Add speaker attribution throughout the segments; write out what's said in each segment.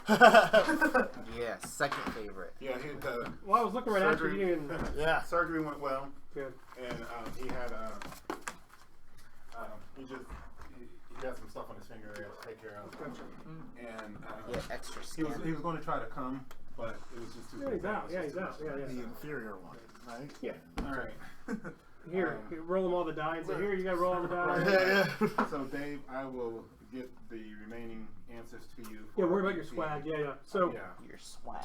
Speaker 1: Yeah, second favorite.
Speaker 2: Yeah,
Speaker 3: well, I was looking right after you. And
Speaker 2: yeah, surgery went well.
Speaker 3: Good.
Speaker 2: And he had he got some stuff on his finger he had to take care of.
Speaker 3: Gotcha.
Speaker 2: And
Speaker 1: Yeah, extra
Speaker 2: he
Speaker 1: skin.
Speaker 2: was going to try to come, but it was just too.
Speaker 3: Yeah, he's out. Yeah, he's out. Yeah, yeah.
Speaker 4: The inferior one, right?
Speaker 3: Yeah.
Speaker 2: All right.
Speaker 3: Here, roll them all the die and say, here, you got to roll all the die.
Speaker 4: Yeah.
Speaker 2: So, Dave, I will get the remaining answers to you.
Speaker 3: Yeah, worry about your swag. Yeah, yeah. So,
Speaker 1: Your swag.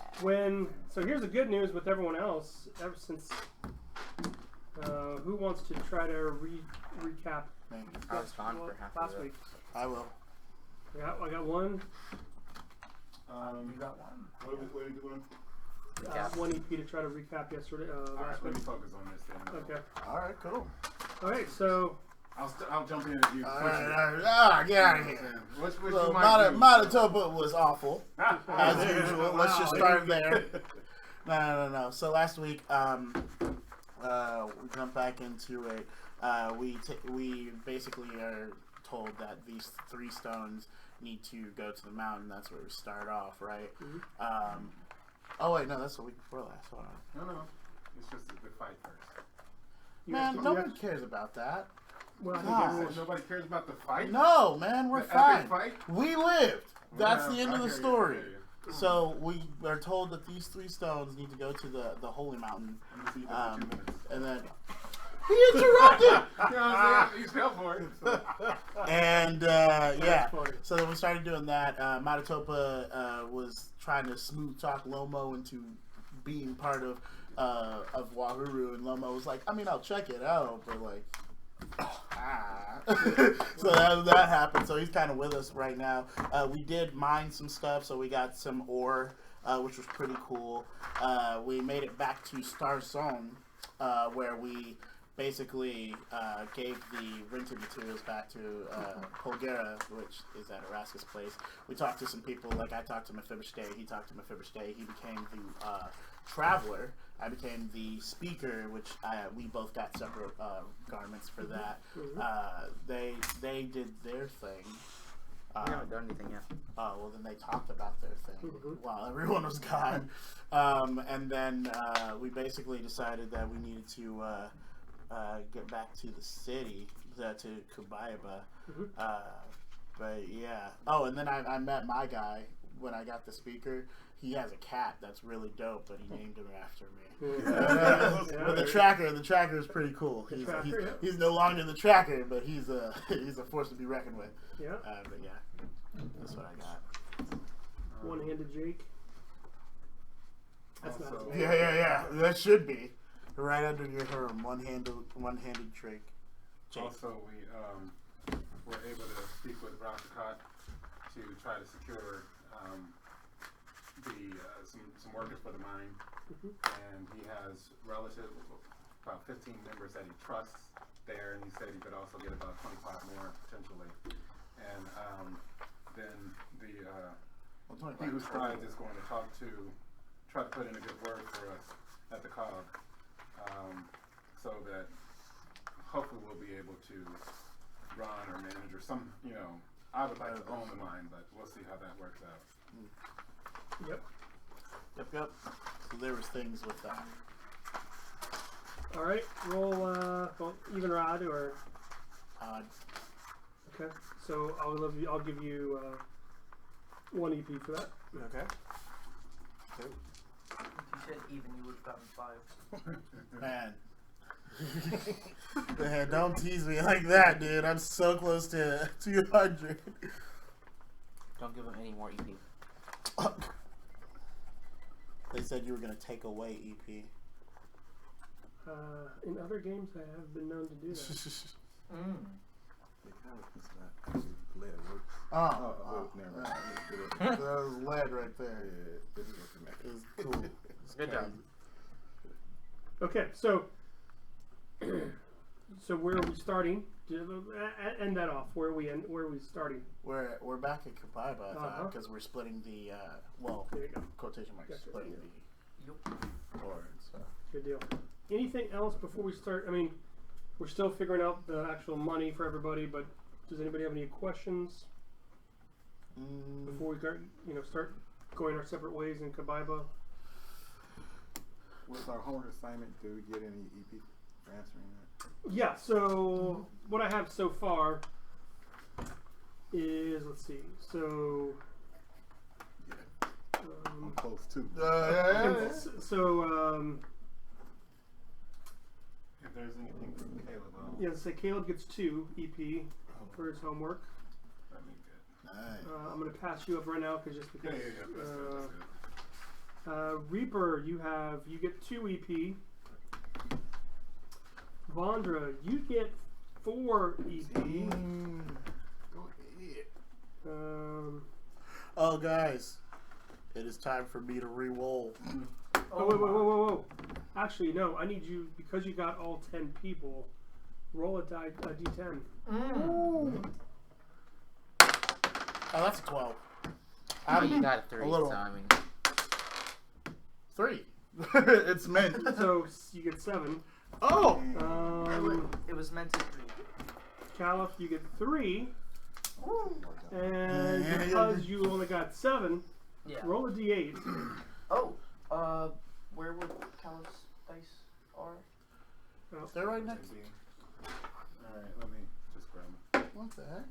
Speaker 3: so here's the good news with everyone else. Ever since, who wants to try to recap?
Speaker 1: I was gone for half
Speaker 3: last
Speaker 1: of it.
Speaker 3: week.
Speaker 4: I will.
Speaker 3: I got one.
Speaker 2: You got one. What are we doing?
Speaker 3: One EP to try to recap yesterday.
Speaker 2: Alright, let me focus on this then.
Speaker 3: Okay.
Speaker 4: Alright, cool.
Speaker 3: Alright, so.
Speaker 2: I'll jump in as you.
Speaker 4: Alright, get out of here.
Speaker 2: Which
Speaker 4: So,
Speaker 2: you might do.
Speaker 4: Matatopa was awful, as usual. Let's just start there. No. So last week, we jump back into it. We basically are told that these 3 stones need to go to the mountain. That's where we start off, right?
Speaker 3: Mm-hmm.
Speaker 4: Oh wait, no, that's the week before last. Hold on.
Speaker 2: No. It's just the fight first.
Speaker 4: Man, nobody cares about that.
Speaker 3: Well,
Speaker 2: Nobody cares about the fight?
Speaker 4: No, man, we're
Speaker 2: The
Speaker 4: fine.
Speaker 2: epic fight?
Speaker 4: We lived. That's
Speaker 2: Yeah,
Speaker 4: the end of
Speaker 2: I
Speaker 4: the
Speaker 2: hear you,
Speaker 4: story.
Speaker 2: I hear you.
Speaker 4: So we are told that these 3 stones need to go to the holy mountain,
Speaker 2: I'm gonna see you for 2 minutes.
Speaker 4: and then he interrupted.
Speaker 2: You know what I'm saying? He's fell for it. So.
Speaker 4: And yeah,
Speaker 3: funny.
Speaker 4: so then we started doing that. Matatopa was trying to smooth talk Lomo into being part of Wahuru, and Lomo was like, I mean, I'll check it out, but like, so that happened. So he's kind of with us right now. We did mine some stuff, so we got some ore, which was pretty cool. We made it back to Star Zone, where we basically gave the rented materials back to Polgera, which is at Araska's place. We talked to some people, like I talked to Mephibosheth, he talked to Mephibosheth, he became the traveler, I became the speaker, which we both got separate garments for that. They did their thing.
Speaker 1: We haven't done anything yet.
Speaker 4: Oh, well then they talked about their thing while everyone was gone. And then we basically decided that we needed to get back to the city, to Kubaiba. But yeah. Oh, and then I met my guy when I got the speaker. He has a cat that's really dope, but he named him after me. But the tracker is pretty cool. He's no longer the tracker, but he's a force to be reckoned with.
Speaker 3: Yeah.
Speaker 4: But yeah, that's what I got.
Speaker 3: One-handed Jake. That's not his name.
Speaker 4: Yeah. That should be right under your arm. One-handed Drake. Jake.
Speaker 2: Also, we were able to speak with Rasitlian to try to secure some workers for the mine, and he has about 15 members that he trusts there, and he said he could also get about 25 more potentially. And then he who strides is going to try to put in a good word for us at the COG, so that hopefully we'll be able to run or manage or some, I would like to own the mine, but we'll see how that works out.
Speaker 3: Yep.
Speaker 4: So there was things with that.
Speaker 3: All right. Roll even rod or. Okay. So I'll give you 1 EP for that.
Speaker 4: Okay.
Speaker 5: If you said even, you would have gotten 5.
Speaker 4: Man. Man, don't tease me like that, dude. I'm so close to 200.
Speaker 1: Don't give him any more EP.
Speaker 4: They said you were going to take away EP.
Speaker 3: In other games, I have been known to do that.
Speaker 2: Never.
Speaker 4: That was lead right there.
Speaker 2: Yeah,
Speaker 4: It was cool. It's
Speaker 1: Good job.
Speaker 3: Okay, so where are we starting? End that off. Where are we starting?
Speaker 4: We're back at Kabaiba, I thought, because we're splitting the
Speaker 3: There you go.
Speaker 4: quotation marks,
Speaker 3: Gotcha.
Speaker 4: splitting the board. So
Speaker 3: Good deal. Anything else before we start? I mean, we're still figuring out the actual money for everybody, but does anybody have any questions before we start going our separate ways in Kabaiba.
Speaker 2: With our homework assignment, do we get any EP for answering that?
Speaker 3: Yeah, so what I have so far is, let's see, so...
Speaker 2: I'm close too.
Speaker 3: So,
Speaker 2: if there's anything from Caleb,
Speaker 3: yeah, so Caleb gets 2 EP for his homework.
Speaker 2: that'd be good.
Speaker 4: Nice.
Speaker 3: I'm going to pass you up right now just because.
Speaker 2: Yeah. That's good.
Speaker 3: Reaper, you get 2 EP. Vandra, you get 4 EP.
Speaker 2: Go ahead.
Speaker 4: Oh, guys, it is time for me to re-roll.
Speaker 3: Oh, whoa. Actually, no, I need you, because you got all 10 people, roll a d10.
Speaker 4: Oh, that's a 12.
Speaker 1: You got a 3,
Speaker 4: a little.
Speaker 1: so I mean.
Speaker 4: 3. It's meant.
Speaker 3: So you get 7.
Speaker 4: Oh!
Speaker 5: It was meant to be.
Speaker 3: Kaliff, you get 3. And
Speaker 4: Yeah.
Speaker 3: because you only got 7,
Speaker 5: Yeah.
Speaker 3: roll a d8.
Speaker 5: Oh, where would Kaliff's dice are?
Speaker 4: They're right next to you.
Speaker 2: Alright, let me just grab them.
Speaker 4: What the heck?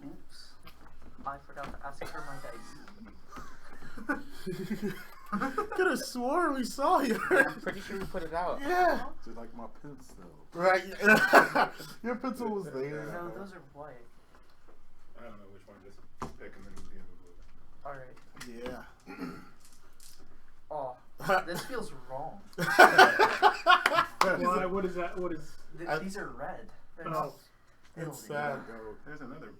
Speaker 5: Oops. I forgot to ask for my dice.
Speaker 4: Could have swore we saw you.
Speaker 1: I'm pretty sure we put it out.
Speaker 4: Yeah.
Speaker 2: Just like my pencil.
Speaker 4: Right. Your pencil was there.
Speaker 5: No, those are white.
Speaker 2: I don't know which one, just pick them and the
Speaker 5: Alright.
Speaker 4: Yeah.
Speaker 5: Oh, this feels wrong.
Speaker 3: Why? What is that? What is?
Speaker 5: These are red. They're
Speaker 3: Oh,
Speaker 5: not
Speaker 4: It's
Speaker 5: filthy.
Speaker 4: sad.
Speaker 2: There's another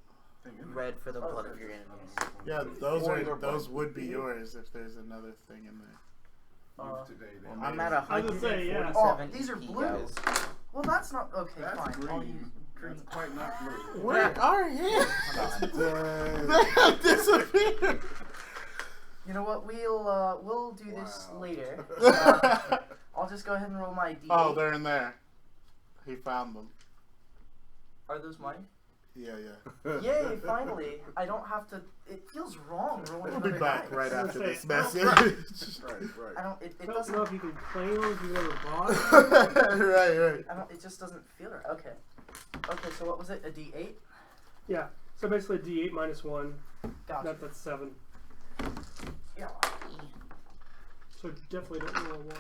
Speaker 2: thing in there.
Speaker 1: Red for the blood of your enemies.
Speaker 4: Yeah, those would be yours if there's another thing in there.
Speaker 2: Today, then.
Speaker 1: I'm at
Speaker 3: I was gonna say, yeah.
Speaker 1: 147
Speaker 5: Oh, these are
Speaker 1: EP,
Speaker 5: blue.
Speaker 1: guys.
Speaker 5: Well, that's not okay.
Speaker 2: That's
Speaker 5: Fine. I'll
Speaker 2: green.
Speaker 5: use green.
Speaker 2: That's quite not blue.
Speaker 4: Where are you?
Speaker 1: Hold on.
Speaker 4: They have disappeared.
Speaker 5: You know what? We'll do this
Speaker 2: Wow.
Speaker 5: later. I'll just go ahead and roll my d8.
Speaker 4: Oh, they're in there. He found them.
Speaker 5: Are those mine?
Speaker 4: Yeah.
Speaker 5: Yay! Finally, I don't have to. It feels wrong rolling
Speaker 4: We'll be
Speaker 5: another
Speaker 4: back
Speaker 5: dice.
Speaker 4: right
Speaker 3: I was
Speaker 4: after
Speaker 3: gonna
Speaker 4: this
Speaker 3: say,
Speaker 4: message.
Speaker 2: Right.
Speaker 5: I don't. It
Speaker 3: I don't
Speaker 5: doesn't.
Speaker 3: know if you can claim them if you ever bought.
Speaker 4: right.
Speaker 5: I don't. It just doesn't feel right. Okay. Okay. So what was it? A d8?
Speaker 3: Yeah. So basically, d8 minus 1.
Speaker 5: Gotcha.
Speaker 3: That's 7.
Speaker 5: Yeah.
Speaker 3: So definitely don't roll a 1.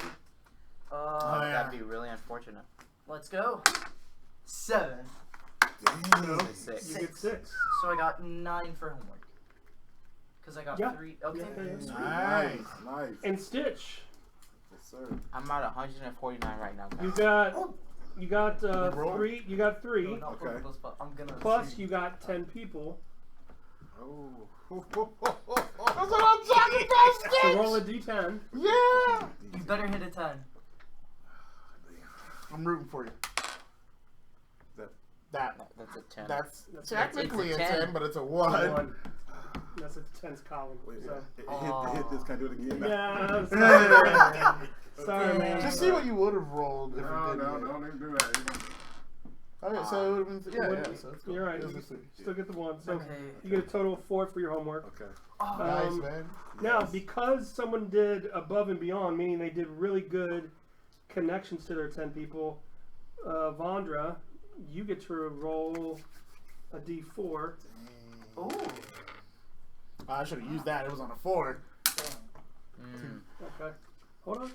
Speaker 4: Oh, yeah.
Speaker 1: That'd be really unfortunate.
Speaker 5: Let's go. 7.
Speaker 4: Damn.
Speaker 1: This is 6.
Speaker 3: You get 6.
Speaker 5: So I got 9 for homework. Because I got
Speaker 3: Yeah.
Speaker 5: 3. Okay.
Speaker 3: Yeah.
Speaker 5: Sweet.
Speaker 2: Nice.
Speaker 3: And Stitch,
Speaker 2: Yes, sir.
Speaker 1: I'm at 149 right now, guys.
Speaker 3: you got
Speaker 4: roll?
Speaker 3: 3. You got 3.
Speaker 5: No, not
Speaker 2: Okay.
Speaker 5: those, but I'm gonna.
Speaker 3: Plus, you got 10 people.
Speaker 2: Oh.
Speaker 4: That's what I'm talking about,
Speaker 3: So roll a
Speaker 4: Stitch.
Speaker 3: d10.
Speaker 4: Yeah.
Speaker 5: You better hit a 10.
Speaker 4: I'm rooting for you.
Speaker 1: That's a 10.
Speaker 4: That's
Speaker 3: That's-
Speaker 4: technically
Speaker 1: it's
Speaker 4: a
Speaker 1: a
Speaker 4: 10,
Speaker 1: 10.
Speaker 4: but it's a 1.
Speaker 3: 1. That's a 10's column.
Speaker 2: Wait,
Speaker 3: So.
Speaker 2: hit this, can I do it again?
Speaker 3: Yeah. Sorry, man. Sorry, man.
Speaker 4: Just see what you would have rolled if you
Speaker 2: No,
Speaker 4: did
Speaker 2: don't even do that.
Speaker 4: Okay, so it would have been
Speaker 3: Yeah,
Speaker 4: so that's cool.
Speaker 3: You're right.
Speaker 4: It
Speaker 3: You
Speaker 4: was a 6.
Speaker 3: still get the 1. So
Speaker 5: Okay.
Speaker 3: you get a total of 4 for your homework.
Speaker 2: Okay.
Speaker 5: Oh,
Speaker 4: Nice, man.
Speaker 3: Now,
Speaker 2: Yes.
Speaker 3: because someone did above and beyond, meaning they did really good connections to their 10 people, Vandra, you get to roll a d4.
Speaker 5: Ooh.
Speaker 4: I should have used that. It was on a 4.
Speaker 5: Dang.
Speaker 3: Okay. Hold on.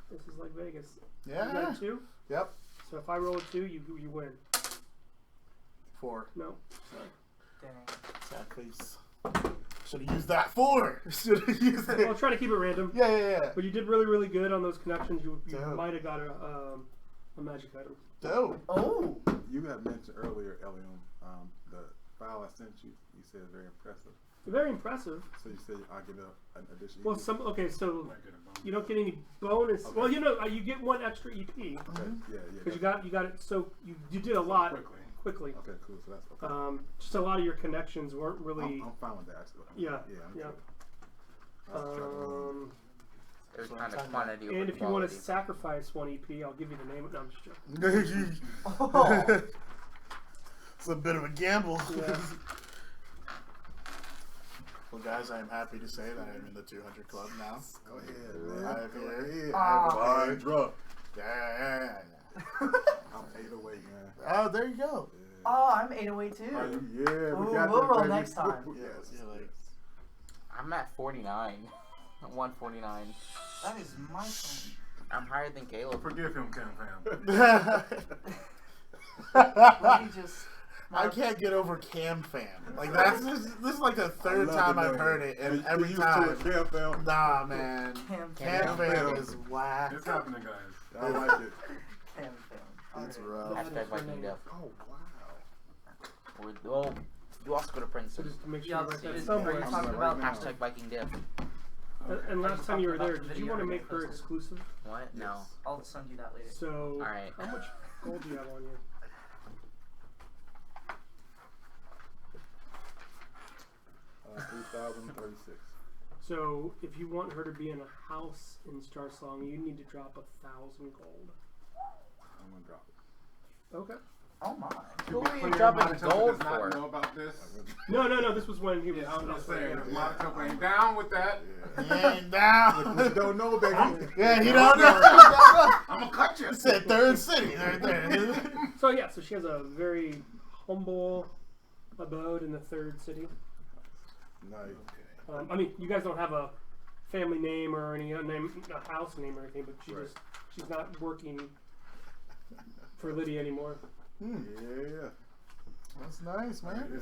Speaker 3: This is like Vegas. You
Speaker 4: Yeah.
Speaker 3: got a 2?
Speaker 4: Yep.
Speaker 3: So if I roll a 2, you win.
Speaker 4: 4.
Speaker 3: No.
Speaker 5: Dang.
Speaker 4: Exactly. Should have used that 4. Should have used it.
Speaker 3: I'll try to keep it random.
Speaker 4: Yeah.
Speaker 3: But you did really, really good on those connections. You
Speaker 4: Dope.
Speaker 3: might have got a magic item.
Speaker 4: Dope.
Speaker 5: Oh.
Speaker 2: You had mentioned earlier, Elion, the file I sent you. You said very impressive.
Speaker 3: Very impressive.
Speaker 2: So you said I'll give it an additional.
Speaker 3: Well, so
Speaker 2: Might get a bonus.
Speaker 3: you don't get any bonus.
Speaker 2: Okay.
Speaker 3: Well, you get 1 extra EP
Speaker 2: Okay. Yeah.
Speaker 3: because you got it. So you did a lot quickly.
Speaker 2: Okay, cool. So that's okay.
Speaker 3: Just a lot of your connections weren't really.
Speaker 2: I'm fine with that. Actually.
Speaker 3: Yeah.
Speaker 2: I'm
Speaker 3: Yeah.
Speaker 2: good.
Speaker 1: It was kind of quantity over
Speaker 3: And if you want to
Speaker 1: quality.
Speaker 3: sacrifice 1 EP, I'll give you the name. No, I'm just joking.
Speaker 5: Oh.
Speaker 4: It's a bit of a gamble.
Speaker 3: Yeah.
Speaker 4: Well, guys, I am happy to say that I'm in the 200 club now.
Speaker 2: Go ahead, man.
Speaker 4: I have here.
Speaker 2: Vandra.
Speaker 4: Yeah.
Speaker 2: I'm 808, man.
Speaker 4: Oh, there you go.
Speaker 5: Oh, I'm 808 too.
Speaker 2: Yeah,
Speaker 5: Ooh,
Speaker 2: got
Speaker 5: we'll
Speaker 2: that,
Speaker 5: roll
Speaker 2: baby.
Speaker 5: next time.
Speaker 2: Yes.
Speaker 4: You're like,
Speaker 1: I'm at 49. 149.
Speaker 5: That is my turn.
Speaker 1: I'm higher than Caleb.
Speaker 2: Forgive him, Cam Fam.
Speaker 5: Let me just.
Speaker 4: I can't get over Cam Fam. Like this is like the third time I've heard it, and every time.
Speaker 2: Cam Fam.
Speaker 4: Nah, man.
Speaker 5: Cam
Speaker 4: Cam Fam is whack.
Speaker 2: It's happening, guys.
Speaker 4: I like it.
Speaker 5: Fam.
Speaker 4: It's
Speaker 5: Alright.
Speaker 4: rough.
Speaker 1: Hashtag Viking Death.
Speaker 2: Oh, wow.
Speaker 1: Oh, you also go to
Speaker 3: So
Speaker 1: Princeton.
Speaker 3: just to make sure
Speaker 5: Yeah,
Speaker 3: you write that
Speaker 5: it's-
Speaker 3: somewhere.
Speaker 5: you're talking about
Speaker 1: Hashtag Viking Death.
Speaker 3: And last time you were there,
Speaker 5: Talking about the
Speaker 3: did you
Speaker 5: video
Speaker 3: want to
Speaker 5: I
Speaker 3: make her
Speaker 5: posted.
Speaker 3: exclusive?
Speaker 1: What? No.
Speaker 5: I'll send you that later.
Speaker 3: So,
Speaker 1: Alright.
Speaker 3: how much gold do you have on you?
Speaker 2: $3,036.
Speaker 3: So, if you want her to be in a house in Star Song, you need to drop 1,000 gold.
Speaker 2: I'm gonna drop it.
Speaker 3: Okay.
Speaker 5: Oh my.
Speaker 1: Who are you
Speaker 2: Clear,
Speaker 1: dropping
Speaker 2: Monotone
Speaker 1: gold
Speaker 2: does not
Speaker 1: for?
Speaker 2: know about this.
Speaker 3: No. This was when he was.
Speaker 2: Yeah, I'm just saying,
Speaker 3: yeah.
Speaker 2: Monotone ain't down with that.
Speaker 4: He ain't down.
Speaker 2: You don't know, baby.
Speaker 4: Yeah, he don't know.
Speaker 2: I'm gonna cut you.
Speaker 4: He said third city right there.
Speaker 3: So she has a very humble abode in the third city.
Speaker 2: Nice.
Speaker 3: I mean, you guys don't have a family name or any name, a house name or anything, but she's not working for Lydia anymore.
Speaker 2: Yeah.
Speaker 4: That's nice, man.
Speaker 2: Yeah.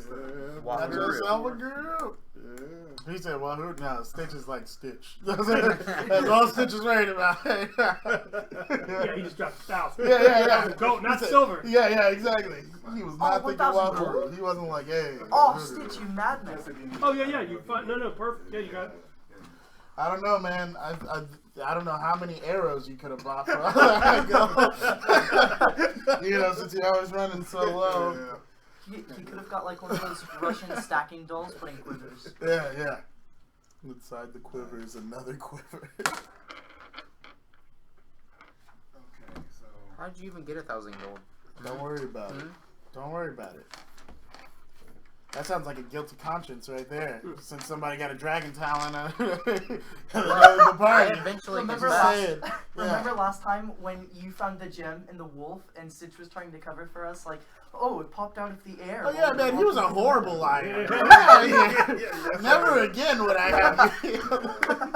Speaker 1: Wahuru.
Speaker 4: That's yourself a girl.
Speaker 2: Yeah.
Speaker 4: He said, Wahoo. No, Stitch is like Stitch. That's all Stitch is right about.
Speaker 3: Yeah, he just dropped 1,000.
Speaker 4: Yeah.
Speaker 3: Gold, not
Speaker 4: He said-
Speaker 3: silver.
Speaker 4: Yeah, exactly. He was not thinking
Speaker 5: 1,000
Speaker 4: Wahoo.
Speaker 5: gold?
Speaker 4: He wasn't like, hey.
Speaker 5: Oh,
Speaker 4: Wahoo.
Speaker 5: Stitch, you madman.
Speaker 3: Oh yeah. You find no, perfect. Yeah, you got.
Speaker 4: I don't know, man. I don't know how many arrows you could have bought for since you're always running so low.
Speaker 5: He could have got like one of those Russian stacking dolls, but in quivers.
Speaker 4: Yeah. Inside the quiver is another quiver.
Speaker 2: Okay, so.
Speaker 1: How'd you even get 1,000 gold?
Speaker 4: Don't worry about it. Don't worry about it. That sounds like a guilty conscience right there. Since somebody got a dragon talent the
Speaker 1: I
Speaker 4: party.
Speaker 1: eventually
Speaker 5: Remember
Speaker 1: confessed.
Speaker 5: last, remember last time when you found the gem in the wolf and Stitch was trying to cover for us? Like, oh, it popped out of the air.
Speaker 4: Oh yeah, man, he was a horrible liar. Never again would I have you.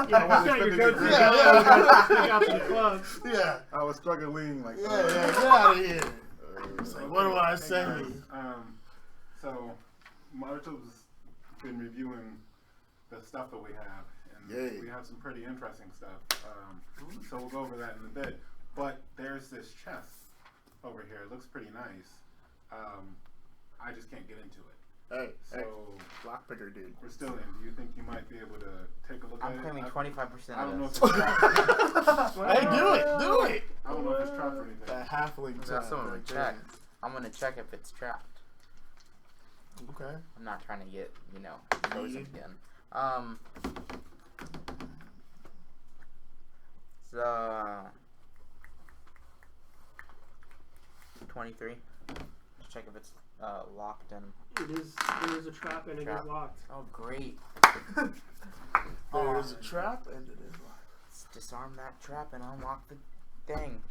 Speaker 3: Yeah, you got your go-to.
Speaker 4: Yeah.
Speaker 3: Out to the club.
Speaker 4: Yeah.
Speaker 2: I was struggling like
Speaker 4: Yeah, get out of here. It's like, what do I say?
Speaker 2: So, Marto's been reviewing the stuff that we have, and we have some pretty interesting stuff. So we'll go over that in a bit. But there's this chest over here. It looks pretty nice. I just can't get into it.
Speaker 4: Hey,
Speaker 2: So
Speaker 4: lockpicker dude.
Speaker 2: we're still in. Do you think you might be able to take a look
Speaker 1: I'm
Speaker 2: at it?
Speaker 1: claiming 25%
Speaker 2: I don't know
Speaker 1: of
Speaker 2: if
Speaker 1: this.
Speaker 2: it's trapped.
Speaker 4: Hey, do it.
Speaker 2: I don't know if it's trapped or anything.
Speaker 4: That halfling
Speaker 1: That's
Speaker 4: time
Speaker 1: someone
Speaker 4: right
Speaker 1: to
Speaker 4: there.
Speaker 1: check. I'm gonna check if it's trapped.
Speaker 4: Okay.
Speaker 1: I'm not trying to get, frozen
Speaker 4: Need.
Speaker 1: again. So 23. To check if it's locked and.
Speaker 3: There is a trap and it is locked.
Speaker 1: Oh great!
Speaker 4: There is a trap and it is locked.
Speaker 1: Let's disarm that trap and unlock the thing.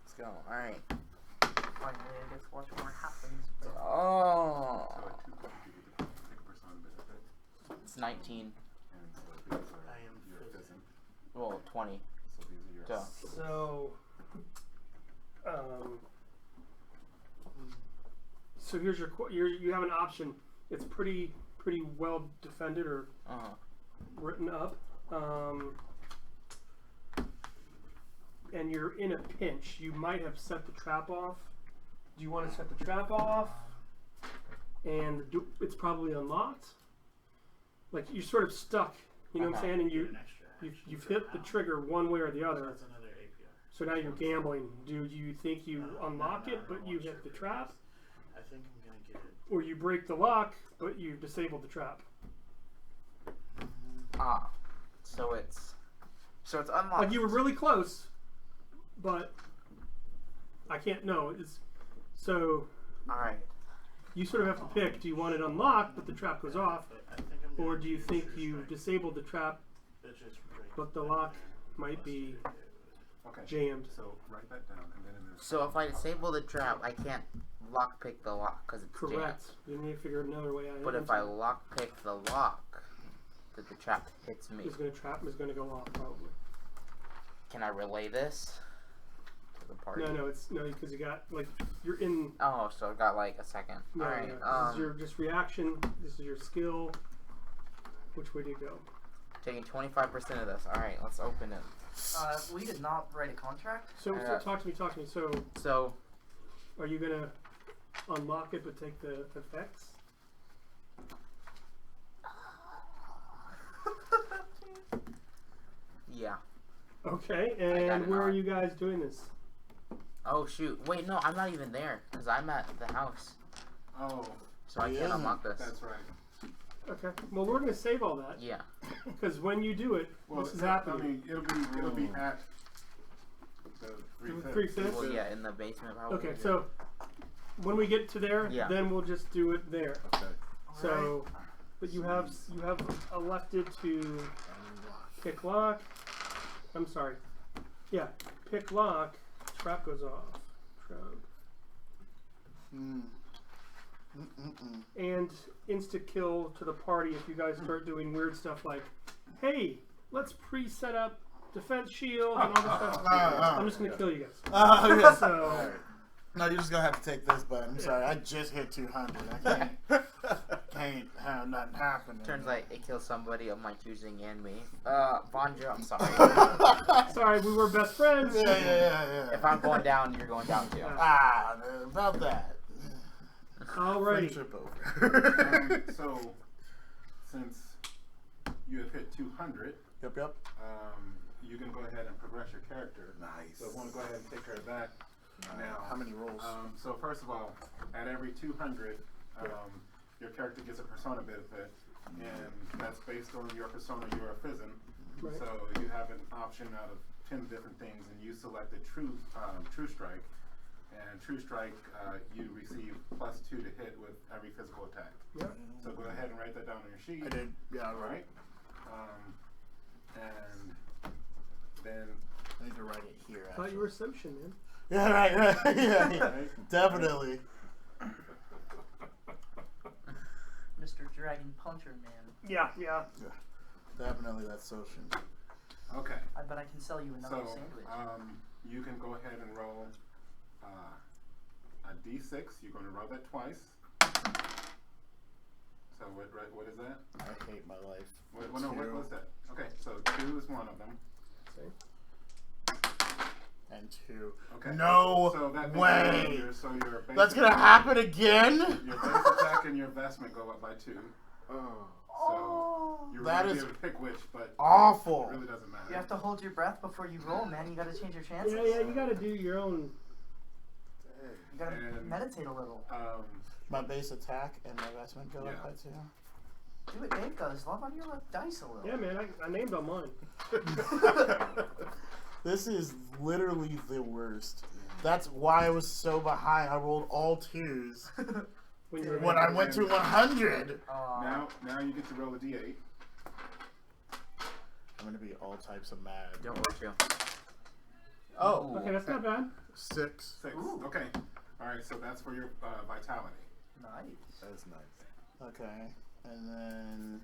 Speaker 1: Let's go. All right.
Speaker 5: Finally, I get to watch what happens.
Speaker 1: Oh.
Speaker 2: So like 250 take % benefit.
Speaker 1: It's 19.
Speaker 2: And so these are
Speaker 4: I am
Speaker 2: your
Speaker 4: fifty.
Speaker 2: fishing.
Speaker 1: Well, 20.
Speaker 2: So these are your.
Speaker 1: Duh.
Speaker 3: So, so here's you have an option. It's pretty well defended or written up, and you're in a pinch. You might have set the trap off. Do you want to set the trap off? And it's probably unlocked. Like you're sort of stuck. You know what I'm saying? And you've hit the trigger one way or the other.
Speaker 4: That's another APR.
Speaker 3: So now you're gambling. Do you think you unlock it, but you hit the trap?
Speaker 4: I think I'm gonna get it.
Speaker 3: Or you break the lock, but you disable the trap?
Speaker 1: So it's unlocked.
Speaker 3: Like you were really close, but I can't know. So
Speaker 1: All right.
Speaker 3: you sort of have to pick. Do you want it unlocked, but the trap goes off?
Speaker 4: I think I'm
Speaker 3: Or do you think you disabled the trap,
Speaker 4: It's just
Speaker 3: but the lock might be
Speaker 2: Okay.
Speaker 3: jammed?
Speaker 2: So write that down, and then in the
Speaker 1: So if I disable the trap, I can't lockpick the lock because it's
Speaker 3: Correct.
Speaker 1: jammed.
Speaker 3: You need to figure another way out.
Speaker 1: But if I lockpick the lock, then the trap hits me.
Speaker 3: It's going to trap. It's going to go off probably.
Speaker 1: Can I relay this to the party?
Speaker 3: No, because you got like you're in.
Speaker 1: Oh, so I've got like a second.
Speaker 3: No,
Speaker 1: All right.
Speaker 3: This is your just reaction. This is your skill. Which way do you go?
Speaker 1: Taking 25% of this. All right, let's open it.
Speaker 5: We did not write a contract.
Speaker 3: So talk to me. So are you gonna unlock it but take the effects?
Speaker 1: Yeah.
Speaker 3: Okay,
Speaker 1: got
Speaker 3: and
Speaker 1: it
Speaker 3: where are
Speaker 1: on.
Speaker 3: you guys doing this?
Speaker 1: Oh shoot. Wait, no, I'm not even there because I'm at the house,
Speaker 2: Oh,
Speaker 1: so I can't
Speaker 4: Yeah.
Speaker 1: unlock this.
Speaker 2: that's right.
Speaker 3: Okay, well we're gonna save all that
Speaker 1: Yeah.
Speaker 3: because when you do it,
Speaker 2: Well,
Speaker 3: this is
Speaker 2: I
Speaker 3: happening.
Speaker 2: mean, it'll be at the 3/5.
Speaker 3: 3/5?
Speaker 1: Well, yeah, in the basement probably.
Speaker 3: Okay, so when we get to there,
Speaker 1: Yeah.
Speaker 3: then we'll just do it there.
Speaker 2: Okay.
Speaker 3: So, but you have elected to pick lock. I'm sorry. Yeah, pick lock. Trap goes off. Trap. And insta kill to the party if you guys start doing weird stuff like, hey, let's pre-set up defense shield and all this stuff. I'm just gonna kill you guys.
Speaker 4: Yeah.
Speaker 3: So
Speaker 4: No, you're just gonna have to take this button. I'm sorry, I just hit 200. I can't have nothing happen.
Speaker 1: Turns like it kills somebody of my choosing and me. Vandra, I'm sorry.
Speaker 3: sorry, we were best friends.
Speaker 4: Yeah.
Speaker 1: If I'm going down, you're going down too.
Speaker 4: About that.
Speaker 3: Alrighty.
Speaker 4: Trip over.
Speaker 2: So, since you have hit 200,
Speaker 4: Yep.
Speaker 2: you can go ahead and progress your character.
Speaker 4: Nice.
Speaker 2: So I want to go ahead and take care of that now.
Speaker 4: How many rolls?
Speaker 2: So first of all, at every 200, your character gets a persona benefit, and that's based on your persona. You're a Freson,
Speaker 3: Right.
Speaker 2: so you have an option out of 10 different things, and you selected True Strike. And True Strike, you receive +2 to hit with every physical attack.
Speaker 3: Yep.
Speaker 2: So go ahead and write that down on your sheet.
Speaker 4: I did. Yeah,
Speaker 2: All right. And then.
Speaker 4: I need to write it here.
Speaker 3: Thought
Speaker 4: Actually.
Speaker 3: you were Simpson, man.
Speaker 4: Yeah, right. Yeah.
Speaker 2: Right?
Speaker 4: Definitely.
Speaker 5: Mr. Dragon Puncher Man.
Speaker 3: Yeah.
Speaker 4: Definitely that's social.
Speaker 2: Okay.
Speaker 5: I bet I can sell you another
Speaker 2: So,
Speaker 5: sandwich.
Speaker 2: you can go ahead and roll a d6. You're going to roll that twice. So what is that?
Speaker 4: I hate my life.
Speaker 2: What was that? Okay, so 2 is one of them.
Speaker 3: See?
Speaker 4: And 2.
Speaker 2: Okay.
Speaker 4: No
Speaker 2: so that
Speaker 4: way.
Speaker 2: your base
Speaker 4: That's gonna happen again.
Speaker 2: Your base attack and your investment go up by 2. So you
Speaker 4: That
Speaker 2: really
Speaker 4: is
Speaker 2: be able to pick which, but
Speaker 4: awful.
Speaker 2: it really doesn't matter.
Speaker 5: You have to hold your breath before you roll, man. You gotta change your chances.
Speaker 3: Yeah, you gotta do your own.
Speaker 5: You gotta
Speaker 2: And,
Speaker 5: meditate a little.
Speaker 4: My base attack and my investment go up by 2.
Speaker 5: Do what Dave does. Love on your dice a little.
Speaker 3: Yeah, man, I named all mine.
Speaker 4: This is literally the worst. That's why I was so behind. I rolled all 2s when I went to 100.
Speaker 2: now you get to roll a d8.
Speaker 4: I'm gonna be all types of mad.
Speaker 1: Don't want you.
Speaker 4: Oh,
Speaker 3: Okay, that's not bad.
Speaker 4: 6.
Speaker 2: 6.
Speaker 5: Ooh.
Speaker 2: Okay. All right. So that's for your vitality.
Speaker 5: Nice.
Speaker 4: That's nice. Okay, and then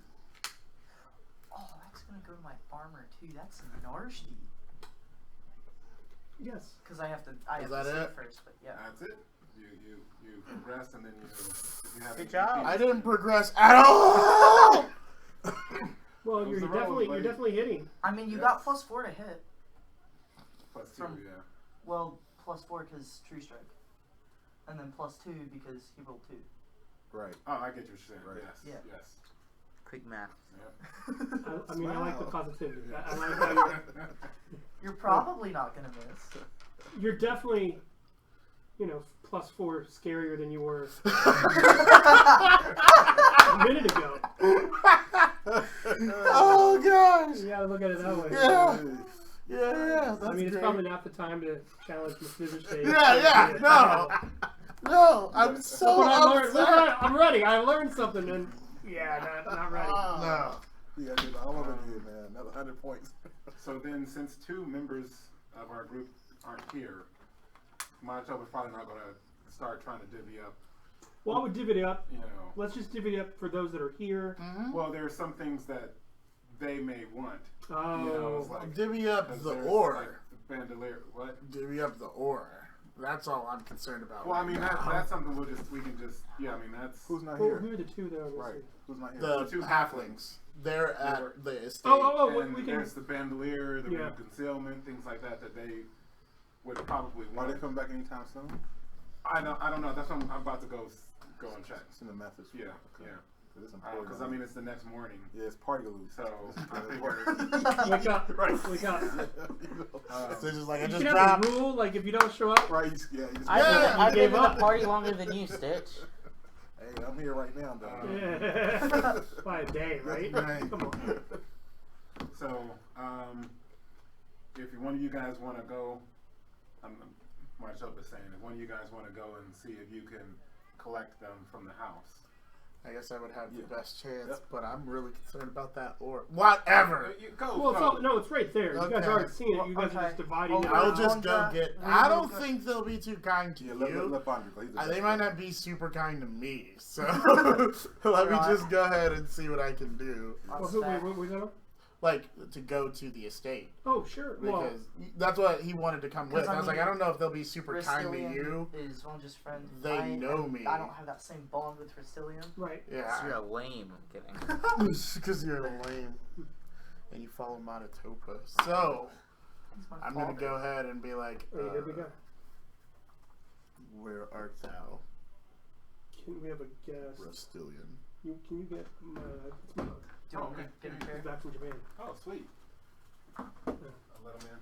Speaker 5: Oh, that's gonna go to my armor too. That's nasty.
Speaker 3: Yes.
Speaker 5: Because I have to
Speaker 4: Is
Speaker 5: save
Speaker 4: that it?
Speaker 5: first, but yeah.
Speaker 2: That's it. You progress and then you have
Speaker 1: Good job.
Speaker 4: I didn't progress at all.
Speaker 3: Well,
Speaker 2: Those
Speaker 3: you're
Speaker 2: are rolls, buddy.
Speaker 3: definitely hitting.
Speaker 5: I mean, you
Speaker 2: Yes.
Speaker 5: got +4 to hit.
Speaker 2: +2,
Speaker 5: From-
Speaker 2: yeah.
Speaker 5: Well, +4 because True Strike. And then +2 because he rolled 2.
Speaker 4: Right.
Speaker 2: Oh, I get what you're saying.
Speaker 4: Right.
Speaker 2: Yes.
Speaker 5: Yeah.
Speaker 2: Yes.
Speaker 1: Quick math.
Speaker 2: Yep.
Speaker 3: I mean, I like the
Speaker 4: Wow.
Speaker 3: positivity. I like how
Speaker 5: You're probably not gonna miss.
Speaker 3: you're definitely, +4 scarier than you were a minute ago.
Speaker 4: Oh gosh.
Speaker 3: You gotta look at it that way.
Speaker 4: Yeah. That's
Speaker 3: I mean, it's
Speaker 4: great.
Speaker 3: probably not the time to challenge Miss Stage.
Speaker 4: No. No, I'm so
Speaker 3: But I learned,
Speaker 4: upset.
Speaker 3: I'm ready. I learned something, and Yeah, not ready.
Speaker 4: No.
Speaker 6: Yeah, dude, all of it did, man. Another 100 points.
Speaker 2: So then, since 2 members of our group aren't here, Manitoba's probably not going to start trying to divvy up.
Speaker 3: Well, I would divvy it up.
Speaker 2: You know.
Speaker 3: Let's just divvy it up for those that are here.
Speaker 4: Mm-hmm.
Speaker 2: Well, there are some things that they may want.
Speaker 3: Oh.
Speaker 2: You know, it's like,
Speaker 4: Divvy up
Speaker 2: 'cause
Speaker 4: the
Speaker 2: there's,
Speaker 4: ore.
Speaker 2: like, bandolier. What?
Speaker 4: Divvy up the ore. That's all I'm concerned about.
Speaker 2: Well, I
Speaker 4: right
Speaker 2: mean,
Speaker 4: now.
Speaker 2: that's something we can just, yeah, I mean, that's.
Speaker 6: Who's not
Speaker 3: Well,
Speaker 6: here?
Speaker 3: who are the two there? Let's
Speaker 6: Right.
Speaker 3: see.
Speaker 6: Who's not here?
Speaker 4: the
Speaker 2: 2
Speaker 4: halflings. They're at the estate.
Speaker 3: Oh,
Speaker 2: and
Speaker 3: we can.
Speaker 2: there's the bandolier, the
Speaker 3: Yeah.
Speaker 2: concealment, things like that they would probably
Speaker 6: Are
Speaker 2: want.
Speaker 6: they coming back anytime soon?
Speaker 2: I don't know. That's what I'm about to go and check.
Speaker 6: Send a message.
Speaker 2: Yeah,
Speaker 6: Okay.
Speaker 2: yeah.
Speaker 6: It's important.
Speaker 2: Because I mean, it's the next morning,
Speaker 6: yeah, it's party loot.
Speaker 2: so I
Speaker 6: It's
Speaker 2: figured.
Speaker 3: Wake up.
Speaker 6: Right.
Speaker 3: Wake up.
Speaker 4: So it's just like I
Speaker 3: You
Speaker 4: just
Speaker 3: can have
Speaker 4: dropped.
Speaker 3: a rule, like if you don't show up.
Speaker 6: Right. Yeah. You just,
Speaker 1: I've
Speaker 3: gave
Speaker 1: been in
Speaker 3: up.
Speaker 1: the party longer than you, Stitch.
Speaker 6: hey, I'm here right now, dog.
Speaker 3: Yeah. By a day, right?
Speaker 4: Right.
Speaker 3: Come on.
Speaker 2: So, if one of you guys want to go, Marshall is saying, if one of you guys want to go and see if you can collect them from the house.
Speaker 4: I guess I would have the
Speaker 6: Yeah.
Speaker 4: best chance,
Speaker 6: Yep.
Speaker 4: but I'm really concerned about that ore. Whatever.
Speaker 2: Go.
Speaker 3: Well, it's
Speaker 2: go.
Speaker 3: all, no, it's right there. You guys
Speaker 4: Okay.
Speaker 3: already seen it. You guys are
Speaker 5: Okay.
Speaker 3: just dividing it.
Speaker 4: I'll
Speaker 3: up.
Speaker 4: just go
Speaker 5: Vandra,
Speaker 4: get.
Speaker 5: we
Speaker 4: I
Speaker 5: will
Speaker 4: don't
Speaker 5: go-
Speaker 4: think they'll be too kind to
Speaker 6: Yeah,
Speaker 4: you.
Speaker 6: let Vandra go. He's the
Speaker 4: They
Speaker 6: best
Speaker 4: might
Speaker 6: player.
Speaker 4: not be super kind to me, so let me just go ahead and see what I can do.
Speaker 3: Well, who, wait, what was that?
Speaker 4: Like to go to the estate
Speaker 3: Oh, sure. Well,
Speaker 4: because that's what he wanted to come with.
Speaker 5: 'Cause
Speaker 4: I was
Speaker 5: I
Speaker 4: like,
Speaker 5: mean,
Speaker 4: I don't know if they'll be super kind to
Speaker 5: Rasitlian
Speaker 4: you.
Speaker 5: is Vandra's friend.
Speaker 4: They know me.
Speaker 5: I don't have that same bond with Rasitlian.
Speaker 3: right.
Speaker 1: You're
Speaker 4: Yeah,
Speaker 1: lame. I'm kidding.
Speaker 4: because you're lame and you follow Manitoba. So
Speaker 5: He's my
Speaker 4: I'm gonna
Speaker 5: father.
Speaker 4: go ahead and be like,
Speaker 3: Hey, here we go.
Speaker 4: where art thou,
Speaker 3: Can we have a guest?
Speaker 4: Rasitlian?
Speaker 3: Can you get it's Mo.
Speaker 5: Do you want me to get a chair?
Speaker 3: He's back from Japan.
Speaker 2: Oh, sweet. I'll let him in.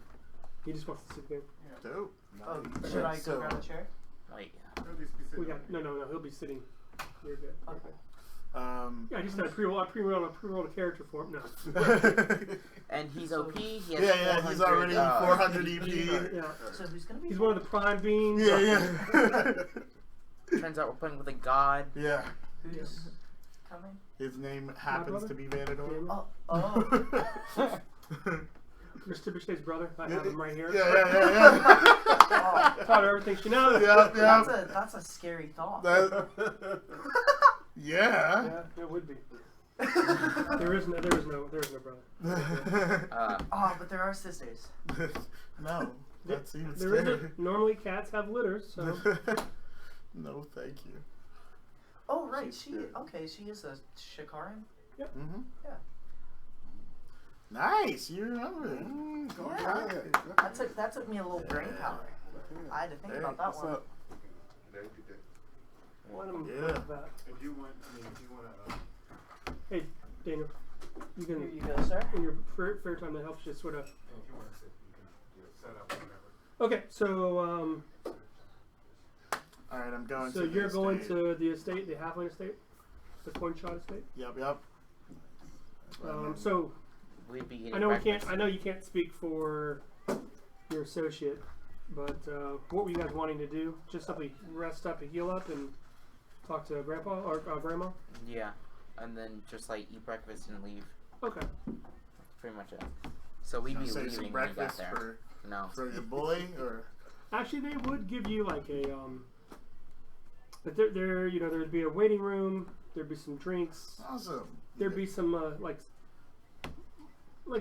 Speaker 3: He just wants to sit there.
Speaker 4: Dope.
Speaker 5: Oh,
Speaker 4: Nice.
Speaker 5: should I go
Speaker 4: So-
Speaker 5: grab a chair?
Speaker 1: Wait.
Speaker 2: He'll just be
Speaker 3: We
Speaker 2: sitting
Speaker 3: got no. He'll be sitting. You're good.
Speaker 5: Okay.
Speaker 3: Yeah, I just had a pre-roll a character for him. No.
Speaker 1: And he's OP. He has
Speaker 4: Yeah, he's already 400 EP.
Speaker 3: Yeah.
Speaker 5: So who's gonna be?
Speaker 3: He's one of the prime beings.
Speaker 4: Yeah.
Speaker 1: Turns out we're playing with a god.
Speaker 4: Yeah.
Speaker 5: Who's coming?
Speaker 4: His name happens
Speaker 3: brother?
Speaker 4: to be Vanador.
Speaker 3: Gamer.
Speaker 5: Oh.
Speaker 3: Mr. Bichet's brother. I have him right here.
Speaker 4: Yeah.
Speaker 5: Oh,
Speaker 3: Taught her everything she knows.
Speaker 5: that's a scary thought.
Speaker 4: Yeah.
Speaker 3: Yeah, it would be. There is no brother.
Speaker 5: Oh, but there are sisters.
Speaker 4: No, that's even
Speaker 3: There
Speaker 4: scary.
Speaker 3: isn't. Normally cats have litters, so
Speaker 4: No, thank you.
Speaker 5: Oh, right. She
Speaker 6: Yeah.
Speaker 5: She is a Shikaran.
Speaker 4: Mm-hmm.
Speaker 5: Yeah.
Speaker 4: Nice, you remember.
Speaker 6: Go
Speaker 5: Yeah.
Speaker 6: ahead.
Speaker 5: That took me a little brain power. I had to think about that
Speaker 6: What's
Speaker 5: one.
Speaker 6: up?
Speaker 3: let him
Speaker 4: Yeah.
Speaker 3: have that.
Speaker 2: If you want to.
Speaker 3: Hey, Daniel, you
Speaker 5: Here
Speaker 3: can
Speaker 5: you go, sir.
Speaker 3: in your fair time that helps you sort of.
Speaker 2: If you want to sit, you can set up whatever.
Speaker 3: Okay, so
Speaker 4: All right, I'm going.
Speaker 3: so
Speaker 4: to
Speaker 3: you're
Speaker 4: the
Speaker 3: going
Speaker 4: estate.
Speaker 3: to the estate, the halfling estate, the Coinshot estate.
Speaker 4: Yep.
Speaker 3: So
Speaker 1: We'd be eating
Speaker 3: I know we
Speaker 1: breakfast.
Speaker 3: can't. I know you can't speak for your associate, but what were you guys wanting to do? Just simply rest up and heal up and talk to Grandpa or Grandma.
Speaker 1: Yeah, and then just like eat breakfast and leave.
Speaker 3: Okay.
Speaker 1: That's pretty much it. So we'd be
Speaker 4: Save
Speaker 1: leaving
Speaker 4: some
Speaker 1: when we got
Speaker 4: breakfast
Speaker 1: there. No.
Speaker 4: for your boy, or
Speaker 3: Actually, they would give you like a but there you know there'd be a waiting room. There'd be some drinks.
Speaker 4: awesome.
Speaker 3: There'd be some like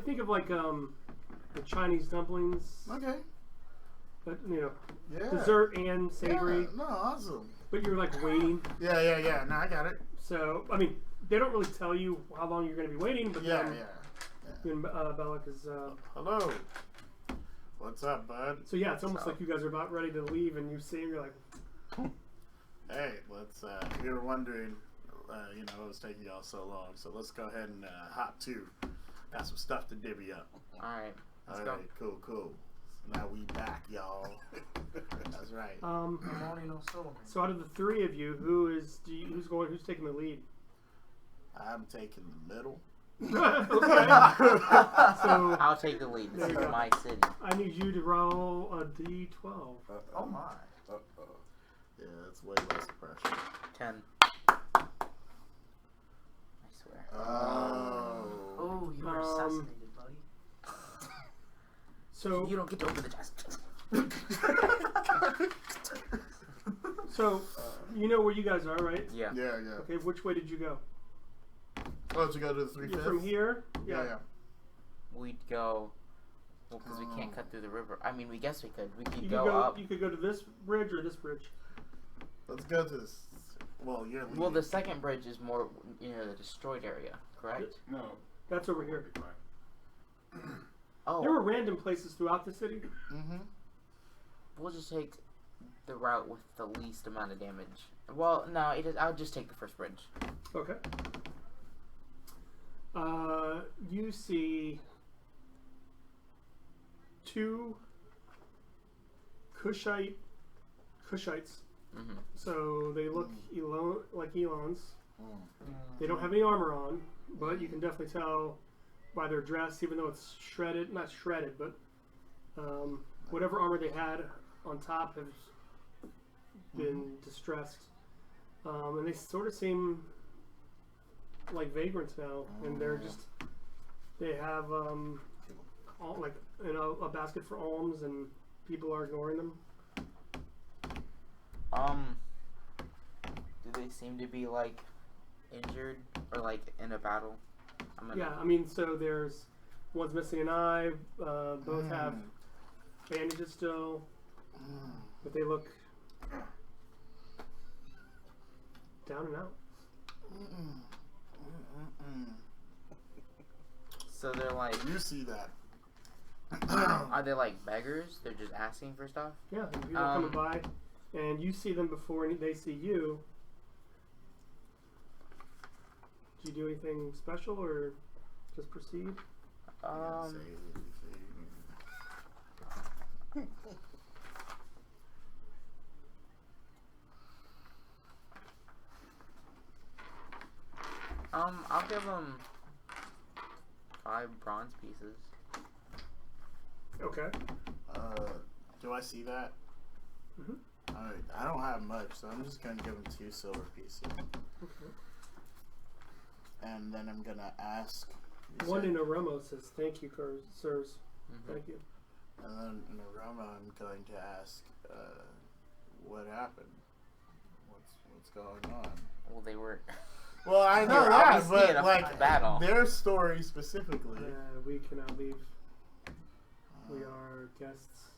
Speaker 3: think of like the Chinese dumplings,
Speaker 4: Okay.
Speaker 3: but you know
Speaker 4: Yeah.
Speaker 3: dessert and savory.
Speaker 4: Yeah, no, awesome.
Speaker 3: But you're like waiting.
Speaker 4: Yeah. No, I got it.
Speaker 3: So I mean, they don't really tell you how long you're going to be waiting. But
Speaker 4: Yeah.
Speaker 3: then Belac is.
Speaker 4: Hello. What's up, bud?
Speaker 3: So yeah, it's almost like you guys are about ready to leave, and you see him. You're like,
Speaker 4: Hey, let's. You were wondering, it was taking y'all so long, so let's go ahead and hop to. Got some stuff to divvy up.
Speaker 1: All right. Let's
Speaker 4: All
Speaker 1: go.
Speaker 4: right, cool. So now we back, y'all. That's right.
Speaker 5: I'm already no Solomon.
Speaker 3: so out of the three of you, who's taking the lead?
Speaker 4: I'm taking the middle.
Speaker 3: Okay. So
Speaker 1: I'll take the lead. This
Speaker 3: There
Speaker 1: is
Speaker 3: you go.
Speaker 1: my city.
Speaker 3: I need you to roll a d12.
Speaker 5: Oh my.
Speaker 4: Yeah, that's way less pressure.
Speaker 1: 10.
Speaker 4: Oh.
Speaker 5: Oh, you were assassinated, buddy.
Speaker 3: So
Speaker 1: You don't get to open the chest.
Speaker 3: So, you know where you guys are, right?
Speaker 1: Yeah.
Speaker 6: Yeah.
Speaker 3: Okay, which way did you go?
Speaker 4: Oh, did you go to the 3/5?
Speaker 3: You're from here?
Speaker 4: Yeah.
Speaker 1: We'd go. Well, because we can't cut through the river. I mean, we guess we could. We could
Speaker 3: You
Speaker 1: go,
Speaker 3: could go.
Speaker 1: up.
Speaker 3: You could go to this bridge or this bridge.
Speaker 4: Let's go to this. Well, you're leaving.
Speaker 1: Well, the second bridge is more near the destroyed area, correct?
Speaker 2: No.
Speaker 3: That's over here.
Speaker 1: Oh,
Speaker 3: There were random places throughout the city.
Speaker 4: Mm-hmm.
Speaker 1: we'll just take the route with the least amount of damage. Well, no, I'll just take the first bridge.
Speaker 3: Okay. You see two Cushites.
Speaker 1: Mm-hmm.
Speaker 3: So they look like elons.
Speaker 6: Mm.
Speaker 3: They don't have any armor on, but you can definitely tell by their dress, even though it's shredded, not shredded, but whatever armor they had on top has been distressed. And they sort of seem like vagrants now, and they have all, like, you know, a basket for alms, and people are ignoring them.
Speaker 1: Do they seem to be like injured or like in a battle?
Speaker 3: Yeah, I mean, so there's one's missing an eye, both have bandages still, but they look down and out.
Speaker 1: So they're like,
Speaker 4: You see that?
Speaker 1: are they like beggars? They're just asking for stuff?
Speaker 3: Yeah, and people are coming by, and you see them before they see you. Do you do anything special or just proceed?
Speaker 1: I'll give them 5 bronze pieces.
Speaker 3: Okay.
Speaker 4: Do I see that?
Speaker 3: Mhm.
Speaker 4: Alright, I don't have much, so I'm just gonna give him 2 silver pieces.
Speaker 3: Okay.
Speaker 4: And then I'm gonna ask.
Speaker 3: One in aroma says, "Thank you, sirs.
Speaker 1: Mm-hmm.
Speaker 3: Thank you."
Speaker 4: And then in aroma, I'm going to ask, what happened? What's going on?
Speaker 1: Well, they were.
Speaker 4: Well, I know
Speaker 1: You're
Speaker 4: that,
Speaker 1: obviously in
Speaker 4: but
Speaker 1: a
Speaker 4: like
Speaker 1: battle.
Speaker 4: their story specifically.
Speaker 3: Yeah, we cannot leave. We are guests,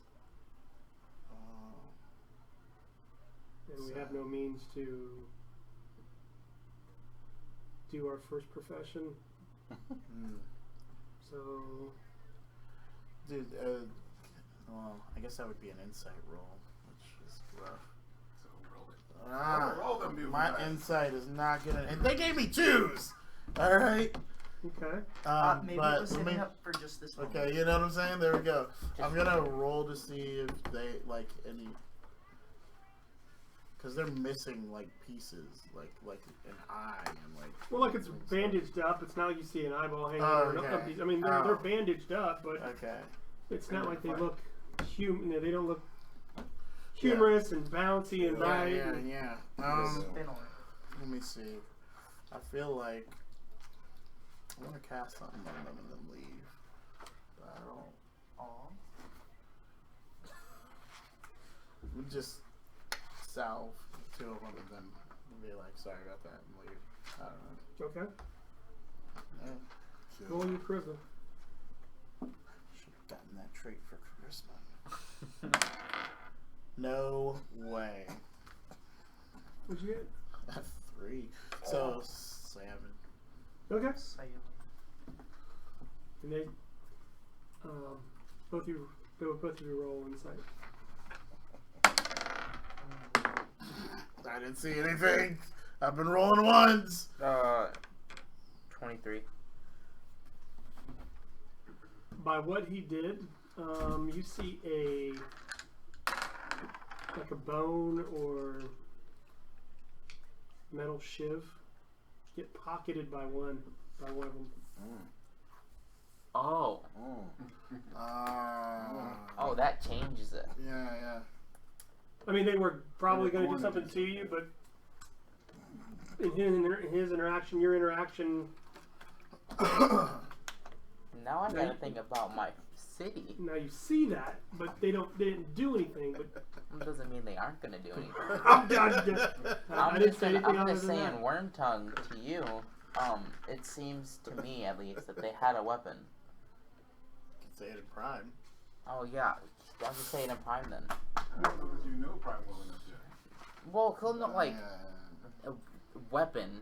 Speaker 3: and we have no means to do our first profession. So,
Speaker 4: Dude, well, I guess that would be an insight roll, which is rough.
Speaker 2: So roll it. Roll them,
Speaker 4: My
Speaker 2: guys.
Speaker 4: insight is not gonna. And they gave me 2s. All right.
Speaker 3: okay.
Speaker 5: Maybe
Speaker 4: but
Speaker 5: it was
Speaker 4: let
Speaker 5: setting
Speaker 4: me-
Speaker 5: up for just this moment.
Speaker 4: Okay, you know what I'm saying? There we go. I'm gonna roll to see if they like any, because they're missing like pieces, like an eye and like.
Speaker 3: Well, like it's bandaged up. It's not like you see an eyeball hanging.
Speaker 4: Oh,
Speaker 3: or
Speaker 4: okay.
Speaker 3: I mean, they're bandaged up, but
Speaker 4: Okay.
Speaker 3: it's not like they look human. They don't look humorous and bouncy and bright.
Speaker 4: Yeah.
Speaker 5: Spin on
Speaker 4: Let me see. I feel like I'm gonna cast something on them and then leave. But I don't.
Speaker 5: Aw.
Speaker 4: We'll just salve 2 of them and then be like, sorry about that, and leave. I don't know.
Speaker 3: Okay.
Speaker 4: Yeah.
Speaker 3: Roll your charisma.
Speaker 4: Should have gotten that trait for charisma. No way.
Speaker 3: What'd you get?
Speaker 4: 3. So 7.
Speaker 3: Okay.
Speaker 5: Say
Speaker 3: And they, both of you roll insight.
Speaker 4: I didn't see anything. I've been rolling 1s.
Speaker 1: 23.
Speaker 3: By what he did, you see like a bone or metal shiv get pocketed by one of them.
Speaker 1: Oh. Oh, that changes it.
Speaker 4: Yeah.
Speaker 3: I mean, they were probably going to do something to you, but in his interaction, your interaction,
Speaker 1: Now I gotta think about my city.
Speaker 3: Now you see that, but they didn't do anything. But
Speaker 1: It doesn't mean they aren't gonna do anything.
Speaker 3: oh god, I
Speaker 1: I'm
Speaker 3: didn't
Speaker 1: just,
Speaker 3: say anything
Speaker 1: I'm
Speaker 3: other
Speaker 1: just
Speaker 3: than
Speaker 1: saying,
Speaker 3: that.
Speaker 1: worm tongue to you. It seems to me at least that they had a weapon.
Speaker 4: Say it in prime.
Speaker 1: Oh yeah, I'll just say it in prime then.
Speaker 2: Because you know Prime well enough, yeah.
Speaker 1: Well, cause not like a weapon.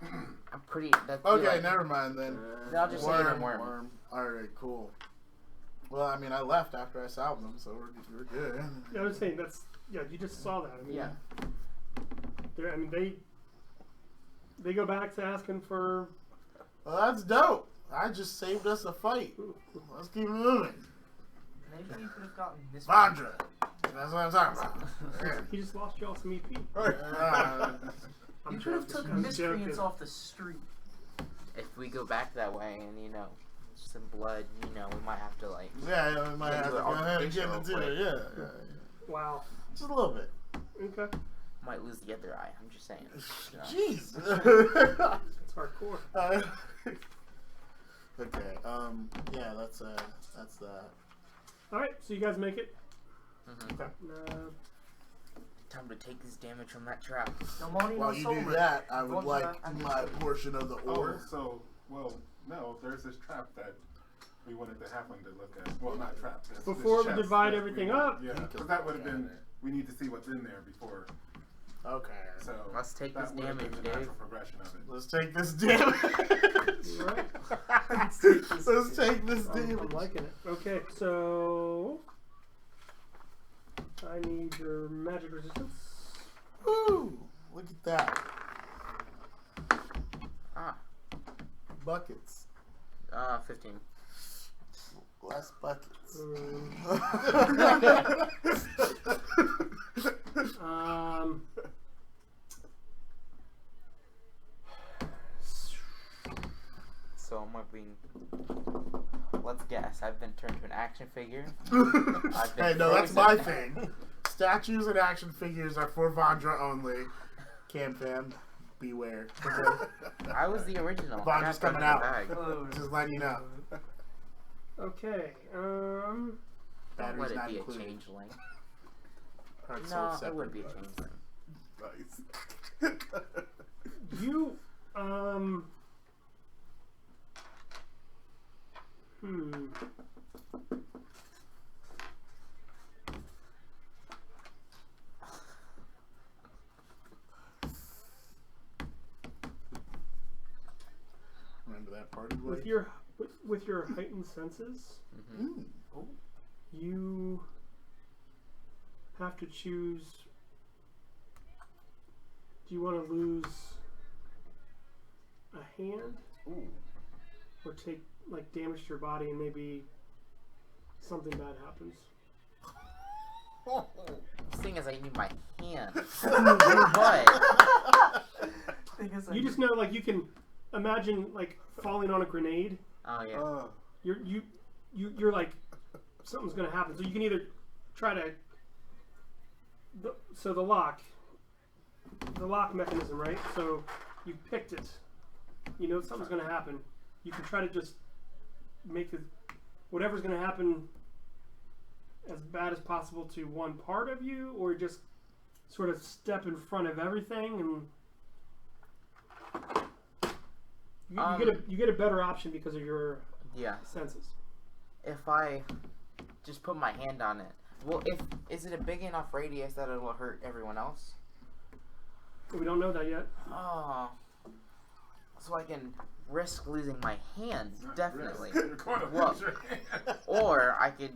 Speaker 1: I'm pretty. That's
Speaker 4: Okay, never mind then.
Speaker 1: Then I'll just say it in worm.
Speaker 4: Alright, cool. Well, I mean, I left after I solved them, so we're good.
Speaker 3: Yeah, I was saying you just saw that. I mean,
Speaker 1: Yeah.
Speaker 3: I mean they go back to asking for.
Speaker 4: Well, that's dope. I just saved us a fight. Let's keep moving.
Speaker 5: Maybe you could have gotten this.
Speaker 4: Vandra. That's what I'm talking about.
Speaker 3: He just lost y'all some EP.
Speaker 5: You could have took
Speaker 3: I'm
Speaker 5: miscreants
Speaker 3: joking.
Speaker 5: off the street.
Speaker 1: If we go back that way and some blood, we might have to like.
Speaker 4: Yeah, we might
Speaker 1: Yeah,
Speaker 4: have to
Speaker 1: do it
Speaker 4: go ahead and get
Speaker 1: artificial
Speaker 4: into it.
Speaker 1: quick.
Speaker 4: Yeah.
Speaker 3: Wow.
Speaker 4: Just a little bit.
Speaker 3: Okay.
Speaker 1: Might lose the other eye. I'm just saying.
Speaker 4: Jeez.
Speaker 3: It's hardcore.
Speaker 4: Okay. Yeah, that's that.
Speaker 3: All right, so you guys make it.
Speaker 1: Mhm. Time to take this damage from that trap.
Speaker 5: No money,
Speaker 4: While
Speaker 5: no
Speaker 4: you
Speaker 5: soul.
Speaker 4: do that, I would
Speaker 5: What's
Speaker 4: like
Speaker 5: that?
Speaker 4: my portion of the
Speaker 2: Oh,
Speaker 4: ore.
Speaker 2: so, no, there's this trap that we wanted the halfling to look at. Well, not trap. This
Speaker 3: Before we
Speaker 2: chest
Speaker 3: divide
Speaker 2: that
Speaker 3: everything
Speaker 2: we-
Speaker 3: up.
Speaker 2: Yeah, because that would have been, we need to see what's in there before.
Speaker 4: Okay.
Speaker 2: So
Speaker 1: Let's take
Speaker 2: that
Speaker 1: this
Speaker 2: would have been
Speaker 1: damage,
Speaker 2: the
Speaker 1: Dave.
Speaker 2: natural progression of it.
Speaker 4: Let's take this damage.
Speaker 3: Alright.
Speaker 4: Let's take this
Speaker 3: I'm
Speaker 4: damage.
Speaker 3: liking it. Okay, so I need your magic resistance.
Speaker 4: Woo! Look at that.
Speaker 1: Ah,
Speaker 4: Buckets.
Speaker 1: 15.
Speaker 4: Less buckets.
Speaker 1: So am I being? Let's guess. I've been turned to an action figure.
Speaker 4: Hey, no, that's my thing. Statues and action figures are for Vandra only. Cam fam, beware.
Speaker 1: I was the original. I
Speaker 4: Vandra's
Speaker 1: got
Speaker 4: coming
Speaker 1: put in
Speaker 4: out.
Speaker 1: the bag.
Speaker 5: Oh,
Speaker 4: Just letting you know.
Speaker 3: Okay.
Speaker 1: Don't
Speaker 4: Battery's
Speaker 1: let it
Speaker 4: not
Speaker 1: be a
Speaker 4: included.
Speaker 1: changeling.
Speaker 4: Heart's sold
Speaker 1: No, it
Speaker 4: separate,
Speaker 1: wouldn't be a
Speaker 4: but-
Speaker 1: changeling.
Speaker 6: Nice.
Speaker 3: You
Speaker 4: Remember that party boy?
Speaker 3: with your heightened senses,
Speaker 1: Mm-hmm.
Speaker 3: you have to choose. Do you want to lose a hand, or take damage to your body, and maybe something bad happens?
Speaker 1: Seeing as I need my hand, but
Speaker 5: thing is,
Speaker 3: You just know, you can imagine falling on a grenade.
Speaker 1: oh yeah,
Speaker 3: You're like, something's gonna happen. So you can either try to. So the lock mechanism, right? So you picked it. You know something's gonna happen. You can try to just make whatever's gonna happen as bad as possible to one part of you, or just sort of step in front of everything, and you get a better option because of your
Speaker 1: yeah.
Speaker 3: senses.
Speaker 1: If I just put my hand on it, well, is it a big enough radius that it'll hurt everyone else?
Speaker 3: We don't know that yet.
Speaker 1: Oh, so I can risk losing my hand, definitely.
Speaker 2: You're going to
Speaker 1: Well,
Speaker 2: lose your hand.
Speaker 1: or I could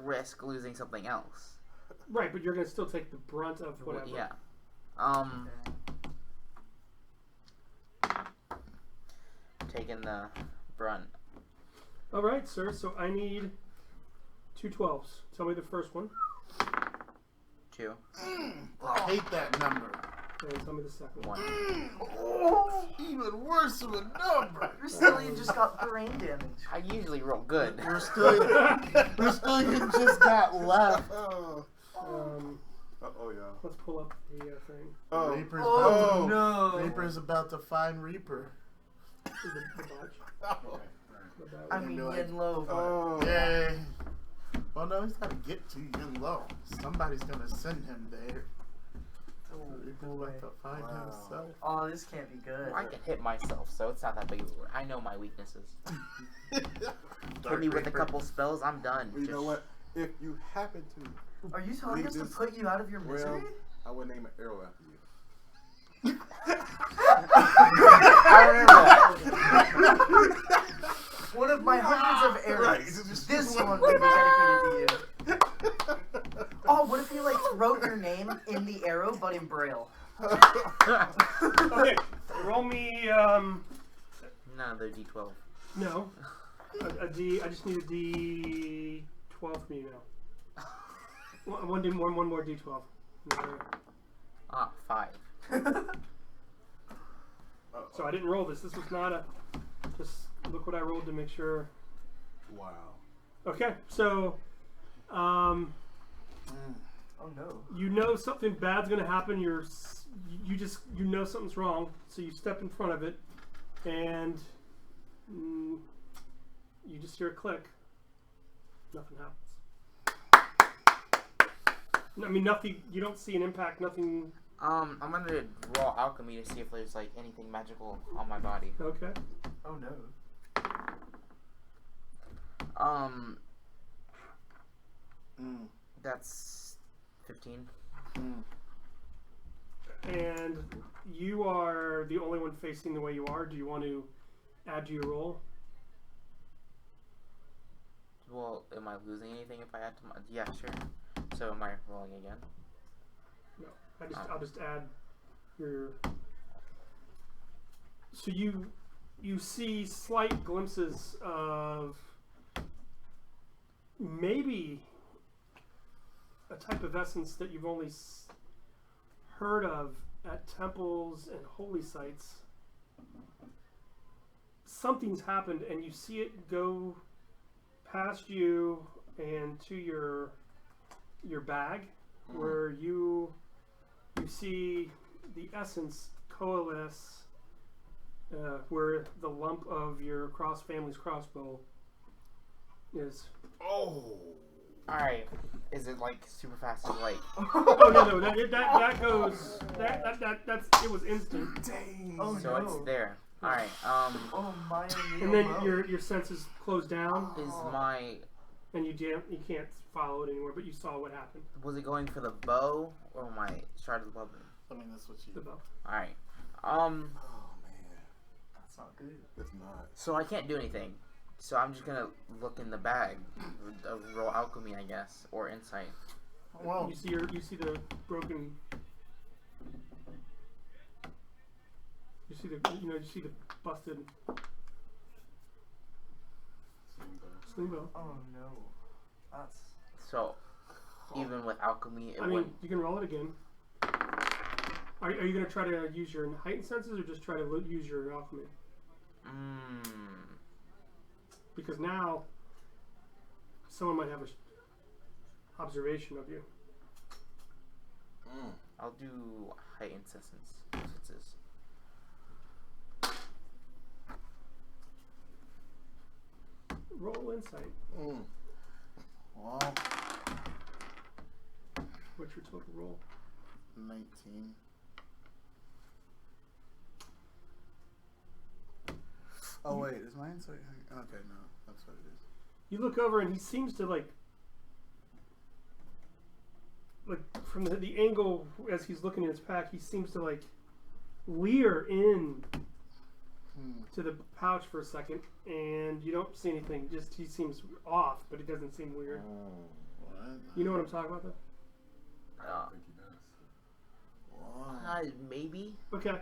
Speaker 1: risk losing something else.
Speaker 3: Right, but you're gonna still take the brunt of whatever.
Speaker 1: Yeah. Taking the brunt.
Speaker 3: All right, sir. So I need 2 12s. Tell me the first one,
Speaker 1: 2,
Speaker 4: I hate that number.
Speaker 3: and tell me the second one.
Speaker 1: 1.
Speaker 4: Oh, even worse of a number.
Speaker 5: Rasitlian just got brain damage.
Speaker 1: I usually roll good.
Speaker 4: We're still just got left.
Speaker 6: Oh yeah.
Speaker 3: Let's pull up the thing.
Speaker 6: Oh.
Speaker 4: Reaper's
Speaker 5: Oh,
Speaker 4: about
Speaker 5: no.
Speaker 4: to, Reaper's about to find Reaper.
Speaker 3: The botch.
Speaker 2: Okay,
Speaker 3: My bad.
Speaker 5: I mean,
Speaker 4: Be like,
Speaker 5: yin low.
Speaker 4: Oh, yay. Well, no, he's got to get to Yin Low. Somebody's going to send him there.
Speaker 5: Oh,
Speaker 4: He's going to have to find
Speaker 6: Wow.
Speaker 4: himself.
Speaker 5: oh, this can't be good.
Speaker 1: I can hit myself, so it's not that big of a I know my weaknesses. Hit
Speaker 4: Dark
Speaker 1: me with a
Speaker 4: Reaper.
Speaker 1: couple spells, I'm done.
Speaker 6: Well, you know
Speaker 1: Just-
Speaker 6: what? If you happen to,
Speaker 5: Are you telling
Speaker 6: Leave
Speaker 5: us to
Speaker 6: this-
Speaker 5: put you out of your misery?
Speaker 6: well, I would name an arrow after you.
Speaker 1: I remember that.
Speaker 5: One of my hundreds of arrows.
Speaker 4: Right, just
Speaker 5: This
Speaker 4: one.
Speaker 5: one will be dedicated to you. Oh, what if you like wrote your name in the arrow but in braille?
Speaker 3: Okay, roll me.
Speaker 1: Another D12.
Speaker 3: No, a D. I just need a D12 from you now. One more D12.
Speaker 1: Ah, 5.
Speaker 3: So I didn't roll this. This was not a. Just look what I rolled to make sure.
Speaker 6: Wow.
Speaker 3: Okay, so,
Speaker 5: Oh no.
Speaker 3: you know something bad's gonna happen. You know something's wrong. So you step in front of it, and you just hear a click. Nothing happens. I mean, nothing. You don't see an impact. Nothing.
Speaker 1: I'm gonna roll alchemy to see if there's like anything magical on my body.
Speaker 3: Okay.
Speaker 5: Oh no.
Speaker 1: That's 15.
Speaker 3: And you are the only one facing the way you are. Do you want to add to your roll?
Speaker 1: Well, am I losing anything if I add to my? Yeah, sure. So am I rolling again?
Speaker 3: No. I'll just add your. So you see slight glimpses of maybe a type of essence that you've only heard of at temples and holy sites. Something's happened, and you see it go past you and to your bag, where you see the essence coalesce where the lump of your family's crossbow is.
Speaker 6: Oh.
Speaker 1: Alright. Is it like super fast? Is it like.
Speaker 3: Oh no, that goes that's it was instant.
Speaker 6: Dang.
Speaker 5: Oh
Speaker 1: So
Speaker 5: no.
Speaker 1: it's there. Alright.
Speaker 5: Oh my.
Speaker 3: And then your senses close down
Speaker 1: Is my.
Speaker 3: and you can't follow it anymore, but you saw what happened.
Speaker 1: Was it going for the bow or my shard of the weapon?
Speaker 4: I mean, that's what
Speaker 3: The
Speaker 4: you.
Speaker 3: bow.
Speaker 1: Alright.
Speaker 6: Oh man,
Speaker 5: That's not good.
Speaker 6: it's not.
Speaker 1: So I can't do anything. So I'm just gonna look in the bag. Roll alchemy, I guess. Or insight.
Speaker 4: Well,
Speaker 3: You see the broken. You see the busted sling bow.
Speaker 5: Oh no. That's.
Speaker 1: So, even with alchemy, it
Speaker 3: I mean,
Speaker 1: wouldn't.
Speaker 3: you can roll it again. Are you going to try to use your heightened senses or just try to use your alchemy? Because now someone might have an observation of you.
Speaker 1: I'll do heightened senses.
Speaker 3: Roll insight.
Speaker 4: well,
Speaker 3: What's your total roll?
Speaker 4: 19. Oh wait, is my insight? Okay, no, that's what it is.
Speaker 3: You look over and he seems to like from the angle as he's looking in his pack, he seems to like leer in to the pouch for a second, and you don't see anything. Just he seems off, but it doesn't seem weird.
Speaker 4: What?
Speaker 3: You know what I'm talking about, though?
Speaker 2: I don't think he does.
Speaker 4: What?
Speaker 1: Maybe.
Speaker 3: Okay.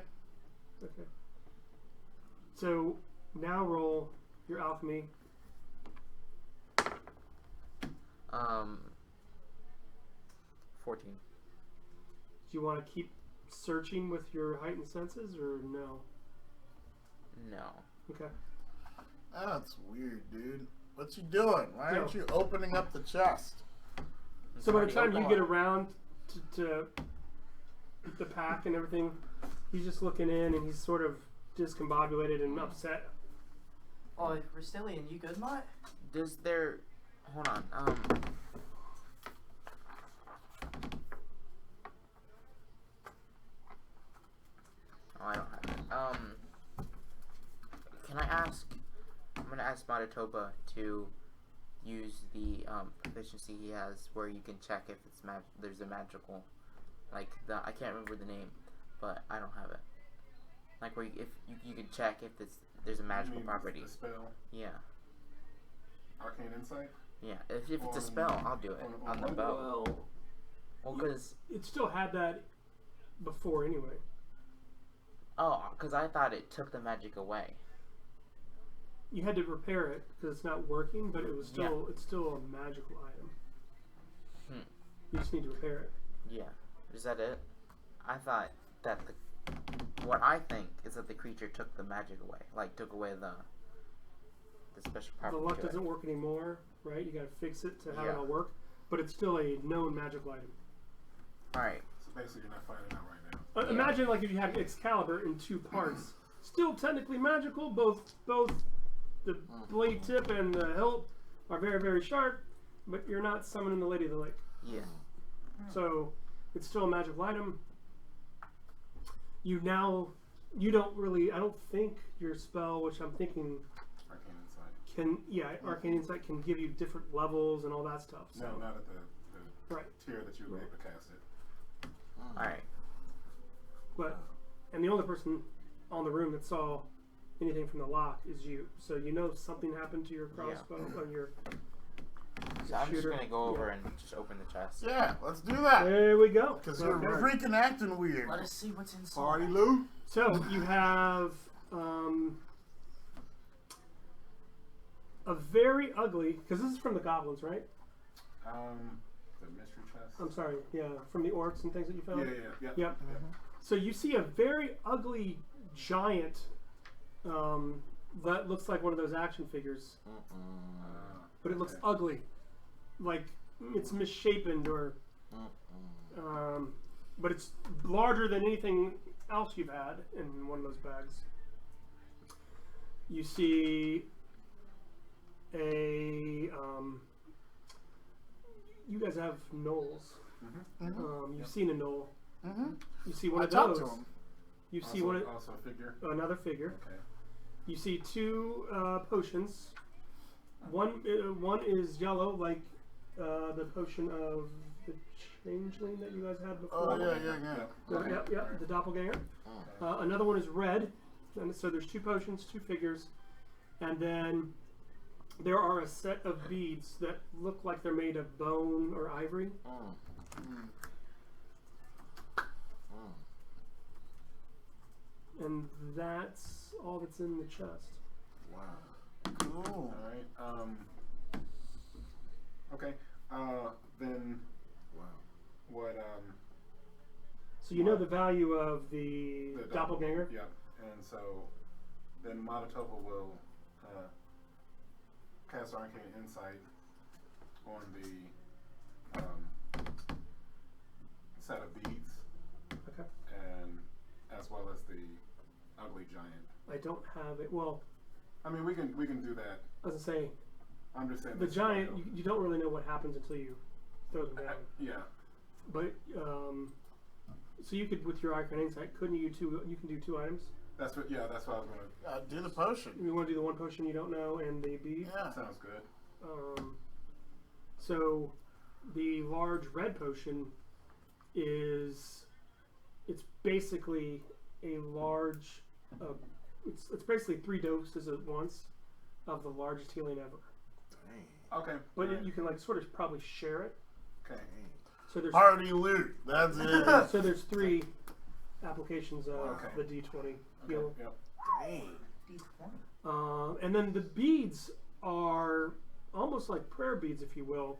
Speaker 3: So now roll your alchemy.
Speaker 1: 14.
Speaker 3: Do you want to keep searching with your heightened senses, or no?
Speaker 1: No.
Speaker 3: Okay.
Speaker 4: That's weird, dude. What you doing? Why aren't you opening up the chest?
Speaker 3: So by the
Speaker 1: It's
Speaker 3: time
Speaker 1: already
Speaker 3: you
Speaker 1: open.
Speaker 3: get around to the pack and everything, he's just looking in, and he's sort of discombobulated and upset.
Speaker 5: Oh, Rasitlian, you good, mate?
Speaker 1: Does there? Hold on. Oh, I don't have it. Can I ask? I'm gonna ask Matatoba to use the proficiency he has, where you can check if it's there's a magical, like I can't remember the name, but I don't have it. Like where if you can check if there's a magical property.
Speaker 2: The spell,
Speaker 1: Yeah.
Speaker 2: arcane insight.
Speaker 1: Yeah. If it's a spell, I'll do it on the bow. Well, because
Speaker 3: It still had that before anyway.
Speaker 1: because I thought it took the magic away.
Speaker 3: You had to repair it because it's not working, but it was still it's still a magical item. You just need to repair it.
Speaker 1: Yeah. Is that it? I thought that what I think is that the creature took the magic away, like took away the special
Speaker 3: The
Speaker 1: property.
Speaker 3: luck
Speaker 1: to it.
Speaker 3: doesn't work anymore, right? You got to fix it to have it
Speaker 1: Yeah.
Speaker 3: all work, but it's still a known magical item.
Speaker 1: All right.
Speaker 2: So basically, you're not finding out right now.
Speaker 1: Yeah.
Speaker 3: Imagine like if you had Excalibur in two parts, still technically magical. Both the blade tip and the hilt are very, very sharp, but you're not summoning the Lady of the Lake.
Speaker 1: Yeah.
Speaker 3: So it's still a magical item. You don't really, I don't think your spell, which I'm thinking
Speaker 2: Arcane insight.
Speaker 3: Arcane Insight can give you different levels and all that stuff. So
Speaker 2: No, not at the
Speaker 3: right.
Speaker 2: tier that you were able to cast it.
Speaker 1: All right.
Speaker 3: But and the only person on the room that saw anything from the lock is you. So you know something happened to your crossbow or your
Speaker 1: So I'm just
Speaker 3: shooter.
Speaker 1: gonna go over and just open the chest.
Speaker 4: Yeah, let's do that.
Speaker 3: There we go.
Speaker 4: Because you're freaking acting weird.
Speaker 5: Let us see what's inside.
Speaker 6: Party loot.
Speaker 3: So you have a very ugly, because this is from the goblins, right?
Speaker 2: The mystery chest.
Speaker 3: I'm sorry, yeah, from the orcs and things that you found.
Speaker 2: Yeah.
Speaker 3: Yep. So you see a very ugly giant that looks like one of those action figures, but it looks ugly, like it's misshapen or, but it's larger than anything else you've had in one of those bags. You see a you guys have gnolls. You've seen a gnoll. You see one
Speaker 4: I
Speaker 3: of
Speaker 4: talked
Speaker 3: those.
Speaker 4: to him.
Speaker 3: You see
Speaker 2: Also,
Speaker 3: one
Speaker 2: also a figure.
Speaker 3: another figure.
Speaker 2: Okay.
Speaker 3: You see two potions. One is yellow, like the potion of the changeling that you guys had before.
Speaker 4: Oh, yeah.
Speaker 3: Yep, the doppelganger. Another one is red. And so there's two potions, two figures, and then there are a set of beads that look like they're made of bone or ivory. And that's all that's in the chest.
Speaker 4: Wow. Cool.
Speaker 2: All right. Okay. Then.
Speaker 6: Wow.
Speaker 2: What?
Speaker 3: So you know the value of the doppelganger?
Speaker 2: Yep. And so then Matatoba will cast Arcane Insight on the set of beads.
Speaker 3: Okay.
Speaker 2: And as well as the ugly giant.
Speaker 3: I don't have it. Well,
Speaker 2: I mean, we can do that.
Speaker 3: as I say,
Speaker 2: I'm just saying
Speaker 3: the
Speaker 2: that's
Speaker 3: giant,
Speaker 2: what
Speaker 3: you don't really know what happens until you throw them down.
Speaker 2: yeah.
Speaker 3: But, so you could, with your Arcane Insight, couldn't you you can do two items?
Speaker 2: That's what. Yeah. That's what I was gonna.
Speaker 4: Do the potion.
Speaker 3: You want to do the one potion you don't know and the bead?
Speaker 4: Yeah.
Speaker 2: Sounds good.
Speaker 3: So the large red potion is, it's basically a large, it's basically 3 doses at once of the largest healing ever.
Speaker 6: Dang.
Speaker 2: Okay.
Speaker 3: But
Speaker 2: alright.
Speaker 3: you can like sort of probably share it.
Speaker 2: Okay.
Speaker 3: So there's
Speaker 4: Party loot. That's it.
Speaker 3: so there's 3 applications of
Speaker 2: Okay.
Speaker 3: the D20
Speaker 2: Okay.
Speaker 3: heal.
Speaker 2: Yep.
Speaker 6: Dang.
Speaker 5: D20.
Speaker 3: And then the beads are almost like prayer beads, if you will.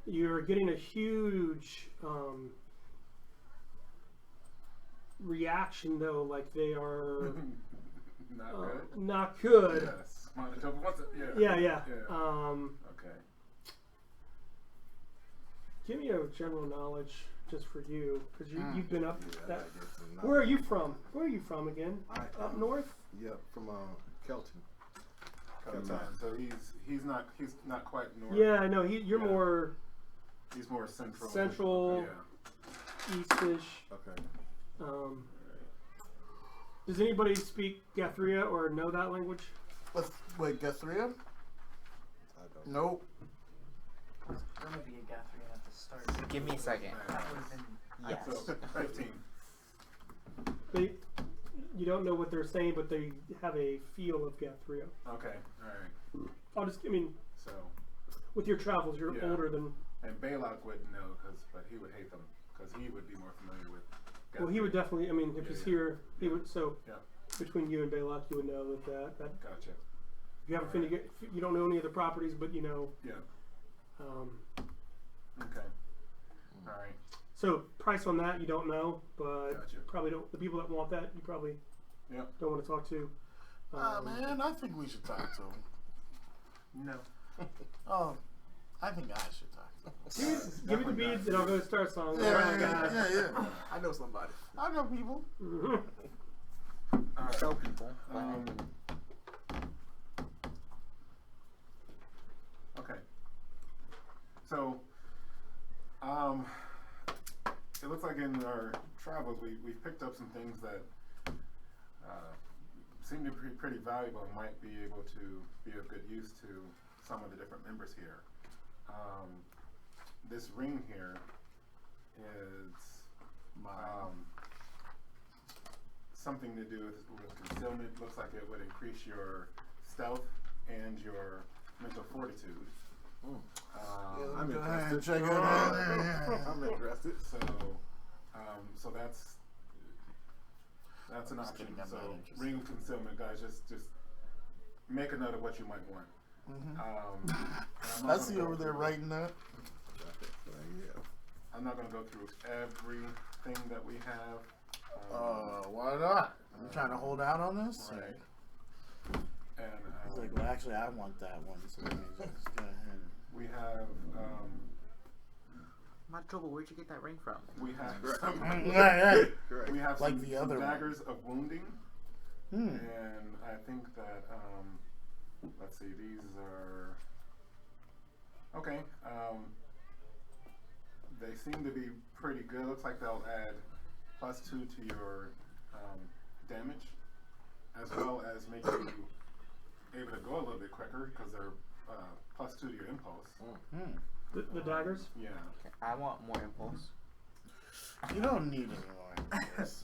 Speaker 3: You're getting a huge reaction, though, like they are
Speaker 2: Not good.
Speaker 3: not good.
Speaker 2: Yes. Matatoba wants it. Yeah.
Speaker 3: Yeah.
Speaker 2: Okay.
Speaker 3: Give me a general knowledge just for you, because you've been up
Speaker 6: Yeah,
Speaker 3: that.
Speaker 6: I get some
Speaker 3: Where are you
Speaker 6: knowledge.
Speaker 3: from? Where are you from again? Up north?
Speaker 6: Yeah, from Kelton.
Speaker 2: Kelton. So he's not quite north.
Speaker 3: Yeah, I know. You're
Speaker 2: Yeah.
Speaker 3: more
Speaker 2: He's more central.
Speaker 3: Central.
Speaker 2: Yeah.
Speaker 3: eastish.
Speaker 6: Okay.
Speaker 3: Does anybody speak Gathria or know that language?
Speaker 4: Wait, Guthria?
Speaker 6: I don't.
Speaker 4: Nope.
Speaker 5: Gonna be a Gathrian at the start.
Speaker 1: Give me a second.
Speaker 5: That would have been.
Speaker 1: Yes.
Speaker 2: So 15.
Speaker 3: You don't know what they're saying, but they have a feel of Gathria.
Speaker 2: Okay. All right. So.
Speaker 3: With your travels, you're
Speaker 2: Yeah.
Speaker 3: older than.
Speaker 2: And Belac wouldn't know, but he would hate them because he would be more familiar with.
Speaker 3: Well, he would definitely. If he's
Speaker 2: Yeah.
Speaker 3: here, he would. So
Speaker 2: Yeah.
Speaker 3: between you and Belac, you would know that.
Speaker 2: Gotcha.
Speaker 3: If you haven't you don't know any of the properties, but you know.
Speaker 2: Yeah.
Speaker 3: Okay.
Speaker 2: All right.
Speaker 3: So price on that you don't know, but
Speaker 2: Gotcha.
Speaker 3: probably don't. The people that want that you probably
Speaker 2: Yep.
Speaker 3: don't want to talk to.
Speaker 4: Man, I think we should talk to him.
Speaker 2: No.
Speaker 4: Oh, I think I should talk to him.
Speaker 3: Give me the beads and I'll go start song.
Speaker 4: Yeah.
Speaker 6: I know somebody.
Speaker 4: I know people.
Speaker 3: Mhm.
Speaker 2: All right.
Speaker 1: Show people.
Speaker 2: Okay. So, it looks like in our travels we've picked up some things that seem to be pretty valuable and might be able to be of good use to some of the different members here. This ring here is something to do with concealment. Looks like it would increase your stealth and your mental fortitude.
Speaker 6: I'm interested.
Speaker 4: Check it out.
Speaker 6: I'm interested.
Speaker 2: So that's an
Speaker 4: Just
Speaker 2: option.
Speaker 4: kidding, I'm
Speaker 2: So
Speaker 4: not interested.
Speaker 2: ring of concealment, guys, just make a note of what you might want.
Speaker 4: I see over there writing that.
Speaker 2: I'm not going to go through everything that we have.
Speaker 4: Why not? I'm trying to hold out on this.
Speaker 2: Right. And
Speaker 4: He's like, well, actually, I want that one, so let me just go ahead.
Speaker 2: we have
Speaker 1: My trouble. Where'd you get that ring from?
Speaker 4: Right.
Speaker 2: we have
Speaker 4: Like
Speaker 2: some,
Speaker 4: the other one.
Speaker 2: daggers of wounding,
Speaker 4: Hmm.
Speaker 2: and I think that let's see, these are okay. They seem to be pretty good. Looks like they'll add +2 to your damage, as well as make you able to go a little bit quicker because they're +2 to your impulse.
Speaker 4: Hmm.
Speaker 3: The daggers.
Speaker 2: Yeah.
Speaker 1: Okay, I want more impulse.
Speaker 4: You don't need any more of this.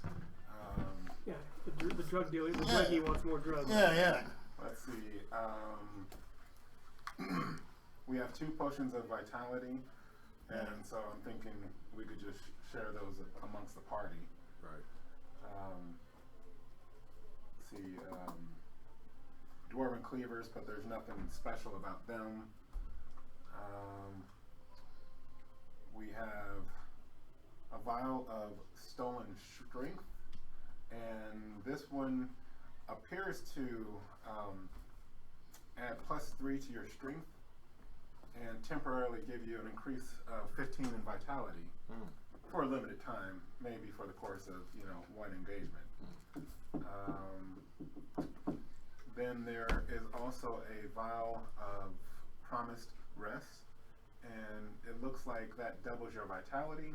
Speaker 3: Yeah, the drug dealer, the druggie wants more drugs.
Speaker 4: Yeah.
Speaker 2: Let's see. We have 2 potions of vitality, and so I'm thinking we could just share those amongst the party.
Speaker 6: Right.
Speaker 2: Let's see. Dwarven cleavers, but there's nothing special about them. We have a vial of stolen strength, and this one appears to add +3 to your strength and temporarily give you an increase of 15 in vitality for a limited time, maybe for the course of one engagement. Then there is also a vial of promised rest, and it looks like that doubles your vitality.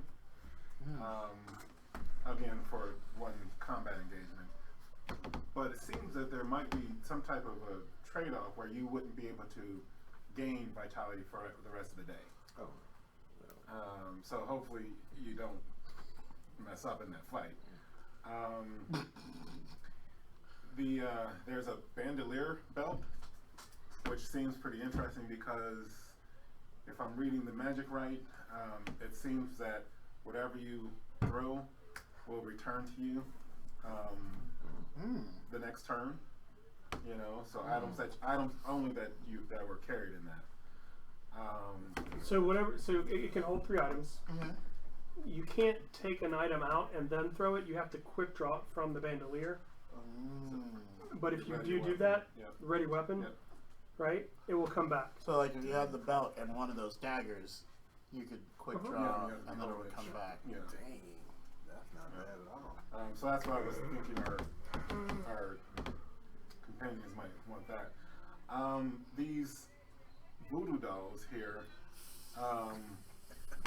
Speaker 2: Again, for one combat engagement. But it seems that there might be some type of a trade-off where you wouldn't be able to gain vitality for the rest of the day.
Speaker 6: Oh.
Speaker 2: So hopefully you don't mess up in that fight. There's a bandolier belt, which seems pretty interesting because if I'm reading the magic right, it seems that whatever you throw will return to you the next turn. So items only that were carried in that.
Speaker 3: So it can hold 3 items. You can't take an item out and then throw it. You have to quick draw it from the bandolier. But if you do that, ready weapon, right, it will come back.
Speaker 4: So, like, if you have the belt and one of those daggers, You could quick
Speaker 3: Uh-huh.
Speaker 4: draw,
Speaker 2: Yeah,
Speaker 4: and then it would come back.
Speaker 2: Yeah.
Speaker 6: Dang. That's not bad at all.
Speaker 2: So that's why I was thinking our companions might want that. These voodoo dolls here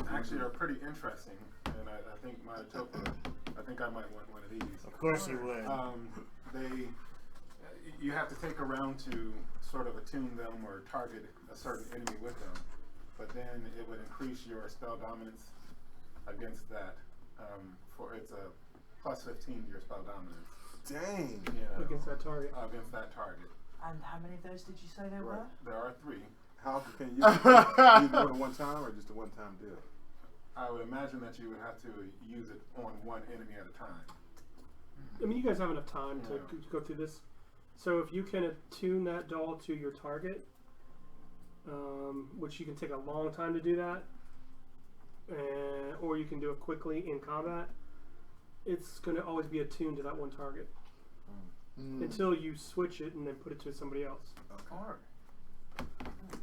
Speaker 2: actually are pretty interesting, and I think I think I might want one of these.
Speaker 4: Of course you would.
Speaker 2: You have to take a round to sort of attune them or target a certain enemy with them, but then it would increase your spell dominance against that. It's a plus 15 to your spell dominance.
Speaker 6: Dang.
Speaker 2: Yeah.
Speaker 3: Against that target.
Speaker 2: Against that target.
Speaker 5: And how many of those did you say there were?
Speaker 2: There are 3.
Speaker 6: How can you use more than one time or just a one-time deal?
Speaker 2: I would imagine that you would have to use it on one enemy at a time.
Speaker 3: I mean, you guys have enough time to
Speaker 2: Yeah.
Speaker 3: go through this. So if you can attune that doll to your target, which you can take a long time to do that, or you can do it quickly in combat, it's going to always be attuned to that one target until you switch it and then put it to somebody else.
Speaker 5: Alright.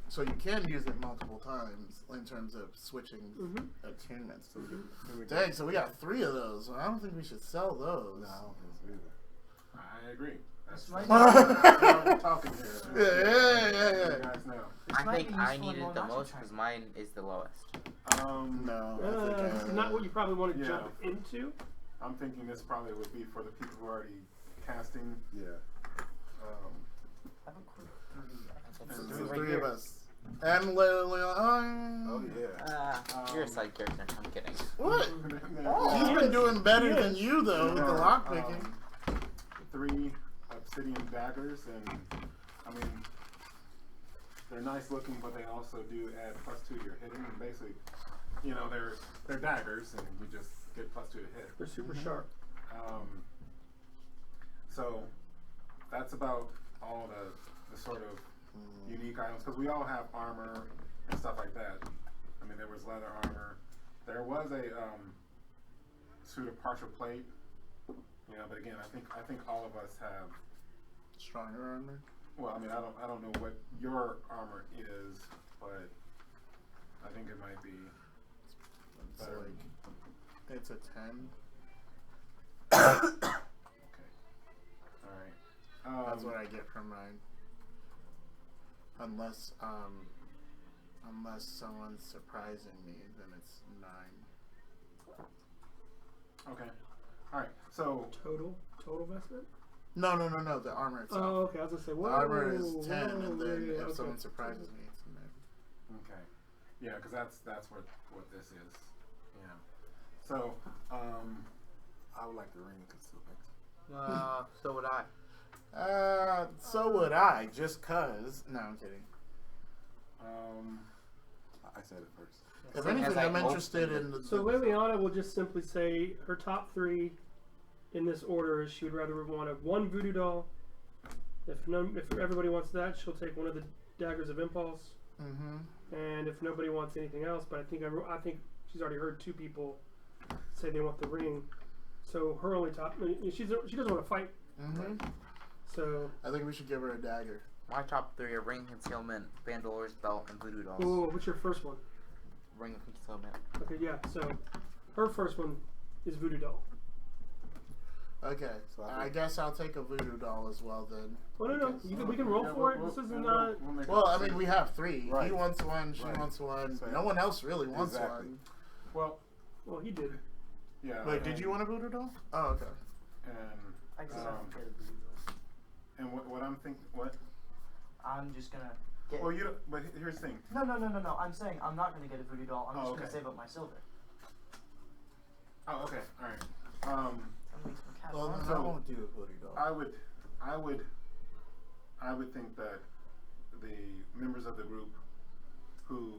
Speaker 4: So you can use it multiple times in terms of switching attunements. Dang, so we got 3 of those. I don't think we should sell those.
Speaker 6: No, I don't think so either.
Speaker 2: I agree. That's
Speaker 5: This might
Speaker 2: why we're talking here.
Speaker 4: Yeah.
Speaker 2: You guys know.
Speaker 1: I
Speaker 5: might
Speaker 1: think
Speaker 5: be
Speaker 1: I
Speaker 5: useful in
Speaker 1: needed
Speaker 5: more
Speaker 1: the
Speaker 5: magic
Speaker 1: most
Speaker 5: training.
Speaker 1: because mine is the lowest.
Speaker 4: No, I think
Speaker 3: This is not what you probably want to
Speaker 2: Yeah.
Speaker 3: jump into.
Speaker 2: I'm thinking this probably would be for the people who are already casting.
Speaker 6: Yeah.
Speaker 5: I haven't quite 3 yet.
Speaker 1: It's
Speaker 2: And
Speaker 1: three
Speaker 4: the
Speaker 1: right
Speaker 4: 3
Speaker 1: here.
Speaker 4: of us. And Leon.
Speaker 6: Oh, yeah.
Speaker 1: You're a side character. I'm kidding.
Speaker 4: What?
Speaker 5: Oh.
Speaker 4: He's been doing better than you, though, with the
Speaker 2: Yeah,
Speaker 4: lockpicking.
Speaker 2: 3 obsidian daggers, and I mean, they're nice looking, but they also do add +2 to your hitting. And basically, you know, they're daggers, and you just get +2 to hit.
Speaker 3: They're super sharp.
Speaker 2: So that's about all the sort of unique items, because we all have armor and stuff like that. I mean, there was leather armor. There was a suit of partial plate. You know, but again, I think all of us have.
Speaker 4: Stronger armor.
Speaker 2: Well, I mean, I don't know what your armor is, but I think it might be.
Speaker 4: It's it's a 10.
Speaker 2: Okay. All right.
Speaker 4: That's what I get from mine. Unless someone's surprising me, then it's 9.
Speaker 2: Okay. All right. So
Speaker 3: Total vestment?
Speaker 4: No, the armor itself.
Speaker 3: Oh, okay. I was gonna say,
Speaker 4: The
Speaker 3: whoa,
Speaker 4: armor is 10, and then
Speaker 3: yeah,
Speaker 4: if
Speaker 3: okay.
Speaker 4: someone surprises me, it's a 9.
Speaker 2: okay. Yeah, because that's what this is. Yeah. So
Speaker 6: I would like the ring because it's so
Speaker 1: So would I.
Speaker 4: So would I, just cause. No, I'm kidding.
Speaker 6: I said it first.
Speaker 4: If
Speaker 1: Seeing as
Speaker 4: anything,
Speaker 1: I
Speaker 4: I'm interested in the.
Speaker 3: So Liliana will just simply say her top 3 in this order is she would rather want a 1 voodoo doll. If everybody wants that, she'll take one of the daggers of impulse. And if nobody wants anything else, but I think she's already heard 2 people say they want the ring. So her only top, she doesn't want to fight. So
Speaker 4: I think we should give her a dagger.
Speaker 1: My top 3 are ring concealment, bandoliers belt, and voodoo dolls.
Speaker 3: oh, what's your first one?
Speaker 1: Ring concealment.
Speaker 3: Okay, yeah. So her first one is voodoo doll.
Speaker 4: Okay,
Speaker 6: So
Speaker 4: I guess I'll take a voodoo doll as well then.
Speaker 3: Oh no, we can roll
Speaker 2: yeah,
Speaker 3: for it.
Speaker 2: we'll-
Speaker 3: This isn't
Speaker 2: we'll make
Speaker 4: Well,
Speaker 2: a
Speaker 4: I mean,
Speaker 2: decision.
Speaker 4: we have 3. He
Speaker 6: Right.
Speaker 4: wants one, she
Speaker 6: Right.
Speaker 4: wants one.
Speaker 6: So-
Speaker 4: No one else really wants
Speaker 6: Exactly.
Speaker 4: one.
Speaker 2: Well,
Speaker 3: Well, he did.
Speaker 2: yeah.
Speaker 4: Wait, did you want a voodoo doll? Oh, okay.
Speaker 2: And
Speaker 5: I guess I don't get a voodoo doll.
Speaker 2: and what I'm thinking, what?
Speaker 5: I'm just gonna get.
Speaker 2: Well, you don't. But here's the thing.
Speaker 5: No. I'm saying I'm not gonna get a voodoo doll. I'm just
Speaker 2: Oh,
Speaker 5: gonna
Speaker 2: okay.
Speaker 5: save up my silver.
Speaker 2: Oh, okay. All right.
Speaker 5: That makes some cash.
Speaker 4: Well,
Speaker 5: huh?
Speaker 4: then I won't do a voodoo doll.
Speaker 2: I would think that the members of the group who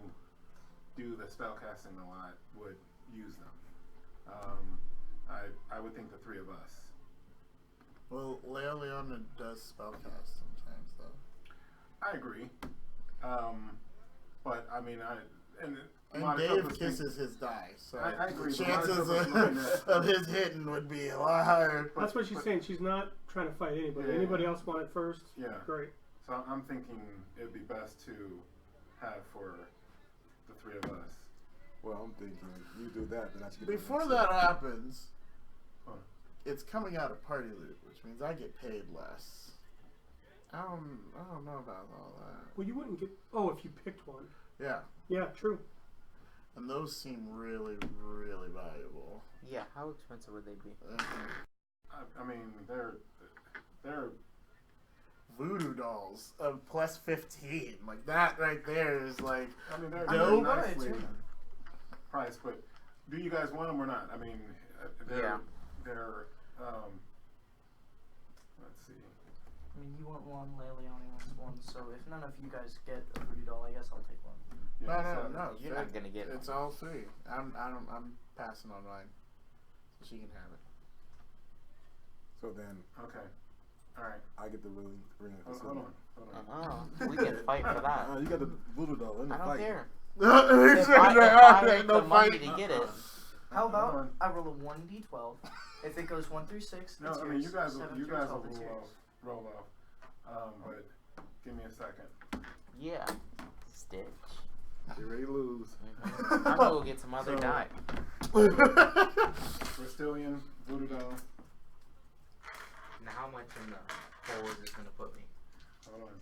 Speaker 2: do the spell casting a lot would use them. I would think the 3 of us.
Speaker 4: Well, Leona does spellcast sometimes, though.
Speaker 2: I agree. But I mean, and
Speaker 4: And Dave kisses his die, so
Speaker 2: I agree,
Speaker 4: the
Speaker 2: but a lot of
Speaker 4: chances
Speaker 2: people looking at-
Speaker 4: of his hitting would be a lot higher.
Speaker 3: That's what she's saying. She's not trying to fight anybody.
Speaker 2: Yeah.
Speaker 3: Anybody else want it first?
Speaker 2: Yeah.
Speaker 3: Great.
Speaker 2: So I'm thinking it'd be best to have for the 3 of us.
Speaker 6: Well, I'm thinking you do that, then I should get
Speaker 4: Before
Speaker 6: the
Speaker 4: that happens,
Speaker 2: Huh.
Speaker 4: it's coming out of party loot, which means I get paid less. I don't know about all that.
Speaker 3: Well, you wouldn't get. Oh, if you picked one.
Speaker 4: Yeah,
Speaker 3: Yeah, true.
Speaker 4: and those seem really, really valuable.
Speaker 1: Yeah, how expensive would they be?
Speaker 2: I mean, they're
Speaker 4: Voodoo dolls of plus 15. Like that right there is like.
Speaker 2: I mean, they're
Speaker 4: Dope.
Speaker 2: nicely priced, but do you guys want them or not? I mean, they're let's see.
Speaker 5: I mean, you want one, Laylee only wants one, so if none of you guys get a voodoo doll, I guess I'll take one.
Speaker 2: Yeah,
Speaker 4: No.
Speaker 1: You're not gonna get
Speaker 4: It's
Speaker 1: one.
Speaker 4: all three. I'm passing on mine, so she can have it.
Speaker 6: So then
Speaker 2: Okay. All right.
Speaker 6: I get the ring.
Speaker 2: Hold on.
Speaker 1: Oh, we can fight for that.
Speaker 6: You got the voodoo doll. Let me
Speaker 1: I don't
Speaker 6: fight.
Speaker 1: care.
Speaker 4: If
Speaker 1: If I make
Speaker 4: no
Speaker 1: the money
Speaker 4: fight.
Speaker 1: to get it,
Speaker 5: How
Speaker 2: Hold
Speaker 5: about
Speaker 2: on.
Speaker 5: I roll a 1d12? If it goes 1 through 6,
Speaker 2: No,
Speaker 5: it's
Speaker 2: I mean
Speaker 5: yours.
Speaker 2: you guys
Speaker 5: 7
Speaker 2: will
Speaker 5: through 12, it's
Speaker 2: roll
Speaker 5: yours.
Speaker 2: off. But give me a second.
Speaker 1: yeah. Stitch.
Speaker 6: Get ready to lose.
Speaker 1: I'm gonna go get some other
Speaker 2: So-
Speaker 1: die.
Speaker 2: Rasitlian voodoo doll.
Speaker 1: Now, how much in the hole is this gonna put me?
Speaker 2: Hold on.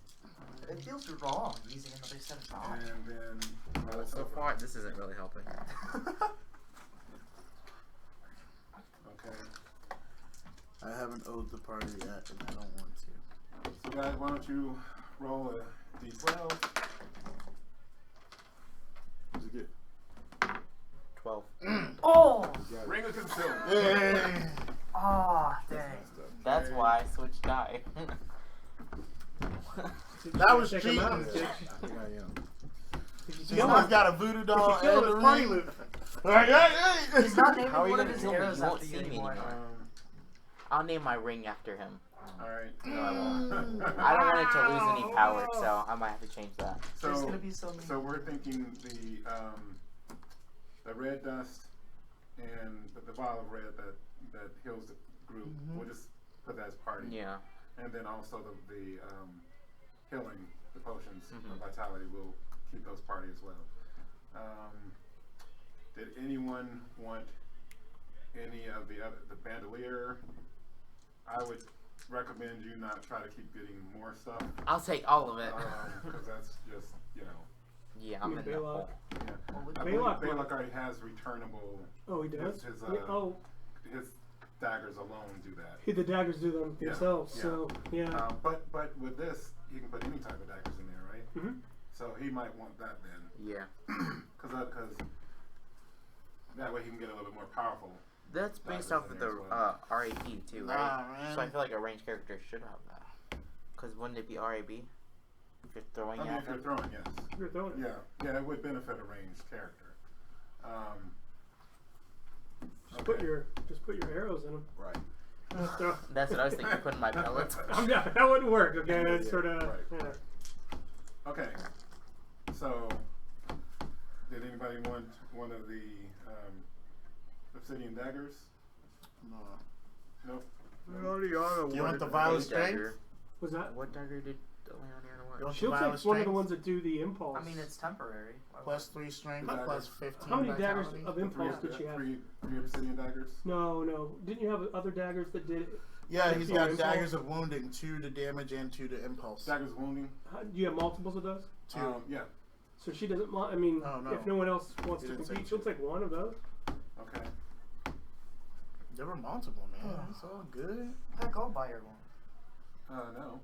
Speaker 5: It feels wrong using another set of dogs.
Speaker 2: And then
Speaker 1: So far, this isn't really helping.
Speaker 2: Okay.
Speaker 4: I haven't owed the party yet, and I don't want to.
Speaker 2: So guys, why don't you roll a d12?
Speaker 6: What'd you get?
Speaker 1: 12.
Speaker 5: Oh!
Speaker 6: You got it.
Speaker 2: Ring of concealment.
Speaker 4: Hey.
Speaker 5: Ah, dang.
Speaker 6: Messed up.
Speaker 1: That's why I switched die.
Speaker 4: That was
Speaker 3: Check 'em
Speaker 4: cheating.
Speaker 3: out.
Speaker 6: I think I am.
Speaker 4: Someone's got a voodoo doll
Speaker 3: If you kill
Speaker 4: and
Speaker 3: it,
Speaker 4: a
Speaker 3: it's party
Speaker 4: ring.
Speaker 3: loot.
Speaker 5: He's not naming
Speaker 1: How are you
Speaker 5: one of
Speaker 1: gonna
Speaker 5: his
Speaker 1: kill me?
Speaker 5: arrows
Speaker 1: You won't
Speaker 5: after
Speaker 1: see
Speaker 5: you
Speaker 1: me
Speaker 5: anymore.
Speaker 1: anymore. I'll name my ring after him.
Speaker 2: All right.
Speaker 1: No, I won't. I don't want it to lose any power, so I might have to change that.
Speaker 5: There's gonna be so many.
Speaker 2: So we're thinking the red dust and the vial of red that heals the group. We'll just put that as party.
Speaker 1: Yeah.
Speaker 2: And then also the healing, the potions
Speaker 1: Mhm.
Speaker 2: of vitality, will keep those party as well. Did anyone want any of the bandolier? I would recommend you not try to keep getting more stuff,
Speaker 1: I'll take all of it.
Speaker 2: because that's just,
Speaker 1: Yeah, I'm
Speaker 3: You
Speaker 1: in the
Speaker 3: Belac.
Speaker 1: hole.
Speaker 2: yeah.
Speaker 5: Well, with
Speaker 2: I
Speaker 3: Belac
Speaker 2: believe
Speaker 3: might-
Speaker 2: Belac already has returnable.
Speaker 3: Oh, he does?
Speaker 2: His,
Speaker 3: Yeah, oh,
Speaker 2: his daggers alone do that.
Speaker 3: the daggers do them
Speaker 2: Yeah,
Speaker 3: themselves,
Speaker 2: yeah.
Speaker 3: so, yeah.
Speaker 2: But with this, you can put any type of daggers in there, right?
Speaker 3: Mm-hmm.
Speaker 2: So he might want that then,
Speaker 1: Yeah.
Speaker 2: because that way he can get a little bit more powerful.
Speaker 1: That's based
Speaker 2: Daggers
Speaker 1: off
Speaker 2: in
Speaker 1: of
Speaker 2: there
Speaker 1: the
Speaker 2: as well.
Speaker 1: RAP too, right?
Speaker 4: Nah, man.
Speaker 1: So I feel like a ranged character should have that. Because wouldn't it be RAB? If you're throwing
Speaker 2: I mean,
Speaker 1: at
Speaker 2: if you're
Speaker 1: them?
Speaker 2: throwing, yes.
Speaker 3: You're throwing it.
Speaker 2: Yeah, it would benefit a ranged character.
Speaker 3: Just put your arrows in them.
Speaker 6: Right.
Speaker 3: So,
Speaker 1: That's what I was thinking, putting my pellets.
Speaker 3: that wouldn't work, okay? That's
Speaker 6: Yeah,
Speaker 3: sort of,
Speaker 2: right.
Speaker 3: yeah.
Speaker 2: Okay, so did anybody want one of the obsidian daggers?
Speaker 4: No.
Speaker 2: Nope.
Speaker 4: Do you want the vial of strength?
Speaker 1: Dagger.
Speaker 3: Was that?
Speaker 1: What dagger did Leoniana
Speaker 4: You
Speaker 1: want?
Speaker 4: want the
Speaker 3: She'll
Speaker 4: vial of
Speaker 3: take one of the
Speaker 4: strength?
Speaker 3: ones that do the impulse.
Speaker 5: I mean, it's temporary. Why would-
Speaker 4: Plus 3 strength,
Speaker 2: Daggers.
Speaker 4: plus 15
Speaker 3: How many daggers
Speaker 4: vitality.
Speaker 3: of impulse did she have?
Speaker 2: Three obsidian daggers?
Speaker 3: No. Didn't you have other daggers that did?
Speaker 4: Yeah, he's
Speaker 3: Two
Speaker 4: got
Speaker 3: impulse?
Speaker 4: daggers of wounding, 2 to damage and 2 to impulse.
Speaker 2: Daggers wounding?
Speaker 3: Do you have multiples of those?
Speaker 4: 2.
Speaker 2: Yeah.
Speaker 3: So she doesn't. I mean,
Speaker 4: Oh, no.
Speaker 3: if no one else wants
Speaker 4: He
Speaker 3: to
Speaker 4: didn't say
Speaker 3: compete, she'll take one of those.
Speaker 2: Okay.
Speaker 4: There were multiple, man. It's all good.
Speaker 5: Heck, I'll buy her one.
Speaker 2: No.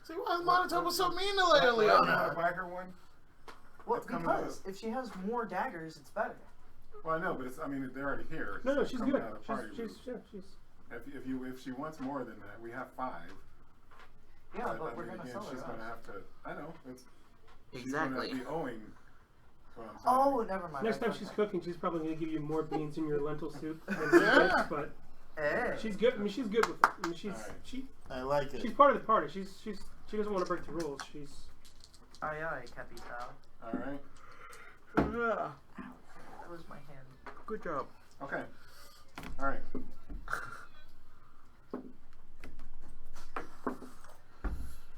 Speaker 4: See, why is Manitoba so mean to
Speaker 2: Why
Speaker 4: Leona?
Speaker 2: buy her one?
Speaker 5: Well,
Speaker 2: It's coming
Speaker 5: because if she has more daggers, it's better.
Speaker 2: Well, I know, but they're already here.
Speaker 3: No,
Speaker 2: It's
Speaker 3: she's
Speaker 2: coming
Speaker 3: good.
Speaker 2: out of party
Speaker 3: She's
Speaker 2: route. If she wants more than that, we have 5.
Speaker 5: Yeah,
Speaker 2: I
Speaker 5: but
Speaker 2: mean,
Speaker 5: we're gonna
Speaker 2: again,
Speaker 5: sell
Speaker 2: she's
Speaker 5: her.
Speaker 2: gonna have to. I know.
Speaker 1: Exactly.
Speaker 2: She's gonna be owing. What I'm saying.
Speaker 5: Oh, never mind.
Speaker 3: Next
Speaker 5: I
Speaker 3: time
Speaker 5: thought
Speaker 3: she's
Speaker 5: that.
Speaker 3: cooking, she's probably going to give you more beans in your lentil soup than
Speaker 4: Yeah.
Speaker 3: she gets, but
Speaker 5: Hey.
Speaker 3: she's good. I mean, she's good with it. I mean,
Speaker 2: Alright.
Speaker 4: I like
Speaker 3: she's
Speaker 4: it.
Speaker 3: part of the party. She doesn't want to break the rules. She's
Speaker 5: Aye, aye, Capital.
Speaker 2: All right.
Speaker 1: Yeah.
Speaker 5: That was my hand.
Speaker 1: Good job.
Speaker 2: Okay. All right.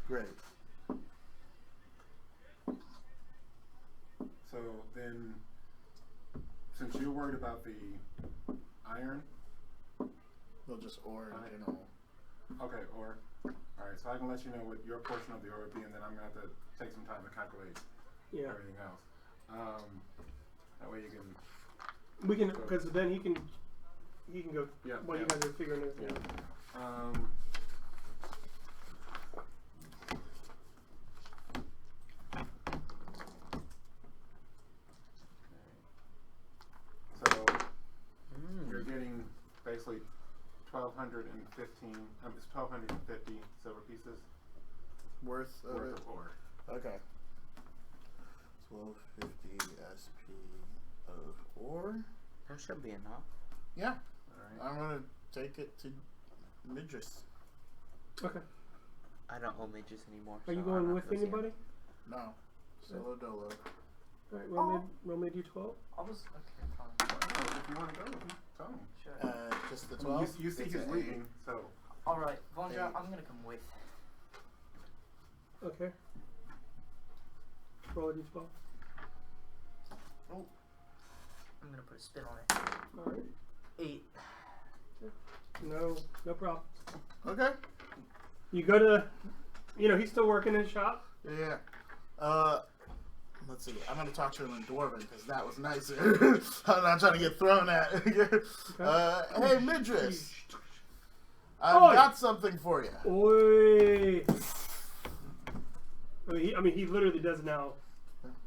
Speaker 4: Great.
Speaker 2: So then, since you're worried about the iron,
Speaker 4: We'll just ore
Speaker 2: Alright.
Speaker 4: in general.
Speaker 2: okay, ore. All right, so I can let you know what your portion of the ore would be, and then I'm gonna have to take some time to calculate
Speaker 3: Yeah.
Speaker 2: everything else. That way you can.
Speaker 3: We can, because then he can go
Speaker 2: Yeah.
Speaker 3: while you guys are figuring everything out.
Speaker 2: So you're getting basically 1,215. It's 1,250 silver pieces
Speaker 4: Worth of
Speaker 2: worth
Speaker 4: it.
Speaker 2: of ore.
Speaker 4: Okay. 1250 SP of ore.
Speaker 1: That should be enough.
Speaker 4: Yeah,
Speaker 2: All right.
Speaker 4: I'm gonna take it to Midris.
Speaker 3: Okay.
Speaker 1: I don't owe midges anymore.
Speaker 3: Are you
Speaker 1: so
Speaker 3: going
Speaker 1: I'm not
Speaker 3: with
Speaker 1: gonna see 'em.
Speaker 3: anybody?
Speaker 4: No, solo dolo.
Speaker 3: All right, roll me a d12.
Speaker 5: I was okay. Fine.
Speaker 2: Well, if you want to go, tell me.
Speaker 5: Sure.
Speaker 4: Just the
Speaker 2: I mean,
Speaker 4: 12.
Speaker 2: you see
Speaker 4: It's
Speaker 2: he's
Speaker 4: an
Speaker 2: leaving, so.
Speaker 5: All right, Vandra,
Speaker 4: Hey.
Speaker 5: I'm gonna come with.
Speaker 3: Okay. Roll a d12.
Speaker 5: I'm gonna put a spin on it.
Speaker 3: All right.
Speaker 5: 8.
Speaker 3: No problem.
Speaker 4: Okay.
Speaker 3: You go to, he's still working in his shop.
Speaker 4: Yeah. Let's see. I'm gonna talk to him in Dwarven because that was nicer. I'm not trying to get thrown at. Hey, Midris. I've
Speaker 3: Oi.
Speaker 4: got something for you.
Speaker 3: Oi. I mean, he literally does now.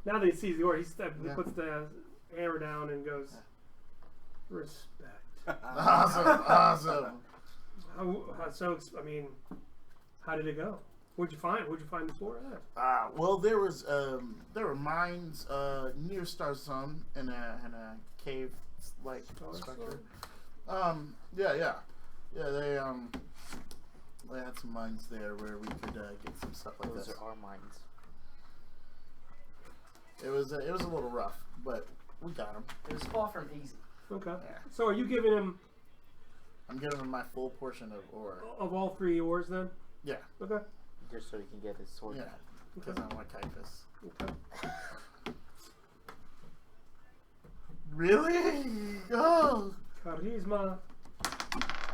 Speaker 3: Now that he sees the ore, he
Speaker 4: Yeah.
Speaker 3: puts the hammer down and goes, respect.
Speaker 4: Awesome.
Speaker 3: I mean, how did it go? Where'd you find this ore at?
Speaker 4: Well, there were mines near Starzone in a cave like structure. Yeah. They had some mines there where we could get some stuff like
Speaker 1: Those
Speaker 4: this.
Speaker 1: are our mines.
Speaker 4: It was a little rough, but we got him.
Speaker 5: It was far from easy.
Speaker 3: Okay.
Speaker 4: Yeah.
Speaker 3: So are you giving him
Speaker 4: I'm giving him my full portion of ore.
Speaker 3: of all 3 ores then?
Speaker 4: Yeah.
Speaker 3: Okay.
Speaker 1: Just so he can get his sword
Speaker 4: Yeah.
Speaker 1: back.
Speaker 4: Because I want Kyphus.
Speaker 3: Okay.
Speaker 4: Really? Oh,
Speaker 3: Charisma.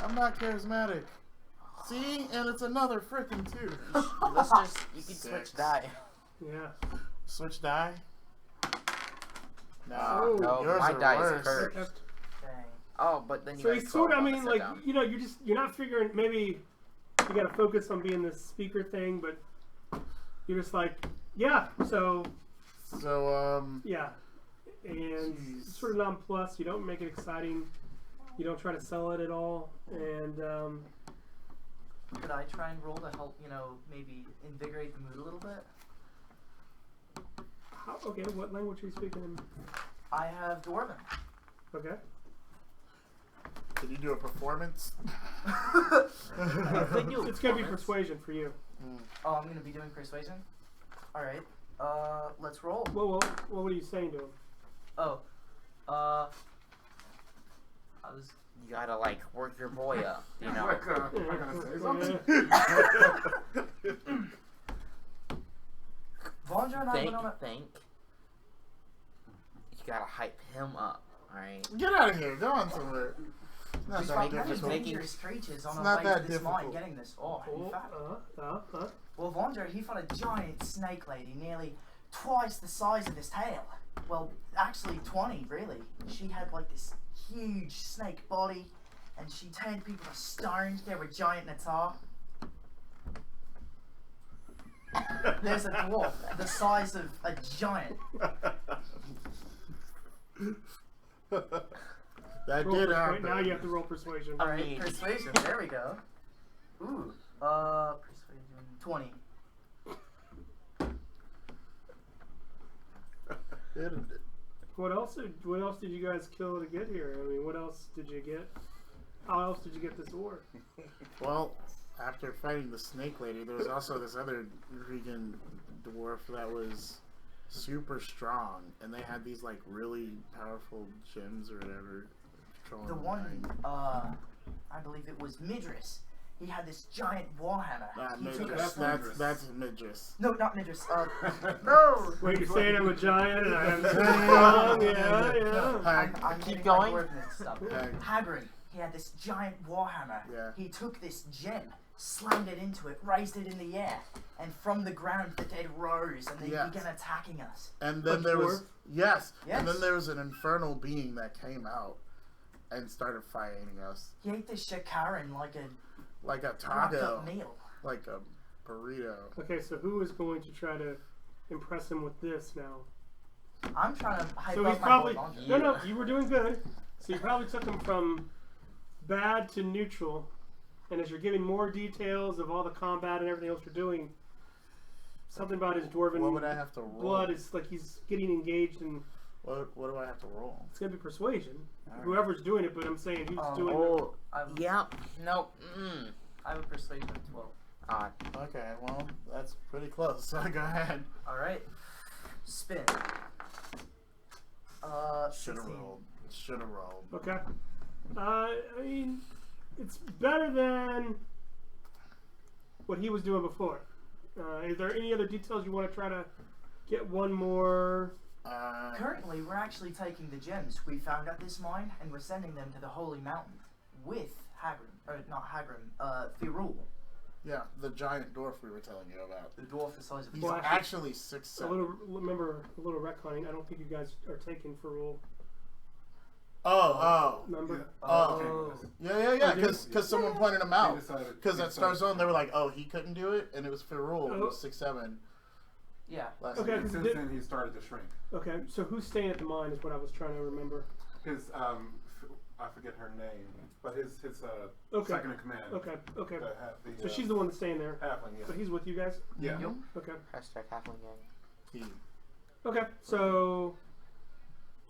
Speaker 4: I'm not charismatic. See, and it's another frickin' 2.
Speaker 1: Let's just, you can
Speaker 4: 6.
Speaker 1: switch die.
Speaker 3: Yeah.
Speaker 4: Switch die. No,
Speaker 3: Oh.
Speaker 1: No,
Speaker 4: yours
Speaker 1: my
Speaker 4: are
Speaker 1: die
Speaker 4: worse.
Speaker 1: is cursed.
Speaker 5: Dang.
Speaker 1: Oh, but then you
Speaker 3: So
Speaker 1: gotta
Speaker 3: he's sort of,
Speaker 1: scroll
Speaker 3: I
Speaker 1: down
Speaker 3: mean,
Speaker 1: and
Speaker 3: like,
Speaker 1: sit down.
Speaker 3: you're not figuring, maybe you gotta focus on being this speaker thing, but you're just like, yeah, so,
Speaker 4: So,
Speaker 3: yeah. And
Speaker 4: Jeez.
Speaker 3: sort of nonplussed, you don't make it exciting, you don't try to sell it at all, and,
Speaker 5: Could I try and roll to help, maybe invigorate the mood a little bit?
Speaker 3: okay, what language are you speaking in?
Speaker 5: I have Dwarven.
Speaker 3: Okay.
Speaker 4: Can you do a performance?
Speaker 1: If they do
Speaker 3: It's gonna be
Speaker 1: performance-
Speaker 3: persuasion for you.
Speaker 5: Oh, I'm gonna be doing persuasion. All right. Let's roll.
Speaker 3: Well, what are you saying to him?
Speaker 5: Oh, I was.
Speaker 1: You gotta like work your boy up, you know.
Speaker 2: Like, I'm gonna say something.
Speaker 5: Vandra and I went on a.
Speaker 1: Think. You gotta hype him up, alright?
Speaker 4: Get out of here. Go on somewhere. It's not
Speaker 5: We
Speaker 4: that
Speaker 5: found many
Speaker 4: difficult.
Speaker 5: dangerous creatures on
Speaker 4: It's
Speaker 5: our
Speaker 4: not
Speaker 5: way
Speaker 4: that
Speaker 5: to this mine
Speaker 4: difficult.
Speaker 5: getting this ore. In fact,
Speaker 3: Uh-huh.
Speaker 5: well, Vandra, he found a giant snake lady, nearly twice the size of his tail. Well, actually 20, really. She had like this huge snake body, and she turned people to stone. They were giant in top. There's a dwarf the size of a giant.
Speaker 4: That
Speaker 3: Roll
Speaker 4: did
Speaker 3: persua-
Speaker 4: happen.
Speaker 3: now you have to roll persuasion.
Speaker 5: All right,
Speaker 1: mean-
Speaker 5: persuasion. There we go. Ooh. Persuasion 20.
Speaker 3: What else did you guys kill to get here? I mean, what else did you get? How else did you get this ore?
Speaker 4: Well, after fighting the snake lady, there was also this other freaking dwarf that was super strong, and they had these like really powerful gems or whatever. controlling
Speaker 5: The
Speaker 4: the
Speaker 5: one,
Speaker 4: mine.
Speaker 5: I believe it was Midris. he had this giant warhammer. He took a
Speaker 2: that's
Speaker 5: sling-
Speaker 2: Midris.
Speaker 4: That's Midris.
Speaker 5: No, not Midris. No.
Speaker 3: Wait, you're saying I'm a giant and I am strong? Yeah.
Speaker 5: I'm
Speaker 1: Keep
Speaker 5: getting
Speaker 1: going.
Speaker 5: my word mixed up. Hagrid, he had this giant warhammer.
Speaker 4: Yeah.
Speaker 5: He took this gem, slammed it into it, raised it in the air, and from the ground the dead rose and they
Speaker 4: Yes.
Speaker 5: began attacking us.
Speaker 4: And then
Speaker 3: A
Speaker 4: there was
Speaker 3: dwarf?
Speaker 4: yes.
Speaker 5: Yes.
Speaker 4: And then there was an infernal being that came out and started fighting us
Speaker 5: He ate this shakaran like a
Speaker 4: like a
Speaker 5: wrapped
Speaker 4: taco,
Speaker 5: up meal.
Speaker 4: like a burrito.
Speaker 3: Okay, so who is going to try to impress him with this now?
Speaker 5: I'm trying to hype
Speaker 3: So
Speaker 5: up
Speaker 3: he's
Speaker 5: my
Speaker 3: probably
Speaker 5: boy Vandra.
Speaker 3: no, you were doing good. So you probably took him from bad to neutral, and as you're giving more details of all the combat and everything else you're doing, something about his dwarven
Speaker 4: What would I have to roll?
Speaker 3: blood is like he's getting engaged, and
Speaker 4: What do I have to roll?
Speaker 3: it's gonna be persuasion.
Speaker 4: All right.
Speaker 3: Whoever's doing it, but I'm saying who's doing it.
Speaker 1: Oh,
Speaker 5: I've-
Speaker 1: yeah. No.
Speaker 5: I have a persuasion of 12.
Speaker 1: Odd.
Speaker 4: Okay, well that's pretty close. So go ahead.
Speaker 5: Alright. Spin.
Speaker 4: Should have
Speaker 5: 16.
Speaker 4: rolled. Should have rolled.
Speaker 3: Okay. I mean, it's better than what he was doing before. Is there any other details you want to try to get one more?
Speaker 5: Currently, we're actually taking the gems we found at this mine and we're sending them to the Holy Mountain with Hagrid. Or not Hagrid, Firul,
Speaker 4: Yeah, the giant dwarf we were telling you about.
Speaker 5: the dwarf the size of
Speaker 4: He's
Speaker 5: the
Speaker 3: Well,
Speaker 4: actually 6'7".
Speaker 3: A little retconning. I don't think you guys are taking for rule.
Speaker 4: Oh,
Speaker 3: Remember?
Speaker 4: Oh. yeah. Because someone pointed him out. Because at Star Zone they were like, oh, he couldn't do it, and it was Firul who was 6'7".
Speaker 5: Yeah.
Speaker 4: Last
Speaker 3: Okay.
Speaker 4: year.
Speaker 2: And since then, he started to shrink.
Speaker 3: Okay, so who's staying at the mine is what I was trying to remember.
Speaker 2: His, I forget her name, but his
Speaker 3: Okay.
Speaker 2: second in command.
Speaker 3: Okay.
Speaker 2: The,
Speaker 3: So she's the one that's staying there.
Speaker 2: halfling, yeah.
Speaker 3: But he's with you guys?
Speaker 2: Yeah.
Speaker 5: Yep.
Speaker 3: Okay.
Speaker 1: Hashtag halfling gang.
Speaker 4: He,
Speaker 3: Okay, so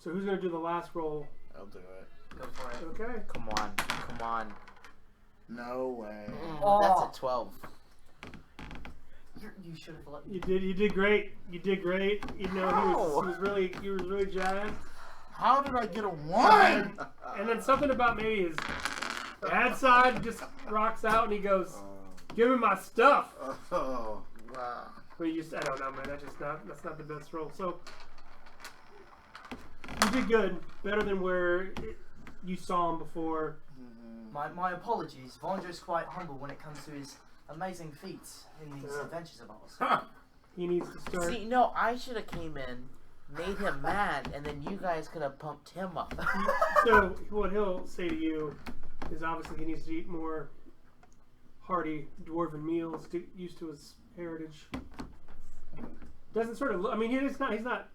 Speaker 3: who's going to do the last roll?
Speaker 4: I'll do it.
Speaker 5: Go for it.
Speaker 3: Okay.
Speaker 1: Come on.
Speaker 4: No way.
Speaker 5: Oh.
Speaker 1: That's a 12.
Speaker 5: You should have let me.
Speaker 3: You did great. You did great. You know, he was really jazzed.
Speaker 4: How did I get a 1?
Speaker 3: And then something about maybe his bad side just rocks out and he goes, "Give me my stuff."
Speaker 4: Oh.
Speaker 1: Wow.
Speaker 3: But I don't know, man. That's not the best roll. So you did good, better than where you saw him before.
Speaker 5: My apologies. Vandra's quite humble when it comes to his amazing feats in these adventures of ours.
Speaker 3: He needs to start.
Speaker 1: See, no, I should have came in, made him mad, and then you guys could have pumped him up.
Speaker 3: So what he'll say to you is obviously he needs to eat more hearty dwarven meals to get used to his heritage. Doesn't sort of look. I mean, he's not.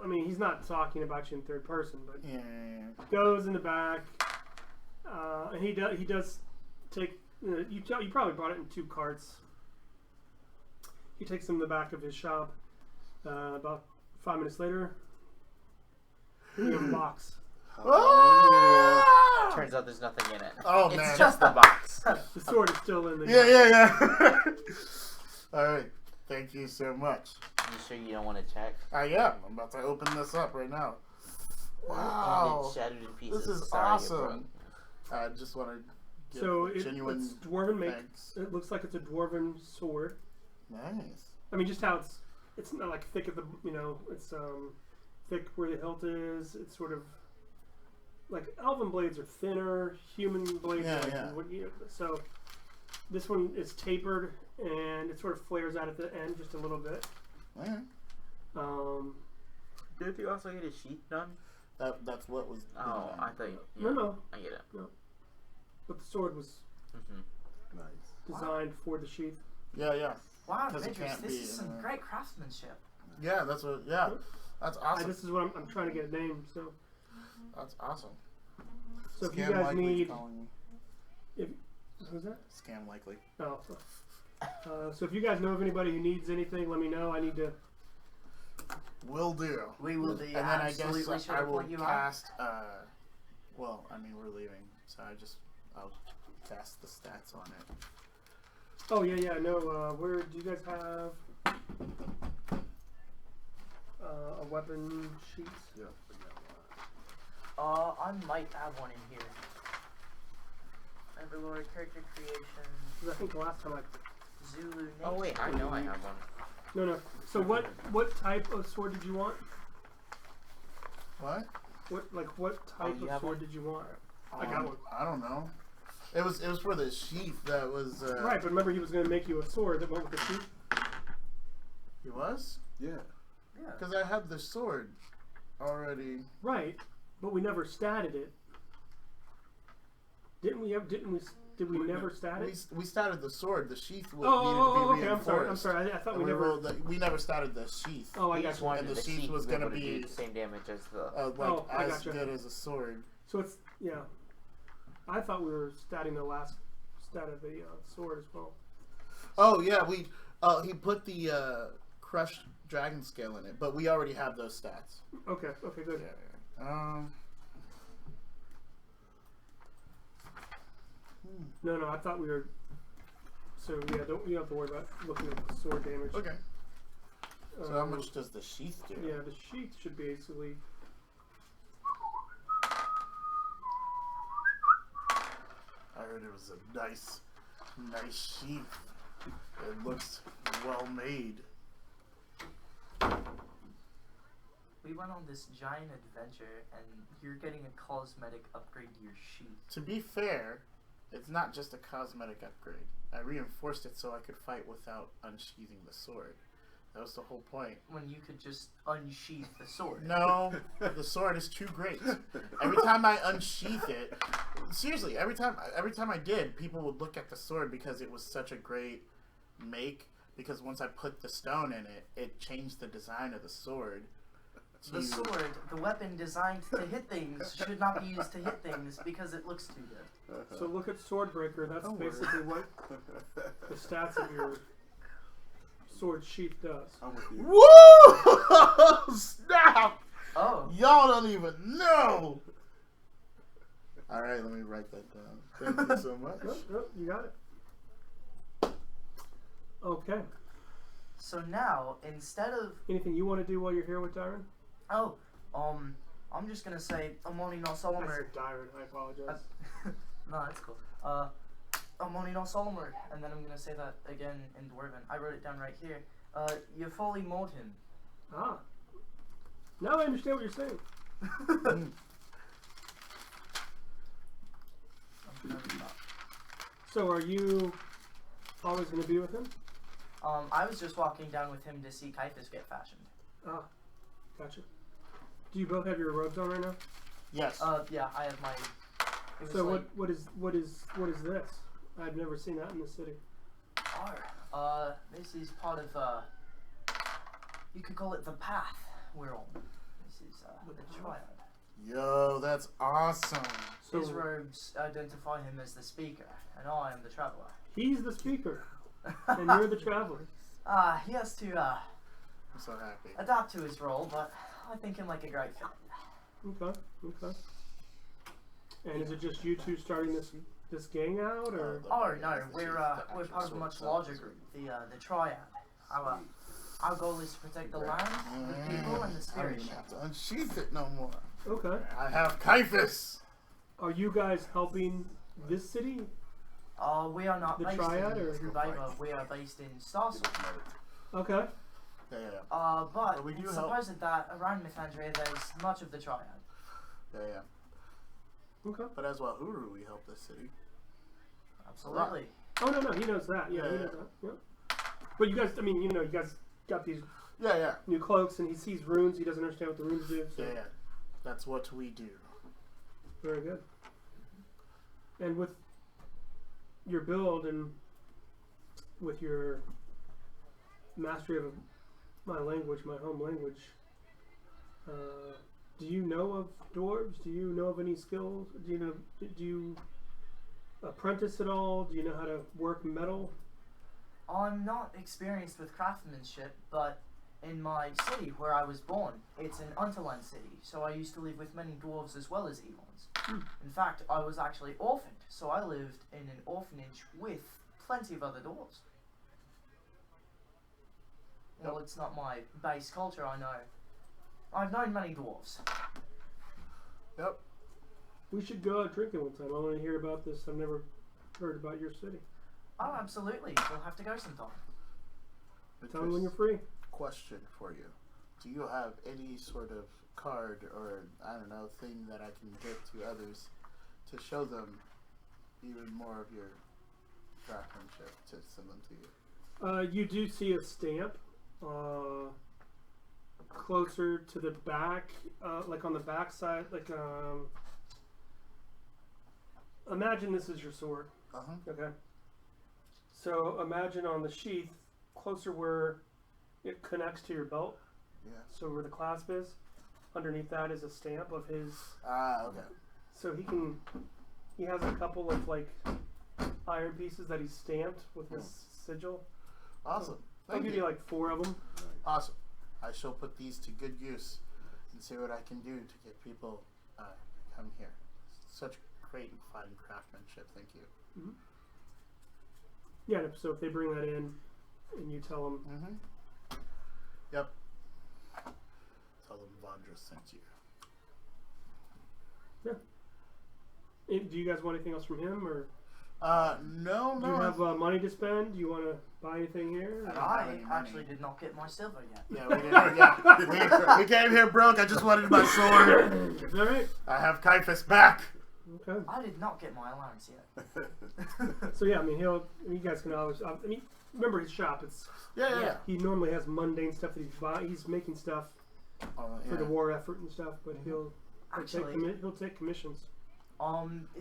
Speaker 3: I mean, he's not talking about you in third person, but
Speaker 4: Yeah.
Speaker 3: goes in the back, and he does take. You probably brought it in 2 carts. He takes them in the back of his shop. About 5 minutes later, you have a box.
Speaker 4: Oh,
Speaker 1: Turns out there's nothing in it.
Speaker 4: Oh,
Speaker 1: It's
Speaker 4: man.
Speaker 1: just the box.
Speaker 3: The sword is still in the.
Speaker 4: Yeah. All right. Thank you so much.
Speaker 1: You sure you don't want to check?
Speaker 4: I am. I'm about to open this up right now.
Speaker 1: And
Speaker 4: Wow.
Speaker 1: it's shattered in pieces.
Speaker 4: This is
Speaker 1: Sorry, you
Speaker 4: awesome. I just want to give
Speaker 3: So
Speaker 4: genuine
Speaker 3: it's dwarven make.
Speaker 4: thanks.
Speaker 3: It looks like it's a dwarven sword.
Speaker 4: Nice.
Speaker 3: I mean, just how it's not like thick at the, it's thick where the hilt is. It's sort of like elven blades are thinner, human blades
Speaker 4: Yeah,
Speaker 3: are like,
Speaker 4: yeah.
Speaker 3: so this one is tapered and it sort of flares out at the end just a little bit.
Speaker 4: Okay.
Speaker 1: Did you also get a sheath done?
Speaker 4: That's what was.
Speaker 1: Oh, I thought you.
Speaker 3: No.
Speaker 1: I get it.
Speaker 3: But the sword was
Speaker 4: Nice.
Speaker 3: designed for the sheath.
Speaker 4: Yeah.
Speaker 5: Wow,
Speaker 4: 'Cause it
Speaker 5: Vandra,
Speaker 4: can't
Speaker 5: this
Speaker 4: be
Speaker 5: is some
Speaker 4: in a-
Speaker 5: great craftsmanship.
Speaker 4: Yeah, that's what. Yeah, that's awesome.
Speaker 3: This is what I'm trying to get a name. So
Speaker 4: That's awesome.
Speaker 3: if you
Speaker 4: Scam
Speaker 3: guys
Speaker 4: likely
Speaker 3: need,
Speaker 4: calling
Speaker 3: who's that?
Speaker 4: Scam likely.
Speaker 3: Oh. So if you guys know of anybody who needs anything, let me know. I need to.
Speaker 4: Will do.
Speaker 5: We will be
Speaker 4: And then I
Speaker 5: absolutely
Speaker 4: guess
Speaker 5: sure
Speaker 4: I
Speaker 5: to
Speaker 4: will
Speaker 5: point you out.
Speaker 4: cast. Well, I mean we're leaving, so I'll cast the stats on it.
Speaker 3: Oh yeah. No. Where do you guys have a weapon sheet?
Speaker 5: I might have one in here. EverMore character creation.
Speaker 3: 'Cause I think the last time I.
Speaker 5: Zulu Nation.
Speaker 1: Oh wait, I know I have one.
Speaker 3: No. So what type of sword did you want?
Speaker 4: What?
Speaker 3: What type
Speaker 1: you
Speaker 3: of
Speaker 1: have
Speaker 3: sword
Speaker 1: one?
Speaker 3: did you want? I got one.
Speaker 4: I don't know. It was for the sheath that was.
Speaker 3: Right, but remember he was going to make you a sword that went with the sheath.
Speaker 4: He was?
Speaker 6: Yeah.
Speaker 5: Yeah.
Speaker 4: Because I had the sword already.
Speaker 3: Right, but we never statted it. Did we never stat it?
Speaker 4: We started the sword. The sheath needed to be
Speaker 3: okay.
Speaker 4: reinforced.
Speaker 3: I'm sorry. I thought
Speaker 4: And
Speaker 3: we never.
Speaker 4: we never started the sheath.
Speaker 3: Oh, I
Speaker 1: He
Speaker 3: got
Speaker 1: just
Speaker 3: you.
Speaker 1: wanted
Speaker 4: And the
Speaker 1: the
Speaker 4: sheath
Speaker 1: sheath
Speaker 4: was
Speaker 1: to
Speaker 4: gonna
Speaker 1: able to
Speaker 4: be-
Speaker 1: do the same damage as the.
Speaker 3: I
Speaker 4: as
Speaker 3: gotcha.
Speaker 4: good as a sword.
Speaker 3: So it's yeah. I thought we were statting the last stat of the sword as well.
Speaker 4: Oh yeah, he put the crushed dragon scale in it, but we already have those stats.
Speaker 3: Okay, good.
Speaker 4: Yeah.
Speaker 3: No, I thought we were. So yeah, you don't have to worry about looking at the sword damage.
Speaker 4: Okay. So how much does the sheath do?
Speaker 3: Yeah, the sheath should basically.
Speaker 4: I heard it was a nice sheath. It looks well made.
Speaker 5: We went on this giant adventure, and you're getting a cosmetic upgrade to your sheath.
Speaker 4: To be fair, it's not just a cosmetic upgrade. I reinforced it so I could fight without unsheathing the sword. That was the whole point.
Speaker 5: When you could just unsheath the sword.
Speaker 4: No, the sword is too great. Every time I unsheath it, seriously, every time I did, people would look at the sword because it was such a great make. Because once I put the stone in it, it changed the design of the sword.
Speaker 5: The sword, the weapon designed to hit things, should not be used to hit things because it looks too good.
Speaker 3: So look at Swordbreaker. That's basically what the stats of your sword sheath does.
Speaker 6: I'm with you.
Speaker 4: Woo! Snap!
Speaker 5: Oh.
Speaker 4: Y'all don't even know. All right, let me write that down. Thank you so much.
Speaker 3: Nope, you got it. Okay.
Speaker 5: So now, instead of...
Speaker 3: Anything you want to do while you're here with Dyron?
Speaker 5: Oh, I'm just gonna say, Amoni no
Speaker 3: I
Speaker 5: Solomon.
Speaker 3: said Dyron. I apologize.
Speaker 5: No, that's cool. Amoni no Solomon, and then I'm gonna say that again in Dwarven. I wrote it down right here. You're fully molten.
Speaker 3: Ah. Now I understand what you're saying. So are you always going to be with him?
Speaker 5: I was just walking down with him to see Kaliff get fashioned.
Speaker 3: Ah, gotcha. Do you both have your robes on right now?
Speaker 4: Yes.
Speaker 5: Yeah, I have my.
Speaker 3: So like, what is this? I've never seen that in the city.
Speaker 5: This is part of you could call it the path we're on. This is the triad.
Speaker 4: Yo, that's awesome.
Speaker 3: So
Speaker 5: His robes identify him as the speaker, and I am the traveler.
Speaker 3: he's the speaker, and you're the traveler.
Speaker 5: He has to
Speaker 4: I'm so happy.
Speaker 5: adapt to his role, but I think him like a great fit.
Speaker 3: Okay. And is it just you two starting this gang out, or?
Speaker 5: Oh no, we're part of a much larger group, the triad. Our goal is to protect the land, the people, and the
Speaker 4: I don't
Speaker 5: spirit.
Speaker 4: even have to unsheath it no more.
Speaker 3: Okay.
Speaker 4: I have Kaliff.
Speaker 3: Are you guys helping this city?
Speaker 5: We are not
Speaker 3: The
Speaker 5: based
Speaker 3: triad,
Speaker 5: in
Speaker 3: or-
Speaker 5: Survivor, we are based in Starsel.
Speaker 3: Okay.
Speaker 4: Yeah.
Speaker 5: But
Speaker 4: we do
Speaker 5: it's
Speaker 4: help.
Speaker 5: supposed that around Mythandria there's much of the triad.
Speaker 4: Yeah.
Speaker 3: Okay.
Speaker 4: But as Wahuru, we help this city.
Speaker 5: Absolutely.
Speaker 3: Oh no, he knows that. Yeah, he knows that. Yeah. But you guys, you guys got these
Speaker 4: Yeah.
Speaker 3: new cloaks, and he sees runes. He doesn't understand what the runes do. So.
Speaker 4: Yeah. That's what we do.
Speaker 3: Very good. And with your build and with your mastery of my language, my home language, do you know of dwarves? Do you know of any skills? Do you apprentice at all? Do you know how to work metal?
Speaker 5: I'm not experienced with craftsmanship, but in my city where I was born, it's an Unterland city, so I used to live with many dwarves as well as elons. In fact, I was actually orphaned, so I lived in an orphanage with plenty of other dwarves. Well, it's not my base culture, I know. I've known many dwarves.
Speaker 4: Yep.
Speaker 3: We should go out drinking one time. I want to hear about this. I've never heard about your city.
Speaker 5: Oh, absolutely. We'll have to go sometime.
Speaker 3: Tell me when you're free.
Speaker 4: Question for you. Do you have any sort of card or, I don't know, thing that I can give to others to show them even more of your craftsmanship to send them to you?
Speaker 3: You do see a stamp closer to the back, like on the back side, like imagine this is your sword. Okay. So imagine on the sheath, closer where it connects to your belt.
Speaker 4: Yeah.
Speaker 3: So where the clasp is, underneath that is a stamp of his.
Speaker 4: Ah, okay.
Speaker 3: So he has a couple of like iron pieces that he's stamped with his sigil.
Speaker 4: Awesome.
Speaker 3: I'll give you like 4 of them.
Speaker 4: Awesome. I shall put these to good use and see what I can do to get people come here. Such great and fine craftsmanship. Thank you.
Speaker 3: Mm-hmm. Yeah. So if they bring that in, and you tell them.
Speaker 4: Mm-hmm. Yep. Tell them Vandra sent you.
Speaker 3: Yeah. Do you guys want anything else from him, or
Speaker 4: No.
Speaker 3: do you have money to spend? Do you want to buy anything here?
Speaker 4: I don't have
Speaker 5: I
Speaker 4: any
Speaker 5: actually
Speaker 4: money.
Speaker 5: did not get my silver yet.
Speaker 4: Yeah, we didn't. Yeah, we came here broke. I just wanted my sword.
Speaker 3: All right.
Speaker 4: I have Kaliff back.
Speaker 3: Okay.
Speaker 5: I did not get my allowance yet.
Speaker 3: So yeah, I mean, you guys can always. I mean, remember his shop. It's
Speaker 4: Yeah.
Speaker 3: he normally has mundane stuff that he's making stuff for the war effort and stuff, but he'll take commissions.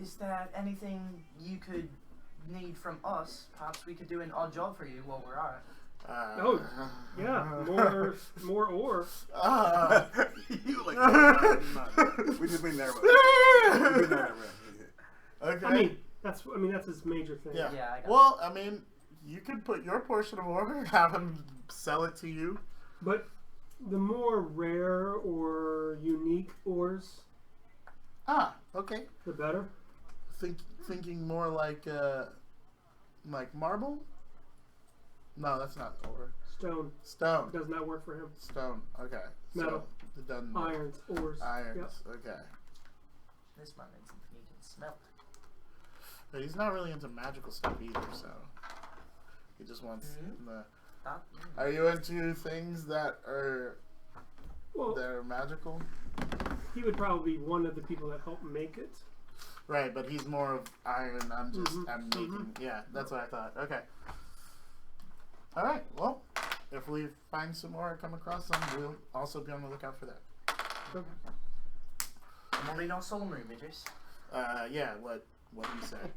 Speaker 5: Is there anything you could need from us? Perhaps we could do an odd job for you while we're at it.
Speaker 3: Yeah, more ore.
Speaker 2: You like we just been there. We've been there.
Speaker 4: Okay.
Speaker 3: I mean, that's his major thing.
Speaker 4: Yeah.
Speaker 5: Yeah, I got
Speaker 4: Well, I mean, you could put your portion of ore, have him sell it to you.
Speaker 3: But the more rare or unique ores,
Speaker 4: Okay.
Speaker 3: the better.
Speaker 4: Thinking more like marble. No, that's not ore.
Speaker 3: Stone
Speaker 4: Stone.
Speaker 3: does not work for him.
Speaker 4: Stone. Okay.
Speaker 3: Metal.
Speaker 4: So it doesn't.
Speaker 3: Irons, ores.
Speaker 4: Irons.
Speaker 3: Yep.
Speaker 4: Okay.
Speaker 5: this man needs something you can smell.
Speaker 4: But he's not really into magical stuff either, so he just wants the. Are you into things that are magical?
Speaker 3: He would probably be one of the people that helped make it.
Speaker 4: Right, but he's more of iron. I'm making.
Speaker 3: Mhm.
Speaker 4: Yeah, that's what I thought. Okay. All right. Well, if we find some more or come across some, we'll also be on the lookout for that.
Speaker 3: Okay.
Speaker 5: I'm in our solemn room, Idris.
Speaker 4: Yeah. What he said.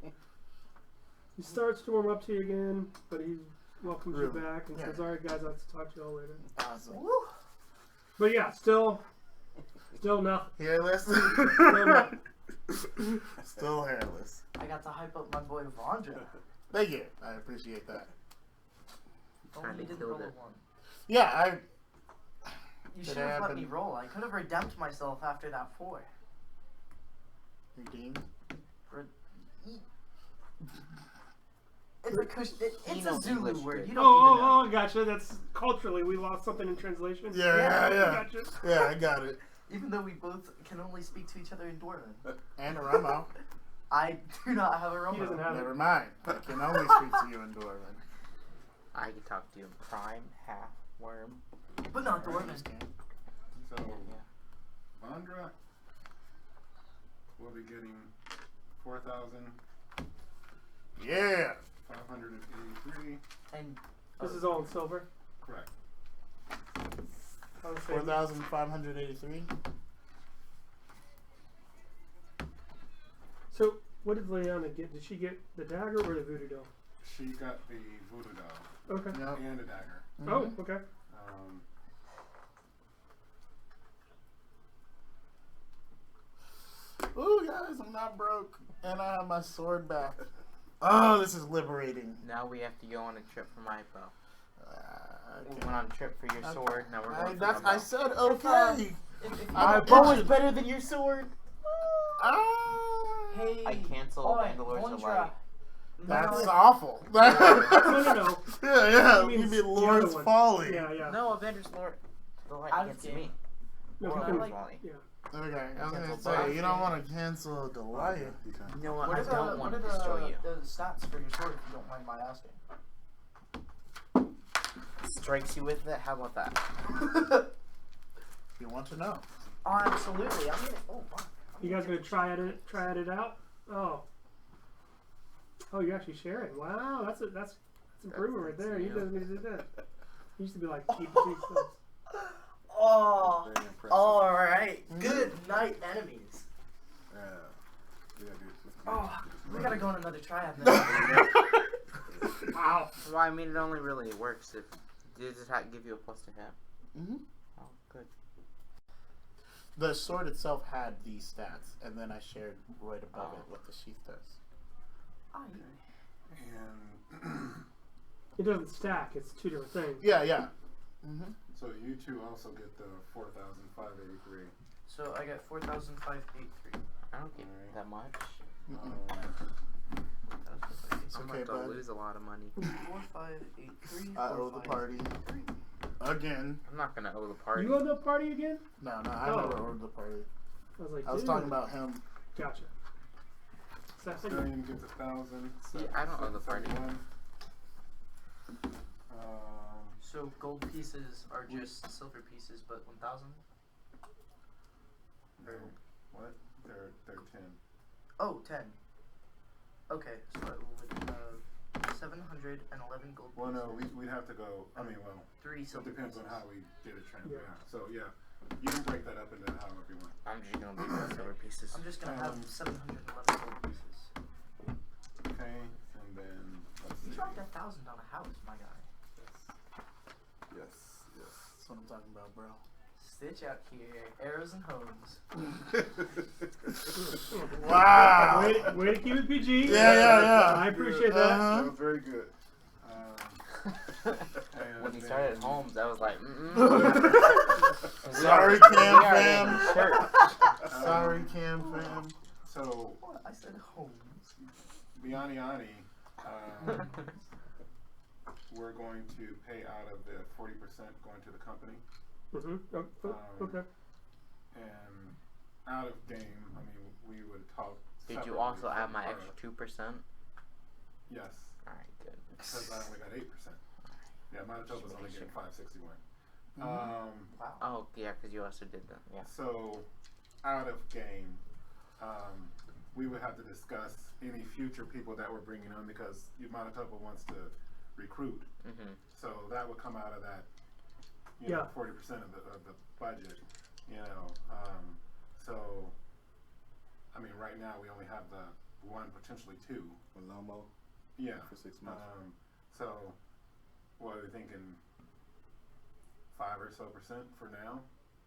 Speaker 3: He starts to warm up to you again, but he welcomes you
Speaker 4: Really?
Speaker 3: back and
Speaker 4: Yeah.
Speaker 3: says, "All right, guys, I'll have to talk to you all later."
Speaker 4: Awesome.
Speaker 5: Woo!
Speaker 3: But yeah, still nothing.
Speaker 4: Hairless.
Speaker 3: Still nothing.
Speaker 4: Still hairless.
Speaker 5: I got to hype up my boy Vandra.
Speaker 4: Thank you. I appreciate that.
Speaker 5: Only he didn't roll a 1.
Speaker 4: Yeah,
Speaker 5: You
Speaker 4: Did
Speaker 5: should
Speaker 4: it
Speaker 5: have let me
Speaker 4: happen?
Speaker 5: roll. I could have redeemed myself after that 4.
Speaker 4: redeemed.
Speaker 5: It's a it's a
Speaker 1: knows
Speaker 5: Zulu
Speaker 1: English,
Speaker 5: word.
Speaker 1: dude.
Speaker 5: You don't even know.
Speaker 3: Oh, gotcha. That's culturally, we lost something in translation.
Speaker 4: Yeah.
Speaker 3: Gotcha.
Speaker 4: Yeah, I got it.
Speaker 5: Even though we both can only speak to each other in Dwarven.
Speaker 4: And a Romo.
Speaker 5: I do not have a
Speaker 3: He
Speaker 5: Romo.
Speaker 3: doesn't have
Speaker 4: Never
Speaker 3: it.
Speaker 4: mind. I can only speak to you in Dwarven.
Speaker 1: I can talk to you in prime, half, worm.
Speaker 5: But not Dwarven.
Speaker 2: So,
Speaker 1: Yeah.
Speaker 2: Vandra will be getting 4,583.
Speaker 4: Yeah.
Speaker 5: And
Speaker 3: This is all in silver.
Speaker 2: Correct.
Speaker 3: I would say
Speaker 4: 4,583.
Speaker 3: So, what did Leona get? Did she get the dagger or the voodoo doll?
Speaker 2: She got the voodoo doll
Speaker 3: Okay.
Speaker 4: Yep.
Speaker 2: and a dagger.
Speaker 3: Oh, okay.
Speaker 4: Ooh, guys, I'm not broke. And I have my sword back. Oh, this is liberating.
Speaker 1: Now we have to go on a trip for my bow. We
Speaker 4: Okay.
Speaker 1: went on a trip for your sword. Now we're going for
Speaker 4: That's,
Speaker 1: my
Speaker 4: I
Speaker 1: bow.
Speaker 4: said okay.
Speaker 1: My
Speaker 4: I'm
Speaker 1: bow is
Speaker 4: itching.
Speaker 1: better than your sword.
Speaker 5: hey,
Speaker 1: I cancel
Speaker 5: oi,
Speaker 1: Vandalor's
Speaker 5: Vandra.
Speaker 1: Delight.
Speaker 4: That's
Speaker 5: No,
Speaker 4: awful.
Speaker 3: No.
Speaker 4: Yeah.
Speaker 3: He
Speaker 4: You
Speaker 3: means
Speaker 4: mean
Speaker 3: the
Speaker 4: Lord's
Speaker 3: other one.
Speaker 4: Folly.
Speaker 3: Yeah.
Speaker 1: No, Avengers Lord Delight
Speaker 5: Out of
Speaker 1: against
Speaker 5: game.
Speaker 1: me.
Speaker 3: No,
Speaker 5: Well,
Speaker 3: you
Speaker 5: I
Speaker 3: can,
Speaker 5: like-
Speaker 1: Volley.
Speaker 3: yeah.
Speaker 4: Okay, I was
Speaker 1: Cancel
Speaker 4: gonna
Speaker 1: both.
Speaker 4: say you don't want to cancel the
Speaker 6: Oh,
Speaker 4: light.
Speaker 6: yeah, you can.
Speaker 1: You know what?
Speaker 5: What
Speaker 1: I
Speaker 5: are
Speaker 1: don't
Speaker 5: the,
Speaker 1: want
Speaker 5: what
Speaker 1: to
Speaker 5: are
Speaker 1: destroy you.
Speaker 5: the stats for your sword, if you don't mind my asking?
Speaker 1: Strikes you with it? How about that?
Speaker 4: You want to know?
Speaker 5: Oh, absolutely. I'm gonna. Oh, wow.
Speaker 3: You guys gonna try it out? Oh. Oh, you're actually sharing. Wow, that's improvement right there. You
Speaker 1: new.
Speaker 3: doesn't need to do that. You used to be like keep the stuff.
Speaker 5: Oh,
Speaker 6: Very impressive.
Speaker 5: all right. Good night, enemies.
Speaker 6: Yeah. Yeah, dude.
Speaker 5: Oh, we gotta go on another triad now.
Speaker 3: Wow.
Speaker 1: Well, I mean, it only really works if does it give you a plus to hit.
Speaker 4: Mm-hmm.
Speaker 1: Oh, good.
Speaker 4: The sword itself had these stats, and then I shared right above
Speaker 1: Oh.
Speaker 4: it what the sheath does.
Speaker 2: And
Speaker 3: It doesn't stack. It's two different things.
Speaker 4: Yeah, yeah. Mm-hmm.
Speaker 2: so you two also get the 4,583.
Speaker 5: So I got 4,583.
Speaker 1: I don't get
Speaker 2: Alright.
Speaker 1: that much.
Speaker 4: It's
Speaker 1: I'm
Speaker 4: okay,
Speaker 1: about to
Speaker 4: bud.
Speaker 1: lose a lot of money.
Speaker 5: 4,583.
Speaker 4: I owe the party again.
Speaker 1: I'm not gonna owe the party.
Speaker 3: You owe the party again?
Speaker 4: No, I
Speaker 3: Oh.
Speaker 4: never owed the party.
Speaker 3: I was like,
Speaker 4: I was
Speaker 3: dude.
Speaker 4: talking about him.
Speaker 3: Gotcha. So I think
Speaker 2: Stallion gets 1,000.
Speaker 1: See, I don't owe the party.
Speaker 2: 71.
Speaker 5: So gold pieces are just silver pieces, but 1,000?
Speaker 2: They're, what? They're 10.
Speaker 5: Oh, 10. Okay, so it would have 711 gold pieces.
Speaker 2: Well, no, we'd have to go. I mean, well,
Speaker 5: 3
Speaker 2: it
Speaker 5: silver
Speaker 2: depends
Speaker 5: pieces.
Speaker 2: on how we get it transferred.
Speaker 3: Yeah.
Speaker 2: Yeah. So yeah, you can break that up into however you want.
Speaker 1: I'm just gonna leave the silver pieces.
Speaker 5: I'm just gonna have 711 gold pieces.
Speaker 2: Okay, and then let's
Speaker 5: You
Speaker 2: see.
Speaker 5: dropped 1,000 on a house, my guy.
Speaker 6: Yes.
Speaker 4: That's what I'm talking about, bro.
Speaker 5: Stitch out here, arrows and homes.
Speaker 4: Wow.
Speaker 3: way to keep it PG.
Speaker 4: Yeah.
Speaker 3: I appreciate that.
Speaker 6: That was very good.
Speaker 2: And
Speaker 1: When you
Speaker 2: then-
Speaker 1: started at Holmes, I was like,
Speaker 4: Sorry,
Speaker 1: We
Speaker 4: Cam
Speaker 1: are
Speaker 4: fam.
Speaker 1: in church.
Speaker 4: Sorry, Cam fam.
Speaker 2: So
Speaker 5: What? I said homes.
Speaker 2: Bianiani, we're going to pay out of the 40% going to the company,
Speaker 3: Okay.
Speaker 2: and out of game. I mean, we would talk.
Speaker 1: Did you
Speaker 2: separately
Speaker 1: also add
Speaker 2: from
Speaker 1: my
Speaker 2: her.
Speaker 1: extra 2%?
Speaker 2: Yes,
Speaker 1: Alright, good.
Speaker 2: because I only got 8%. Yeah, Manitoba's
Speaker 1: Just
Speaker 2: only
Speaker 1: making
Speaker 2: getting
Speaker 1: sure.
Speaker 2: 561.
Speaker 5: Wow.
Speaker 1: Oh, yeah, because you also did that. Yeah.
Speaker 2: So, out of game, we would have to discuss any future people that we're bringing on because Manitoba wants to recruit.
Speaker 1: Mm-hmm.
Speaker 2: So that would come out of that,
Speaker 3: Yeah.
Speaker 2: 40% of the budget. So, I mean, right now we only have the one, potentially two.
Speaker 6: Lomo
Speaker 2: Yeah.
Speaker 6: for 6 months.
Speaker 2: So, what are we thinking? 5% or so for now,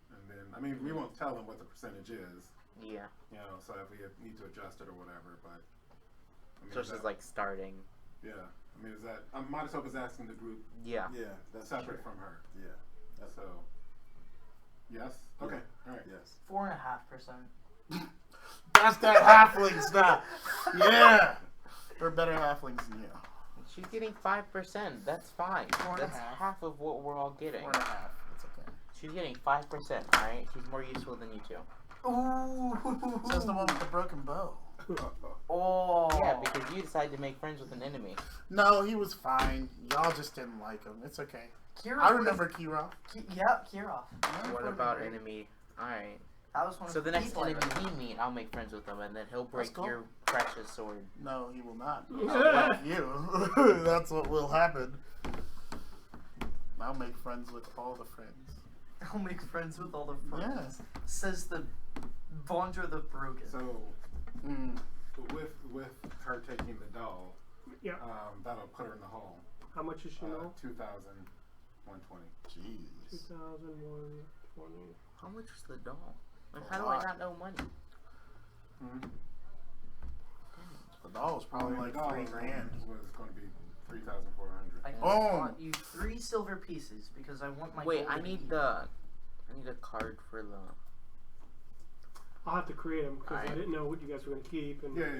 Speaker 2: and then I mean we won't tell them what the percentage is.
Speaker 1: Yeah.
Speaker 2: So if we need to adjust it or whatever, but I mean,
Speaker 1: Just as like starting.
Speaker 2: yeah. I mean, is that Manitoba's asking the group
Speaker 1: Yeah.
Speaker 6: Yeah, that's
Speaker 2: separate from her.
Speaker 6: Yeah.
Speaker 2: So yes. Okay. All right.
Speaker 6: Yes.
Speaker 5: 4.5%.
Speaker 4: That's that halfling stuff. Yeah. We're better halflings than you.
Speaker 1: She's getting 5%. That's fine.
Speaker 4: 4.5.
Speaker 1: That's half of what we're all getting.
Speaker 4: 4.5. It's okay.
Speaker 1: She's getting 5%, alright? She's more useful than you two.
Speaker 5: Ooh.
Speaker 4: Says the one with the broken bow.
Speaker 5: Oh.
Speaker 1: Yeah, because you decided to make friends with an enemy.
Speaker 4: No, he was fine. Y'all just didn't like him. It's okay.
Speaker 5: Kira
Speaker 4: I remember Kira.
Speaker 5: Yeah, Kirov.
Speaker 1: What about enemy? Alright.
Speaker 5: That was one
Speaker 1: So
Speaker 5: of
Speaker 1: the next
Speaker 5: people I
Speaker 1: enemy
Speaker 5: read.
Speaker 1: we meet, I'll make friends with him, and then he'll break
Speaker 4: cool.
Speaker 1: your precious sword.
Speaker 4: No, he will not.
Speaker 3: Yeah.
Speaker 4: Like you. That's what will happen. I'll make friends with all the friends.
Speaker 5: I'll make friends with all the friends.
Speaker 4: Yeah.
Speaker 5: Says the Vandra the Broken.
Speaker 2: So
Speaker 4: Mm.
Speaker 2: with her taking the doll,
Speaker 3: Yeah.
Speaker 2: that'll put her in the hall.
Speaker 3: How much is she now?
Speaker 2: 2,120.
Speaker 4: Jeez.
Speaker 3: 2,120.
Speaker 1: How much is the doll? Like,
Speaker 4: A
Speaker 1: how do I
Speaker 4: lot.
Speaker 1: not know money?
Speaker 4: The doll was probably like
Speaker 2: $3
Speaker 4: $3,000.
Speaker 2: was going to be 3,400.
Speaker 5: I
Speaker 4: Oh.
Speaker 5: want you 3 silver pieces because I want my.
Speaker 1: Wait,
Speaker 5: gold
Speaker 1: I
Speaker 5: to be
Speaker 1: need
Speaker 5: even.
Speaker 1: the... I need a card for the...
Speaker 3: I'll have to create them because I
Speaker 1: Alright.
Speaker 3: didn't know what you guys were going to keep. And
Speaker 2: Yeah.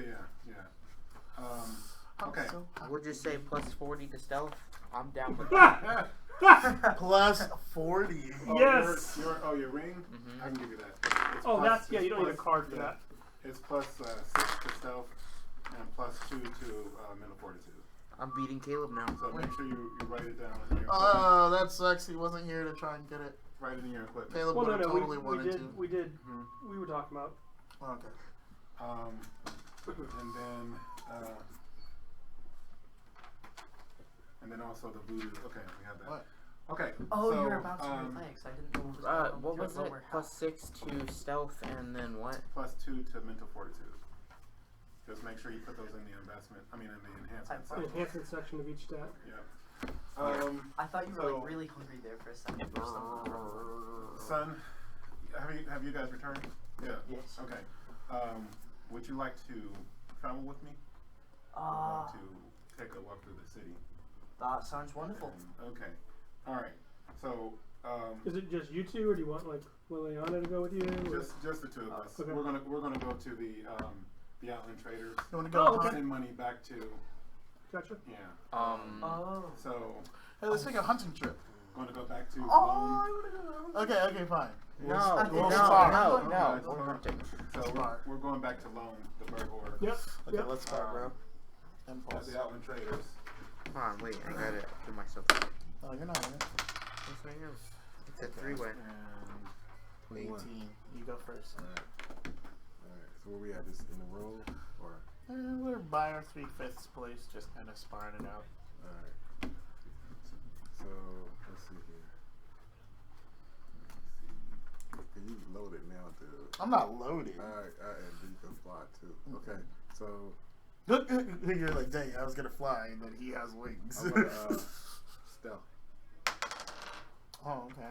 Speaker 2: Okay.
Speaker 4: So
Speaker 1: We'll just say plus 40 to stealth. I'm down with that.
Speaker 4: plus 40.
Speaker 3: Yes.
Speaker 2: Your ring?
Speaker 1: Mhm.
Speaker 2: I can give you that. It's
Speaker 3: Oh,
Speaker 2: plus-
Speaker 3: that's yeah. You
Speaker 2: it's
Speaker 3: don't need a
Speaker 2: plus-
Speaker 3: card for
Speaker 2: yeah.
Speaker 3: that.
Speaker 2: It's plus 6 to stealth and plus 2 to mental fortitude.
Speaker 1: I'm beating Caleb now.
Speaker 2: So make sure you write it down in your
Speaker 4: Oh, that sucks. He wasn't here to try and get it.
Speaker 2: write it in your equipment.
Speaker 4: Caleb
Speaker 3: Well,
Speaker 4: would
Speaker 3: no,
Speaker 4: have
Speaker 3: no.
Speaker 4: totally wanted to.
Speaker 3: We did.
Speaker 2: Mhm.
Speaker 3: We were talking about.
Speaker 4: Oh, okay.
Speaker 2: And then also the voodoo. Okay, we have that.
Speaker 4: What?
Speaker 2: Okay.
Speaker 5: Oh,
Speaker 2: so,
Speaker 5: you're about to relax. I didn't know
Speaker 1: What was it?
Speaker 5: lower
Speaker 1: Plus 6 to stealth and then what?
Speaker 2: plus 2 to mental fortitude. Just make sure you put those in the investment. I mean, in the enhancement
Speaker 3: The
Speaker 2: section.
Speaker 3: enhancement section of each stat.
Speaker 2: Yeah.
Speaker 5: I thought you were
Speaker 2: so-
Speaker 5: like really hungry there for a second. Or something.
Speaker 2: Son, have you guys returned? Yeah.
Speaker 5: Yes.
Speaker 2: Okay. Would you like to travel with me? We're
Speaker 5: Ah,
Speaker 2: going to take a walk through the city.
Speaker 5: that sounds wonderful.
Speaker 2: Okay. All right. So,
Speaker 3: Is it just you two, or do you want like Liliana to go with you? Or?
Speaker 2: just the two of us.
Speaker 3: Okay.
Speaker 2: We're gonna go to the outland traders.
Speaker 4: You want to go?
Speaker 3: Oh, okay.
Speaker 2: Send money back to
Speaker 3: Gotcha.
Speaker 2: yeah.
Speaker 5: Oh.
Speaker 2: So
Speaker 4: Hey, let's take a hunting trip.
Speaker 2: going to go back to
Speaker 5: Oh,
Speaker 2: Lone.
Speaker 5: I wanna go.
Speaker 4: Okay, okay, fine.
Speaker 1: No,
Speaker 5: Okay,
Speaker 1: no,
Speaker 4: start.
Speaker 1: no,
Speaker 2: Okay,
Speaker 1: no.
Speaker 2: let's
Speaker 1: We're
Speaker 2: start.
Speaker 1: hunting.
Speaker 2: So
Speaker 4: Smart.
Speaker 2: we're going back to Lone, the Berg Order.
Speaker 3: Yep.
Speaker 4: Okay,
Speaker 3: Yep.
Speaker 4: let's start, bro.
Speaker 2: At
Speaker 4: Impulse.
Speaker 2: the outland traders.
Speaker 1: Come on, wait. I gotta do myself.
Speaker 4: Oh, you're not in it.
Speaker 1: Yes, I am. It's a 3-way.
Speaker 6: And 21.
Speaker 4: 18. You go first.
Speaker 6: Alright. So where we at? Just in the room? Or?
Speaker 4: We're by our 3/5 place, just kind of sparring it out.
Speaker 6: Alright. So, let's see here. Can you load it now, dude?
Speaker 4: I'm not loaded.
Speaker 6: Alright, and you can fly too. Okay, so
Speaker 4: You're like, dang, I was gonna fly, and then he has wings.
Speaker 6: I'm gonna stealth.
Speaker 4: Oh, okay.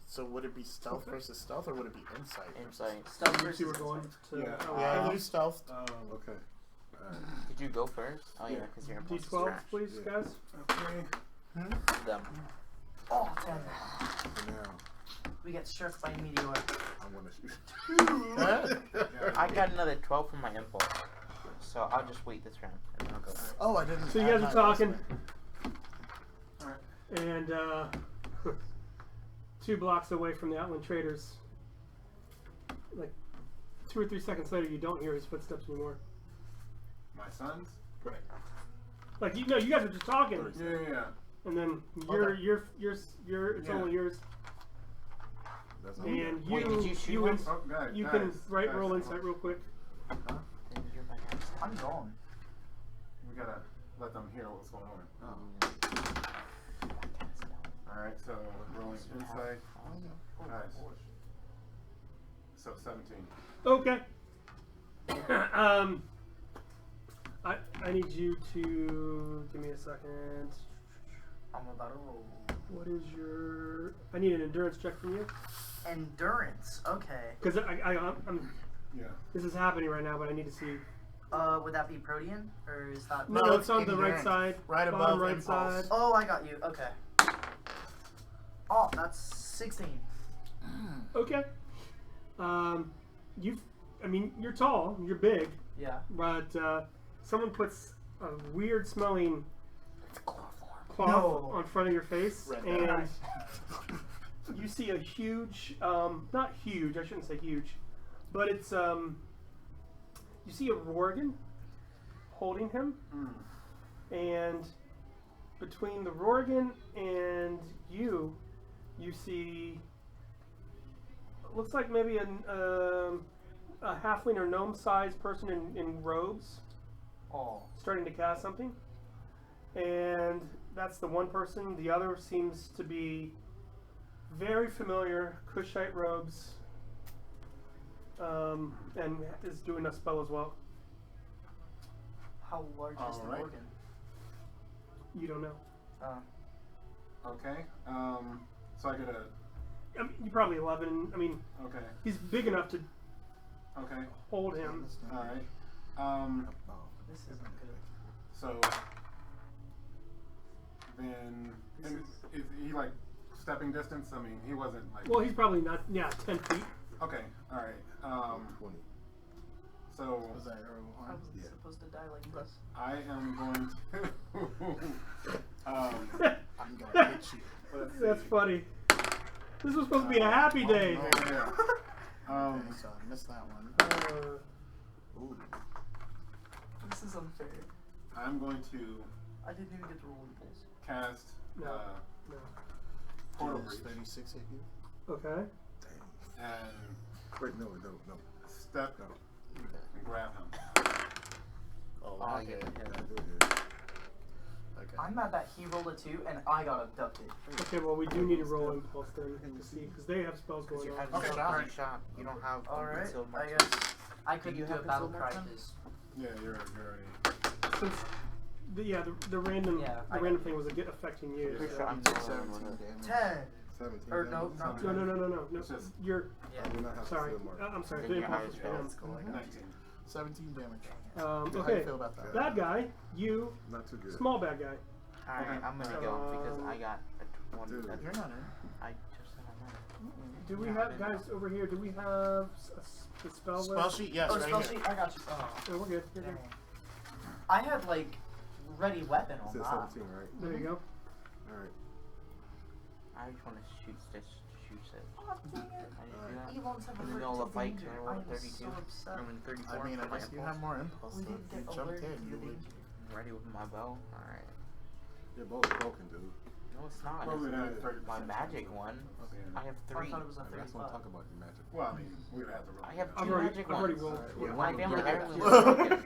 Speaker 4: So would it be stealth versus stealth, or would it be insight?
Speaker 1: Insight.
Speaker 5: Stealth
Speaker 3: You two
Speaker 5: versus
Speaker 3: were going
Speaker 5: insight.
Speaker 3: to.
Speaker 2: Yeah.
Speaker 3: oh,
Speaker 4: Yeah,
Speaker 3: okay.
Speaker 4: you stealth.
Speaker 6: Okay. Alright.
Speaker 1: Did you go first? Oh yeah, because your impulse is
Speaker 3: D12,
Speaker 1: trash.
Speaker 3: please,
Speaker 6: Yeah.
Speaker 3: guys.
Speaker 2: Okay.
Speaker 1: Them.
Speaker 5: Oh, 10.
Speaker 6: So now
Speaker 5: We get struck by a meteor.
Speaker 6: I'm gonna shoot.
Speaker 1: I got another 12 from my impulse. So I'll just wait this round and then I'll go.
Speaker 4: Oh, I didn't.
Speaker 3: So you
Speaker 4: add
Speaker 3: guys are
Speaker 4: my
Speaker 3: talking,
Speaker 2: Alright.
Speaker 3: and 2 blocks away from the outland traders. Like 2 or 3 seconds later, you don't hear his footsteps anymore.
Speaker 2: My sons?
Speaker 3: Like you know, you guys were just talking,
Speaker 2: Yeah.
Speaker 3: and then
Speaker 4: Okay.
Speaker 3: it's
Speaker 2: Yeah.
Speaker 3: only yours.
Speaker 6: That's all.
Speaker 3: And you
Speaker 1: Wait, did you shoot
Speaker 3: you,
Speaker 1: him?
Speaker 2: Oh, guys,
Speaker 3: you
Speaker 2: guys,
Speaker 3: can
Speaker 2: guys,
Speaker 3: roll insight real quick.
Speaker 1: Then you're by accident.
Speaker 5: I'm gone.
Speaker 2: We gotta let them hear what's going on.
Speaker 6: Oh.
Speaker 2: Alright, so rolling insight. Nice. So 17.
Speaker 3: Okay. I need you to give me a second.
Speaker 5: I'm about to roll.
Speaker 3: What is your? I need an endurance check from you
Speaker 5: Endurance. Okay.
Speaker 3: because I'm.
Speaker 2: Yeah.
Speaker 3: This is happening right now, but I need to see.
Speaker 5: Would that be Protean? Or is that...
Speaker 3: No,
Speaker 4: No,
Speaker 3: it's on the right
Speaker 4: endurance.
Speaker 3: side.
Speaker 4: Right
Speaker 3: bottom
Speaker 4: above
Speaker 3: right
Speaker 4: impulse.
Speaker 3: side.
Speaker 5: Oh, I got you. Okay. Oh, that's 16.
Speaker 3: Okay. You're tall. You're big,
Speaker 5: Yeah.
Speaker 3: but someone puts a weird smelling
Speaker 1: It's chloroform.
Speaker 3: cloth
Speaker 5: No.
Speaker 3: on front of your face,
Speaker 4: Red
Speaker 3: and
Speaker 4: dye.
Speaker 3: you see a huge, not huge, I shouldn't say huge, but it's, you see a rorgn holding him, and between the rorgn and you see, looks like maybe a halfling or gnome-sized person in robes,
Speaker 5: Oh.
Speaker 3: starting to cast something. And that's the one person. The other seems to be very familiar, Kushite robes, and is doing a spell as well.
Speaker 5: How large is the
Speaker 2: Alright.
Speaker 5: organ?
Speaker 3: You don't know.
Speaker 2: Okay. So I get a.
Speaker 3: I mean, you're probably 11. I mean,
Speaker 2: Okay.
Speaker 3: he's big enough to
Speaker 2: Okay.
Speaker 3: hold him.
Speaker 2: Alright.
Speaker 5: This isn't good.
Speaker 2: So then,
Speaker 5: This
Speaker 2: is he like stepping distance? I mean, he wasn't like.
Speaker 3: Well, he's probably not, 10 feet.
Speaker 2: Okay. All right.
Speaker 6: 20.
Speaker 2: So
Speaker 4: Was that your
Speaker 5: I
Speaker 4: horn?
Speaker 5: wasn't supposed to die like this.
Speaker 2: I am going to.
Speaker 4: I'm gonna hit you.
Speaker 2: Let's
Speaker 3: That's
Speaker 2: see.
Speaker 3: funny. This was supposed to be a happy day.
Speaker 4: no.
Speaker 2: Yeah.
Speaker 4: Okay, so I missed that one. Ooh.
Speaker 5: This is unfair.
Speaker 2: I'm going to
Speaker 5: I didn't even get to roll impulse.
Speaker 2: cast
Speaker 3: No. No.
Speaker 2: Portal
Speaker 4: Does
Speaker 2: Breach
Speaker 4: 36 hit you?
Speaker 3: Okay.
Speaker 2: and
Speaker 6: Wait, no.
Speaker 2: step
Speaker 6: No.
Speaker 2: and grab him.
Speaker 4: Oh,
Speaker 1: Oh,
Speaker 4: okay.
Speaker 1: yeah.
Speaker 6: That do hit.
Speaker 4: Okay.
Speaker 5: I'm mad that he rolled a 2 and I got abducted.
Speaker 3: Okay, well, we do need to roll impulse then to see, because they have spells
Speaker 1: Because
Speaker 3: going
Speaker 1: you
Speaker 3: on.
Speaker 1: have
Speaker 2: Okay.
Speaker 1: shot. Shot. You don't have
Speaker 5: Alright,
Speaker 1: concealed
Speaker 5: I
Speaker 1: marksman.
Speaker 5: guess I couldn't
Speaker 1: you
Speaker 5: do a
Speaker 1: have
Speaker 5: battle
Speaker 1: concealed
Speaker 5: cry
Speaker 1: marksman?
Speaker 5: because
Speaker 2: Yeah, you're already.
Speaker 3: Since the random
Speaker 5: Yeah,
Speaker 3: the
Speaker 5: I
Speaker 3: random
Speaker 5: got
Speaker 3: thing was affecting you.
Speaker 1: Pretty
Speaker 3: so-
Speaker 1: sure I'm
Speaker 4: 17 damage.
Speaker 5: 10.
Speaker 6: 17
Speaker 5: Or
Speaker 6: damage.
Speaker 5: no, not
Speaker 3: No.
Speaker 2: It's just
Speaker 3: You're
Speaker 5: Yeah.
Speaker 6: I do not have
Speaker 3: sorry.
Speaker 6: to steal mark.
Speaker 3: I'm sorry.
Speaker 1: Then
Speaker 3: The
Speaker 1: your
Speaker 3: impulse
Speaker 1: highest
Speaker 3: is
Speaker 1: roll
Speaker 3: down.
Speaker 1: is going up.
Speaker 2: 19.
Speaker 4: 17 damage.
Speaker 3: Okay.
Speaker 4: How do you feel about that?
Speaker 3: Bad guy, you,
Speaker 6: Not too good.
Speaker 3: small bad guy.
Speaker 1: Alright, I'm gonna go because I got a 20.
Speaker 6: Dude.
Speaker 4: You're not in.
Speaker 1: I just said I'm not.
Speaker 3: Do we
Speaker 1: Yeah, I
Speaker 3: have
Speaker 1: didn't
Speaker 3: guys over here? Do we have a spell
Speaker 4: Spell
Speaker 3: list?
Speaker 4: sheet? Yes,
Speaker 5: Oh,
Speaker 4: right
Speaker 5: spell
Speaker 4: here.
Speaker 5: sheet? I got you. Oh,
Speaker 3: Oh, we're good. We're
Speaker 5: dang.
Speaker 3: good.
Speaker 5: I had like ready weapon
Speaker 6: It
Speaker 5: on
Speaker 6: says
Speaker 5: that.
Speaker 6: 17, right?
Speaker 3: There you go.
Speaker 6: Alright.
Speaker 1: I just want to shoot this.
Speaker 5: Oh, dang it.
Speaker 1: I didn't do that.
Speaker 5: Elon's have
Speaker 1: In the
Speaker 5: alerted
Speaker 1: middle
Speaker 5: to
Speaker 1: of fight,
Speaker 5: danger.
Speaker 1: I
Speaker 5: I
Speaker 1: rolled
Speaker 5: am
Speaker 1: a 32.
Speaker 5: so upset.
Speaker 1: I mean 34.
Speaker 4: I mean, I
Speaker 1: for my
Speaker 4: guess you
Speaker 1: impulse.
Speaker 4: have more impulse.
Speaker 5: We
Speaker 4: So
Speaker 5: didn't
Speaker 4: if
Speaker 5: get
Speaker 4: you jumped
Speaker 5: alerted
Speaker 4: in,
Speaker 5: to
Speaker 4: you
Speaker 5: the
Speaker 4: would.
Speaker 5: danger.
Speaker 1: Ready with my bow. Alright.
Speaker 6: Your bow's broken, dude.
Speaker 1: No, it's not.
Speaker 2: Probably
Speaker 1: It's
Speaker 2: not 30%.
Speaker 1: my magic one. I have
Speaker 5: I
Speaker 1: 3.
Speaker 5: thought it was a
Speaker 6: I just want
Speaker 5: 35.
Speaker 6: to talk about your magic.
Speaker 2: Well, I mean, we would have to roll.
Speaker 1: I have
Speaker 2: it.
Speaker 1: 2
Speaker 3: I've already-
Speaker 1: magic
Speaker 3: I've already
Speaker 1: ones.
Speaker 3: rolled.
Speaker 6: Yeah.
Speaker 1: My family
Speaker 6: Yeah.
Speaker 1: heirloom is broken.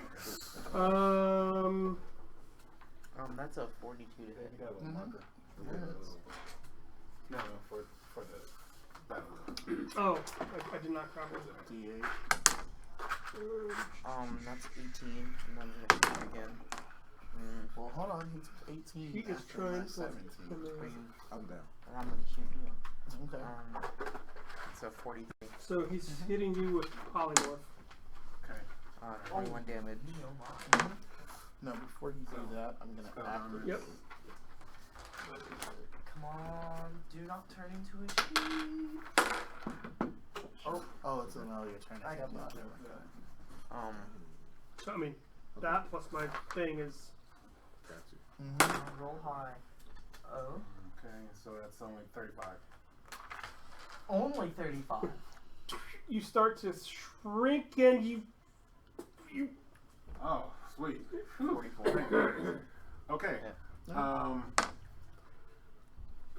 Speaker 1: That's a 42 to
Speaker 2: You
Speaker 1: hit.
Speaker 2: got a little
Speaker 4: Mhm.
Speaker 2: marker.
Speaker 4: Yes.
Speaker 2: No, for the battle.
Speaker 3: Oh, I did not copy.
Speaker 4: D8.
Speaker 1: That's 18, and then I'm gonna shoot again.
Speaker 4: Well, hold on. He's 18.
Speaker 3: He is
Speaker 4: after
Speaker 3: trying
Speaker 4: my
Speaker 3: to.
Speaker 4: 17.
Speaker 6: I'm down.
Speaker 1: And I'm gonna shoot you.
Speaker 4: Okay.
Speaker 1: It's a 43.
Speaker 3: So he's hitting you with polymorph.
Speaker 2: Okay.
Speaker 1: 21 damage.
Speaker 4: No, before you do that, I'm gonna activate.
Speaker 3: Yep.
Speaker 5: Come on, do not turn into a sheep.
Speaker 4: Oh, it's an your turn.
Speaker 5: I got
Speaker 4: Yeah,
Speaker 5: that.
Speaker 4: never mind.
Speaker 3: So I mean, that plus my thing is
Speaker 6: Got you.
Speaker 5: Roll high. Oh.
Speaker 2: Okay, so that's only 35.
Speaker 5: Only 35.
Speaker 3: you start to shrink and you
Speaker 2: Oh, sweet.
Speaker 1: 44.
Speaker 2: Okay.
Speaker 4: Yeah.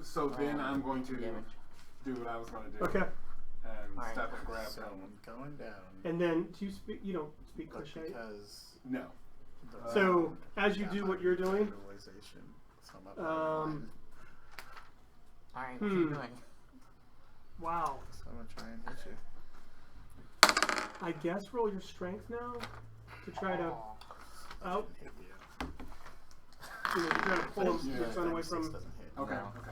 Speaker 2: So then I'm going to
Speaker 1: Damage.
Speaker 2: do what I was going to do.
Speaker 3: okay.
Speaker 2: And
Speaker 1: Alright.
Speaker 2: step and grab
Speaker 4: So
Speaker 2: him.
Speaker 4: I'm going down.
Speaker 3: And then do you speak? You don't speak
Speaker 4: But
Speaker 3: cliche.
Speaker 4: because
Speaker 2: No.
Speaker 4: the-
Speaker 3: So as you
Speaker 4: got
Speaker 3: do
Speaker 4: my
Speaker 3: what you're doing,
Speaker 4: realization, so I'm up by
Speaker 3: Um,
Speaker 4: 1.
Speaker 1: Alright, what are you doing?
Speaker 3: wow.
Speaker 4: So I'm gonna try and hit you.
Speaker 3: I guess roll your strength now to try to out.
Speaker 4: Hit you.
Speaker 3: Try to pull him,
Speaker 2: Yeah,
Speaker 3: run away
Speaker 4: 36
Speaker 3: from.
Speaker 4: doesn't hit.
Speaker 2: Okay.
Speaker 1: No.
Speaker 2: Okay.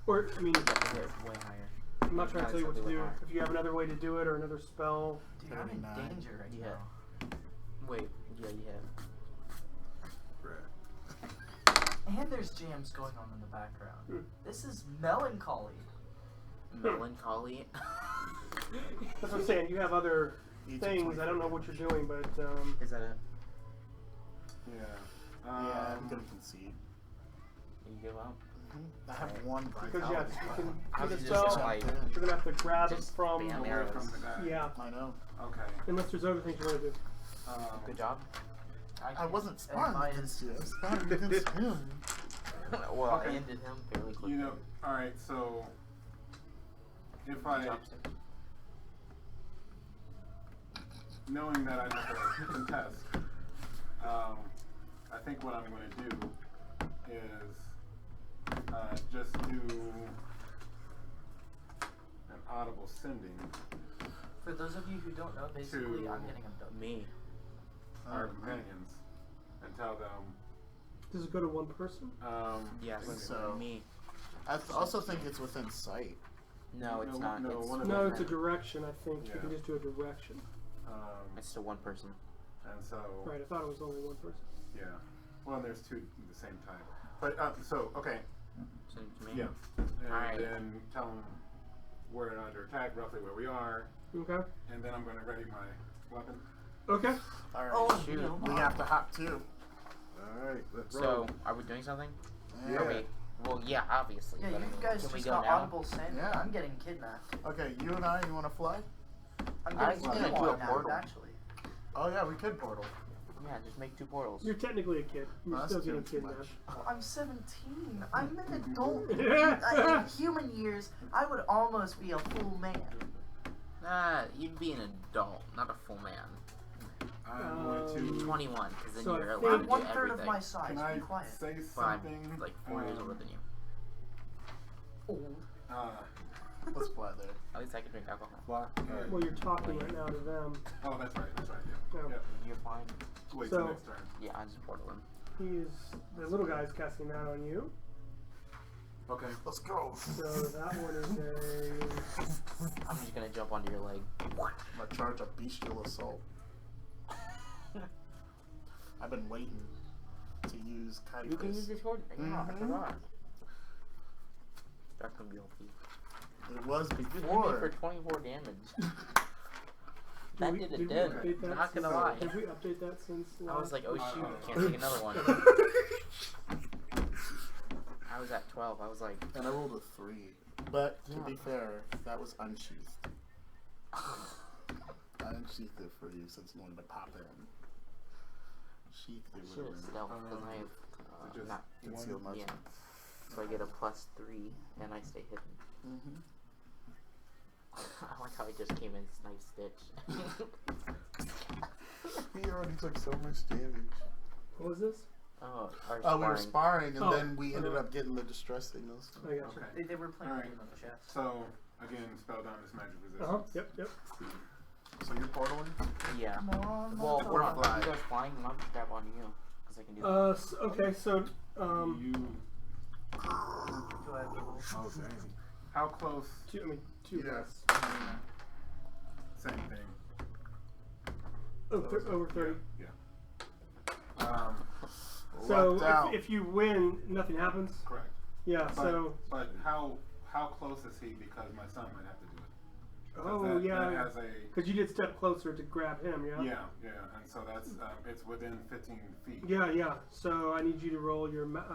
Speaker 3: Or I mean,
Speaker 1: It's way higher.
Speaker 3: I'm not trying to tell you what to
Speaker 1: Something
Speaker 3: do.
Speaker 1: higher.
Speaker 3: If you have another way to do it or another spell,
Speaker 5: Dude, I'm in
Speaker 4: 39.
Speaker 5: danger right
Speaker 1: Yeah.
Speaker 5: now.
Speaker 1: Wait, yeah, you have.
Speaker 6: Right.
Speaker 5: And there's jams going on in the background.
Speaker 3: Hmm.
Speaker 5: This is melancholy.
Speaker 1: Melancholy.
Speaker 3: that's what I'm saying. You have other
Speaker 4: Each
Speaker 3: things. I don't know what you're doing, but
Speaker 1: Is that it?
Speaker 2: Yeah.
Speaker 4: Yeah, I'm gonna concede.
Speaker 1: You give up?
Speaker 4: I have one
Speaker 3: because yeah,
Speaker 4: vitality.
Speaker 3: you can
Speaker 1: I
Speaker 3: do
Speaker 1: was
Speaker 3: the
Speaker 1: just
Speaker 3: spell.
Speaker 1: like,
Speaker 3: You're gonna have to grab it
Speaker 1: just
Speaker 3: from.
Speaker 1: bam
Speaker 2: Away
Speaker 1: arrows.
Speaker 2: from the guy.
Speaker 3: Yeah,
Speaker 4: I know.
Speaker 2: Okay.
Speaker 3: unless there's other things you want to do.
Speaker 1: Good job.
Speaker 4: I
Speaker 5: can't-
Speaker 4: wasn't
Speaker 5: and
Speaker 4: sparring
Speaker 5: my
Speaker 4: against you. I was
Speaker 5: instincts-
Speaker 4: sparring against him.
Speaker 1: Well,
Speaker 2: Okay.
Speaker 1: I ended him fairly quickly.
Speaker 2: You know, alright, so if
Speaker 1: Good
Speaker 2: I,
Speaker 1: job, sir.
Speaker 2: knowing that I have to contest, I think what I'm going to do is just do an audible sending
Speaker 5: For those of you who don't know, basically
Speaker 2: To-
Speaker 5: I'm getting abducted.
Speaker 1: Me.
Speaker 2: our companions and tell them,
Speaker 3: Does it go to one person?
Speaker 1: Yes.
Speaker 4: So-
Speaker 1: Me.
Speaker 4: I also think it's within sight.
Speaker 1: No, it's not.
Speaker 2: no,
Speaker 1: it's
Speaker 2: one of
Speaker 3: No,
Speaker 2: them-
Speaker 3: it's a direction. I think you
Speaker 2: Yeah.
Speaker 3: can just do a direction.
Speaker 1: It's still one person.
Speaker 2: and so,
Speaker 3: Right. I thought it was only one person.
Speaker 2: yeah. Well, there's two at the same time. But, so, okay.
Speaker 1: Send it to me.
Speaker 2: Yeah. And
Speaker 1: Alright.
Speaker 2: then tell them we're under attack, roughly where we are,
Speaker 3: Okay.
Speaker 2: and then I'm going to ready my weapon.
Speaker 3: Okay.
Speaker 4: All right.
Speaker 5: Oh,
Speaker 1: shoot.
Speaker 5: no.
Speaker 4: We have to hop too.
Speaker 6: Alright, let's
Speaker 1: So,
Speaker 6: roll.
Speaker 1: are we doing something?
Speaker 6: Yeah.
Speaker 1: Are we, well, yeah, obviously.
Speaker 5: Yeah,
Speaker 1: but I
Speaker 5: you
Speaker 1: mean,
Speaker 5: guys
Speaker 1: can we
Speaker 5: just
Speaker 1: go
Speaker 5: got
Speaker 1: now?
Speaker 5: audible send.
Speaker 4: Yeah.
Speaker 5: I'm getting kidnapped.
Speaker 4: Okay, you and I, you want to fly?
Speaker 5: I'm
Speaker 1: I
Speaker 5: getting
Speaker 1: was gonna do a
Speaker 5: kidnapped
Speaker 1: portal.
Speaker 5: actually.
Speaker 4: Oh yeah, we could portal.
Speaker 1: Yeah, just make 2 portals.
Speaker 3: You're technically a kid. You're
Speaker 4: That's
Speaker 3: still getting
Speaker 4: too much.
Speaker 3: kidnapped.
Speaker 5: Well, I'm 17. I'm an adult. In human years, I would almost be a full man.
Speaker 1: Nah, you'd be an adult, not a full man.
Speaker 2: I'm going to.
Speaker 1: 21, because then
Speaker 3: So I
Speaker 1: you're
Speaker 3: think-
Speaker 1: allowed
Speaker 5: I'm
Speaker 1: to do
Speaker 5: 1/3 of
Speaker 1: everything.
Speaker 5: my size.
Speaker 2: Can I
Speaker 5: Be quiet.
Speaker 2: say
Speaker 1: But I'm
Speaker 2: something?
Speaker 1: like 4 years older than you.
Speaker 5: Old.
Speaker 4: Let's fly there.
Speaker 1: At least I can drink alcohol.
Speaker 6: Fly. Alright.
Speaker 3: Well, you're talking right now to them.
Speaker 2: Oh, that's right. Yeah.
Speaker 3: Yeah.
Speaker 2: Yep.
Speaker 1: You're fine.
Speaker 2: Wait
Speaker 3: So-
Speaker 2: till next turn.
Speaker 1: Yeah, I just portal him.
Speaker 3: The little guy's casting that on you.
Speaker 2: Okay.
Speaker 4: Let's go.
Speaker 3: So that one is a.
Speaker 1: I'm just gonna jump onto your leg.
Speaker 4: I'm gonna charge a bestial assault. I've been waiting to use
Speaker 1: You can use
Speaker 4: Chitis.
Speaker 1: this sword? Yeah, I
Speaker 4: Mhm.
Speaker 1: forgot. That's gonna be OP.
Speaker 4: It was
Speaker 1: Just hit me for
Speaker 4: before.
Speaker 1: 24 damage.
Speaker 3: Did
Speaker 1: That
Speaker 3: we-
Speaker 1: did
Speaker 3: did
Speaker 1: it
Speaker 3: we
Speaker 1: dead.
Speaker 3: update that
Speaker 1: Not gonna
Speaker 3: since-
Speaker 1: lie.
Speaker 3: Did we update that since
Speaker 1: I was like, oh
Speaker 2: Uh,
Speaker 1: shoot,
Speaker 2: uh,
Speaker 1: can't take another one. I was at 12. I was like,
Speaker 4: And I rolled a 3. But to be fair, that was unsheathed. I unsheathed it for you since you wanted to pop in. Sheathed it
Speaker 1: should have
Speaker 4: with
Speaker 1: stealth because I have
Speaker 2: so just
Speaker 1: not
Speaker 4: concealed
Speaker 1: yeah.
Speaker 4: motion.
Speaker 1: So I get a +3 and I stay hidden.
Speaker 4: Mm-hmm.
Speaker 1: I like how I just came in snipe stitch.
Speaker 6: He already took so much damage.
Speaker 3: What was this?
Speaker 1: Oh, our
Speaker 4: Oh, we were
Speaker 1: sparring.
Speaker 4: sparring, and
Speaker 3: Oh.
Speaker 4: then we ended up getting the distress signals.
Speaker 3: I got you.
Speaker 2: Okay.
Speaker 5: They were playing
Speaker 2: Alright.
Speaker 5: game on the chat.
Speaker 2: So again, spell down this magic resistance.
Speaker 3: Uh huh. Yep. Yep.
Speaker 4: So you're portaling?
Speaker 1: Yeah.
Speaker 5: Come on,
Speaker 1: Well,
Speaker 5: motherfucker.
Speaker 1: we're not.
Speaker 4: fly.
Speaker 1: You guys flying, and I'll just grab onto you because I can do that.
Speaker 3: Okay. So
Speaker 2: You.
Speaker 5: Do I have to roll?
Speaker 6: Oh, dang.
Speaker 2: How close?
Speaker 3: two
Speaker 4: Yes.
Speaker 3: less.
Speaker 2: Same thing.
Speaker 3: Oh, over 30.
Speaker 2: Yeah.
Speaker 3: So
Speaker 4: Lucked out.
Speaker 3: if you win, nothing happens.
Speaker 2: Correct.
Speaker 3: Yeah.
Speaker 2: But,
Speaker 3: So.
Speaker 2: but how close is he? Because my son might have to do it. 'Cause
Speaker 3: Oh
Speaker 2: that
Speaker 3: yeah.
Speaker 2: has a
Speaker 3: Because you did step closer to grab him. Yeah.
Speaker 2: yeah, and so that's it's within 15 feet.
Speaker 3: Yeah. So I need you to roll your
Speaker 2: Magic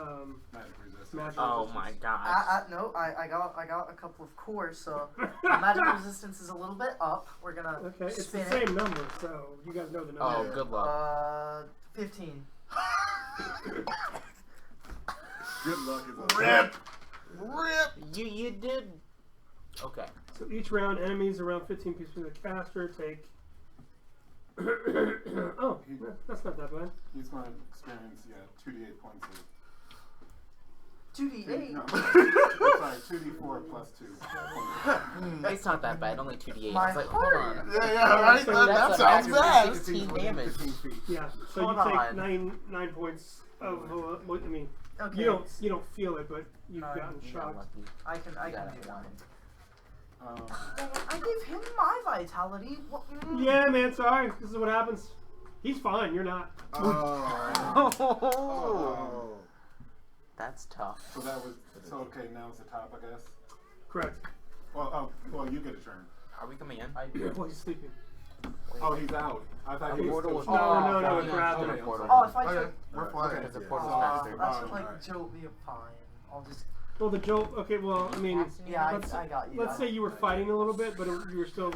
Speaker 2: resistance.
Speaker 3: magic.
Speaker 1: Oh my gosh.
Speaker 5: No, I got a couple of cores, so the magic resistance is a little bit up. We're gonna
Speaker 3: Okay, it's
Speaker 5: spin
Speaker 3: the
Speaker 5: it.
Speaker 3: same number, so you guys know the
Speaker 1: Oh,
Speaker 3: number.
Speaker 1: good luck.
Speaker 5: 15.
Speaker 6: Good luck is a
Speaker 4: Rip! Rip!
Speaker 1: You did. Okay.
Speaker 3: So each round, enemies around 15 pieces from the caster take. Oh, that's not that bad.
Speaker 2: He's going to experience 2d8 points of
Speaker 5: 2d8.
Speaker 2: no, sorry, 2d4 plus 2.
Speaker 1: It's not that bad. Only 2d8.
Speaker 5: My
Speaker 1: I was like, hold
Speaker 5: heart.
Speaker 1: on.
Speaker 4: Yeah, right?
Speaker 3: So
Speaker 4: That
Speaker 1: that's
Speaker 4: sounds
Speaker 1: a
Speaker 4: bad.
Speaker 1: 16 damage.
Speaker 2: 15 feet.
Speaker 3: Yeah. So
Speaker 1: Hold
Speaker 3: you take
Speaker 1: on.
Speaker 3: nine points of. I mean,
Speaker 5: Okay.
Speaker 3: you don't feel it, but you've gotten
Speaker 1: You got
Speaker 3: shocked.
Speaker 1: lucky.
Speaker 5: I can
Speaker 1: You got
Speaker 5: do
Speaker 1: it.
Speaker 5: that. Dang it, I gave him my vitality. What?
Speaker 3: Yeah, man. Sorry. This is what happens. He's fine. You're not.
Speaker 6: Oh.
Speaker 1: Oh, that's tough.
Speaker 2: So that was okay. Now it's the top, I guess.
Speaker 3: Correct.
Speaker 2: Well, you get a turn.
Speaker 1: Are we coming in?
Speaker 3: Well, he's sleeping.
Speaker 2: Oh, he's out. I thought
Speaker 1: The
Speaker 2: he was
Speaker 1: portal
Speaker 2: still
Speaker 1: was
Speaker 3: No, no,
Speaker 1: Oh,
Speaker 3: it's
Speaker 1: yeah,
Speaker 3: rather.
Speaker 2: okay,
Speaker 1: portal.
Speaker 5: Oh, if I
Speaker 4: Okay,
Speaker 5: took.
Speaker 4: we're flying.
Speaker 1: Because the
Speaker 6: Yeah.
Speaker 1: portal's
Speaker 5: Oh,
Speaker 1: faster.
Speaker 5: that's
Speaker 2: Oh,
Speaker 5: like
Speaker 2: alright.
Speaker 5: jolt me fine. I'll just.
Speaker 3: Well, the jolt. Okay. Well, I mean,
Speaker 5: Yeah,
Speaker 3: Let's-
Speaker 5: I got you.
Speaker 3: let's say you were fighting a little bit, but you were still.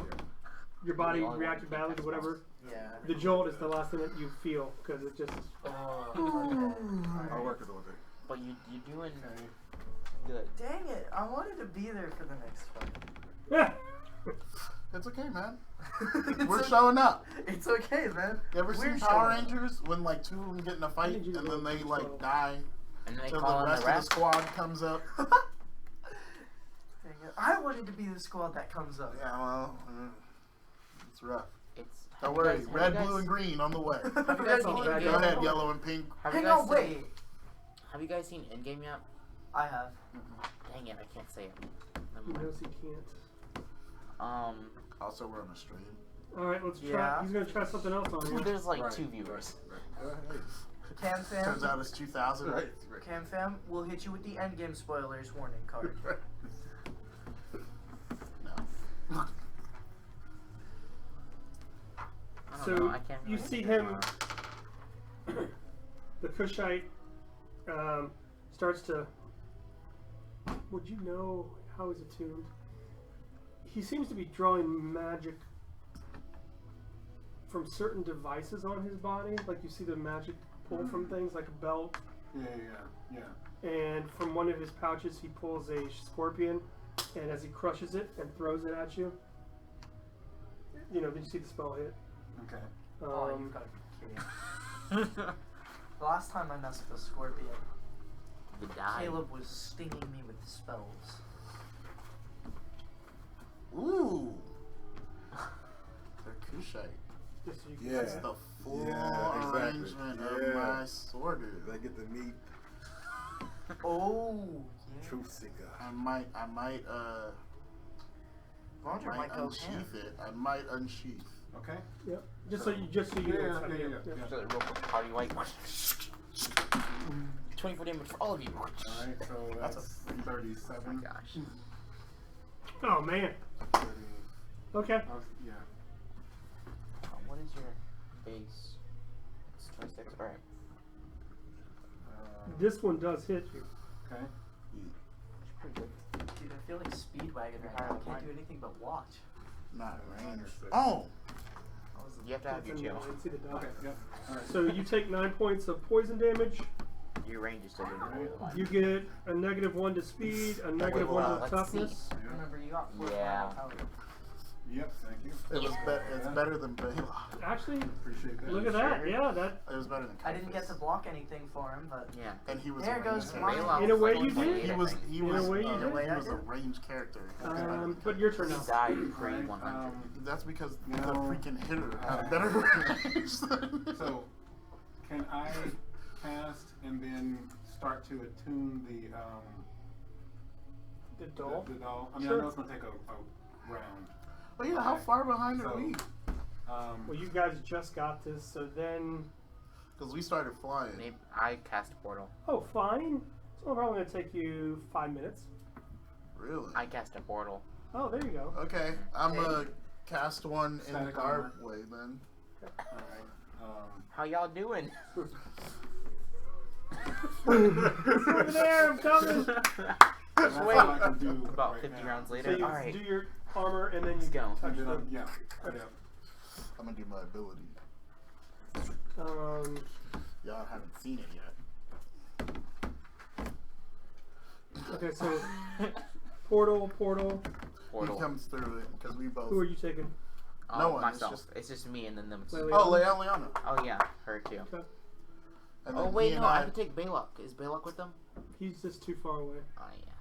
Speaker 3: Your body reacted badly to whatever.
Speaker 5: Yeah.
Speaker 3: The jolt is the last thing that you feel because it just.
Speaker 6: I'll work it a little bit.
Speaker 1: But you're doing
Speaker 2: Okay.
Speaker 1: good.
Speaker 5: Dang it! I wanted to be there for the next fight.
Speaker 3: Yeah.
Speaker 4: It's okay, man.
Speaker 5: It's
Speaker 4: We're
Speaker 5: o-
Speaker 4: showing up.
Speaker 5: It's okay, man.
Speaker 4: You ever
Speaker 5: We're
Speaker 4: seen Power
Speaker 5: showing up.
Speaker 4: Rangers when like two of them get in a fight
Speaker 3: need you to
Speaker 4: and then
Speaker 3: roll
Speaker 4: they
Speaker 3: for
Speaker 4: like
Speaker 3: 12.
Speaker 4: die
Speaker 1: And then they
Speaker 4: till
Speaker 1: call
Speaker 4: the
Speaker 1: in
Speaker 4: rest
Speaker 1: the
Speaker 4: of the
Speaker 1: rest.
Speaker 4: squad comes up?
Speaker 5: Dang it. I wanted to be the squad that comes up.
Speaker 4: Yeah, well, it's rough.
Speaker 1: It's.
Speaker 4: Don't
Speaker 1: have you
Speaker 4: worry,
Speaker 1: guys- have
Speaker 4: red,
Speaker 1: you guys-
Speaker 4: blue, and green on the way.
Speaker 1: Have you guys seen
Speaker 5: Go
Speaker 1: Endgame?
Speaker 4: Go ahead, yellow and pink.
Speaker 1: Have you
Speaker 5: Hang
Speaker 1: guys
Speaker 5: on,
Speaker 1: seen-
Speaker 5: wait.
Speaker 1: Have you guys seen Endgame yet?
Speaker 5: I have.
Speaker 1: Dang it, I can't say it. Never
Speaker 3: He
Speaker 1: mind.
Speaker 3: knows he can't.
Speaker 4: Also, we're on a stream.
Speaker 3: All right, let's try.
Speaker 5: Yeah.
Speaker 3: He's gonna try something else on you.
Speaker 1: There's like
Speaker 6: Right,
Speaker 1: 2 viewers.
Speaker 5: Cam
Speaker 4: Turns
Speaker 5: fam,
Speaker 4: out it's 2000.
Speaker 6: Right.
Speaker 5: Cam fam, we'll hit you with the endgame spoilers warning card.
Speaker 4: No.
Speaker 1: I
Speaker 3: So
Speaker 1: don't know, I can't
Speaker 3: you
Speaker 1: really
Speaker 3: see
Speaker 1: figure
Speaker 3: him.
Speaker 1: it out.
Speaker 3: The Kushite starts to. Would you know how he's attuned? He seems to be drawing magic from certain devices on his body. Like you see the magic pull from things like a belt.
Speaker 2: Yeah.
Speaker 3: And from one of his pouches, he pulls a scorpion. And as he crushes it and throws it at you, you know, then you see the spell hit.
Speaker 2: Okay.
Speaker 5: Oh, you've got to be kidding. The last time I messed with a scorpion,
Speaker 1: You died.
Speaker 5: Caleb was stinging me with spells.
Speaker 4: Ooh. They're Kushite.
Speaker 3: Just so you can
Speaker 6: Yeah.
Speaker 4: That's the full
Speaker 6: Yeah, exactly.
Speaker 4: arrangement of
Speaker 6: Yeah.
Speaker 4: my sword.
Speaker 6: They get to meet
Speaker 5: Oh, yeah.
Speaker 6: Truth Seeker.
Speaker 4: I might
Speaker 5: Roger might go
Speaker 4: unsheath
Speaker 5: ham.
Speaker 4: it. I might unsheath.
Speaker 2: Okay.
Speaker 3: Yep. Just so you know. It's happening.
Speaker 2: Yeah.
Speaker 1: Just real quick, party white. 24 damage for all of you.
Speaker 2: Alright, so
Speaker 4: That's
Speaker 2: that's
Speaker 1: Oh my
Speaker 2: 37.
Speaker 1: gosh.
Speaker 3: Oh man.
Speaker 2: 30.
Speaker 3: Okay.
Speaker 2: Yeah.
Speaker 1: What is your base? It's 26, alright.
Speaker 3: This one does hit you.
Speaker 2: Okay.
Speaker 1: It's pretty good.
Speaker 5: Dude, I feel like Speedwagon right now. I can't do anything but watch.
Speaker 4: Not range.
Speaker 2: Understood.
Speaker 4: Oh!
Speaker 5: That was
Speaker 1: You have to have your
Speaker 3: It's in
Speaker 1: chill.
Speaker 3: the- see the dot.
Speaker 2: Okay. Yep. Alright.
Speaker 3: So you take 9 points of poison damage.
Speaker 1: Your range is still good.
Speaker 3: You get a -1 to speed, a -1 to
Speaker 1: let's
Speaker 3: toughness.
Speaker 2: Yeah.
Speaker 5: Remember, you got 4
Speaker 1: Yeah.
Speaker 5: vitality.
Speaker 2: Yep. Thank you.
Speaker 4: It was it's better than Belac.
Speaker 3: Actually,
Speaker 2: Appreciate that.
Speaker 3: look at that.
Speaker 1: Sure.
Speaker 3: Yeah, that.
Speaker 4: It was better than
Speaker 5: I didn't get to
Speaker 4: Kaliff.
Speaker 5: block anything for him, but
Speaker 1: Yeah.
Speaker 4: And he was
Speaker 5: There
Speaker 4: a
Speaker 5: goes
Speaker 4: ranged
Speaker 5: my-
Speaker 4: character.
Speaker 3: In a way you did.
Speaker 4: He was
Speaker 3: In a way you did.
Speaker 4: he was a ranged character. He was better than
Speaker 3: But your turn
Speaker 1: He
Speaker 3: now.
Speaker 1: died pre
Speaker 2: Alright,
Speaker 1: 100.
Speaker 4: That's because
Speaker 2: No.
Speaker 4: the freaking hitter had a better range than
Speaker 2: So, can I cast and then start to attune the
Speaker 3: The doll.
Speaker 2: The doll? I mean,
Speaker 3: Sure.
Speaker 2: I know it's gonna take a round.
Speaker 4: Well, yeah, how far behind are
Speaker 2: So,
Speaker 4: we?
Speaker 3: Well, you guys just got this, so then.
Speaker 4: Because we started flying.
Speaker 1: Maybe I cast a portal.
Speaker 3: Oh, fine. It's only probably gonna take you 5 minutes.
Speaker 4: Really?
Speaker 1: I cast a portal.
Speaker 3: Oh, there you go.
Speaker 4: Okay, I'm gonna cast one in
Speaker 2: Static
Speaker 4: guard
Speaker 2: armor.
Speaker 4: way then.
Speaker 2: Alright.
Speaker 1: How y'all doing?
Speaker 3: Over there, I'm coming.
Speaker 2: That's
Speaker 1: Wait.
Speaker 2: all I can do
Speaker 1: About
Speaker 2: right
Speaker 1: 50
Speaker 2: now.
Speaker 1: rounds
Speaker 3: So
Speaker 1: later.
Speaker 3: you
Speaker 1: Alright.
Speaker 3: do your armor and then you
Speaker 1: Let's go.
Speaker 3: touch
Speaker 2: And then
Speaker 3: them.
Speaker 2: yeah.
Speaker 4: I'm gonna do my ability. Y'all haven't seen it yet.
Speaker 3: Okay, so portal.
Speaker 1: Portal.
Speaker 4: He comes through it because we both.
Speaker 3: Who are you taking?
Speaker 4: No one, it's
Speaker 1: Myself. It's just me and then them.
Speaker 3: Wait,
Speaker 4: Oh, Leona.
Speaker 1: Oh yeah, her too.
Speaker 3: Okay.
Speaker 4: And
Speaker 1: Oh
Speaker 4: then
Speaker 1: wait,
Speaker 4: he and
Speaker 1: no, I can take Belac. Is Belac with them?
Speaker 3: He's just too far away.
Speaker 1: Oh yeah.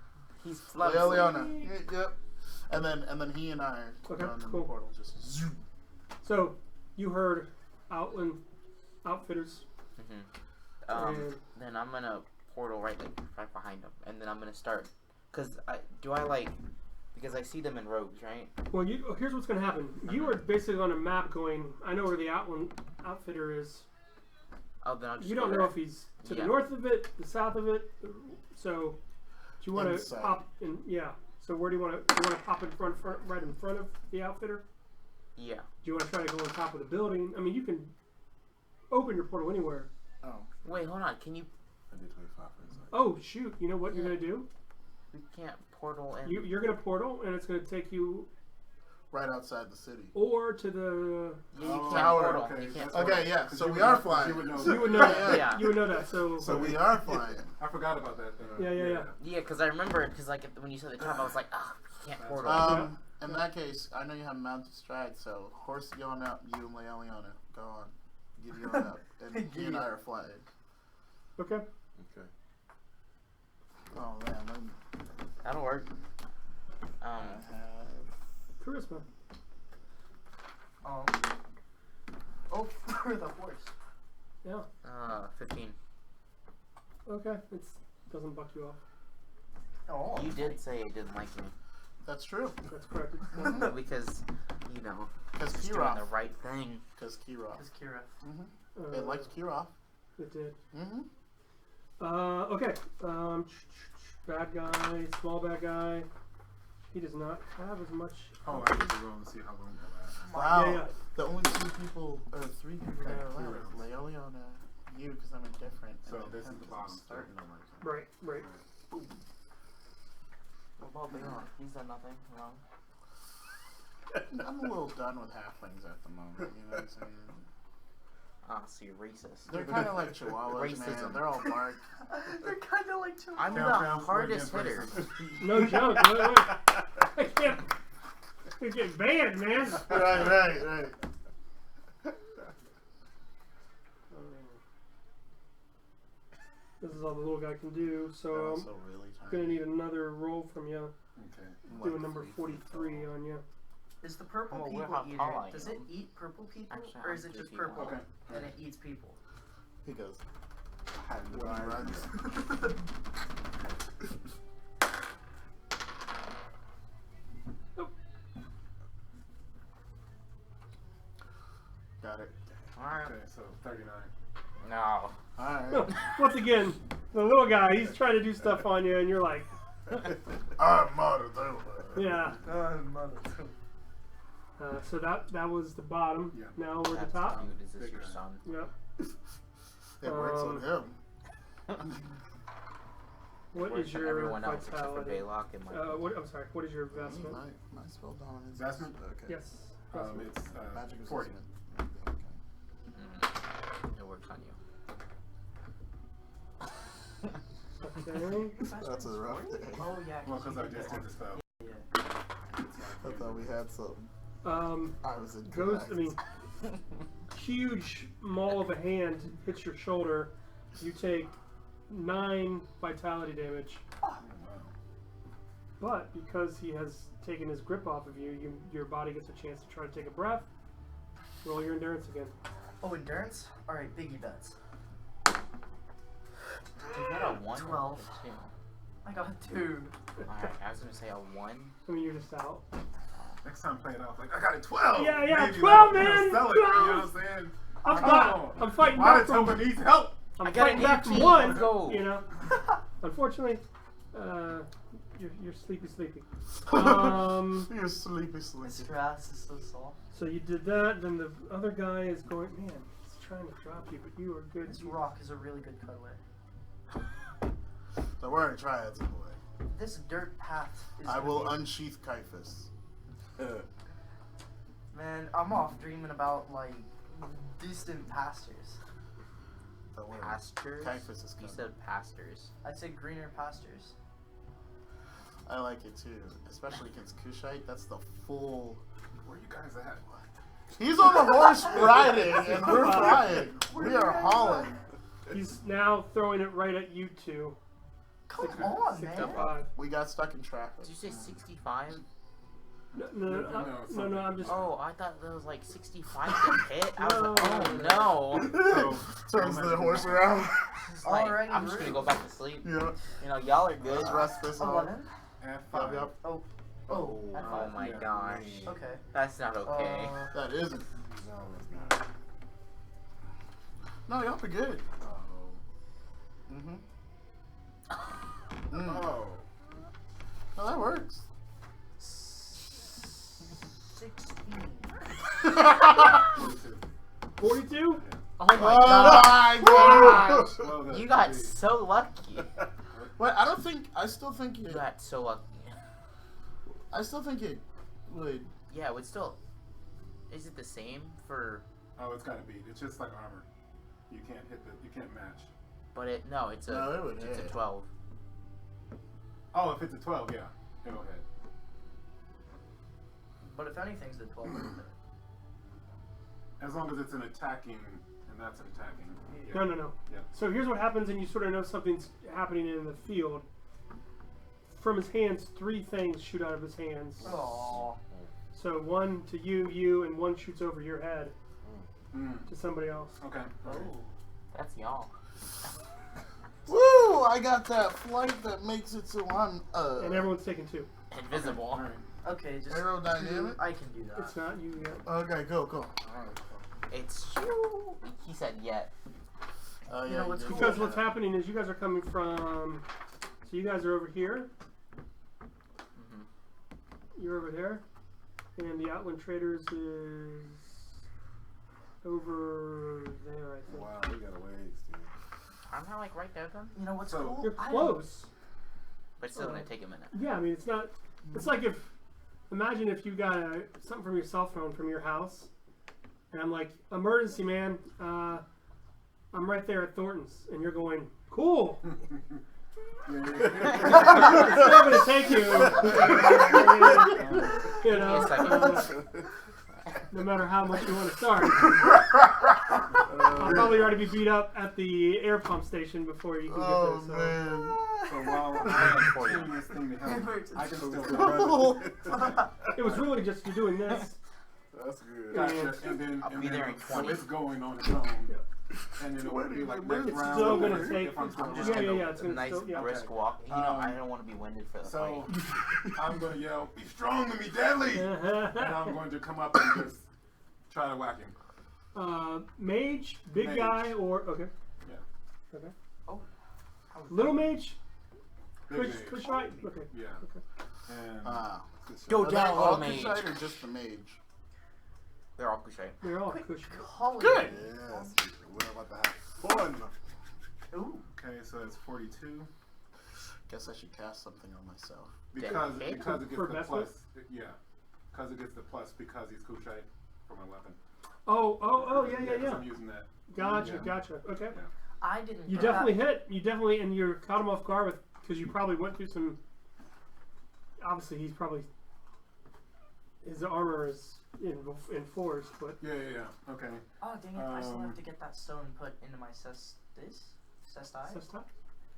Speaker 1: He's
Speaker 4: Leona. Yep. And then he and I are
Speaker 3: Okay,
Speaker 4: going in
Speaker 3: cool.
Speaker 4: the portal. Just zoom.
Speaker 3: So you heard Outland Outfitters.
Speaker 1: Mm-hmm. Then I'm gonna portal right behind them, and then I'm gonna start. Because because I see them in robes, right?
Speaker 3: Well, here's what's going to happen. You are basically on a map going, I know where the Outland Outfitter is.
Speaker 1: Oh, then I'll just.
Speaker 3: You
Speaker 1: go
Speaker 3: don't know
Speaker 1: there.
Speaker 3: if he's to
Speaker 1: Yeah.
Speaker 3: the north of it, the south of it. So, do you want to
Speaker 4: Inside.
Speaker 3: pop in? Yeah. So where do you want to? Do you want to pop in front, right in front of the Outfitter?
Speaker 1: Yeah.
Speaker 3: Do you want to try to go on top of the building? I mean, you can open your portal anywhere.
Speaker 4: Oh.
Speaker 1: Wait, hold on. Can you?
Speaker 6: I did 25 for insight.
Speaker 3: Oh shoot! You know what you're going to do?
Speaker 1: We can't portal in.
Speaker 3: You're going to portal, and it's going to take you
Speaker 4: Right outside the city.
Speaker 3: or to the.
Speaker 1: Yeah, you can't
Speaker 4: Tower,
Speaker 1: portal.
Speaker 2: okay.
Speaker 1: You can't
Speaker 2: Okay,
Speaker 1: portal.
Speaker 4: Okay, yeah. So
Speaker 2: You
Speaker 4: we
Speaker 2: would
Speaker 4: are
Speaker 2: know-
Speaker 4: flying.
Speaker 2: you would know
Speaker 3: You
Speaker 2: that.
Speaker 3: would know that.
Speaker 1: Yeah.
Speaker 3: You would know that. So.
Speaker 4: So we are flying.
Speaker 2: I forgot about that.
Speaker 3: Yeah.
Speaker 1: Yeah, because I remember it. Because when you said the top, I was like, ah, you can't portal.
Speaker 4: In that case, I know you have mounted stride, so horse you on up, you and Leona. Go on. Get you on up. And he and I are flying.
Speaker 3: Okay.
Speaker 6: Okay.
Speaker 4: Oh man,
Speaker 1: That'll work.
Speaker 4: I have
Speaker 3: Charisma.
Speaker 5: oh, for the horse.
Speaker 3: Yeah.
Speaker 1: 15.
Speaker 3: Okay. It doesn't buck you off.
Speaker 5: Oh,
Speaker 1: You did say it didn't like me.
Speaker 4: That's true.
Speaker 3: That's correct.
Speaker 1: Because, you know,
Speaker 4: Because
Speaker 1: just doing the
Speaker 4: Kirov.
Speaker 1: right thing.
Speaker 4: Because Kirov.
Speaker 5: because Kira.
Speaker 4: It liked Kirov.
Speaker 3: It did.
Speaker 4: Mm-hmm.
Speaker 3: Okay. Bad guy, small bad guy. He does not have as much.
Speaker 2: Oh, I need to roll and see how long that lasts.
Speaker 4: Wow.
Speaker 3: Yeah, yeah.
Speaker 4: The only 2 people, or 3 people that are
Speaker 2: Okay,
Speaker 4: left is Leoliana, you, because I'm indifferent.
Speaker 2: So
Speaker 4: and then
Speaker 2: this
Speaker 4: him
Speaker 2: is the
Speaker 4: 'cause I'm
Speaker 2: bottom.
Speaker 4: starting on my turn.
Speaker 3: Right, right.
Speaker 1: What about Leon? He's done nothing wrong.
Speaker 4: I'm a little done with halflings at the moment, you know what I'm saying?
Speaker 1: Ah, so you're racist.
Speaker 4: They're kind of like chihuahuas, man.
Speaker 1: Racism.
Speaker 4: They're all bark.
Speaker 5: They're kind of like children.
Speaker 1: I'm
Speaker 2: Fail,
Speaker 1: the
Speaker 2: fail,
Speaker 1: hardest
Speaker 2: score
Speaker 1: hitter.
Speaker 2: against
Speaker 3: No joke. Wait. I can't. I get banned, man.
Speaker 4: Right.
Speaker 3: This is all the little guy can do, so
Speaker 4: They're
Speaker 3: I'm
Speaker 4: also really
Speaker 3: gonna
Speaker 4: tiny.
Speaker 3: need another roll from you.
Speaker 2: Okay.
Speaker 3: Do a
Speaker 4: Like
Speaker 3: number
Speaker 4: 3 feet
Speaker 3: 43
Speaker 4: tall.
Speaker 3: on you.
Speaker 5: Is the purple
Speaker 1: I'm aware
Speaker 5: people
Speaker 1: how
Speaker 5: eater?
Speaker 1: tall I
Speaker 5: Does
Speaker 1: am.
Speaker 5: it eat purple people,
Speaker 1: Actually,
Speaker 5: or
Speaker 1: I'm
Speaker 5: is it
Speaker 1: 3
Speaker 5: just
Speaker 1: feet
Speaker 5: purple
Speaker 2: Okay.
Speaker 5: and it eats people?
Speaker 4: He goes.
Speaker 2: When
Speaker 4: When he runs. Got it.
Speaker 1: Alright.
Speaker 2: Okay, so 39.
Speaker 1: No.
Speaker 4: Alright.
Speaker 3: Once again, the little guy, he's trying to do stuff on you, and you're like,
Speaker 4: I'm mother.
Speaker 3: yeah.
Speaker 5: Mother.
Speaker 3: So that was the bottom.
Speaker 2: Yeah.
Speaker 3: Now we're at the
Speaker 1: That's
Speaker 3: top.
Speaker 1: cute. Is this
Speaker 2: Big
Speaker 1: your
Speaker 2: guy.
Speaker 1: son?
Speaker 3: Yep.
Speaker 4: It works on him.
Speaker 3: What
Speaker 1: Works
Speaker 3: is
Speaker 1: on
Speaker 3: your
Speaker 1: everyone else except for
Speaker 3: vitality?
Speaker 1: Belac and my
Speaker 3: I'm sorry. What is your investment?
Speaker 4: My spell dominance.
Speaker 2: Investment?
Speaker 4: Okay.
Speaker 3: Yes. investment.
Speaker 2: It's
Speaker 4: Magic
Speaker 2: 40.
Speaker 4: resistance. Okay.
Speaker 1: It works on you.
Speaker 3: Okay.
Speaker 4: That's a rough day.
Speaker 5: Oh yeah.
Speaker 2: Well,
Speaker 5: 'cause
Speaker 2: because I
Speaker 5: you did
Speaker 2: just
Speaker 5: that.
Speaker 2: did the spell.
Speaker 5: Yeah.
Speaker 4: I thought we had something. I was incorrect.
Speaker 3: Goes. I mean, huge maul of a hand hits your shoulder. You take 9 vitality damage.
Speaker 2: Oh, wow.
Speaker 3: But because he has taken his grip off of you, your body gets a chance to try to take a breath. Roll your endurance again.
Speaker 5: Oh, endurance. All right, biggie bets.
Speaker 1: You got a 1
Speaker 5: 12.
Speaker 1: or 2?
Speaker 5: I got a 2.
Speaker 1: Alright, I was gonna say a 1.
Speaker 3: I mean, you're just out.
Speaker 2: Next time play it off like I got a 12.
Speaker 3: Yeah,
Speaker 2: Maybe
Speaker 3: 12,
Speaker 2: like,
Speaker 3: man,
Speaker 2: Sell it, you know
Speaker 3: 12.
Speaker 2: what I'm saying?
Speaker 3: I'm fighting
Speaker 2: Why
Speaker 3: back
Speaker 2: did
Speaker 3: from.
Speaker 2: Toba needs help?
Speaker 3: I'm
Speaker 1: I got
Speaker 3: fighting
Speaker 1: an
Speaker 3: back from
Speaker 1: 18.
Speaker 3: 1.
Speaker 1: Let's go.
Speaker 3: You know. Unfortunately, you're sleepy.
Speaker 4: You're sleepy.
Speaker 5: This grass is so soft.
Speaker 3: So you did that. Then the other guy is going. Man, he's trying to drop you, but you are good.
Speaker 5: This rock is a really good cutaway.
Speaker 4: Don't worry, triads, boy.
Speaker 5: This dirt path is.
Speaker 4: I
Speaker 5: gonna
Speaker 4: will
Speaker 5: be-
Speaker 4: unsheath Caiaphas.
Speaker 5: Man, I'm off dreaming about like distant pastures.
Speaker 4: Don't worry.
Speaker 1: Pastures?
Speaker 4: Caiaphas is
Speaker 1: You
Speaker 4: coming.
Speaker 1: said pastors.
Speaker 5: I'd say greener pastures.
Speaker 4: I like it too, especially against Kushite. That's the full.
Speaker 2: Where you guys at?
Speaker 4: He's on the horse riding, and we're flying. We are hauling.
Speaker 3: He's now throwing it right at you two.
Speaker 5: Come on, man.
Speaker 3: 65.
Speaker 4: We got stuck in traffic.
Speaker 1: Did you say 65?
Speaker 3: No, I'm just.
Speaker 1: Oh, I thought that was like 65 to hit. I was
Speaker 3: No.
Speaker 1: like, oh no.
Speaker 4: Turns the horse around.
Speaker 1: It's like,
Speaker 5: Alrighty,
Speaker 1: I'm just gonna go back to sleep.
Speaker 4: Yeah.
Speaker 1: You know, y'all are good.
Speaker 4: Let's rest this on.
Speaker 5: 11.
Speaker 2: F5.
Speaker 4: Yep.
Speaker 5: Oh,
Speaker 1: Oh
Speaker 5: at 5.
Speaker 1: my
Speaker 2: Yeah.
Speaker 1: gosh.
Speaker 5: Okay.
Speaker 1: That's not okay.
Speaker 4: That isn't.
Speaker 2: No, it's not.
Speaker 4: No, y'all be good.
Speaker 2: Oh.
Speaker 4: Mm.
Speaker 2: Oh.
Speaker 4: No, that works.
Speaker 5: 16.
Speaker 3: 42?
Speaker 1: Oh my
Speaker 4: Oh
Speaker 1: god.
Speaker 4: my gosh!
Speaker 2: Well, that's
Speaker 1: You got
Speaker 2: big.
Speaker 1: so lucky.
Speaker 4: Wait, I still think
Speaker 1: You
Speaker 4: it.
Speaker 1: got so lucky.
Speaker 4: I still think it would.
Speaker 1: Yeah, it would still. Is it the same for?
Speaker 2: Oh, it's gotta be. It's just like armor. You can't hit the. You can't match.
Speaker 1: But it no, it's a.
Speaker 4: No, it would
Speaker 1: it's a
Speaker 4: hit.
Speaker 1: 12.
Speaker 2: Oh, if it's a 12, yeah, it'll hit.
Speaker 5: But if anything's the 12.
Speaker 2: As long as it's an attacking, and that's an attacking. Yeah.
Speaker 3: No.
Speaker 2: Yeah.
Speaker 3: So here's what happens, and you sort of know something's happening in the field. From his hands, 3 things shoot out of his hands.
Speaker 5: Aww.
Speaker 3: So one to you, and one shoots over your head
Speaker 2: Mm.
Speaker 3: to somebody else.
Speaker 2: Okay.
Speaker 5: Oh.
Speaker 1: That's y'all.
Speaker 4: Woo! I got that flight that makes it so I'm
Speaker 3: And everyone's taking 2.
Speaker 1: Invisible.
Speaker 2: All right.
Speaker 5: Okay, just
Speaker 4: Aerodynamic?
Speaker 5: I can do that.
Speaker 3: It's not you yet.
Speaker 4: Okay, go.
Speaker 1: It's you. He said yet.
Speaker 4: Oh
Speaker 5: You
Speaker 4: yeah.
Speaker 5: know what's
Speaker 4: did
Speaker 5: cool?
Speaker 3: Because
Speaker 4: say
Speaker 3: what's
Speaker 4: that.
Speaker 3: happening is you guys are coming from. So you guys are over here. you're over there, and the Outland Traders is over there, I think.
Speaker 6: Wow, we got a ways, dude.
Speaker 1: I'm not like right there then,
Speaker 5: You know what's
Speaker 2: So-
Speaker 5: cool?
Speaker 3: You're
Speaker 5: I
Speaker 3: close.
Speaker 1: but it's still gonna take a minute.
Speaker 3: Yeah, I mean, it's not. It's like if, imagine if you got something from your cell phone from your house, and I'm like, emergency, man. I'm right there at Thornton's, and you're going, cool. It's not gonna take you. You
Speaker 1: Give me a second.
Speaker 3: no matter how much you want to start. I'll probably already be beat up at the air pump station before you can get there. So.
Speaker 4: man.
Speaker 2: So while I'm doing this thing to help, I can still
Speaker 3: It was really just you doing this.
Speaker 6: That's good.
Speaker 2: Gotcha. And then,
Speaker 1: I'll be there in 20.
Speaker 2: So it's going on its own.
Speaker 3: Yeah.
Speaker 2: And then it'll be like next
Speaker 3: It's
Speaker 2: round.
Speaker 3: still
Speaker 2: or
Speaker 3: gonna take.
Speaker 2: if I'm still
Speaker 1: I'm just
Speaker 3: Yeah,
Speaker 2: running.
Speaker 1: gonna
Speaker 3: yeah, it's gonna
Speaker 1: nice
Speaker 3: still. Yeah.
Speaker 1: brisk walk. You know, I don't want to be winded for the
Speaker 2: So
Speaker 1: fight.
Speaker 2: I'm gonna yell, "Be strong and be deadly!" and I'm going to come up and just try to whack him.
Speaker 3: Mage, big
Speaker 2: Mage.
Speaker 3: guy, or okay.
Speaker 2: Yeah.
Speaker 3: Okay.
Speaker 1: Oh.
Speaker 3: Little mage.
Speaker 2: Big mage.
Speaker 3: Push right. Okay.
Speaker 2: Yeah.
Speaker 3: Okay.
Speaker 2: And
Speaker 1: Go
Speaker 4: Are they
Speaker 1: down,
Speaker 4: all
Speaker 1: little mage.
Speaker 4: Kushite or just the mage?
Speaker 1: They're all cliche.
Speaker 3: They're all
Speaker 5: Quick
Speaker 3: push.
Speaker 5: color.
Speaker 3: Good.
Speaker 6: Yes, we're about to have fun.
Speaker 5: Ooh.
Speaker 2: okay, so that's 42
Speaker 4: Guess I should cast something on myself.
Speaker 2: because
Speaker 1: Okay.
Speaker 2: it gets
Speaker 3: For
Speaker 2: the
Speaker 3: investment?
Speaker 2: plus. Yeah, because it gets the plus because he's Kushite for my weapon.
Speaker 3: Oh, yeah,
Speaker 2: 'cause
Speaker 3: yeah.
Speaker 2: I'm using that.
Speaker 3: Gotcha,
Speaker 2: Yeah.
Speaker 3: gotcha. Okay.
Speaker 5: I didn't.
Speaker 3: You
Speaker 5: get
Speaker 3: definitely
Speaker 5: that.
Speaker 3: hit. You definitely, and you're caught him off guard with because you probably went through some. Obviously, he's probably his armor is enforced, but
Speaker 2: Yeah. Okay.
Speaker 5: Oh dang it! I still have to get that stone put into my cestai.
Speaker 3: Sestai?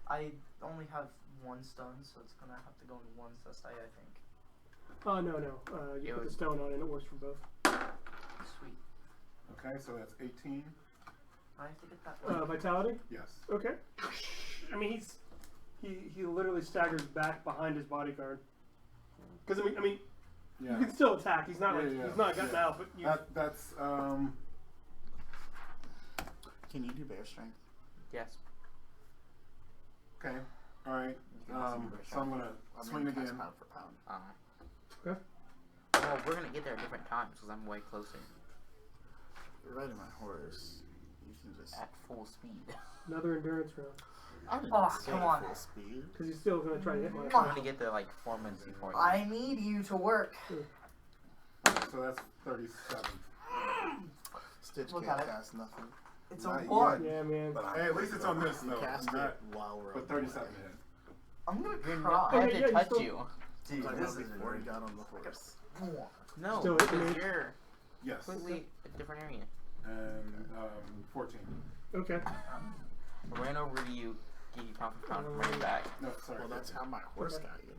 Speaker 5: I only have one stone, so it's gonna have to go in one cestai, I think.
Speaker 3: Oh no. You
Speaker 1: It
Speaker 3: put the
Speaker 1: was-
Speaker 3: stone on, and it works for both.
Speaker 5: Sweet.
Speaker 2: Okay, so that's 18.
Speaker 5: I have to get that.
Speaker 3: Vitality.
Speaker 2: Yes.
Speaker 3: Okay. I mean, he literally staggers back behind his bodyguard. Because I mean,
Speaker 2: Yeah.
Speaker 3: you can still attack. He's not
Speaker 2: Yeah.
Speaker 3: he's not gotten out, but you.
Speaker 2: That's
Speaker 4: Can you do bear strength?
Speaker 1: Yes.
Speaker 2: okay. All right.
Speaker 1: You can also do bear
Speaker 2: So I'm gonna
Speaker 4: I
Speaker 2: swing
Speaker 4: mean, that's
Speaker 2: again.
Speaker 4: pound for pound.
Speaker 3: Okay.
Speaker 1: Well, we're gonna get there at different times because I'm way closer.
Speaker 4: You're riding my horse. You can just.
Speaker 1: At full speed.
Speaker 3: Another endurance round.
Speaker 4: I didn't
Speaker 5: Oh,
Speaker 4: say
Speaker 5: come on.
Speaker 4: full speed.
Speaker 3: Because he's still going to try to hit my.
Speaker 1: I'm gonna get there like 4 minutes before.
Speaker 5: I need you to work.
Speaker 2: So that's 37.
Speaker 4: Stitch
Speaker 5: Look
Speaker 4: can't
Speaker 5: at it.
Speaker 4: cast nothing.
Speaker 5: It's
Speaker 6: Not
Speaker 5: a war.
Speaker 3: Yeah, man.
Speaker 6: But
Speaker 2: Hey, at least it's on this
Speaker 4: You
Speaker 2: though.
Speaker 4: cast
Speaker 2: Not,
Speaker 4: it while we're
Speaker 2: but
Speaker 4: on
Speaker 2: 37
Speaker 4: the way.
Speaker 2: hit.
Speaker 5: I'm gonna
Speaker 1: You're
Speaker 5: cry.
Speaker 1: not, I
Speaker 3: Okay,
Speaker 1: have
Speaker 3: yeah,
Speaker 1: to
Speaker 3: you
Speaker 1: touch
Speaker 3: still-
Speaker 1: you.
Speaker 5: Dude,
Speaker 4: Talking
Speaker 5: this
Speaker 4: about
Speaker 5: is
Speaker 4: before he got on the horse.
Speaker 1: No,
Speaker 3: Still hit
Speaker 1: because
Speaker 3: me.
Speaker 1: you're
Speaker 2: Yes.
Speaker 1: completely a different area.
Speaker 2: And 14.
Speaker 3: Okay.
Speaker 1: I ran over to you, gave you pound for pound, ran back.
Speaker 2: No, sorry.
Speaker 4: Well, that's how my horse
Speaker 3: Okay.
Speaker 4: got you.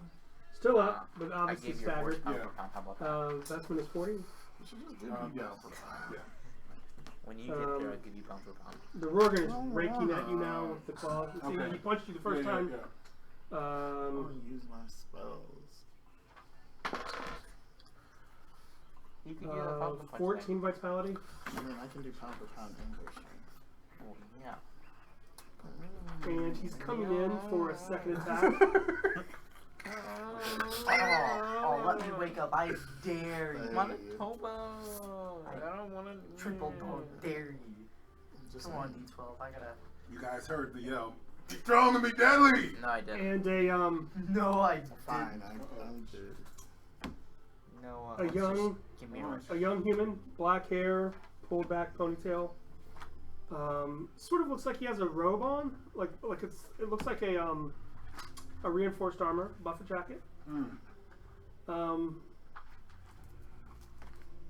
Speaker 3: Still up, but
Speaker 1: I
Speaker 3: obviously
Speaker 1: gave your horse
Speaker 3: staggered.
Speaker 1: pound
Speaker 2: Yeah.
Speaker 1: for pound. How about that?
Speaker 3: That's when it's 40.
Speaker 4: You should just give me
Speaker 2: Yes.
Speaker 4: pound for pound.
Speaker 2: Yeah.
Speaker 1: When you get there, I'll give you pound for pound.
Speaker 3: The Rorgn is raking at you now with the claw. See,
Speaker 2: Okay.
Speaker 3: he punched you the first time.
Speaker 2: Yeah.
Speaker 4: I want to use my spells.
Speaker 1: You can do that pound for punch.
Speaker 3: 14 vitality.
Speaker 4: I mean, I can do pound for pound and bear strength.
Speaker 1: Oh, yeah.
Speaker 3: And he's coming in for a second attack.
Speaker 5: Oh, let me wake up. I dare you.
Speaker 1: Manitoba. I don't want to.
Speaker 5: Triple dog dare you.
Speaker 4: Just
Speaker 5: Come on, D12. I gotta.
Speaker 2: You guys heard the yell. Be strong and be deadly!
Speaker 1: No, I didn't.
Speaker 3: And a
Speaker 5: No, I
Speaker 4: Fine,
Speaker 5: didn't.
Speaker 4: I'm good.
Speaker 1: No,
Speaker 3: a
Speaker 1: let's
Speaker 3: young
Speaker 1: just give me a rush.
Speaker 3: a young human, black hair, pulled back ponytail. Sort of looks like he has a robe on, like it looks like a reinforced armor, buffer jacket.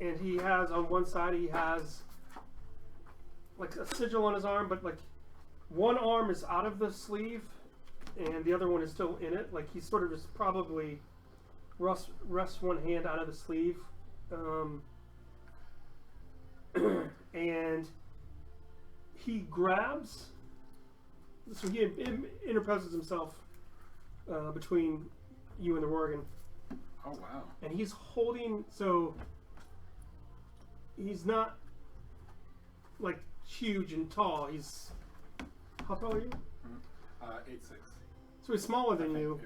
Speaker 3: And he has on one side he has like a sigil on his arm, but like one arm is out of the sleeve and the other one is still in it. Like he's sort of just probably rests one hand out of the sleeve. And he grabs, so he interposes himself between you and the Rorgn.
Speaker 2: Oh, wow.
Speaker 3: And he's holding, so he's not like huge and tall. He's, how tall are you?
Speaker 2: 8'6".
Speaker 3: So he's smaller than you,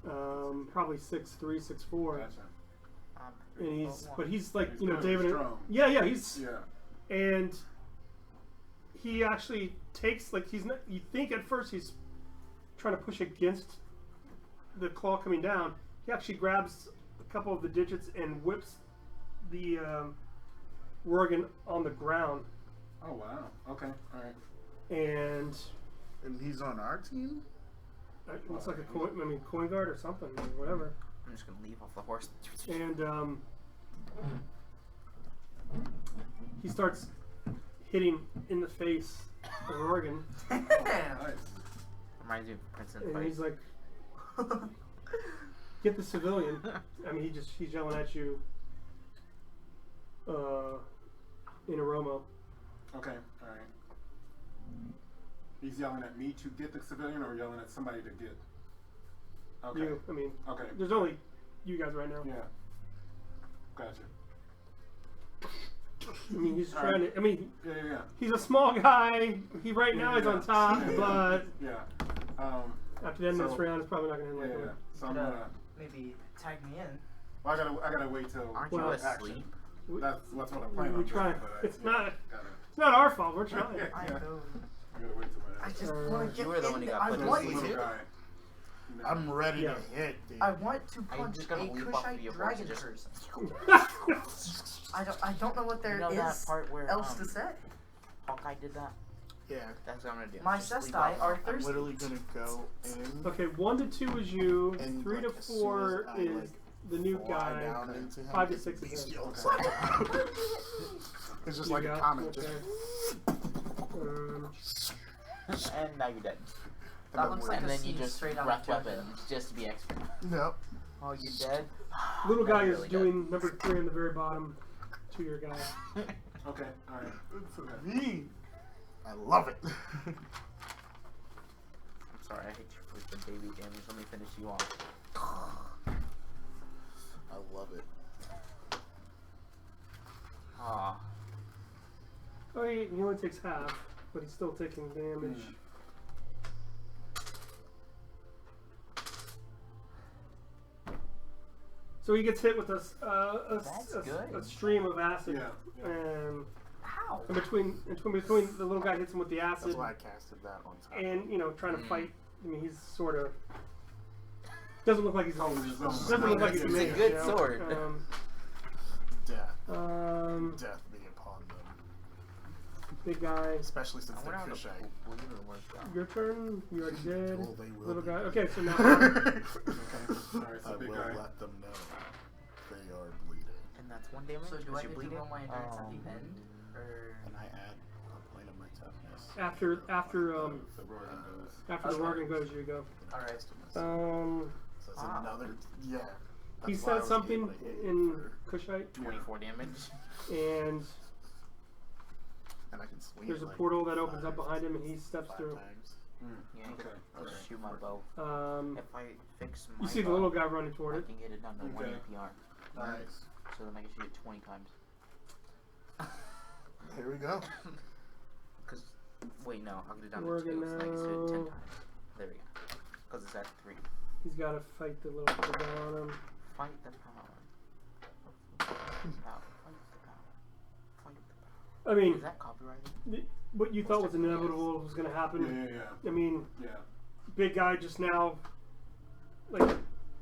Speaker 2: Yeah.
Speaker 3: probably 6'3", 6'4".
Speaker 2: Gotcha.
Speaker 3: and he's like,
Speaker 2: He's
Speaker 3: you know,
Speaker 2: good,
Speaker 3: David.
Speaker 2: he's strong.
Speaker 3: Yeah, he's
Speaker 2: Yeah.
Speaker 3: and he actually takes like he's not. You think at first he's trying to push against the claw coming down. He actually grabs a couple of the digits and whips the rorgn on the ground.
Speaker 2: Oh wow. Okay. All right.
Speaker 3: And
Speaker 4: he's on our team?
Speaker 3: it looks like a coin guard or something, or whatever.
Speaker 1: I'm just gonna leave off the horse.
Speaker 3: And he starts hitting in the face of rorgn,
Speaker 2: Nice.
Speaker 1: Reminds me of Prince and
Speaker 3: and
Speaker 1: Fight.
Speaker 3: he's like, "Get the civilian." I mean, he's yelling at you in Oromo.
Speaker 2: Okay. All right. He's yelling at me to get the civilian, or yelling at somebody to get. Okay.
Speaker 3: You, I mean,
Speaker 2: Okay.
Speaker 3: there's only you guys right now.
Speaker 2: Yeah. Gotcha.
Speaker 3: I mean, he's trying to. I mean,
Speaker 2: Yeah.
Speaker 3: he's a small guy. He right now is on top, but
Speaker 2: Yeah.
Speaker 3: after the end of this
Speaker 2: So-
Speaker 3: round, it's probably not going to
Speaker 2: Yeah.
Speaker 3: end like
Speaker 2: Yeah.
Speaker 3: that.
Speaker 2: So I'm gonna.
Speaker 5: Maybe tag me in.
Speaker 2: Well, I gotta wait till.
Speaker 1: Aren't
Speaker 3: Well,
Speaker 1: you
Speaker 2: action.
Speaker 1: asleep?
Speaker 2: That's what I'm planning
Speaker 3: We
Speaker 2: on
Speaker 3: try.
Speaker 2: doing, but I
Speaker 3: It's not.
Speaker 2: gotta.
Speaker 3: It's not our fault. We're trying.
Speaker 2: Yeah.
Speaker 5: I know.
Speaker 2: I gotta wait till my.
Speaker 5: I just
Speaker 3: Uh,
Speaker 5: want to get
Speaker 1: you were the
Speaker 5: in
Speaker 1: one who
Speaker 5: there.
Speaker 1: got
Speaker 5: I
Speaker 1: put to
Speaker 5: want
Speaker 1: sleep.
Speaker 2: Little
Speaker 5: to.
Speaker 2: guy. You know.
Speaker 4: I'm ready
Speaker 3: Yeah.
Speaker 4: to hit, dude.
Speaker 5: I want to
Speaker 1: Are you
Speaker 5: punch
Speaker 1: just
Speaker 5: a
Speaker 1: gonna leap off
Speaker 5: Kushite
Speaker 1: your horse
Speaker 5: dragon
Speaker 1: and just-
Speaker 5: person. I don't know what there
Speaker 1: You
Speaker 5: is
Speaker 1: know that part where
Speaker 5: else to say.
Speaker 1: Hawkeye did that?
Speaker 4: Yeah.
Speaker 1: That's what I'm gonna do.
Speaker 5: My
Speaker 1: Just leap
Speaker 5: cestai
Speaker 1: off.
Speaker 5: are
Speaker 4: I'm
Speaker 5: thirsty.
Speaker 4: literally gonna go in
Speaker 3: Okay, 1 to 2 is you.
Speaker 4: and
Speaker 3: 3 to
Speaker 4: like, as soon
Speaker 3: 4
Speaker 4: as I,
Speaker 3: is
Speaker 4: like,
Speaker 3: the new
Speaker 4: fly
Speaker 3: guy.
Speaker 4: down into him,
Speaker 3: 5 to
Speaker 4: it's
Speaker 3: 6 is him.
Speaker 4: bestial.
Speaker 2: Okay.
Speaker 4: It's just
Speaker 3: You
Speaker 4: like a
Speaker 3: got-
Speaker 4: comet.
Speaker 3: okay.
Speaker 4: Just
Speaker 1: And now you're dead.
Speaker 5: That looks like
Speaker 1: And
Speaker 5: a
Speaker 1: then you
Speaker 5: scene
Speaker 1: just
Speaker 5: straight out
Speaker 1: wrap
Speaker 5: of JoJo.
Speaker 1: weapons just to be extra.
Speaker 4: Nope.
Speaker 1: Oh, you're dead?
Speaker 3: Little guy
Speaker 1: You're
Speaker 3: is
Speaker 1: really
Speaker 3: doing number 3 on the very bottom to your guy.
Speaker 1: dead.
Speaker 2: Okay. All right.
Speaker 4: It's me. I love it.
Speaker 1: I'm sorry, I hate you for the baby damage. Let me finish you off.
Speaker 4: I love it.
Speaker 1: Ah.
Speaker 3: Oh, he only takes half, but he's still taking damage. So he gets hit with
Speaker 1: That's good.
Speaker 3: a stream of acid,
Speaker 2: Yeah.
Speaker 3: and
Speaker 5: How?
Speaker 3: in between the little guy hits him with the acid,
Speaker 4: That's why I casted that on top.
Speaker 3: and trying to fight. I mean, he's sort of doesn't look like he's
Speaker 2: Holding his own.
Speaker 3: doesn't look like he's
Speaker 1: It's a
Speaker 3: made,
Speaker 1: good
Speaker 3: you know?
Speaker 1: sword.
Speaker 4: Death.
Speaker 3: Death
Speaker 4: Be upon them.
Speaker 3: big guy.
Speaker 4: Especially since
Speaker 1: I
Speaker 4: they're
Speaker 1: wonder how
Speaker 4: fish
Speaker 1: the believer works out.
Speaker 3: Your turn. You already did.
Speaker 4: Well, they will
Speaker 3: Little
Speaker 4: be.
Speaker 3: guy. Okay, so now
Speaker 2: Okay. Sorry,
Speaker 4: I
Speaker 2: so big
Speaker 4: will
Speaker 2: guy.
Speaker 4: let them know they are bleeding.
Speaker 1: And that's 1 damage?
Speaker 5: So do
Speaker 1: because
Speaker 5: I
Speaker 1: you're
Speaker 5: get to
Speaker 1: bleeding?
Speaker 5: roll my endurance at
Speaker 1: Oh.
Speaker 5: the end? Or
Speaker 4: And I add a point of my toughness.
Speaker 3: after
Speaker 2: The Rorgn goes.
Speaker 3: the Wahuru goes, you go.
Speaker 5: Alright.
Speaker 4: So it's
Speaker 1: Ah.
Speaker 4: another. Yeah.
Speaker 3: He
Speaker 4: That's why I
Speaker 3: said
Speaker 4: was
Speaker 3: something
Speaker 4: able to hit
Speaker 3: in Kushite,
Speaker 1: 24 damage.
Speaker 3: and
Speaker 4: and I can swing
Speaker 3: there's
Speaker 4: it
Speaker 3: a
Speaker 4: like
Speaker 3: portal that opens up
Speaker 4: 5
Speaker 3: behind him, and he steps
Speaker 4: 5
Speaker 3: through.
Speaker 4: times.
Speaker 1: Yeah,
Speaker 2: Okay.
Speaker 1: just
Speaker 2: Okay.
Speaker 1: shoot my bow. If I fix my
Speaker 3: You see the
Speaker 1: bow,
Speaker 3: little guy running toward
Speaker 1: I
Speaker 3: it.
Speaker 1: can get it down to 1
Speaker 2: Okay.
Speaker 1: APR.
Speaker 4: Nice.
Speaker 1: So then I can shoot it 20 times.
Speaker 4: Here we go.
Speaker 1: Cause, wait, no, I'll get it down
Speaker 3: We're
Speaker 1: to 2, so I can shoot it 10
Speaker 3: gonna-
Speaker 1: times. There we go. Cause it's at 3.
Speaker 3: He's got to fight the little guy on him.
Speaker 1: Fight the power. Fight the power. Fight the power.
Speaker 3: I mean,
Speaker 1: Is that copyrighted?
Speaker 3: what you thought was inevitable was going to happen.
Speaker 2: Yeah.
Speaker 3: I mean,
Speaker 2: Yeah.
Speaker 3: big guy just now, like,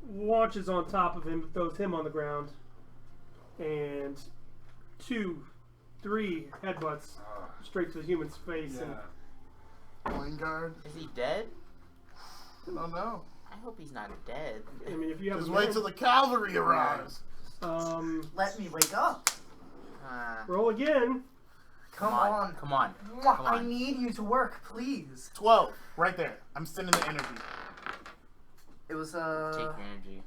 Speaker 3: launches on top of him, throws him on the ground, and 2, 3 headbutts straight to the human's face.
Speaker 2: Yeah.
Speaker 4: Point guard.
Speaker 1: Is he dead?
Speaker 4: I don't know.
Speaker 1: I hope he's not dead.
Speaker 3: And, I mean, if you have
Speaker 4: Just
Speaker 3: a
Speaker 4: wait
Speaker 3: minute,
Speaker 4: till the cavalry arrives.
Speaker 5: Let me wake up.
Speaker 3: roll again.
Speaker 5: Come on.
Speaker 1: Come on.
Speaker 5: Mwah,
Speaker 1: Come
Speaker 5: I
Speaker 1: on.
Speaker 5: need you to work, please.
Speaker 4: 12. Right there. I'm sending the energy.
Speaker 5: It was
Speaker 1: Take your energy.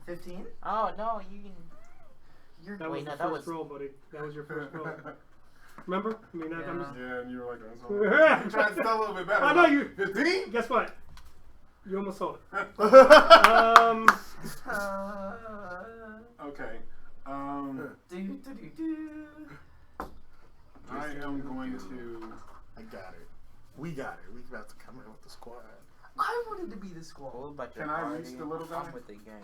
Speaker 5: 15.
Speaker 1: Oh no, you can.
Speaker 5: You're
Speaker 3: That
Speaker 1: Wait,
Speaker 3: was
Speaker 1: no,
Speaker 3: the
Speaker 1: that
Speaker 3: first
Speaker 1: was-
Speaker 3: roll, buddy. That was your first roll. Remember? I mean, I'm just,
Speaker 2: Yeah, and you were like, I'm trying to tell a little bit better.
Speaker 3: I know you.
Speaker 2: 15?
Speaker 3: Guess what? You almost sold it.
Speaker 2: Okay.
Speaker 5: Do.
Speaker 2: I am going to.
Speaker 4: I got it. We got it. We about to come in with the squad.
Speaker 5: I wanted to be the squad.
Speaker 1: What about your
Speaker 2: Can I
Speaker 1: party?
Speaker 2: reach the little guy?
Speaker 1: I'm with the gang.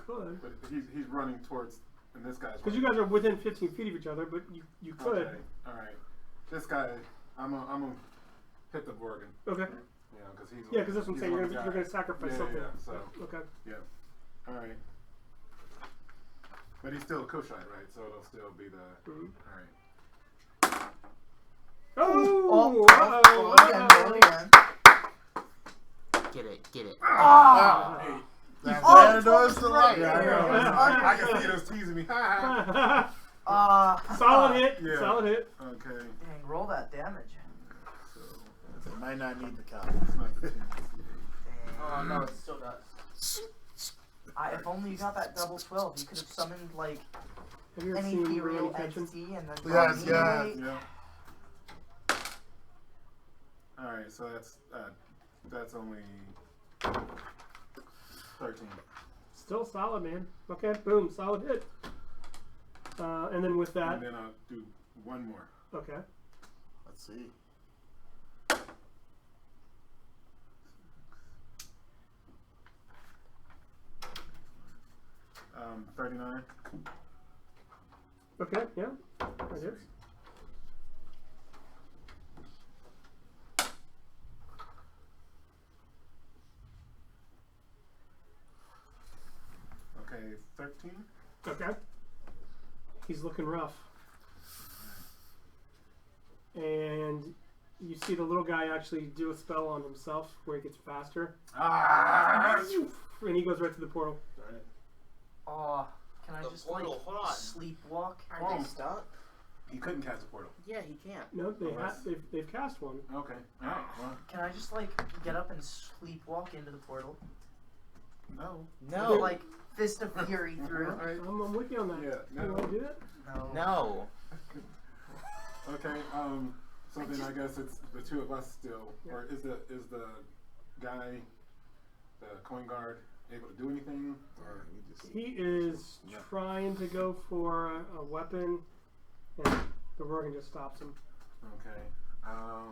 Speaker 3: could.
Speaker 2: But he's running towards, and this guy's.
Speaker 3: Because you guys are within 15 feet of each other, but you could.
Speaker 2: Okay. All right. This guy, I'm gonna hit the rorgn.
Speaker 3: Okay.
Speaker 2: You know, because he's.
Speaker 3: Yeah, because that's what I'm saying.
Speaker 2: he's
Speaker 3: You're gonna sacrifice
Speaker 2: yeah,
Speaker 3: something.
Speaker 2: Yeah. So.
Speaker 3: Okay.
Speaker 2: Yep. All right. But he's still a Kushite, right? So it'll still be the.
Speaker 3: Mhm.
Speaker 2: All right.
Speaker 3: Oh!
Speaker 5: Again.
Speaker 1: Get it.
Speaker 5: Ah!
Speaker 2: Hey.
Speaker 4: That's
Speaker 5: Oh,
Speaker 4: where it goes to light.
Speaker 2: Yeah, I know. I can see it was teasing me.
Speaker 3: Solid hit.
Speaker 2: Yeah.
Speaker 3: Solid hit.
Speaker 2: Okay.
Speaker 5: Dang, roll that damage.
Speaker 2: So
Speaker 4: They might not need the cow.
Speaker 2: it's not the 10.
Speaker 1: Oh no, it still does.
Speaker 5: If only you got that double 12, you could have summoned like
Speaker 3: Have you ever
Speaker 5: any
Speaker 3: seen
Speaker 5: real
Speaker 3: Rurouni Kenshin?
Speaker 5: entity and then.
Speaker 4: Yes,
Speaker 5: brought me
Speaker 4: yes.
Speaker 5: in.
Speaker 2: Yeah. All right, so that's only 13.
Speaker 3: Still solid, man. Okay, boom, solid hit. And then with that,
Speaker 2: And then I'll do one more.
Speaker 3: okay.
Speaker 4: Let's see.
Speaker 2: 39.
Speaker 3: Okay, yeah. That hits.
Speaker 2: Okay, 13.
Speaker 3: Okay. He's looking rough. And you see the little guy actually do a spell on himself where he gets faster.
Speaker 2: Ah!
Speaker 3: And he goes right to the portal.
Speaker 2: Darn it.
Speaker 5: Oh, can I
Speaker 1: The
Speaker 5: just
Speaker 1: portal,
Speaker 5: like
Speaker 1: hold on.
Speaker 5: sleepwalk?
Speaker 1: Aren't they stuck?
Speaker 2: He couldn't cast a portal.
Speaker 1: Yeah, he can't.
Speaker 3: No,
Speaker 2: Unless-
Speaker 3: they've cast one.
Speaker 2: Okay. All right. Well,
Speaker 5: Can I just like get up and sleepwalk into the portal?
Speaker 2: no.
Speaker 1: No.
Speaker 5: Like fist of fury through.
Speaker 3: I'm with you on that.
Speaker 2: Yeah,
Speaker 3: You
Speaker 2: no.
Speaker 3: want to do that?
Speaker 5: No.
Speaker 1: No.
Speaker 2: Okay. So then I guess it's the two of us still, or is the guy, the coin guard, able to do anything? Or
Speaker 3: He is
Speaker 2: Yeah.
Speaker 3: trying to go for a weapon, and the Rorgn just stops him.
Speaker 2: okay. I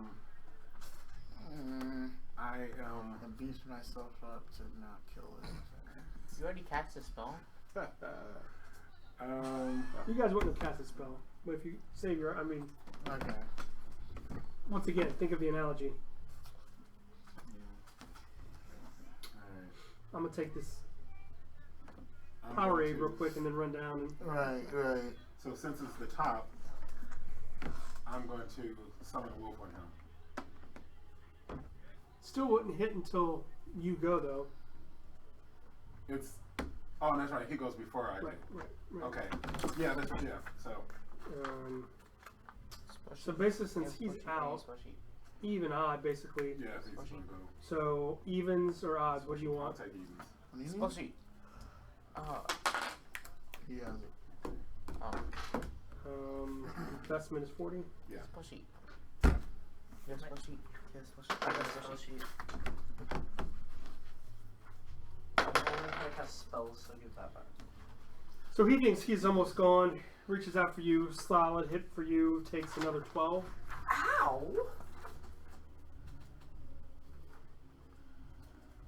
Speaker 4: I beefed myself up to not kill it.
Speaker 1: You already cast a spell?
Speaker 3: You guys wouldn't have cast a spell, but if you save your,
Speaker 4: Okay.
Speaker 3: once again, think of the analogy.
Speaker 2: Alright.
Speaker 3: I'm gonna take this
Speaker 2: I'm
Speaker 3: power
Speaker 2: going
Speaker 3: aid
Speaker 2: to-
Speaker 3: real quick and then run down. And
Speaker 4: Right.
Speaker 2: So since it's the top, I'm going to summon a wolf on him.
Speaker 3: still wouldn't hit until you go, though.
Speaker 2: It's that's right. He goes before I do.
Speaker 3: Right.
Speaker 2: Okay. Yeah. So
Speaker 3: So basically, since he's out, even odd, basically.
Speaker 2: yeah, he's going to go.
Speaker 3: So evens or odds? What do you
Speaker 2: I'll
Speaker 3: want?
Speaker 2: take evens.
Speaker 1: Spell sheet.
Speaker 4: He has it.
Speaker 3: Investment is 40.
Speaker 2: Yeah.
Speaker 1: Spell sheet. You have spell sheet?
Speaker 5: I got a spell sheet. I only cast spells, so give that back.
Speaker 3: So he thinks he's almost gone. Reaches out for you. Solid hit for you. Takes another 12.
Speaker 5: Ow!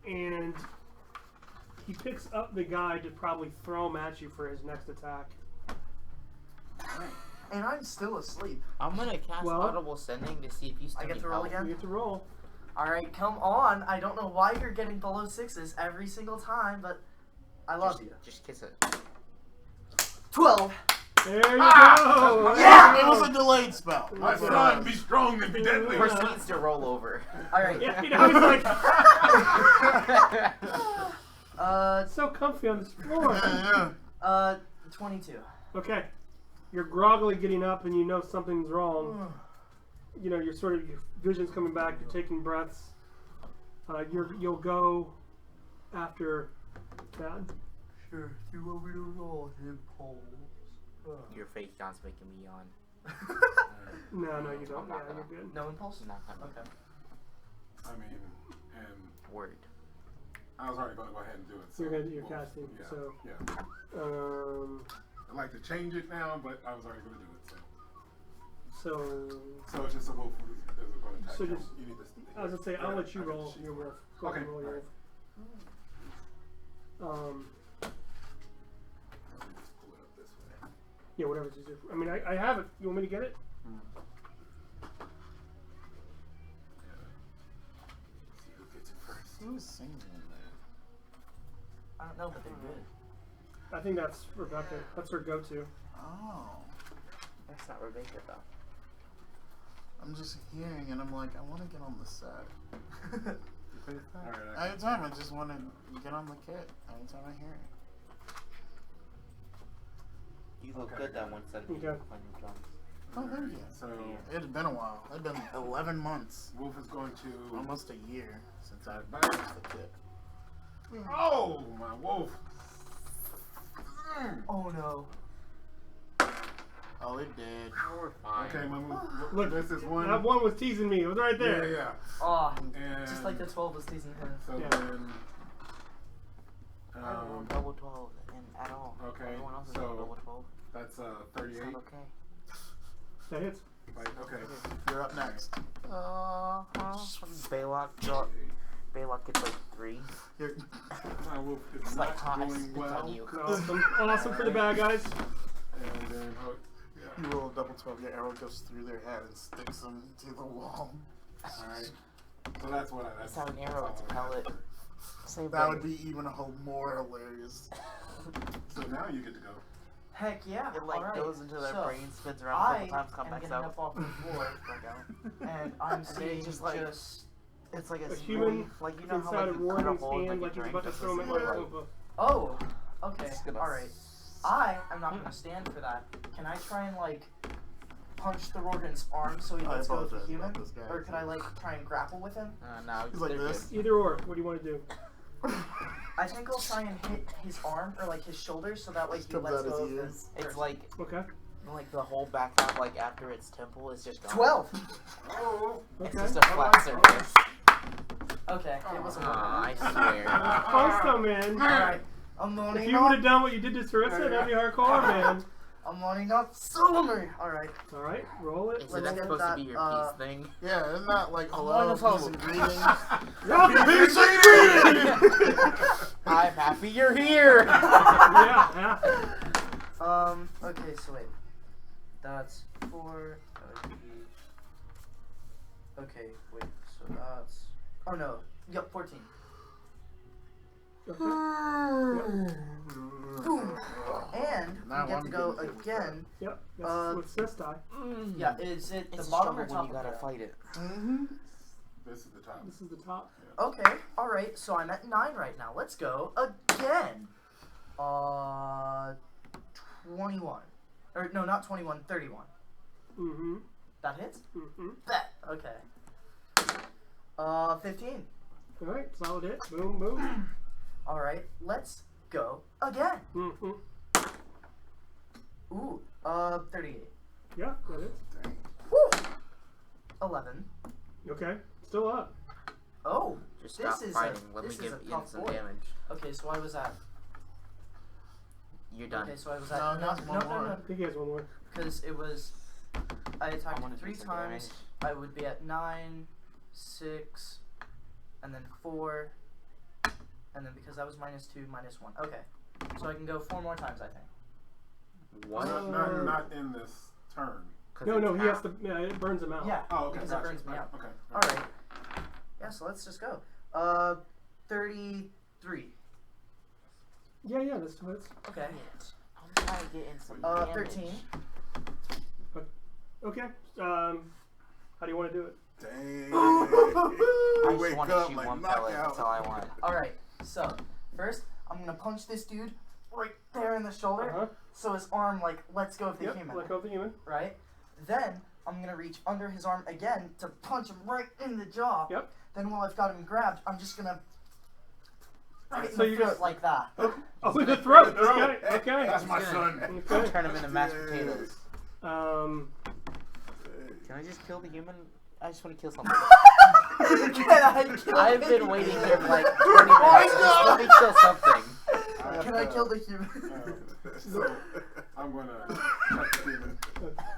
Speaker 3: And he picks up the guy to probably throw him at you for his next attack.
Speaker 5: And I'm still asleep.
Speaker 1: I'm gonna cast
Speaker 3: Well-
Speaker 1: Audible Sending to see if you still
Speaker 5: I get
Speaker 1: need
Speaker 5: to roll
Speaker 1: help.
Speaker 5: again?
Speaker 3: You get to roll.
Speaker 5: Alright, come on. I don't know why you're getting below 6s every single time, but I love you.
Speaker 1: Just kiss it.
Speaker 5: 12!
Speaker 3: There you go.
Speaker 5: Yeah!
Speaker 4: It was a delayed spell.
Speaker 2: My son, be strong and be deadly.
Speaker 1: First needs to roll over.
Speaker 5: Alright.
Speaker 3: Yeah, you know, he's like so comfy on this floor.
Speaker 4: Yeah.
Speaker 5: 22.
Speaker 3: Okay. You're groggily getting up and you know something's wrong. You know, your vision's coming back, you're taking breaths. You'll go after that.
Speaker 5: Sure, you want me to roll him holes?
Speaker 1: Your fake yawn's making me yawn.
Speaker 3: No, you don't.
Speaker 1: I'm
Speaker 3: Yeah,
Speaker 1: not gonna.
Speaker 3: you're good.
Speaker 5: No impulse?
Speaker 1: It's not gonna.
Speaker 5: Okay.
Speaker 2: I mean, and
Speaker 1: Word.
Speaker 2: I was already going to go ahead and do it. So
Speaker 3: You're
Speaker 2: wolf.
Speaker 3: casting,
Speaker 2: Yeah.
Speaker 3: so-
Speaker 2: Yeah. I'd like to change it now, but I was already going to do it.
Speaker 3: So
Speaker 2: So it's just a wolf who's going to attack.
Speaker 3: So
Speaker 2: you.
Speaker 3: just-
Speaker 2: You need to.
Speaker 3: I was gonna say I'll let you
Speaker 2: I got
Speaker 3: roll
Speaker 2: the sheet.
Speaker 3: your wolf. Go
Speaker 2: Okay,
Speaker 3: ahead and roll your
Speaker 2: alright.
Speaker 3: wolf. Yeah, whatever's easier. I mean, I have it. You want me to get it?
Speaker 2: See who gets it first.
Speaker 4: Who's singing in there?
Speaker 5: I don't know, but they're good.
Speaker 3: I think that's Rebecca. That's her go-to.
Speaker 4: Oh.
Speaker 1: That's not Rebecca though.
Speaker 4: I'm just hearing and I'm like, I want to get on the set.
Speaker 2: Alright,
Speaker 4: Anytime, I just want to get on the kit. Anytime I hear it.
Speaker 1: You look
Speaker 2: Okay.
Speaker 1: good that one set.
Speaker 3: Okay.
Speaker 1: On your drums.
Speaker 4: Oh, thank you.
Speaker 2: So
Speaker 4: It had been a while. It had been 11 months.
Speaker 2: Wolf is going to.
Speaker 4: Almost a year since I
Speaker 2: Back.
Speaker 4: purchased the kit.
Speaker 2: Oh, my wolf!
Speaker 5: Oh no.
Speaker 4: Oh, it did.
Speaker 1: We're fine.
Speaker 2: Okay, my move.
Speaker 3: Look,
Speaker 2: this is one.
Speaker 3: That one was teasing me. It was right there.
Speaker 2: Yeah.
Speaker 5: Oh,
Speaker 2: And
Speaker 5: just like the 12 was teasing him.
Speaker 2: So
Speaker 3: Yeah.
Speaker 2: then.
Speaker 1: I don't want double 12 at all.
Speaker 2: Okay,
Speaker 1: Everyone else is
Speaker 2: so-
Speaker 1: double 12.
Speaker 2: That's
Speaker 1: It's
Speaker 2: 38.
Speaker 1: not okay.
Speaker 3: That hits.
Speaker 2: Like, okay.
Speaker 4: You're up next.
Speaker 1: Belac gets like 3.
Speaker 4: You're,
Speaker 2: My wolf is
Speaker 1: It's
Speaker 2: not
Speaker 1: like hot
Speaker 2: doing
Speaker 1: spit
Speaker 2: well.
Speaker 1: on you.
Speaker 3: Awesome. Awesome for the bad guys.
Speaker 2: And then,
Speaker 4: you roll a double 12, your arrow goes through their head and sticks them to the wall.
Speaker 2: alright. So that's what I.
Speaker 1: It's not an arrow, it's a pellet. Same
Speaker 4: That would be even more hilarious.
Speaker 2: So now you get to go.
Speaker 5: Heck yeah.
Speaker 1: It like
Speaker 5: alright.
Speaker 1: goes into their
Speaker 5: So,
Speaker 1: brain, spins around a
Speaker 5: I
Speaker 1: couple times,
Speaker 5: am
Speaker 1: comes back
Speaker 5: getting
Speaker 1: out.
Speaker 5: up off the floor,
Speaker 1: Back out.
Speaker 5: and I'm
Speaker 1: then
Speaker 5: seeing
Speaker 1: just, like,
Speaker 5: just...
Speaker 1: It's like a,
Speaker 3: A
Speaker 1: smooth,
Speaker 3: human
Speaker 1: like you know how
Speaker 3: inside
Speaker 1: like
Speaker 3: of
Speaker 1: you cut a
Speaker 3: Rorgren's
Speaker 1: hole
Speaker 3: hand,
Speaker 1: like
Speaker 3: like
Speaker 1: a
Speaker 3: he's
Speaker 1: drink.
Speaker 3: about to
Speaker 1: That's
Speaker 3: throw him
Speaker 1: the
Speaker 3: at
Speaker 1: same
Speaker 3: my
Speaker 1: way.
Speaker 3: elbow.
Speaker 5: Oh, okay,
Speaker 1: It's gonna
Speaker 5: alright. I am not gonna stand for that. Can I try and, like, punch the Rorgren's arm so he
Speaker 4: I
Speaker 5: lets go of the
Speaker 4: apologize
Speaker 5: human?
Speaker 4: about this guy.
Speaker 5: Or could I, like, try and grapple with him?
Speaker 1: No,
Speaker 4: He's like
Speaker 1: they're
Speaker 4: this.
Speaker 1: good.
Speaker 3: Either or. What do you want to do?
Speaker 5: I think I'll try and hit his arm, or, like, his shoulder, so that way he
Speaker 4: Comes
Speaker 5: lets
Speaker 4: out his
Speaker 5: go of
Speaker 4: ear.
Speaker 5: his...
Speaker 1: It's like
Speaker 3: Okay.
Speaker 1: the whole back half, like after its temple, is just gone.
Speaker 5: 12!
Speaker 1: It's
Speaker 3: Okay.
Speaker 1: just a flat surface.
Speaker 5: Okay, it was a
Speaker 1: I swear.
Speaker 3: Close though, man.
Speaker 5: Alright, I'm
Speaker 3: If
Speaker 5: loading
Speaker 3: you would have
Speaker 5: up.
Speaker 3: done what you did to Sarissa, that'd be hardcore, man.
Speaker 5: I'm loading up. Cylinder! Alright.
Speaker 3: Alright, roll it.
Speaker 1: Is
Speaker 5: Let's
Speaker 1: that
Speaker 5: get
Speaker 1: supposed
Speaker 5: that,
Speaker 1: to be your peace thing?
Speaker 4: Yeah, isn't that like hello,
Speaker 5: Wonderful.
Speaker 4: peace and greetings?
Speaker 3: Peace
Speaker 1: I'm happy you're here.
Speaker 3: Yeah.
Speaker 5: Okay, so wait. That's 4. Okay, wait, so that's. Oh no. Yep, 14.
Speaker 3: Okay.
Speaker 5: Boom! And
Speaker 4: Now
Speaker 5: we get
Speaker 4: I'm
Speaker 5: to go
Speaker 4: getting
Speaker 5: again.
Speaker 3: Yep. That's what's this die.
Speaker 5: Yeah, is it
Speaker 1: It's
Speaker 5: the
Speaker 1: a
Speaker 5: bottom
Speaker 1: struggle
Speaker 5: or
Speaker 1: when
Speaker 5: top
Speaker 1: you
Speaker 5: of
Speaker 1: gotta
Speaker 5: the
Speaker 1: fight it.
Speaker 4: Mm-hmm.
Speaker 2: This is the top.
Speaker 3: This is the top.
Speaker 5: Okay, alright, so I'm at 9 right now. Let's go again. 21. Or, no, not 21, 31.
Speaker 3: Mm-hmm.
Speaker 5: That hits?
Speaker 3: Mm-hmm.
Speaker 5: Bet. Okay. 15.
Speaker 3: Alright, solid hit. Boom, boom.
Speaker 5: Alright, let's go again.
Speaker 3: Mm-hmm.
Speaker 5: Ooh, 38.
Speaker 3: Yeah, that is.
Speaker 5: Woo! 11.
Speaker 3: Okay. Still up.
Speaker 5: Oh,
Speaker 1: Just
Speaker 5: this
Speaker 1: stop
Speaker 5: is
Speaker 1: fighting. Let me
Speaker 5: this is
Speaker 1: give
Speaker 5: a
Speaker 1: Ian
Speaker 5: tough
Speaker 1: some
Speaker 5: boy.
Speaker 1: damage.
Speaker 5: Okay, so I was at.
Speaker 1: You're done.
Speaker 5: Okay, so I was at.
Speaker 4: No, he has one more.
Speaker 3: I think he has one more.
Speaker 5: Because it was. I attacked
Speaker 1: wanna do
Speaker 5: 3
Speaker 1: some
Speaker 5: times.
Speaker 1: damage.
Speaker 5: I would be at 9, 6, and then 4, and then because that was -2, -1. Okay, so I can go 4 more times, I think.
Speaker 1: What?
Speaker 2: Not in this turn.
Speaker 3: No, he has to. Yeah, it burns him out.
Speaker 5: Yeah.
Speaker 2: Oh, okay.
Speaker 5: Because
Speaker 2: Gotcha.
Speaker 5: it burns me out.
Speaker 2: Okay.
Speaker 5: All right. Yeah, so let's just go. 33.
Speaker 3: Yeah, that's two hits.
Speaker 5: Okay.
Speaker 1: I'm trying to get in some
Speaker 5: 13.
Speaker 3: Okay. How do you want to do it?
Speaker 4: Dang.
Speaker 1: I just
Speaker 4: Wake
Speaker 1: want to
Speaker 4: up
Speaker 1: shoot
Speaker 4: like
Speaker 1: one pellet. That's all
Speaker 4: knockout.
Speaker 1: I want.
Speaker 5: All right. So first, I'm gonna punch this dude right there in the shoulder,
Speaker 3: Uh-huh.
Speaker 5: so his arm like lets go of the
Speaker 3: Yep.
Speaker 5: human.
Speaker 3: Let go of the human.
Speaker 5: Right. Then I'm gonna reach under his arm again to punch him right in the jaw.
Speaker 3: Yep.
Speaker 5: Then while I've got him grabbed, I'm just gonna right in
Speaker 3: So
Speaker 5: the
Speaker 3: you
Speaker 5: throat
Speaker 3: just-
Speaker 5: like that.
Speaker 3: Oh, with the throat.
Speaker 2: Throat.
Speaker 3: Okay. Okay.
Speaker 2: That's my son.
Speaker 3: Okay.
Speaker 1: Turn them into mashed potatoes.
Speaker 3: Can
Speaker 1: I just kill the human? I just want to kill something.
Speaker 5: Can I kill
Speaker 1: I've
Speaker 5: the
Speaker 1: been
Speaker 5: human?
Speaker 1: waiting here for like 20 minutes. Just let me kill something.
Speaker 5: Can I kill the human?
Speaker 2: So I'm gonna check the human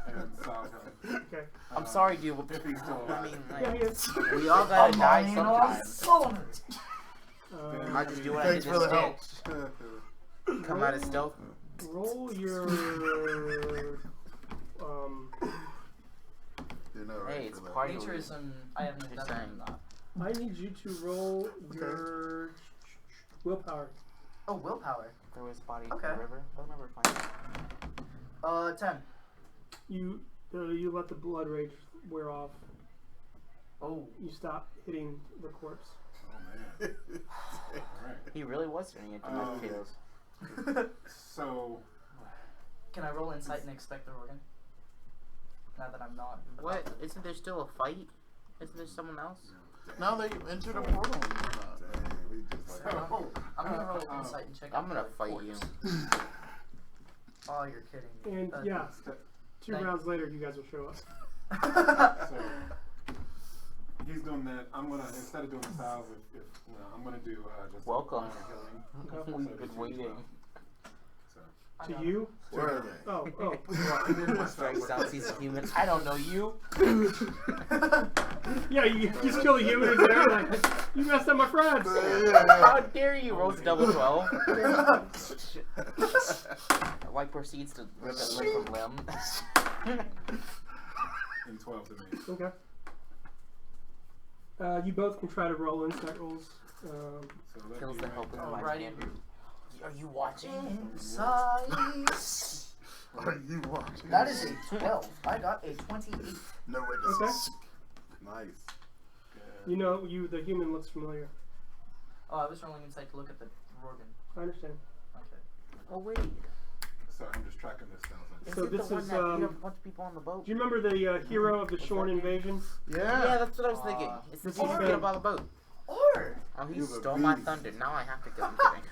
Speaker 2: and solve him.
Speaker 3: Okay.
Speaker 1: I'm sorry, dude. But
Speaker 2: If he's still
Speaker 1: I
Speaker 2: alive.
Speaker 1: mean,
Speaker 3: Yeah,
Speaker 1: like,
Speaker 3: he is.
Speaker 1: we all gotta die
Speaker 5: I'm
Speaker 1: sometime.
Speaker 5: someone.
Speaker 1: I just do what I did
Speaker 4: Thanks for the
Speaker 1: this
Speaker 4: help.
Speaker 1: Come out of stealth.
Speaker 3: Roll your.
Speaker 6: You're not
Speaker 1: Hey,
Speaker 6: ready
Speaker 1: it's
Speaker 6: for that.
Speaker 1: party.
Speaker 5: Naturism, I haven't
Speaker 1: Just
Speaker 5: invested in
Speaker 1: saying.
Speaker 5: that.
Speaker 3: I need you to roll your willpower.
Speaker 5: Oh, willpower.
Speaker 1: There was body
Speaker 5: Okay.
Speaker 1: in the river. I'll never find it.
Speaker 5: 10.
Speaker 3: You let the blood rage wear off.
Speaker 5: Oh.
Speaker 3: You stop hitting the corpse.
Speaker 2: Oh man. Alright.
Speaker 1: He really was turning into mashed potatoes.
Speaker 2: So
Speaker 5: Can I roll insight and expect the organ? Now that I'm not.
Speaker 1: What? Isn't there still a fight? Isn't there someone else?
Speaker 4: No, they entered a portal.
Speaker 6: Dang, we just like.
Speaker 2: so
Speaker 5: I'm gonna roll insight and check.
Speaker 1: I'm
Speaker 5: out
Speaker 1: gonna
Speaker 5: the
Speaker 1: fight
Speaker 5: corpse.
Speaker 1: you.
Speaker 5: Oh, you're kidding.
Speaker 3: And yeah, 2
Speaker 5: Thank-
Speaker 3: rounds later, you guys will show up.
Speaker 2: so he's doing that. I'm gonna, instead of doing the salve, if I'm gonna do just
Speaker 1: Welcome.
Speaker 2: minor healing.
Speaker 3: Okay.
Speaker 1: We've
Speaker 2: So
Speaker 1: been
Speaker 2: this
Speaker 1: waiting.
Speaker 2: is, So
Speaker 3: To you?
Speaker 4: Where are they?
Speaker 3: Oh.
Speaker 1: Strikes out, sees a human. I don't know you.
Speaker 3: Yeah, you just kill the human who's there. Like, you messed up my friends.
Speaker 1: How dare you? Rolls a double 12. Like proceeds to rip it limb from limb.
Speaker 2: and 12 to me.
Speaker 3: Okay. You both can try to roll insight rolls.
Speaker 2: So let
Speaker 1: Kills
Speaker 2: me
Speaker 1: the
Speaker 2: write
Speaker 1: help of
Speaker 2: down-
Speaker 1: my
Speaker 5: Alrighty.
Speaker 1: hand. Are you watching?
Speaker 5: Insight.
Speaker 4: Are you watching?
Speaker 5: That is a 12. I got a 28.
Speaker 4: No witnesses.
Speaker 6: Nice.
Speaker 3: You know, the human looks familiar.
Speaker 5: Oh, I was rolling insight to look at the rorgn.
Speaker 3: I understand.
Speaker 5: Okay.
Speaker 1: Oh wait.
Speaker 2: So I'm just tracking this down.
Speaker 1: Is
Speaker 3: So
Speaker 1: it
Speaker 3: this
Speaker 1: the one
Speaker 3: is,
Speaker 1: that beat up a bunch of people on the boat?
Speaker 3: Do you remember the hero of the Shorn Invasion?
Speaker 1: Yeah, that's what I was thinking. It's the
Speaker 3: This
Speaker 1: dude
Speaker 3: is
Speaker 1: who beat
Speaker 3: the-
Speaker 1: up on the boat.
Speaker 5: Or
Speaker 1: Oh, he
Speaker 6: He was a
Speaker 1: stole my
Speaker 6: beast.
Speaker 1: thunder. Now I have to kill him. Kidding.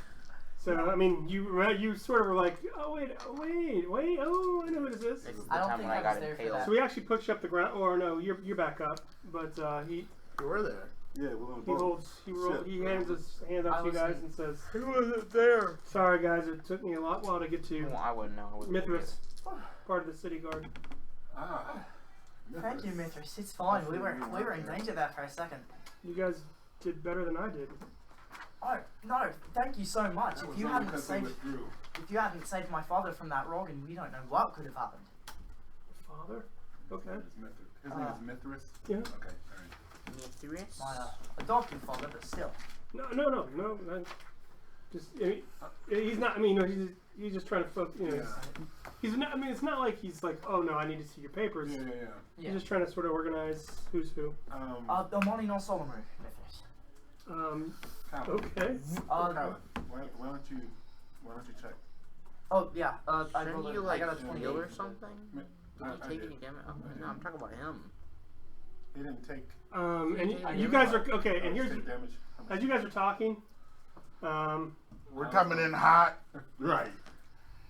Speaker 3: So, I mean, you sort of were like, oh, wait, oh, I know who this is.
Speaker 1: This is the
Speaker 5: I don't
Speaker 1: time
Speaker 5: think
Speaker 1: when
Speaker 5: I
Speaker 1: I got
Speaker 5: was there for
Speaker 1: impaled.
Speaker 5: that.
Speaker 3: So we actually pushed up the ground, or no, you're back up, but he
Speaker 4: You were there.
Speaker 6: Yeah, we're on the
Speaker 3: he
Speaker 6: boat.
Speaker 3: he hands his hand
Speaker 5: I
Speaker 3: up to you guys
Speaker 5: wasn't-
Speaker 3: and says,
Speaker 1: He wasn't there.
Speaker 3: sorry guys, it took me a while to get to
Speaker 1: Well, I wouldn't know. I wouldn't
Speaker 3: Mithras, part of the city guard.
Speaker 2: Ah.
Speaker 5: thank you, Mithras. It's fine. We were in danger there for a second.
Speaker 3: You guys did better than I did.
Speaker 5: Oh no! Thank you so much.
Speaker 2: That
Speaker 5: If
Speaker 2: was
Speaker 5: you
Speaker 2: only
Speaker 5: hadn't
Speaker 2: because they
Speaker 5: saved,
Speaker 2: withdrew.
Speaker 5: if you hadn't saved my father from that rorgn, we don't know what could have happened.
Speaker 3: Father? Okay.
Speaker 2: His name is Mithras?
Speaker 3: Yeah.
Speaker 2: Okay, alright.
Speaker 1: Mithras?
Speaker 5: My adopted father, but still.
Speaker 3: No. Just, I mean, he's not, I mean, no, he's just trying to focus, you know,
Speaker 2: Yeah.
Speaker 3: he's not, I mean, it's not like he's like, oh no, I need to see your papers.
Speaker 2: Yeah.
Speaker 3: He's just trying to sort of organize who's who.
Speaker 5: The money no Solomon, Mithras.
Speaker 2: Kaliff.
Speaker 3: Okay.
Speaker 2: Kaliff, why don't you check?
Speaker 5: Oh yeah. I
Speaker 1: Shouldn't
Speaker 5: rolled
Speaker 1: you
Speaker 5: I
Speaker 1: like
Speaker 5: got a 28.
Speaker 1: heal or something? Did
Speaker 2: I
Speaker 1: he take
Speaker 2: did.
Speaker 1: any damage? Oh, no, I'm talking about him.
Speaker 2: He didn't take.
Speaker 3: And you guys are, okay, and here's,
Speaker 2: take damage.
Speaker 3: as you guys are talking,
Speaker 4: We're coming in hot.
Speaker 6: Right.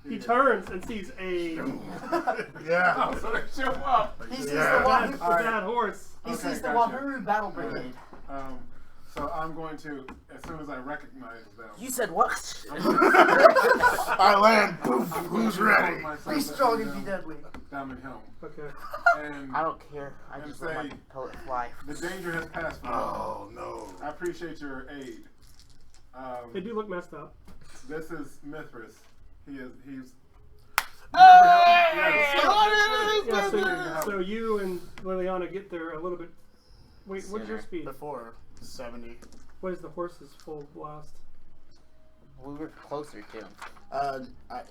Speaker 3: he turns and sees a
Speaker 4: Yeah.
Speaker 2: So they show up.
Speaker 5: He sees
Speaker 4: Yeah.
Speaker 5: the
Speaker 3: bad,
Speaker 5: Wahuru.
Speaker 3: bad horse.
Speaker 5: He
Speaker 2: Okay,
Speaker 5: sees the
Speaker 2: gotcha.
Speaker 5: Wahuru battle brigade.
Speaker 2: So I'm going to, as soon as I recognize them.
Speaker 1: You said what?
Speaker 4: I land. Poof. Who's ready?
Speaker 5: Be strong and be deadly.
Speaker 2: Diamond Helm.
Speaker 3: Okay.
Speaker 2: And
Speaker 1: I don't care. I
Speaker 2: And
Speaker 1: just let my
Speaker 2: say-
Speaker 1: pellet fly.
Speaker 2: the danger has passed for me.
Speaker 6: Oh no.
Speaker 2: I appreciate your aid.
Speaker 3: They do look messed up.
Speaker 2: This is Mithras. He's
Speaker 3: Yeah, so you and Liliana get there a little bit. Wait, what's your
Speaker 1: Sooner.
Speaker 3: speed?
Speaker 4: Before 70.
Speaker 3: What is the horse's full blast?
Speaker 1: We were closer too.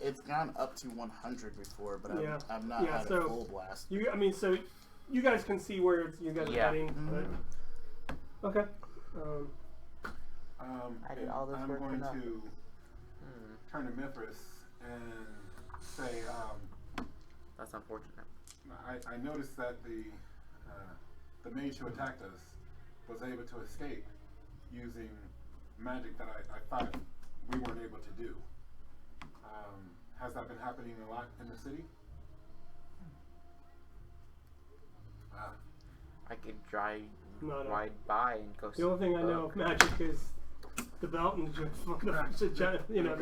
Speaker 4: It's gone up to 100 before, but
Speaker 3: Yeah.
Speaker 4: I've not
Speaker 3: Yeah,
Speaker 4: had
Speaker 3: so-
Speaker 4: a full blast.
Speaker 3: I mean, so you guys can see where you guys are
Speaker 1: Yeah.
Speaker 3: heading. But, okay.
Speaker 1: I did all this
Speaker 2: I'm
Speaker 1: work for
Speaker 2: going
Speaker 1: nothing.
Speaker 2: to turn to Mithras and say,
Speaker 1: That's unfortunate.
Speaker 2: I noticed that the mage who attacked us was able to escape using magic that I thought we weren't able to do. Has that been happening a lot in the city?
Speaker 1: I could drive
Speaker 3: No.
Speaker 1: ride by and go.
Speaker 3: The only thing I know of magic is the belt and the, you know,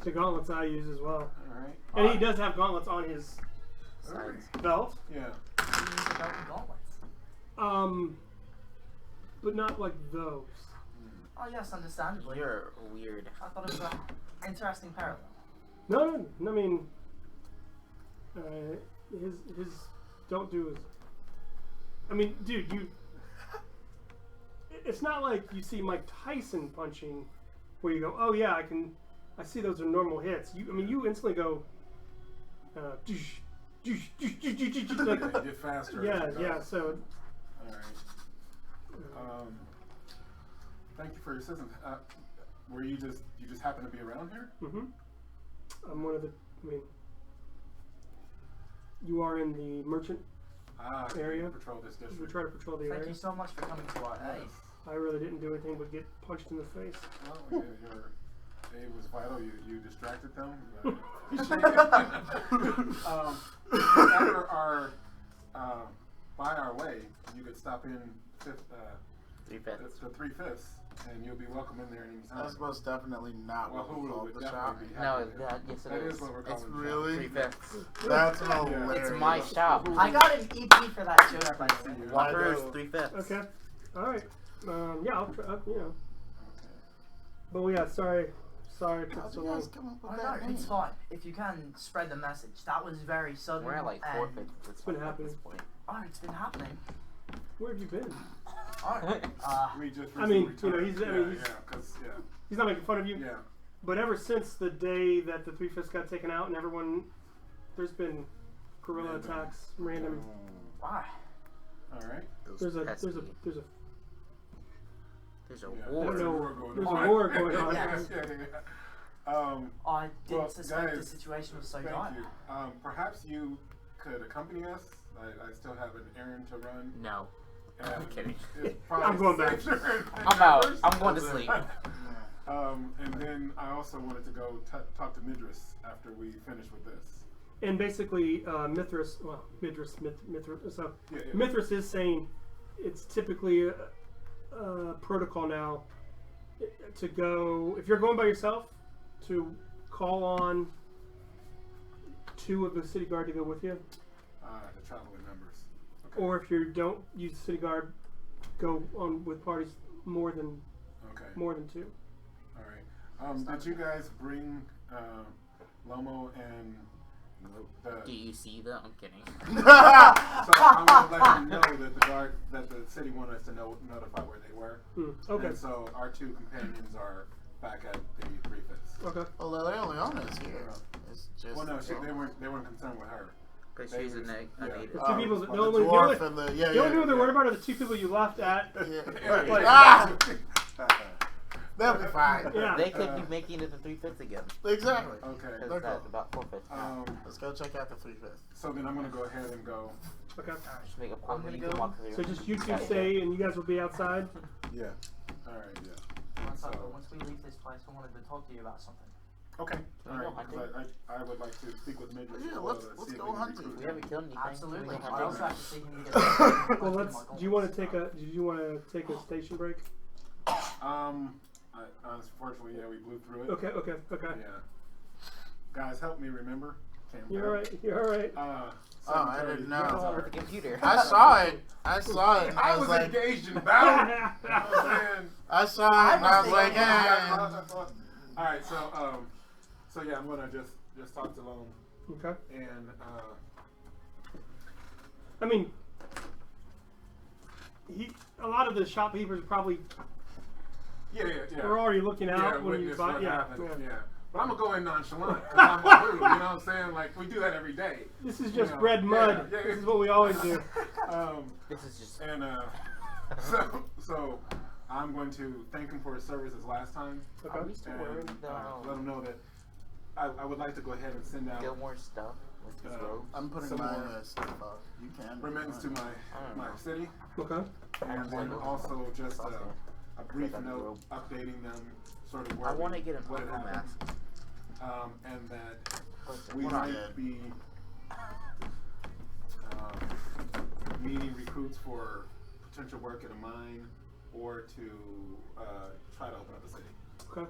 Speaker 3: the gauntlets I use as well.
Speaker 2: Alright.
Speaker 3: And he does have gauntlets on his
Speaker 1: Sides.
Speaker 3: belt.
Speaker 2: Yeah.
Speaker 5: He used the belt and gauntlets.
Speaker 3: But not like those.
Speaker 5: Oh yes, understandably.
Speaker 1: You're weird.
Speaker 5: I thought it was an interesting parallel.
Speaker 3: No. I mean, his don't do his. I mean, dude, you. It's not like you see Mike Tyson punching, where you go, oh yeah, I see those are normal hits. You instantly go. Like,
Speaker 2: Get faster.
Speaker 3: yeah. So.
Speaker 2: All right. Thank you for your assistance. Were you just happen to be around here?
Speaker 3: Mm-hmm. I'm one of the. I mean, you are in the merchant area.
Speaker 2: You patrol this district.
Speaker 3: We try to patrol the
Speaker 5: Thank
Speaker 3: area.
Speaker 5: you so much for coming to our aid.
Speaker 3: I really didn't do anything but get punched in the face.
Speaker 2: Well, your aid was vital. You distracted them. After our by our way, you could stop in
Speaker 1: 3/5.
Speaker 2: the 3/5, and you'll be welcome in there anytime.
Speaker 4: That's most definitely not what we
Speaker 2: Wahuru
Speaker 4: call
Speaker 2: would
Speaker 4: the shop.
Speaker 2: definitely be
Speaker 1: No,
Speaker 2: happy there.
Speaker 1: yes it
Speaker 2: That
Speaker 1: is.
Speaker 2: is what we're
Speaker 1: It's
Speaker 2: calling
Speaker 4: Really?
Speaker 1: 3/5.
Speaker 4: That's hilarious.
Speaker 1: It's my shop.
Speaker 5: I got an EP for that joke, by the way.
Speaker 1: Wahuru's 3/5.
Speaker 3: Okay. All right. Yeah, I'll try. You know.
Speaker 2: Okay.
Speaker 3: But yeah, sorry. Sorry it took
Speaker 4: How'd
Speaker 3: so
Speaker 4: you
Speaker 3: long.
Speaker 4: guys come up
Speaker 5: Oh,
Speaker 4: with
Speaker 5: no,
Speaker 4: that name?
Speaker 5: it's fine. If you can spread the message. That was very sudden.
Speaker 1: We're at like
Speaker 5: and-
Speaker 1: 4/5. It's
Speaker 3: been
Speaker 1: at
Speaker 3: happening.
Speaker 1: this point.
Speaker 5: Oh, it's been happening.
Speaker 3: Where have you been?
Speaker 5: Alright.
Speaker 2: We just
Speaker 3: I mean,
Speaker 2: recently
Speaker 3: you know,
Speaker 2: returned.
Speaker 3: he's- He's not making fun of you.
Speaker 2: yeah.
Speaker 3: But ever since the day that the 3/5 got taken out and everyone, there's been guerrilla
Speaker 2: Random.
Speaker 3: attacks, random.
Speaker 5: Why?
Speaker 2: All right.
Speaker 3: There's a
Speaker 1: pesky.
Speaker 3: there's a
Speaker 1: There's a
Speaker 2: Yeah,
Speaker 1: war.
Speaker 3: there's a
Speaker 2: war going
Speaker 3: there's
Speaker 2: on.
Speaker 3: a war going on.
Speaker 5: Yes.
Speaker 2: Well,
Speaker 5: I didn't suspect the
Speaker 2: guys,
Speaker 5: situation was so
Speaker 2: Thank
Speaker 5: dire.
Speaker 2: you. Perhaps you could accompany us. I still have an errand to run.
Speaker 1: No.
Speaker 2: And
Speaker 1: I'm kidding.
Speaker 2: it's probably
Speaker 3: I'm going back.
Speaker 2: safer than
Speaker 1: I'm out.
Speaker 2: yours.
Speaker 1: I'm going to sleep.
Speaker 2: And then I also wanted to go talk to Midris after we finish with this.
Speaker 3: And basically, Mithras. So
Speaker 2: Yeah.
Speaker 3: Mithras is saying it's typically a protocol now to go, if you're going by yourself, to call on 2 of the city guard to go with you,
Speaker 2: The traveling members. Okay.
Speaker 3: or if you don't use the city guard, go on with parties more than
Speaker 2: Okay.
Speaker 3: 2.
Speaker 2: All right. Did you guys bring Lomo and
Speaker 1: Do you see that? I'm kidding.
Speaker 2: So I would let them know that the city wanted us to notify where they were.
Speaker 3: Okay.
Speaker 2: And so our 2 companions are back at the 3/5.
Speaker 3: Okay.
Speaker 4: Well, Leona is here. It's just.
Speaker 2: Well, no, they weren't concerned with her.
Speaker 1: Because
Speaker 2: They
Speaker 1: she's a
Speaker 2: was-
Speaker 1: native.
Speaker 3: The 2 people. The
Speaker 4: the
Speaker 3: only
Speaker 4: dwarf and the
Speaker 3: the only people they're worried about are the 2 people you left at.
Speaker 4: They'll be fine.
Speaker 3: Yeah.
Speaker 1: They could be making it to 3/5 again.
Speaker 4: Exactly.
Speaker 2: Okay.
Speaker 1: Because
Speaker 4: They're
Speaker 1: that's
Speaker 4: cool.
Speaker 1: about 4/5.
Speaker 4: Let's go check out the 3/5.
Speaker 2: So then I'm gonna go ahead and go.
Speaker 3: Okay.
Speaker 1: Just make a
Speaker 5: I'm
Speaker 1: point where
Speaker 5: gonna
Speaker 1: you can
Speaker 5: go.
Speaker 1: walk through.
Speaker 3: So just you 2 stay, and you guys will be outside.
Speaker 6: Yeah.
Speaker 2: All right. Yeah.
Speaker 5: Once we leave this place, I wanted to talk to you about something.
Speaker 2: Okay.
Speaker 1: Can
Speaker 2: All
Speaker 1: we go
Speaker 2: right.
Speaker 1: hunting?
Speaker 2: 'Cause I would like to speak with Midris.
Speaker 4: Yeah,
Speaker 2: as well
Speaker 4: let's
Speaker 2: to see if
Speaker 4: go
Speaker 2: we can
Speaker 4: hunting.
Speaker 2: recruit
Speaker 1: We
Speaker 2: them.
Speaker 1: haven't killed anything.
Speaker 5: Absolutely.
Speaker 1: We don't
Speaker 5: I also
Speaker 1: have
Speaker 5: have to see him get
Speaker 3: Well, let's. Do you want to take a? Did you want to take a station break?
Speaker 2: Unfortunately, yeah, we blew through it.
Speaker 3: Okay.
Speaker 2: Yeah. Guys, help me remember. Can't
Speaker 3: You're all right. You're all right.
Speaker 4: I didn't know.
Speaker 1: What's wrong with the computer?
Speaker 4: I saw it. And
Speaker 2: I was
Speaker 4: like,
Speaker 2: engaged in battle. You know what I'm saying?
Speaker 4: I saw it, and I was like,
Speaker 2: All right, so yeah, I'm gonna just talk to Lone
Speaker 3: Okay.
Speaker 2: and
Speaker 3: I mean, a lot of the shopkeepers probably
Speaker 2: yeah.
Speaker 3: were already looking out
Speaker 2: Yeah,
Speaker 3: when you
Speaker 2: witness
Speaker 3: bought.
Speaker 2: what
Speaker 3: Yeah.
Speaker 2: happened,
Speaker 3: Yeah.
Speaker 2: yeah. But I'm gonna go in nonchalant because I'm a rude, you know what I'm saying? Like we do that every day.
Speaker 3: This is
Speaker 2: You
Speaker 3: just
Speaker 2: know,
Speaker 3: bread and mud.
Speaker 2: yeah.
Speaker 3: This is what we always do.
Speaker 1: This is just.
Speaker 2: And so I'm going to thank him for his services last time.
Speaker 3: Okay.
Speaker 1: Are we still wearing
Speaker 2: And
Speaker 1: the
Speaker 2: let him know that I would like to go ahead and send out
Speaker 1: Gilmore stuff with his robes?
Speaker 4: I'm putting
Speaker 2: Some
Speaker 4: my
Speaker 2: more
Speaker 4: stuff up. You can.
Speaker 2: remittance to
Speaker 1: I don't
Speaker 2: my
Speaker 1: know.
Speaker 2: city,
Speaker 3: Okay.
Speaker 2: and then also just
Speaker 1: Awesome.
Speaker 2: a brief
Speaker 1: Check out the
Speaker 2: note
Speaker 1: robe.
Speaker 2: updating them, sort of where
Speaker 1: I want to get an
Speaker 2: what
Speaker 1: uncle
Speaker 2: happened,
Speaker 1: mask.
Speaker 2: and that
Speaker 1: Listen,
Speaker 2: we
Speaker 1: what
Speaker 2: might
Speaker 1: I-
Speaker 2: be meeting recruits for potential work at a mine or to try to open up a city.
Speaker 3: Okay.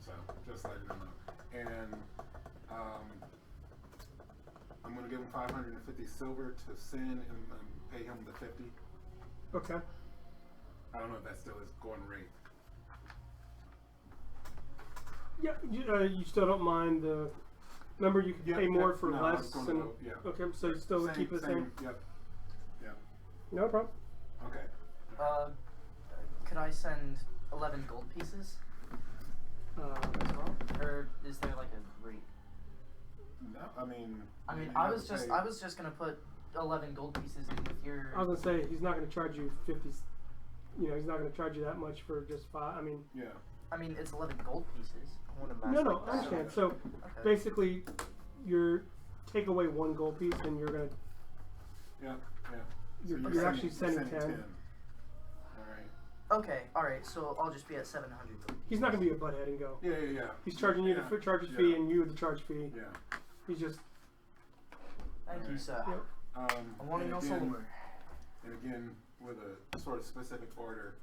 Speaker 2: So just letting them know. And I'm gonna give him 550 silver to Sin and pay him the 50.
Speaker 3: Okay.
Speaker 2: I don't know if that still is going rate.
Speaker 3: Yeah. You still don't mind the Remember, you can pay more for
Speaker 2: no, I was
Speaker 3: less.
Speaker 2: gonna
Speaker 3: And
Speaker 2: go, yeah.
Speaker 3: okay, so you still keep it the same.
Speaker 2: Yep.
Speaker 3: No problem.
Speaker 2: Okay.
Speaker 5: Could I send 11 gold pieces as well, or is there like a rate?
Speaker 2: No, I mean.
Speaker 5: I was just gonna put 11 gold pieces in with your.
Speaker 3: I was gonna say he's not gonna charge you 50. You know, he's not gonna charge you that much for just 5. I mean.
Speaker 2: Yeah.
Speaker 5: I mean, it's 11 gold pieces.
Speaker 1: I want to match
Speaker 3: No,
Speaker 1: like
Speaker 3: I
Speaker 1: that.
Speaker 3: understand. So
Speaker 5: Okay.
Speaker 3: basically, you're take away 1 gold piece, and you're gonna.
Speaker 2: Yeah.
Speaker 3: You're actually sending 10.
Speaker 2: All right.
Speaker 5: Okay, alright, so I'll just be at 700 gold.
Speaker 3: He's not gonna be a butthead and go.
Speaker 2: Yeah.
Speaker 3: He's charging you the charge fee, and you the charge fee.
Speaker 2: Yeah.
Speaker 3: He's just.
Speaker 5: Thank you, sir.
Speaker 3: Yep.
Speaker 5: I want
Speaker 2: and
Speaker 5: no
Speaker 2: again-
Speaker 5: silver.
Speaker 2: And again, with a sort of specific order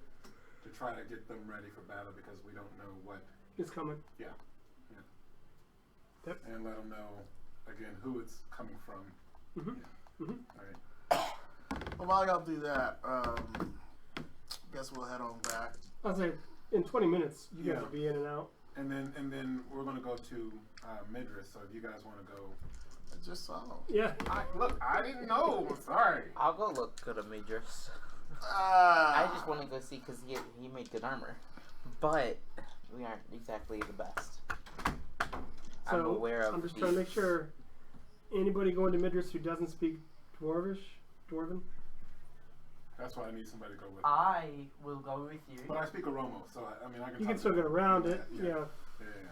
Speaker 2: to try to get them ready for battle because we don't know what.
Speaker 3: It's coming.
Speaker 2: Yeah.
Speaker 3: Yep.
Speaker 2: And let them know again who it's coming from.
Speaker 3: Mm-hmm.
Speaker 2: All right.
Speaker 4: Well, while y'all do that, guess we'll head on back.
Speaker 3: I'll say in 20 minutes you guys
Speaker 2: Yeah.
Speaker 3: will be in and out.
Speaker 2: And then we're gonna go to Midris. So if you guys want to go.
Speaker 4: I just saw.
Speaker 3: Yeah.
Speaker 2: Look, I didn't know. I'm sorry.
Speaker 1: I'll go look good at Majors.
Speaker 4: Ah.
Speaker 1: I just want to go see because he made good armor, but we aren't exactly the best. I'm
Speaker 3: So
Speaker 1: aware of.
Speaker 3: I'm just trying to make sure anybody going to Midris who doesn't speak Dwarven.
Speaker 2: That's why I need somebody to go with.
Speaker 5: I will go with you.
Speaker 2: But I speak Oromo, so I mean I can.
Speaker 3: You
Speaker 2: talk
Speaker 3: can still
Speaker 2: to
Speaker 3: get around
Speaker 2: yeah,
Speaker 3: it.
Speaker 2: Yeah.
Speaker 3: Yeah.
Speaker 2: Yeah.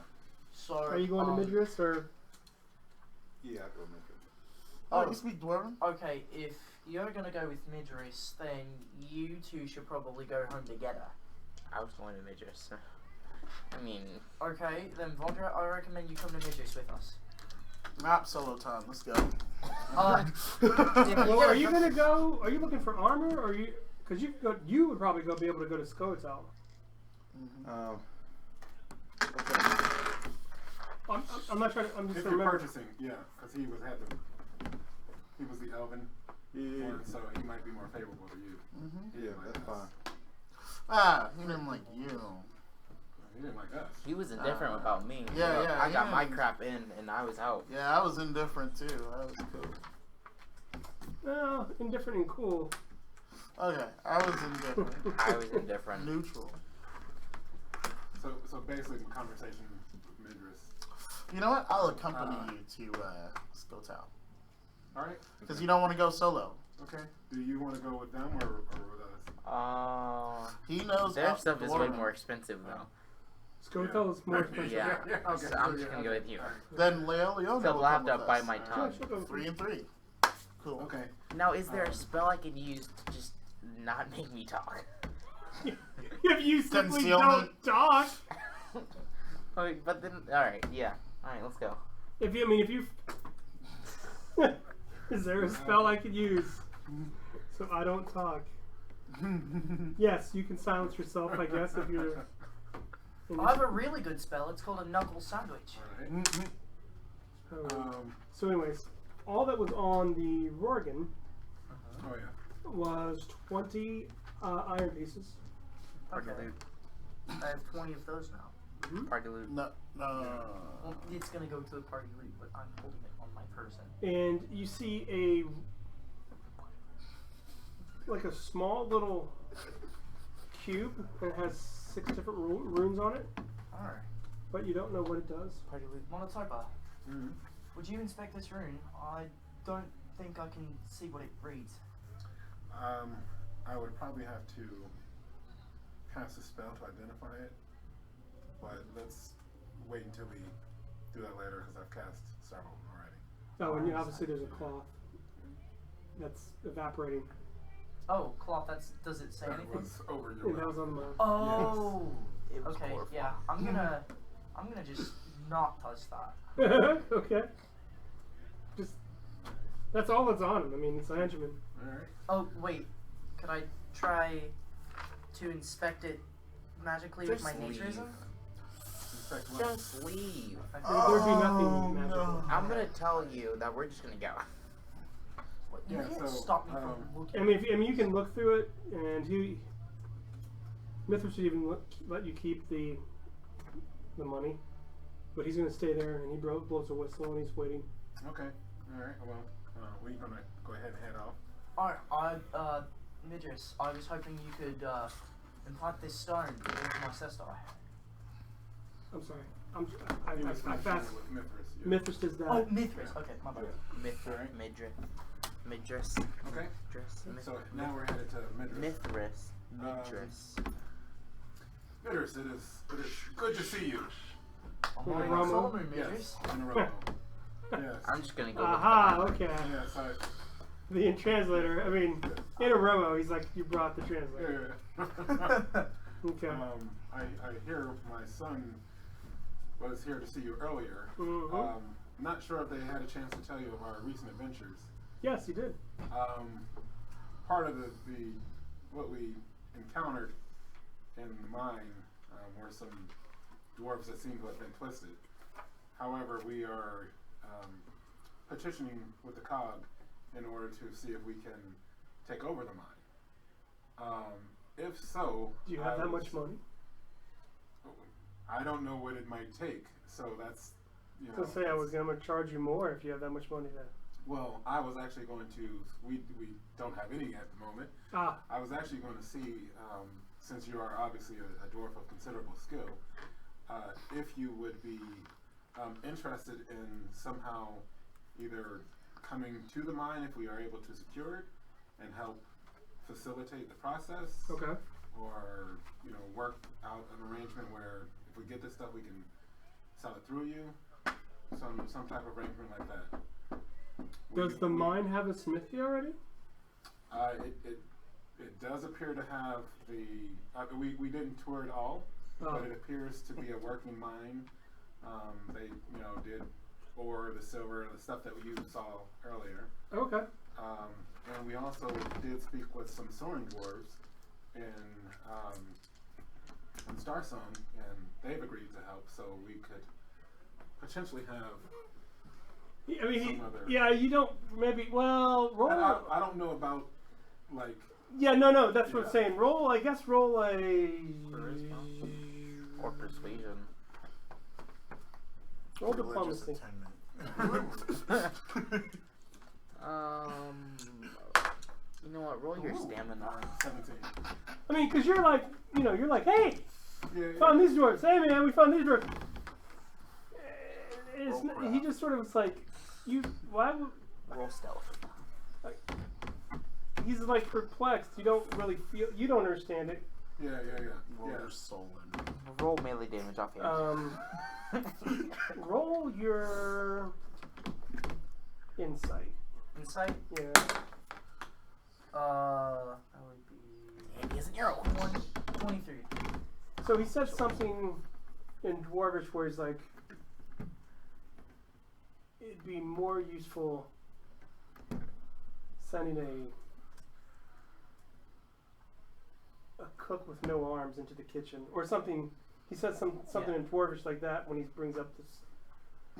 Speaker 5: So,
Speaker 3: Are you going to Midris or?
Speaker 6: Yeah, I go make it.
Speaker 4: Oh, you speak Dwarven?
Speaker 5: Okay, if you're gonna go with Midris, then you two should probably go home together.
Speaker 1: I was going to Majors. I mean,
Speaker 5: Okay, then Vandra, I recommend you come to Midris with us.
Speaker 4: Not solo time. Let's go.
Speaker 5: If you
Speaker 3: Well,
Speaker 5: get
Speaker 3: are
Speaker 5: a-
Speaker 3: you gonna go? Are you looking for armor? Or are you? Because you would probably be able to go to Skotal. I'm not trying to. I'm just
Speaker 2: If
Speaker 3: trying to
Speaker 2: you're
Speaker 3: remember.
Speaker 2: purchasing, yeah, because he was the Elven one, so he might be more favorable to you. He
Speaker 6: Yeah,
Speaker 2: didn't like
Speaker 6: that's
Speaker 2: us.
Speaker 4: Ah, he didn't like you.
Speaker 2: He didn't like us.
Speaker 1: he was indifferent about me.
Speaker 4: Yeah, yeah,
Speaker 1: I got
Speaker 4: yeah.
Speaker 1: my crap in and I was out.
Speaker 4: Yeah, I was indifferent too. That was cool.
Speaker 3: Well, indifferent and cool.
Speaker 4: Okay, I was indifferent.
Speaker 1: I was indifferent.
Speaker 4: Neutral.
Speaker 2: So basically, the conversation with Midris.
Speaker 4: You know what? I'll accompany you to Skotal.
Speaker 2: All right.
Speaker 4: Because you don't want to go solo.
Speaker 2: Okay. Do you want to go with them or with us?
Speaker 4: He knows
Speaker 1: Their
Speaker 4: up
Speaker 1: stuff is way
Speaker 4: Dwarven.
Speaker 1: more expensive though.
Speaker 3: Skotal is more expensive.
Speaker 1: Yeah,
Speaker 2: Okay,
Speaker 1: so I'm
Speaker 2: so
Speaker 1: just gonna go with you.
Speaker 4: Then Leona
Speaker 1: So
Speaker 4: will
Speaker 1: we'll have
Speaker 4: come
Speaker 1: to
Speaker 4: with
Speaker 1: bite
Speaker 4: us.
Speaker 1: my
Speaker 3: Yeah,
Speaker 1: tongue.
Speaker 3: she'll go with
Speaker 4: 3
Speaker 3: you.
Speaker 4: and 3. Cool.
Speaker 2: Okay.
Speaker 1: Now, is there a spell I can use to just not make me talk?
Speaker 3: If you simply
Speaker 4: Concealment.
Speaker 3: don't talk.
Speaker 1: Okay, but then, alright, yeah. Alright, let's go.
Speaker 3: If you. Is there a spell I could use so I don't talk? Yes, you can silence yourself, I guess, if you're.
Speaker 5: I have a really good spell. It's called a knuckle sandwich.
Speaker 2: All right.
Speaker 3: Oh. So, anyways, all that was on the rorgn
Speaker 2: Oh yeah.
Speaker 3: was 20 iron pieces.
Speaker 1: Party
Speaker 5: Okay.
Speaker 1: loot.
Speaker 5: I have 20 of those now.
Speaker 1: Party loot.
Speaker 4: No.
Speaker 5: Well, it's gonna go to the party loot, but I'm holding it on my person.
Speaker 3: And you see a small little cube, and it has 6 different runes on it,
Speaker 5: Alright.
Speaker 3: but you don't know what it does.
Speaker 1: Party loot.
Speaker 5: Monotopa,
Speaker 2: Mm-hmm.
Speaker 5: would you inspect this rune? I don't think I can see what it reads.
Speaker 2: I would probably have to cast a spell to identify it, but let's wait until we do that later because I've cast several already.
Speaker 3: Oh, and obviously there's a cloth that's evaporating.
Speaker 5: Oh, cloth, does it say
Speaker 2: That
Speaker 5: anything?
Speaker 2: was over
Speaker 3: And
Speaker 2: your
Speaker 3: that was
Speaker 2: mouth.
Speaker 3: on the map.
Speaker 5: Oh!
Speaker 1: It was
Speaker 5: Okay,
Speaker 1: horrifying.
Speaker 5: yeah. I'm gonna just not touch that.
Speaker 3: Okay. Just that's all that's on him. I mean, it's a henchman.
Speaker 2: All right.
Speaker 5: Oh, wait. Could I try to inspect it magically with my
Speaker 1: Just leave.
Speaker 5: naturism?
Speaker 2: Inspect what?
Speaker 1: Just leave.
Speaker 3: There'd be nothing
Speaker 4: Oh,
Speaker 3: magical.
Speaker 4: no.
Speaker 1: I'm gonna tell you that we're just gonna go.
Speaker 5: What, you
Speaker 2: Yeah,
Speaker 5: can't
Speaker 2: so,
Speaker 5: stop me from looking.
Speaker 3: I mean, you can look through it, and Mithras would even let you keep the money. But he's gonna stay there, and he blows a whistle, and he's waiting.
Speaker 2: Okay. All right. Well, we're gonna go ahead and head off.
Speaker 5: Alright, Midris, I was hoping you could implant this stone into my cestar.
Speaker 3: I'm sorry.
Speaker 2: He was
Speaker 3: I fast.
Speaker 2: with Mithras. Yeah.
Speaker 3: Mithras does that.
Speaker 5: Oh, Mithras. Okay, my bad.
Speaker 1: Mithras. Midris.
Speaker 2: Okay.
Speaker 1: Midris.
Speaker 2: So now we're headed to Midras.
Speaker 1: Mithras. Midris.
Speaker 2: Midras, it is good to see you.
Speaker 5: I'm wearing
Speaker 3: Romo.
Speaker 5: a full moon, Midris.
Speaker 2: Yes, in a row. Yes.
Speaker 1: I'm just gonna go.
Speaker 3: Aha,
Speaker 1: look at
Speaker 3: okay.
Speaker 2: Yes,
Speaker 3: The translator, I mean, in a Romo, he's like, you brought the translator.
Speaker 2: yeah.
Speaker 3: Okay.
Speaker 2: I hear my son was here to see you earlier.
Speaker 3: Mm-hmm.
Speaker 2: Not sure if they had a chance to tell you of our recent adventures.
Speaker 3: Yes, he did.
Speaker 2: Part of the what we encountered in the mine were some dwarves that seem to have been twisted. However, we are petitioning with the COG in order to see if we can take over the mine. If so,
Speaker 3: Do you have that much money?
Speaker 2: I don't know what it might take, so that's, you know.
Speaker 3: To say I was going to charge you more if you have that much money then.
Speaker 2: Well, I was actually going to, we don't have any at the moment.
Speaker 3: Ah,
Speaker 2: I was actually going to see, since you are obviously a dwarf of considerable skill, if you would be interested in somehow either coming to the mine if we are able to secure it and help facilitate the process,
Speaker 3: okay.
Speaker 2: or work out an arrangement where if we get this stuff we can sell it through you, some type of arrangement like that.
Speaker 3: Does the mine have a smithy already?
Speaker 2: It does appear to have the. We didn't tour it all, but it appears to be a working mine. They did ore, the silver, the stuff that you saw earlier.
Speaker 3: Okay.
Speaker 2: And we also did speak with some soaring dwarves in Starsong, and they've agreed to help, so we could potentially have.
Speaker 3: I mean,
Speaker 2: some other.
Speaker 3: yeah, you don't maybe. Well, roll.
Speaker 2: I don't know about like.
Speaker 3: Yeah, no, that's what I'm
Speaker 2: Yeah.
Speaker 3: saying. Roll, I guess, roll a.
Speaker 1: Charisma? Or persuasion.
Speaker 3: Roll
Speaker 6: Religious
Speaker 3: diplomacy.
Speaker 6: attainment.
Speaker 1: You know what? Roll your stamina.
Speaker 2: 17.
Speaker 3: I mean, because you're like, hey,
Speaker 2: Yeah.
Speaker 3: found these dwarves. Hey, man, we found these dwarves.
Speaker 6: Roll
Speaker 3: He just sort of was like, why would.
Speaker 1: Roll stealth.
Speaker 3: He's like perplexed. You don't really feel. You don't understand it.
Speaker 2: Yeah.
Speaker 6: Roll your soul in.
Speaker 1: Roll melee damage off him.
Speaker 3: Roll your insight.
Speaker 5: Insight?
Speaker 3: Yeah.
Speaker 5: That would be
Speaker 1: And he has an arrow.
Speaker 5: 23.
Speaker 3: So he said something in Dwarvish where he's like, it'd be more useful sending a cook with no arms into the kitchen or something. He says something in Dwarvish like that when he brings up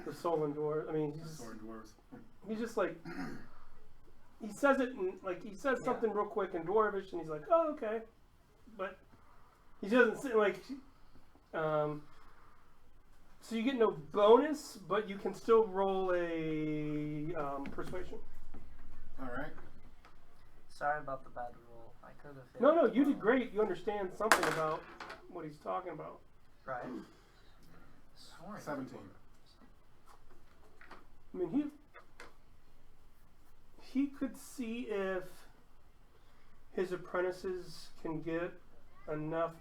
Speaker 3: the Solon dwarf. I mean,
Speaker 2: Soaring dwarves.
Speaker 3: he's just like, he says it in, like, he says something real quick in Dwarvish and he's like, oh, okay. But he doesn't say, like, so you get no bonus, but you can still roll a persuasion.
Speaker 2: All right.
Speaker 5: Sorry about the bad roll. I could have.
Speaker 3: No, you did great. You understand something about what he's talking about.
Speaker 5: Right. Sorry.
Speaker 2: 17.
Speaker 3: I mean, he could see if his apprentices can get enough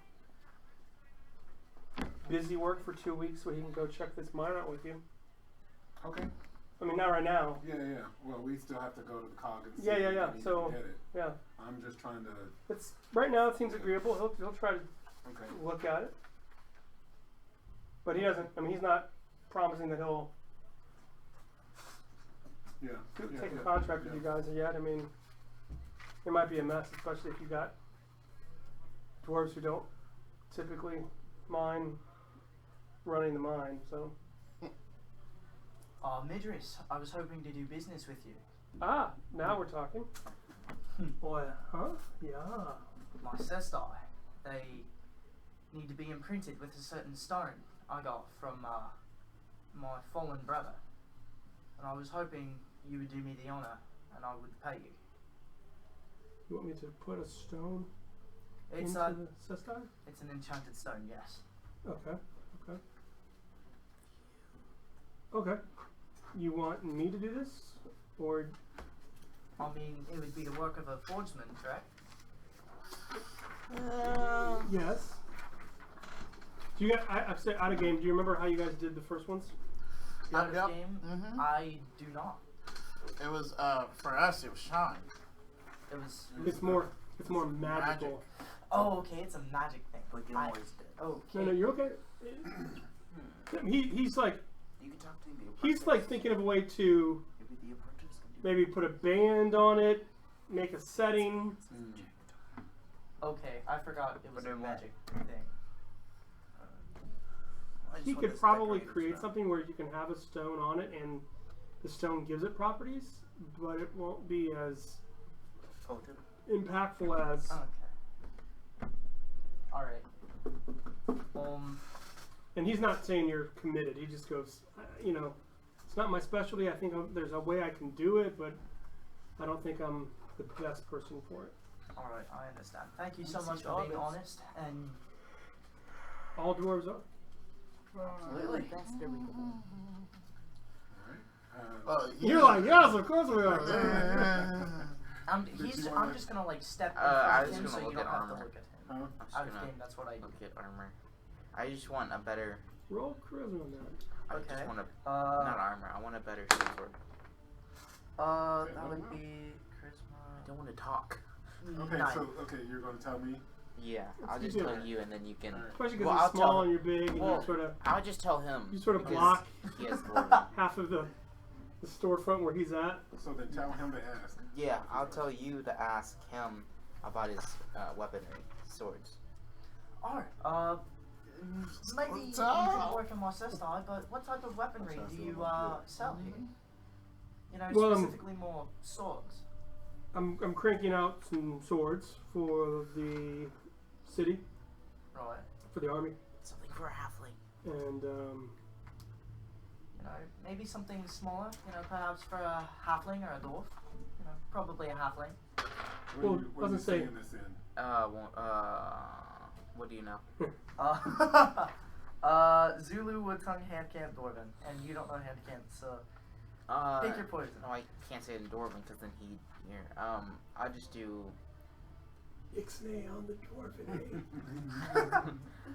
Speaker 3: busy work for 2 weeks so he can go check this mine out with you.
Speaker 2: Okay.
Speaker 3: I mean, not right now.
Speaker 2: Yeah. Well, we still have to go to the COG and see
Speaker 3: Yeah.
Speaker 2: if we can
Speaker 3: So,
Speaker 2: get it.
Speaker 3: yeah.
Speaker 2: I'm just trying to.
Speaker 3: It's right now. It seems agreeable. He'll try to
Speaker 2: Okay.
Speaker 3: look at it, but he doesn't. I mean, he's not promising that he'll
Speaker 2: Yeah.
Speaker 3: take a contract with you guys yet. I mean, it might be a mess, especially if you got dwarves who don't typically mind running the mine. So,
Speaker 5: Midris, I was hoping to do business with you.
Speaker 3: now we're talking. Boy, huh? Yeah.
Speaker 5: My cestar, they need to be imprinted with a certain stone I got from my fallen brother, and I was hoping you would do me the honor, and I would pay you.
Speaker 3: You want me to put a stone
Speaker 5: It's
Speaker 3: into the cestar?
Speaker 5: it's an enchanted stone, yes.
Speaker 3: Okay. Okay. Okay. You want me to do this, or
Speaker 5: I mean, it would be the work of a forgeman, correct?
Speaker 3: yes? Do you guys? I've said out of game. Do you remember how you guys did the first ones?
Speaker 5: Out of
Speaker 4: Yep.
Speaker 5: game,
Speaker 4: Mhm.
Speaker 5: I do not.
Speaker 4: It was for us. It was shine.
Speaker 5: It was.
Speaker 3: It's more magical.
Speaker 5: Oh, okay, it's a magic thing.
Speaker 1: But
Speaker 5: I-
Speaker 1: Gilmore's dead.
Speaker 5: Okay.
Speaker 3: No, you're okay. He's like
Speaker 1: You can talk to him.
Speaker 3: he's like thinking of a way to
Speaker 1: Maybe the apprentice can do
Speaker 3: maybe put a band on it, make a setting.
Speaker 5: Okay, I forgot it was
Speaker 1: But
Speaker 5: a
Speaker 1: it won't.
Speaker 5: magic thing.
Speaker 1: I just
Speaker 3: He
Speaker 1: want
Speaker 3: could
Speaker 1: this
Speaker 3: probably
Speaker 1: decorated
Speaker 3: create
Speaker 1: stuff.
Speaker 3: something where you can have a stone on it and the stone gives it properties, but it won't be as
Speaker 1: Totem.
Speaker 3: impactful as
Speaker 5: Okay. Alright.
Speaker 3: and he's not saying you're committed. He just goes, it's not my specialty. I think there's a way I can do it, but I don't think I'm the best person for it.
Speaker 5: Alright, I understand. Thank you so
Speaker 1: What's
Speaker 5: much
Speaker 1: his
Speaker 5: for being
Speaker 1: job is?
Speaker 5: honest and
Speaker 3: All dwarves are.
Speaker 5: absolutely.
Speaker 3: You're like, yes, of course we are.
Speaker 5: I'm
Speaker 2: Did you
Speaker 5: I'm
Speaker 2: wanna-
Speaker 5: just gonna like step in
Speaker 1: I
Speaker 5: front
Speaker 1: was
Speaker 5: of him
Speaker 1: gonna
Speaker 5: so you
Speaker 1: look
Speaker 5: don't
Speaker 1: at
Speaker 5: have to
Speaker 1: armor.
Speaker 5: look at him.
Speaker 2: Huh?
Speaker 1: I'm just
Speaker 5: Out of
Speaker 1: gonna
Speaker 5: game, that's what I do.
Speaker 1: look at armor. I just want a better.
Speaker 3: Roll charisma on that.
Speaker 1: I
Speaker 5: Okay.
Speaker 1: just want a not armor. I want a better sword.
Speaker 5: That would be
Speaker 1: I
Speaker 5: charisma.
Speaker 1: don't want to talk.
Speaker 2: Okay,
Speaker 5: Nine.
Speaker 2: so you're going to tell me.
Speaker 1: Yeah,
Speaker 3: Let's
Speaker 1: I'll just
Speaker 3: do
Speaker 1: tell
Speaker 3: that.
Speaker 1: you, and then you can.
Speaker 2: Alright.
Speaker 3: Especially because
Speaker 1: Well,
Speaker 3: he's
Speaker 1: I'll tell
Speaker 3: small
Speaker 1: him.
Speaker 3: and you're big, and
Speaker 1: Well,
Speaker 3: you sort of
Speaker 1: I'll just tell him.
Speaker 3: You sort of
Speaker 1: because
Speaker 3: block
Speaker 1: He has dwarven.
Speaker 3: half of the storefront where he's at.
Speaker 2: So then tell him to ask.
Speaker 1: Yeah, I'll tell you to ask him about his weaponry, swords.
Speaker 5: Alright, maybe you can work on my sister, but what type of weaponry do you sell here? You know,
Speaker 3: Well,
Speaker 5: specifically more swords.
Speaker 3: I'm cranking out some swords for the city,
Speaker 5: Right.
Speaker 3: for the army,
Speaker 1: Something for a halfling.
Speaker 3: and
Speaker 5: You know, maybe something smaller, you know, perhaps for a halfling or a dwarf. You know, probably a halfling.
Speaker 2: What
Speaker 3: Well,
Speaker 2: are you
Speaker 3: doesn't say-
Speaker 2: saying this in?
Speaker 1: What do you know?
Speaker 5: Zulu, Woodtongue, Handcamp, Dwarven. And you don't know Handcamp, so pick your poison.
Speaker 1: No, I can't say it in Dwarven because then he. Here, I just do.
Speaker 3: Ixnay on the dwarven.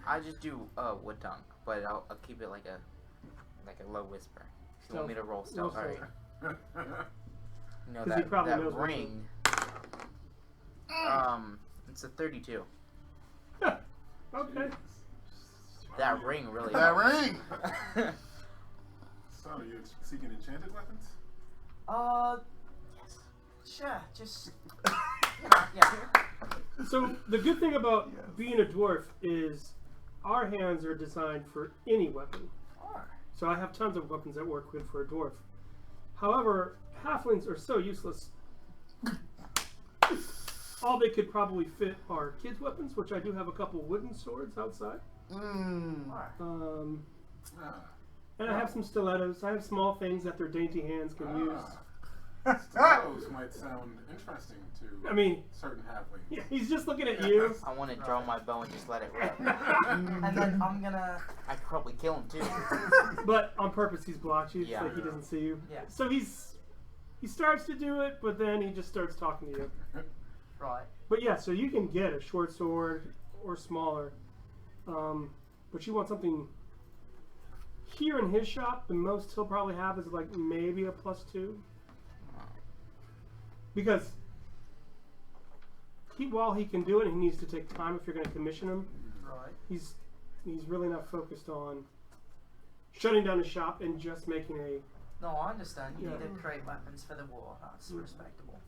Speaker 1: I just do wood tongue, but I'll keep it like a low whisper. If you want me to roll stealth,
Speaker 3: Roll
Speaker 1: alright. You know
Speaker 3: 'Cause he probably
Speaker 1: that
Speaker 3: knows what
Speaker 1: ring. It's a 32.
Speaker 3: Okay.
Speaker 1: That ring really.
Speaker 4: That
Speaker 1: helps.
Speaker 4: ring.
Speaker 2: So you're seeking enchanted weapons?
Speaker 5: Yes. Sure, just. Yeah.
Speaker 3: So the good thing about being a dwarf is our hands are designed for any weapon.
Speaker 5: Or.
Speaker 3: So I have tons of weapons that work good for a dwarf. However, halflings are so useless. All they could probably fit are kids' weapons, which I do have a couple wooden swords outside.
Speaker 5: Or.
Speaker 3: And I have some stilettos. I have small things that their dainty hands can use.
Speaker 2: Stilettos might sound interesting to
Speaker 3: I mean,
Speaker 2: certain halflings.
Speaker 3: yeah, he's just looking at you.
Speaker 1: I want to draw my bow and just let it rip.
Speaker 5: And then I'm gonna.
Speaker 1: I could probably kill him too.
Speaker 3: But on purpose, he's blocked you,
Speaker 1: Yeah.
Speaker 3: so he doesn't see you.
Speaker 5: Yeah.
Speaker 3: So he starts to do it, but then he just starts talking to you.
Speaker 5: Right.
Speaker 3: But yeah, so you can get a short sword or smaller, but you want something. Here in his shop, the most he'll probably have is like maybe a +2, because while he can do it, he needs to take time if you're going to commission him.
Speaker 5: Right.
Speaker 3: He's really not focused on shutting down his shop and just making a.
Speaker 5: No, I understand. You
Speaker 3: Yeah.
Speaker 5: need to create weapons for the war. That's respectable.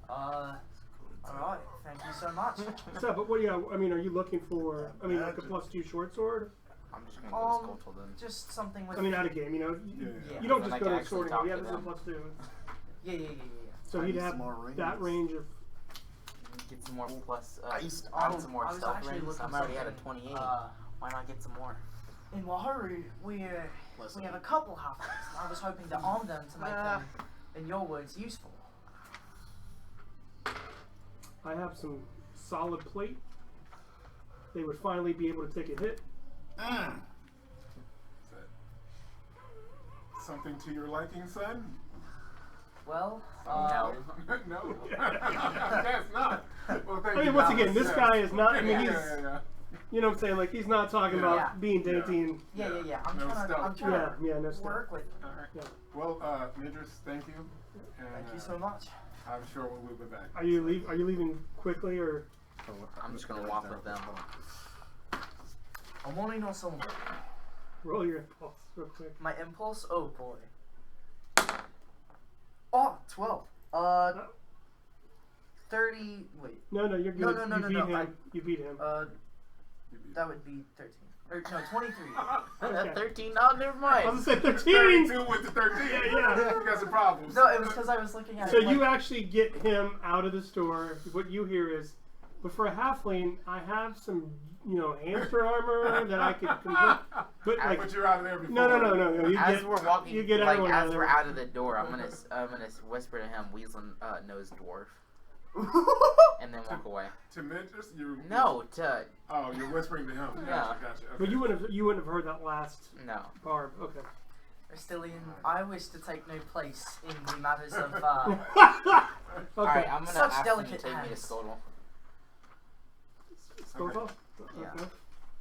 Speaker 5: Alright. Thank you so much.
Speaker 3: So, but what do you? I mean, are you looking for? I mean, like a +2 short sword.
Speaker 1: I'm just gonna go to Skull then.
Speaker 5: Just something with.
Speaker 3: I mean, out of game, you know.
Speaker 2: Yeah.
Speaker 3: You don't
Speaker 1: Then
Speaker 3: just
Speaker 1: I
Speaker 3: go
Speaker 1: can
Speaker 3: to
Speaker 1: actually
Speaker 3: sorting.
Speaker 1: talk
Speaker 3: Yeah,
Speaker 1: to
Speaker 3: this is a
Speaker 1: them.
Speaker 3: +2.
Speaker 5: Yeah.
Speaker 3: So
Speaker 4: I
Speaker 3: he'd
Speaker 4: need
Speaker 3: have
Speaker 4: some more
Speaker 3: that
Speaker 4: rings.
Speaker 3: range of.
Speaker 1: Get some more plus.
Speaker 4: I used to-
Speaker 1: Add some more
Speaker 5: I was
Speaker 1: stealth
Speaker 5: actually
Speaker 1: rings.
Speaker 5: looking
Speaker 1: I'm already at a
Speaker 5: something,
Speaker 1: 28. Why not get some more?
Speaker 5: in Wahuru, we have a couple halflings. I was hoping to arm them to make them, in your words, useful.
Speaker 3: I have some solid plate. They would finally be able to take a hit.
Speaker 2: Is that something to your liking, son?
Speaker 5: Well,
Speaker 1: No.
Speaker 2: No. That's not. Well, thank
Speaker 3: I mean,
Speaker 2: you,
Speaker 3: once
Speaker 2: Dallas.
Speaker 3: again, this guy is not. I mean, he's.
Speaker 2: Yeah.
Speaker 3: You know what I'm saying? Like, he's not talking about
Speaker 5: Yeah.
Speaker 3: being dainty and.
Speaker 5: yeah. I'm
Speaker 2: No
Speaker 5: trying
Speaker 2: stuff.
Speaker 5: to
Speaker 3: No stuff.
Speaker 5: work with them.
Speaker 2: All right.
Speaker 3: Yeah.
Speaker 2: Well, Midris, thank you. And,
Speaker 5: Thank you so much.
Speaker 2: I'm sure we'll be back.
Speaker 3: Are you leaving quickly or?
Speaker 1: I'm just gonna walk with them.
Speaker 5: I'm wanting on someone.
Speaker 3: Roll your impulse real quick.
Speaker 5: My impulse? Oh boy. Oh, 12. 30. Wait.
Speaker 3: No, you're good.
Speaker 5: No,
Speaker 3: you beat
Speaker 5: no,
Speaker 3: him. You beat him.
Speaker 5: That would be 13. Or no, 23.
Speaker 3: Okay.
Speaker 1: 13? Oh, never mind.
Speaker 3: I was gonna say 13.
Speaker 2: 32 with the 13.
Speaker 3: Yeah.
Speaker 2: You got some problems.
Speaker 5: No, it was because I was looking at
Speaker 3: So
Speaker 5: it.
Speaker 3: you actually get him out of the store. What you hear is, but for a halfling, I have some, hamster armor that I could convert. But
Speaker 2: I
Speaker 3: like,
Speaker 2: put you out of there before.
Speaker 3: no. You
Speaker 1: As
Speaker 3: get,
Speaker 1: we're walking,
Speaker 3: you get
Speaker 1: like
Speaker 3: everyone out
Speaker 1: as
Speaker 3: of
Speaker 1: we're
Speaker 3: there.
Speaker 1: out of the door, I'm gonna whisper to him, Weasel knows dwarf, and then walk away.
Speaker 2: To Midris, you.
Speaker 1: No, to
Speaker 2: Oh, you're whispering to him.
Speaker 1: Yeah.
Speaker 2: Gotcha. Okay.
Speaker 3: But you wouldn't have heard that last
Speaker 1: no.
Speaker 3: barb. Okay.
Speaker 5: Rasitlian, I wish to take no place in the matters of
Speaker 3: Okay.
Speaker 1: All right, I'm gonna
Speaker 5: Such
Speaker 1: ask him to
Speaker 5: delicate
Speaker 1: take me to
Speaker 5: hands.
Speaker 1: Scodel.
Speaker 3: Scoville?
Speaker 2: Yeah.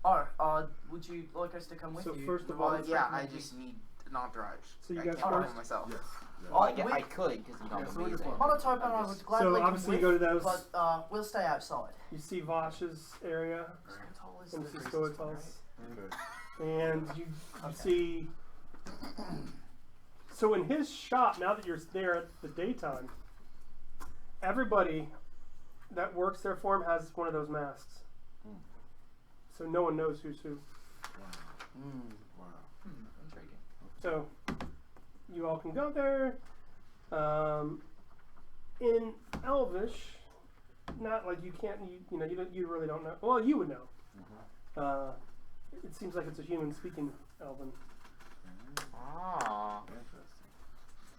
Speaker 3: Okay.
Speaker 5: Would you like us to come with
Speaker 3: So
Speaker 5: you?
Speaker 3: first of
Speaker 5: While
Speaker 3: all-
Speaker 5: I
Speaker 1: Yeah,
Speaker 5: recommend
Speaker 1: I
Speaker 5: you?
Speaker 1: just need an entourage.
Speaker 3: So you
Speaker 1: I
Speaker 3: guys
Speaker 1: can't do it
Speaker 3: first?
Speaker 1: myself.
Speaker 6: Yes.
Speaker 1: Well,
Speaker 5: Oh,
Speaker 1: I could because
Speaker 2: Yeah, so we're just
Speaker 1: amazing.
Speaker 5: Monotype and I
Speaker 1: I'm
Speaker 5: would
Speaker 1: just-
Speaker 5: gladly come
Speaker 3: obviously
Speaker 5: with,
Speaker 3: you go to those-
Speaker 5: but we'll stay outside.
Speaker 3: You see Vosh's area, and this is Stoitos.
Speaker 6: Okay.
Speaker 3: And you
Speaker 5: Okay.
Speaker 3: see. So in his shop, now that you're there at the daytime, everybody that works there for him has one of those masks. So no one knows who's who.
Speaker 6: Wow.
Speaker 1: Intriguing.
Speaker 3: So you all can go there. In Elvish, not like you can't. You really don't know. Well, you would know. It seems like it's a human speaking Elven,
Speaker 1: Ah.
Speaker 6: Interesting.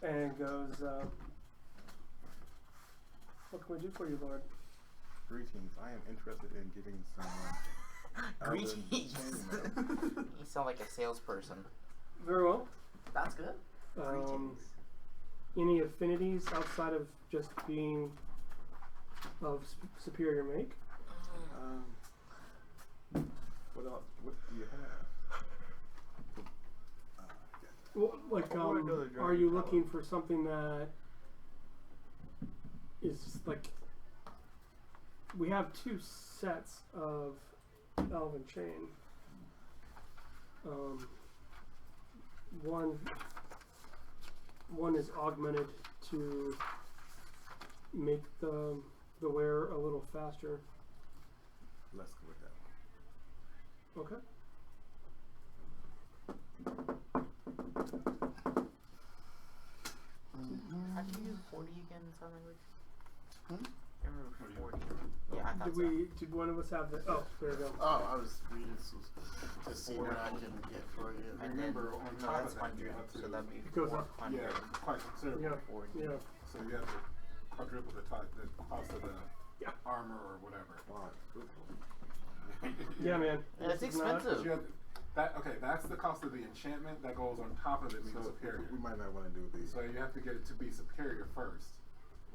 Speaker 3: and goes. What can we do for you, Lord?
Speaker 6: Greetings. I am interested in getting some.
Speaker 1: Greetings.
Speaker 6: Elven
Speaker 1: You sound like a salesperson.
Speaker 3: Very well.
Speaker 5: That's good.
Speaker 1: Greetings.
Speaker 3: Any affinities outside of just being of superior make?
Speaker 6: What else? What do you have?
Speaker 3: Well, like,
Speaker 6: I wanna know the
Speaker 3: are
Speaker 6: dragon
Speaker 3: you
Speaker 6: power.
Speaker 3: looking for something that is like? We have two sets of elven chain. One is augmented to make the wearer a little faster.
Speaker 6: Let's go with that.
Speaker 3: Okay.
Speaker 1: How do you use 40 again in sign language? I remember
Speaker 2: What do you-
Speaker 1: 40. Yeah, I thought
Speaker 3: Did one of us have the? Oh, there we go.
Speaker 4: Oh, I was reading to see what I can get for you.
Speaker 1: And
Speaker 2: Remember,
Speaker 1: then,
Speaker 2: on
Speaker 1: no,
Speaker 2: top
Speaker 1: that's
Speaker 2: of that, you
Speaker 1: 100,
Speaker 2: have to-
Speaker 1: so that'd be
Speaker 3: It goes up.
Speaker 1: 400.
Speaker 2: Yeah, quite considerable.
Speaker 3: Yeah.
Speaker 1: 40.
Speaker 3: Yeah.
Speaker 2: So you have to quadruple the cost of the
Speaker 3: Yeah.
Speaker 2: armor or whatever.
Speaker 6: Wow. Good.
Speaker 3: Yeah, man.
Speaker 1: Yeah, it's
Speaker 3: This is not-
Speaker 1: expensive.
Speaker 2: You have that's the cost of the enchantment that goes on top of it being
Speaker 6: So
Speaker 2: superior.
Speaker 6: we might not want to do these.
Speaker 2: So you have to get it to be superior first.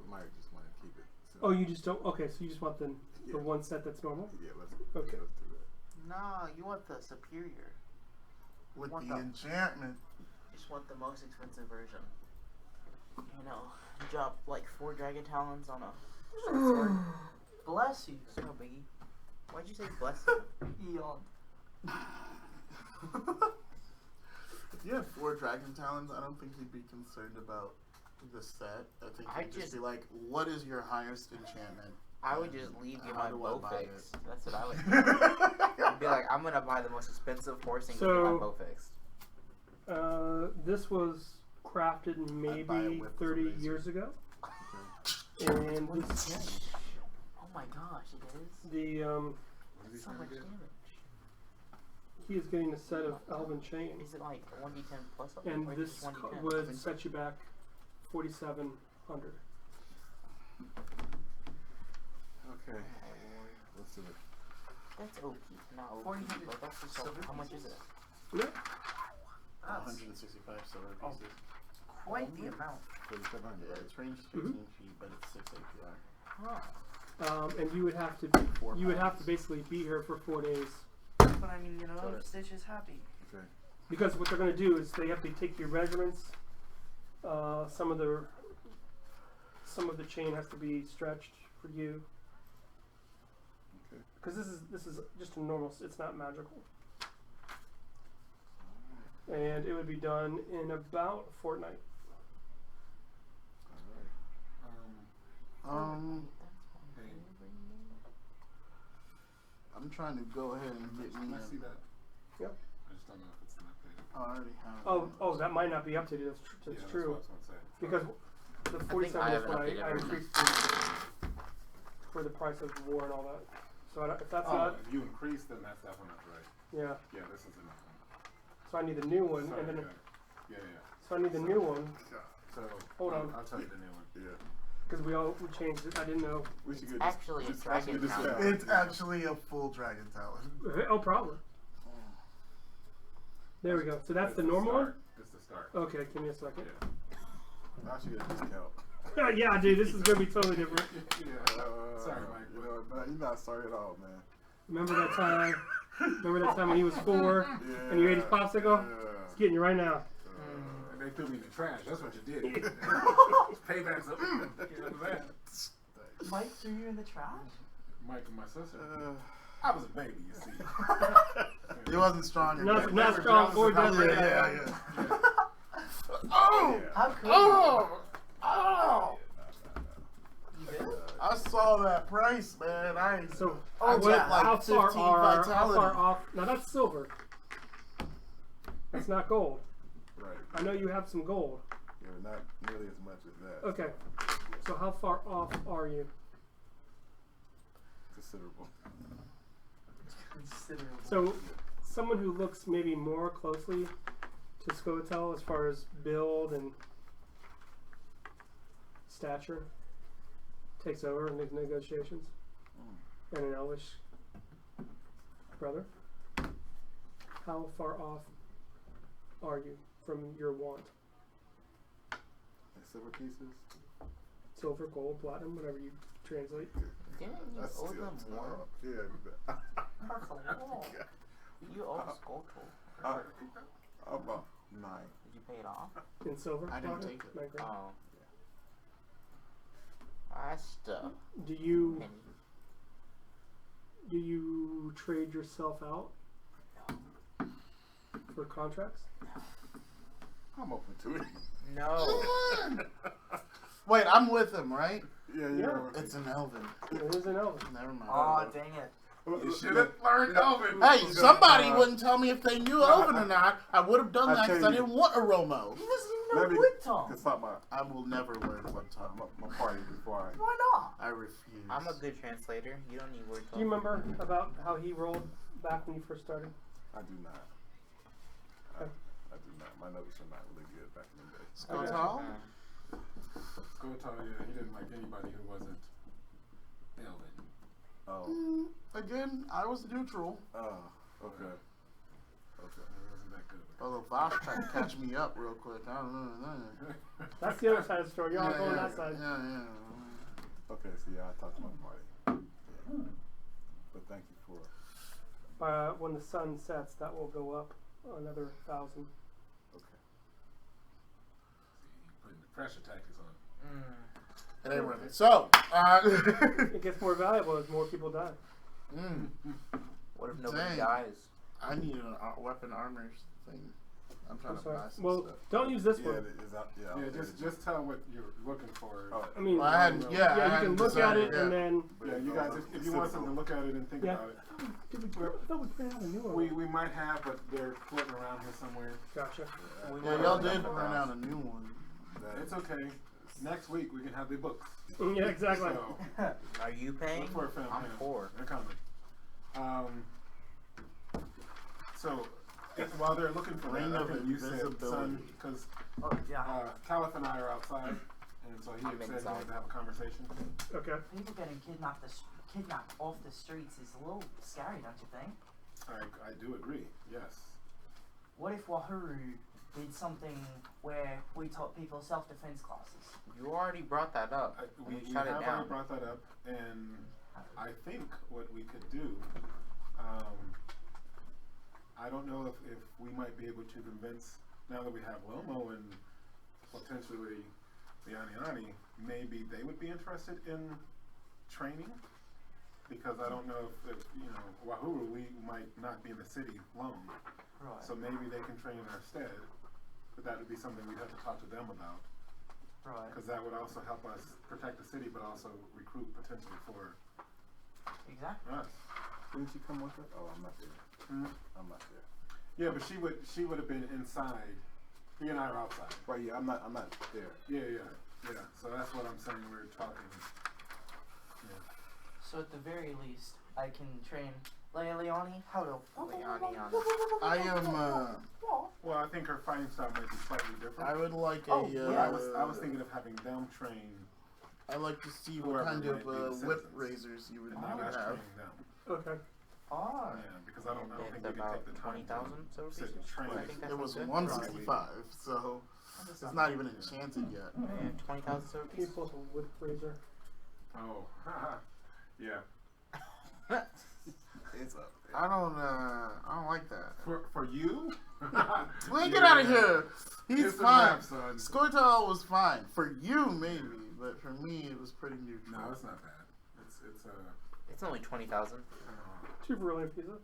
Speaker 6: We might just want to keep it.
Speaker 3: Oh, you just don't. Okay, so you just want the
Speaker 6: Yeah.
Speaker 3: one set that's normal.
Speaker 6: Yeah, let's.
Speaker 3: Okay.
Speaker 6: Let's do that.
Speaker 1: No, you want the superior.
Speaker 4: With
Speaker 1: What
Speaker 4: the
Speaker 1: the-
Speaker 4: enchantment.
Speaker 1: You just want the most expensive version. You know, drop like 4 dragon talons on a short sword.
Speaker 5: Bless you,
Speaker 1: It's no biggie. Why'd you say bless you?
Speaker 5: Eon.
Speaker 4: If you have 4 dragon talons, I don't think you'd be concerned about the set. I think
Speaker 1: I'd
Speaker 4: you'd just
Speaker 1: just-
Speaker 4: be like, what is your highest enchantment?
Speaker 1: I would just leave you
Speaker 4: How
Speaker 1: my
Speaker 4: do I
Speaker 1: bow
Speaker 4: buy
Speaker 1: fixed.
Speaker 4: it?
Speaker 1: That's what I would do. I'd be like, I'm gonna buy the most expensive horse and give you my
Speaker 3: So-
Speaker 1: bow fixed.
Speaker 3: This was crafted
Speaker 4: buy a
Speaker 3: maybe
Speaker 4: whip with a
Speaker 3: 30
Speaker 4: razor.
Speaker 3: years ago, and
Speaker 1: What
Speaker 3: this,
Speaker 1: is it? Oh my gosh, it is.
Speaker 3: the
Speaker 6: What is he
Speaker 1: So
Speaker 6: trying
Speaker 1: much
Speaker 6: to get?
Speaker 1: damage.
Speaker 3: he is getting a set of elven chain,
Speaker 1: Is it like 1d10 plus something?
Speaker 3: and
Speaker 1: or
Speaker 3: this
Speaker 1: just 1d10?
Speaker 3: would set you back 4,700.
Speaker 6: Okay. Let's do it.
Speaker 1: That's OP. Not OP.
Speaker 5: 400
Speaker 1: But that's just
Speaker 5: silver
Speaker 1: how much is
Speaker 5: pieces?
Speaker 1: it?
Speaker 3: Yeah.
Speaker 5: That's
Speaker 4: 165 silver
Speaker 3: Oh.
Speaker 4: pieces.
Speaker 5: quite the amount.
Speaker 6: 4,700.
Speaker 4: Yeah, it's ranged 15 feet, but it's 6 APR.
Speaker 1: Huh.
Speaker 3: And you would have to basically be here for 4 days,
Speaker 5: But I mean, you know,
Speaker 4: Got it.
Speaker 5: Stitch is happy.
Speaker 6: Okay.
Speaker 3: because what they're going to do is they have to take your measurements. Some of the chain has to be stretched for you.
Speaker 6: Okay.
Speaker 3: Because this is just a normal. It's not magical. And it would be done in about a fortnight.
Speaker 2: Hey,
Speaker 4: I'm trying to go ahead and get me.
Speaker 2: can I see that?
Speaker 3: Yep.
Speaker 2: I just don't know if it's in that page.
Speaker 4: I already have.
Speaker 3: Oh, that might not be updated. That's
Speaker 2: Yeah,
Speaker 3: true.
Speaker 2: That's what I was gonna say.
Speaker 3: Because the 47
Speaker 1: I
Speaker 3: is
Speaker 1: haven't
Speaker 3: what
Speaker 1: updated
Speaker 3: I
Speaker 1: everything.
Speaker 3: increased for the price of war and all that. So if that's
Speaker 2: Oh,
Speaker 3: not,
Speaker 2: if you increase, then that's that one up, right?
Speaker 3: yeah.
Speaker 2: Yeah, this is enough one.
Speaker 3: So I need the new one,
Speaker 2: Sorry,
Speaker 3: and then
Speaker 2: yeah.
Speaker 3: so I need the new one
Speaker 2: So
Speaker 3: Hold on.
Speaker 2: I'll tell you the new one.
Speaker 6: Yeah.
Speaker 3: because we changed it. I didn't know.
Speaker 6: We should get
Speaker 1: Actually, a dragon
Speaker 6: this
Speaker 1: talent.
Speaker 6: out.
Speaker 4: It's actually a full dragon talent.
Speaker 3: Oh, probably. There we go. So that's the normal one.
Speaker 2: It's the start.
Speaker 3: Okay, give me a second.
Speaker 2: Yeah.
Speaker 6: I should get a discount.
Speaker 3: Yeah, dude, this is gonna be totally different.
Speaker 2: Yeah. Sorry, Mike.
Speaker 6: You know, you're not sorry at all, man.
Speaker 3: Remember that time? Remember that time when he was 4
Speaker 6: Yeah.
Speaker 3: and you ate his popsicle? It's getting you right now.
Speaker 2: And they threw me in the trash. That's what you did. Payback's up.
Speaker 5: Mike threw you in the trash?
Speaker 2: Mike and my sister.
Speaker 6: Uh,
Speaker 2: I was a baby, you see.
Speaker 4: He wasn't strong.
Speaker 3: Not strong or deadly.
Speaker 4: Yeah.
Speaker 2: Oh!
Speaker 5: How could
Speaker 4: Oh!
Speaker 5: you? You did?
Speaker 4: I saw that price, man. I
Speaker 3: So,
Speaker 4: I
Speaker 3: what,
Speaker 4: went like
Speaker 3: how
Speaker 4: 15
Speaker 3: far how
Speaker 4: vitality.
Speaker 3: far off? Now that's silver. That's not gold.
Speaker 6: right.
Speaker 3: I know you have some gold.
Speaker 6: Yeah, not nearly as much as that.
Speaker 3: Okay. So how far off are you?
Speaker 6: Considerable.
Speaker 5: Considerable.
Speaker 3: So, someone who looks maybe more closely to Skotel as far as build and stature takes over in these negotiations, and an Elvish brother. How far off are you from your want?
Speaker 6: And silver pieces.
Speaker 3: Silver, gold, platinum, whatever you translate.
Speaker 1: Didn't you
Speaker 6: That's
Speaker 1: owe
Speaker 6: still
Speaker 1: them more?
Speaker 6: Yeah.
Speaker 5: That's a lot.
Speaker 1: You owe Skulltool.
Speaker 6: About 9.
Speaker 1: Did you pay it off?
Speaker 3: In silver?
Speaker 4: I didn't
Speaker 3: platinum?
Speaker 4: take it.
Speaker 3: 9 grand.
Speaker 1: Oh. That's stuff.
Speaker 3: Do you
Speaker 1: Penny.
Speaker 3: trade yourself out for contracts?
Speaker 6: I'm open to it.
Speaker 1: No.
Speaker 4: Wait, I'm with him, right?
Speaker 6: Yeah.
Speaker 4: It's an elven.
Speaker 3: It is an Elven.
Speaker 4: Never mind.
Speaker 5: Aw, dang it.
Speaker 2: You should have learned Elvin.
Speaker 4: Hey, somebody wouldn't tell me if they knew Elven or not. I would have done
Speaker 6: I
Speaker 4: that because
Speaker 6: tell
Speaker 4: I
Speaker 6: you.
Speaker 4: didn't want a Romo.
Speaker 5: He doesn't even know
Speaker 6: Let me
Speaker 5: wood Tom.
Speaker 6: consult my
Speaker 4: I will never learn what time.
Speaker 6: party before
Speaker 5: Why not?
Speaker 4: I refuse.
Speaker 1: I'm a good translator. You don't need word
Speaker 3: Do you remember about how he rolled back when you first started?
Speaker 6: I do not. I do not. My notes are not really good back in the day.
Speaker 4: Skotal?
Speaker 2: Skotal, yeah, he didn't like anybody who wasn't Elvin.
Speaker 6: Oh.
Speaker 4: Again, I was neutral.
Speaker 6: Oh. Okay.
Speaker 2: It wasn't that good.
Speaker 4: Although Vosh tried to catch me up real quick. I don't know.
Speaker 3: That's the other side of the story. You're all going that side.
Speaker 4: Yeah.
Speaker 6: Okay. So yeah, I talked to my party. Yeah. But thank you for.
Speaker 3: When the sun sets, that will go up another 1,000.
Speaker 6: Okay.
Speaker 2: Putting the pressure tackers on.
Speaker 4: It ain't worth it. So,
Speaker 3: It gets more valuable as more people die.
Speaker 1: What if nobody
Speaker 4: Dang.
Speaker 1: dies?
Speaker 4: I need a weapon armor thing. I'm trying
Speaker 3: I'm
Speaker 4: to
Speaker 3: sorry.
Speaker 4: buy some
Speaker 3: Well,
Speaker 4: stuff.
Speaker 3: don't use this
Speaker 6: Yeah.
Speaker 3: one.
Speaker 6: Is that, yeah.
Speaker 2: Yeah, just tell what you're looking for.
Speaker 6: Oh.
Speaker 3: I mean,
Speaker 4: Well, I hadn't,
Speaker 3: yeah,
Speaker 4: I
Speaker 3: you
Speaker 4: hadn't
Speaker 3: can look at
Speaker 4: decided,
Speaker 3: it
Speaker 4: yeah.
Speaker 3: and then.
Speaker 2: Yeah, you guys, if you want something to look at it and think
Speaker 3: Yeah.
Speaker 2: about it,
Speaker 3: I thought we printed out a new one.
Speaker 2: we might have, but they're floating around here somewhere.
Speaker 3: Gotcha.
Speaker 4: Yeah, y'all did print out a new one.
Speaker 2: It's okay. Next week we can have the books.
Speaker 3: Yeah, exactly.
Speaker 2: So,
Speaker 1: Are you paying?
Speaker 2: look for it, fam.
Speaker 1: I'm
Speaker 2: Yeah,
Speaker 1: poor.
Speaker 2: They're coming. So, while they're looking for
Speaker 4: Ring
Speaker 2: that, I
Speaker 4: of
Speaker 2: think you said
Speaker 4: invisibility.
Speaker 2: sun, because
Speaker 5: Oh yeah.
Speaker 2: Kaliff and I are outside, and so he
Speaker 1: I'm
Speaker 2: had said he
Speaker 1: inside.
Speaker 2: wanted to have a conversation.
Speaker 3: Okay.
Speaker 5: People getting kidnapped off the streets is a little scary, don't you think?
Speaker 2: I do agree, yes.
Speaker 5: What if Wahuru did something where we taught people self-defense classes?
Speaker 1: You already brought that up.
Speaker 2: We
Speaker 1: shut
Speaker 2: have
Speaker 1: it down.
Speaker 2: already brought that up, and I think what we could do, I don't know if we might be able to convince, now that we have Lomo and potentially the Aniani, maybe they would be interested in training, because I don't know if Wahuru, we might not be in the city long,
Speaker 5: Right.
Speaker 2: so maybe they can train in our stead, but that would be something we'd have to talk to them about,
Speaker 5: Right.
Speaker 2: because that would also help us protect the city, but also recruit potentially for
Speaker 5: Exactly.
Speaker 2: us.
Speaker 6: Didn't she come with it? Oh, I'm not there.
Speaker 2: Hmm?
Speaker 6: I'm not there.
Speaker 2: Yeah, but she would have been inside. He and I are outside.
Speaker 6: Right, yeah, I'm not there.
Speaker 2: Yeah. So that's what I'm saying. We're talking. Yeah.
Speaker 5: So at the very least, I can train Leiliani how to.
Speaker 4: I am.
Speaker 2: Well, I think her fighting style might be slightly different.
Speaker 4: I would like
Speaker 5: Oh,
Speaker 4: a.
Speaker 5: yeah.
Speaker 2: I was thinking of having them train
Speaker 4: I'd like to see what
Speaker 2: whoever
Speaker 4: kind
Speaker 2: might
Speaker 4: of
Speaker 2: be the
Speaker 4: whip
Speaker 2: citizens.
Speaker 4: razors you would
Speaker 2: and not us
Speaker 4: have.
Speaker 2: training them.
Speaker 3: Okay.
Speaker 5: Ah.
Speaker 2: Yeah, because I don't think
Speaker 1: It's
Speaker 2: we can
Speaker 1: about
Speaker 2: take the time
Speaker 1: 20,000
Speaker 2: to
Speaker 1: silver
Speaker 2: sit and
Speaker 1: pieces.
Speaker 2: train.
Speaker 1: I think that
Speaker 4: It was
Speaker 1: sounds good.
Speaker 4: 165, so it's not even enchanted yet.
Speaker 1: Yeah, 20,000 silver
Speaker 3: Can you
Speaker 1: pieces.
Speaker 3: pull up a wood razor?
Speaker 2: Oh, yeah.
Speaker 6: It's up.
Speaker 4: I don't like that.
Speaker 2: For you?
Speaker 4: Man, get out of here. He's
Speaker 2: It's a
Speaker 4: fine.
Speaker 2: map, son.
Speaker 4: Squirtle was fine for you, maybe, but for me, it was pretty neutral.
Speaker 2: No, it's not bad. It's
Speaker 1: It's only 20,000.
Speaker 3: 2 Verilion pieces.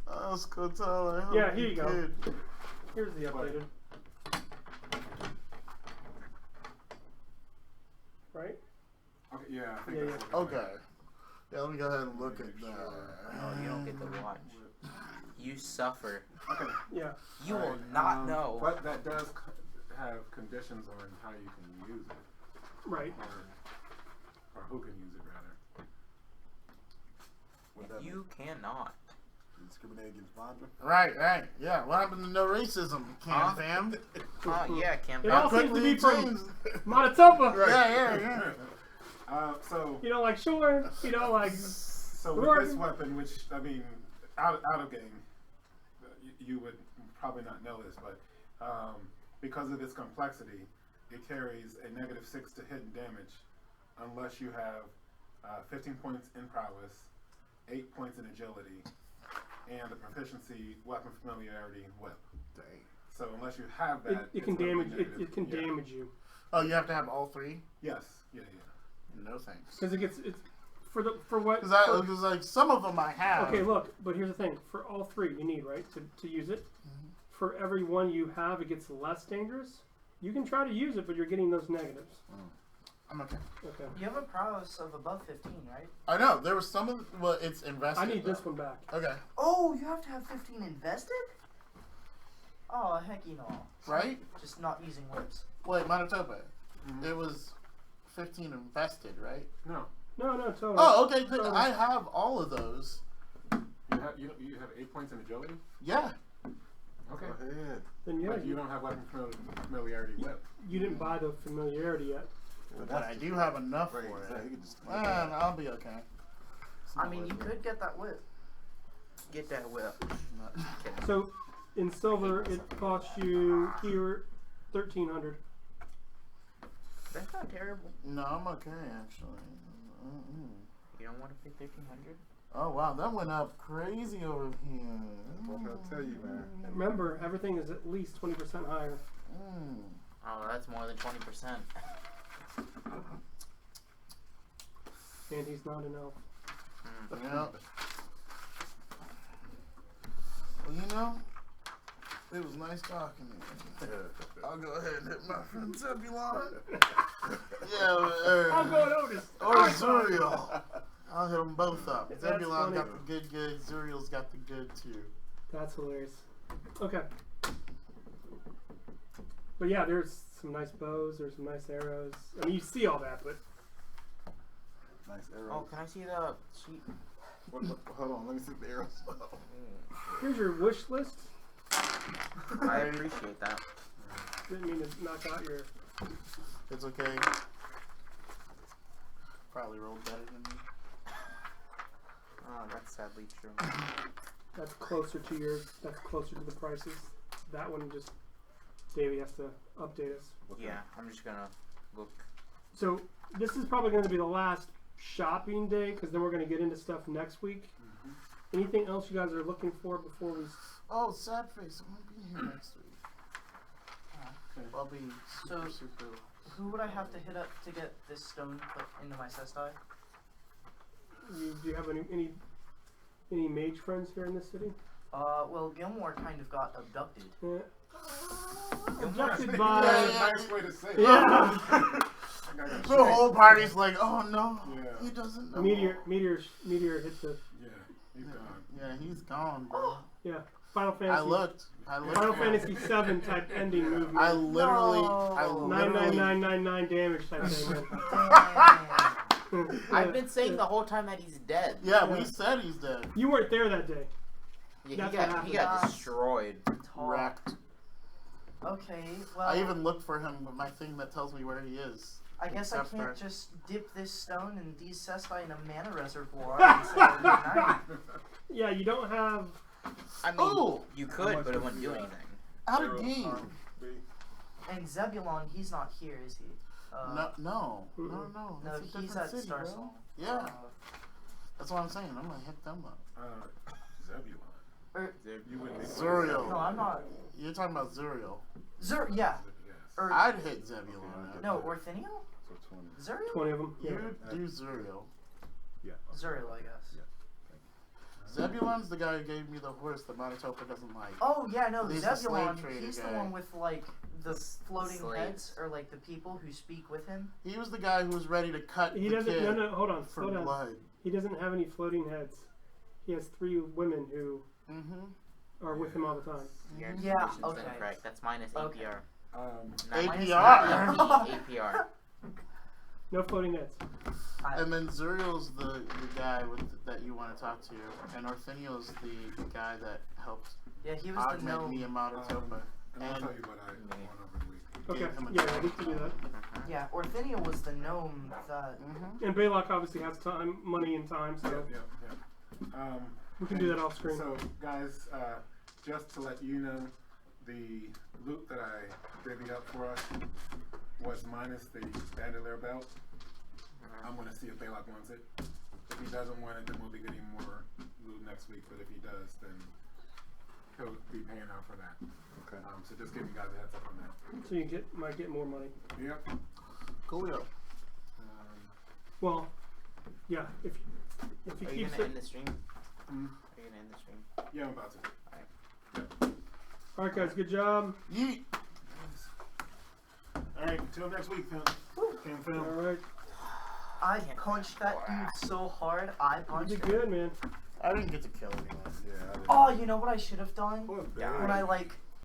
Speaker 4: Oh, Squirtle, I hope
Speaker 3: Yeah, here you go.
Speaker 4: did.
Speaker 3: Here's the updated. Right?
Speaker 2: okay. Yeah, I think
Speaker 3: Yeah,
Speaker 2: that's what it
Speaker 4: Okay. Yeah, let me go ahead and look at that.
Speaker 1: Oh, you don't get to watch. You suffer.
Speaker 2: Okay.
Speaker 3: Yeah.
Speaker 1: You will
Speaker 2: Alright,
Speaker 1: not know.
Speaker 2: But that does have conditions on how you can use it,
Speaker 3: Right.
Speaker 2: or who can use it rather.
Speaker 6: What that
Speaker 1: You cannot.
Speaker 6: mean? Discriminate against Vandra?
Speaker 4: Right. Yeah, what happened to no racism,
Speaker 1: Huh?
Speaker 4: fam?
Speaker 1: Yeah, Cam.
Speaker 3: It all
Speaker 4: Quickly
Speaker 3: seems to be from
Speaker 4: changed.
Speaker 3: Manitoba.
Speaker 4: Yeah.
Speaker 2: So
Speaker 3: You don't like shore. You don't like.
Speaker 2: with this
Speaker 3: Rorgn.
Speaker 2: weapon, which I mean, out of game, you would probably not know this, but because of its complexity, it carries a -6 to hit and damage, unless you have 15 points in prowess, 8 points in agility, and a proficiency weapon familiarity whip.
Speaker 6: Dang.
Speaker 2: So unless you have that,
Speaker 3: It can
Speaker 2: it's gonna be
Speaker 3: damage.
Speaker 2: negative.
Speaker 3: It can
Speaker 2: Yeah.
Speaker 3: damage you
Speaker 4: Oh, you have to have all three?
Speaker 2: Yes. Yeah.
Speaker 4: No thanks.
Speaker 3: because it gets it's for what.
Speaker 4: Because like some of them I have.
Speaker 3: Okay, look, but here's the thing. For all 3, you need, right, to use it. For every one you have, it gets less dangerous. You can try to use it, but you're getting those negatives.
Speaker 4: I'm okay.
Speaker 3: Okay.
Speaker 5: You have a prowess of above 15, right?
Speaker 4: I know there was some of well, it's invested.
Speaker 3: I need this
Speaker 4: though.
Speaker 3: one back.
Speaker 4: Okay,
Speaker 5: Oh, you have to have 15 invested? Oh, heck,
Speaker 4: right?
Speaker 5: Just not using whips.
Speaker 4: Wait, Manitoba.
Speaker 2: Mhm.
Speaker 4: It was 15 invested, right?
Speaker 2: No.
Speaker 3: No, totally.
Speaker 4: Oh, okay. Good.
Speaker 3: Totally.
Speaker 4: I have all of those.
Speaker 2: You have 8 points in agility.
Speaker 4: Yeah.
Speaker 2: Okay.
Speaker 6: Go ahead.
Speaker 3: Then yeah,
Speaker 2: But you don't have weapon familiarity whip.
Speaker 3: you didn't buy the familiarity yet.
Speaker 4: But I do have enough
Speaker 6: Right,
Speaker 4: for
Speaker 6: exactly.
Speaker 4: it.
Speaker 6: You can just
Speaker 4: Man, I'll be okay.
Speaker 5: I mean, you could get that whip.
Speaker 1: Get that whip. Not kidding.
Speaker 3: So, in silver, it costs you here 1,300.
Speaker 1: That's not terrible.
Speaker 4: No, I'm okay actually.
Speaker 1: You don't want to pay 1,300?
Speaker 4: Oh wow, that went up crazy over here.
Speaker 6: What can I tell you, man?
Speaker 3: Remember, everything is at least 20% higher.
Speaker 1: Oh, that's more than 20%.
Speaker 3: And he's not an elf.
Speaker 4: Yeah. Well, you know, it was nice talking to you. I'll go ahead and hit my friend Zebulon.
Speaker 3: I'll go notice.
Speaker 4: Or Zuriel. I'll hit them both up.
Speaker 3: That's
Speaker 4: Zebulon
Speaker 3: funny.
Speaker 4: got the good. Zuriel's got the good too.
Speaker 3: That's hilarious. Okay. But yeah, there's some nice bows. There's some nice arrows. I mean, you see all that, but
Speaker 6: Nice
Speaker 1: Oh,
Speaker 6: arrow.
Speaker 1: can I see the sheet?
Speaker 6: Hold on, let me see the arrows.
Speaker 3: Here's your wish list.
Speaker 1: I appreciate that.
Speaker 3: Didn't mean to knock out your.
Speaker 4: It's okay. Probably rolled better than me.
Speaker 1: Oh, that's sadly true.
Speaker 3: That's closer to yours. That's closer to the prices. That one just Davey has to update us.
Speaker 1: Yeah, I'm just gonna look.
Speaker 3: So this is probably going to be the last shopping day because then we're going to get into stuff next week. Anything else you guys are looking for before we?
Speaker 4: Oh, sad face. I won't be here next week. I'll be super,
Speaker 5: So-
Speaker 4: super.
Speaker 5: Who would I have to hit up to get this stone put into my cestai?
Speaker 3: Do you have any mage friends here in this city?
Speaker 5: Well, Gilmore kind of got abducted.
Speaker 3: Abducted
Speaker 2: That's
Speaker 3: by.
Speaker 2: a nice way to say it.
Speaker 3: Yeah.
Speaker 4: The whole party's like, oh no,
Speaker 2: Yeah.
Speaker 4: he doesn't know.
Speaker 3: Meteor hit the.
Speaker 2: Yeah, he's gone.
Speaker 4: Yeah, he's gone, bro.
Speaker 3: Yeah. Final Fantasy.
Speaker 4: I looked.
Speaker 3: Final Fantasy VII type ending movement.
Speaker 4: I literally,
Speaker 5: No.
Speaker 4: I literally.
Speaker 3: 99999 damage type thing.
Speaker 5: Damn.
Speaker 1: I've been saying the whole time that he's dead.
Speaker 4: Yeah, we said he's dead.
Speaker 3: You weren't there that day.
Speaker 1: Yeah,
Speaker 3: That's
Speaker 1: he
Speaker 3: what
Speaker 1: got
Speaker 5: happened.
Speaker 1: destroyed.
Speaker 4: Wrecked.
Speaker 5: Okay, well,
Speaker 4: I even looked for him with my thing that tells me where he is.
Speaker 5: I guess I
Speaker 4: Except
Speaker 5: can't
Speaker 4: for-
Speaker 5: just dip this stone and these cestai in a mana reservoir and say good night.
Speaker 3: Yeah, you don't have.
Speaker 1: I mean,
Speaker 4: Oh!
Speaker 1: you
Speaker 6: How
Speaker 1: could,
Speaker 6: much
Speaker 1: but it
Speaker 6: would
Speaker 1: wouldn't
Speaker 6: you
Speaker 1: do
Speaker 6: got?
Speaker 1: anything.
Speaker 4: Out of game.
Speaker 5: And Zebulon, he's not here, is he?
Speaker 4: No.
Speaker 3: Mm-mm.
Speaker 5: No,
Speaker 4: That's a
Speaker 5: he's
Speaker 4: different
Speaker 5: at
Speaker 4: city,
Speaker 5: Star
Speaker 4: bro.
Speaker 5: Song.
Speaker 4: Yeah, that's what I'm saying. I'm gonna hit them up.
Speaker 2: Zebulon. You wouldn't be
Speaker 4: Zuriel.
Speaker 5: No, I'm not.
Speaker 4: You're talking about Zuriel.
Speaker 5: Yeah.
Speaker 2: Yes.
Speaker 5: Or,
Speaker 4: I'd hit Zebulon.
Speaker 5: no, Orthinio?
Speaker 6: So 20.
Speaker 5: Zuriel?
Speaker 3: 20 of them. Yeah.
Speaker 4: You do Zuriel.
Speaker 6: Yeah.
Speaker 5: Zuriel, I guess.
Speaker 4: Zebulon's the guy who gave me the horse that Manitoba doesn't like.
Speaker 5: Oh, yeah, no,
Speaker 4: He's the
Speaker 5: Zebulon,
Speaker 4: slave trader
Speaker 5: he's the
Speaker 4: guy.
Speaker 5: one with, like, the floating
Speaker 1: slaves.
Speaker 5: heads, or, like, the people who speak with him.
Speaker 4: He was the guy who was ready to cut
Speaker 3: He
Speaker 4: the
Speaker 3: doesn't.
Speaker 4: kid
Speaker 3: No, hold on.
Speaker 4: for
Speaker 3: Slow down.
Speaker 4: blood.
Speaker 3: He doesn't have any floating heads. He has 3 women who
Speaker 4: Mm-hmm.
Speaker 3: are with him all the time.
Speaker 1: Your
Speaker 5: Yeah,
Speaker 1: information's
Speaker 5: okay.
Speaker 1: incorrect. That's minus
Speaker 5: Okay.
Speaker 1: APR.
Speaker 5: Minus
Speaker 4: APR.
Speaker 1: APR.
Speaker 3: No floating heads.
Speaker 4: And then Zuriel's the guy that you want to talk to, and Orthinio's the guy that helped
Speaker 5: Yeah, he was the
Speaker 4: augment
Speaker 5: gnome.
Speaker 4: me and Manitoba.
Speaker 2: And I'll
Speaker 4: And-
Speaker 2: tell you what I won over the week.
Speaker 3: Okay.
Speaker 4: Gave him a
Speaker 3: Yeah,
Speaker 4: job.
Speaker 3: we can do that.
Speaker 5: Yeah, Orthinio was the gnome that...
Speaker 4: Mm-hmm.
Speaker 3: And Belac obviously has time, money, and time, so
Speaker 2: Yeah.
Speaker 3: we can do that off screen.
Speaker 2: So, guys, just to let you know, the loot that I divvied up for us was minus the bandolier belt. I'm going to see if Belac wants it. If he doesn't want it, then we'll be getting more loot next week. But if he does, then he'll be paying out for that.
Speaker 6: Okay.
Speaker 2: So just give you guys a heads up on that.
Speaker 3: So you might get more money.
Speaker 2: Yep.
Speaker 4: Coolio.
Speaker 3: Well, yeah. If he
Speaker 1: Are you
Speaker 3: keeps
Speaker 1: gonna
Speaker 3: it.
Speaker 1: end the stream?
Speaker 2: Mm.
Speaker 1: Are you gonna end the stream?
Speaker 2: Yeah, I'm about to.
Speaker 3: All right, guys. Good job.
Speaker 4: Yeet.
Speaker 2: All right, until next week, Phil. Cam
Speaker 3: All
Speaker 2: Phil.
Speaker 3: right.
Speaker 5: I punched that dude so hard, I
Speaker 3: You
Speaker 5: punched
Speaker 3: did
Speaker 5: him.
Speaker 3: good, man.
Speaker 4: I didn't get to kill anyone.
Speaker 6: Yeah, I didn't.
Speaker 5: Oh, you know what I should have done?
Speaker 6: Poor
Speaker 1: Yeah.
Speaker 6: baby.
Speaker 5: When I, like,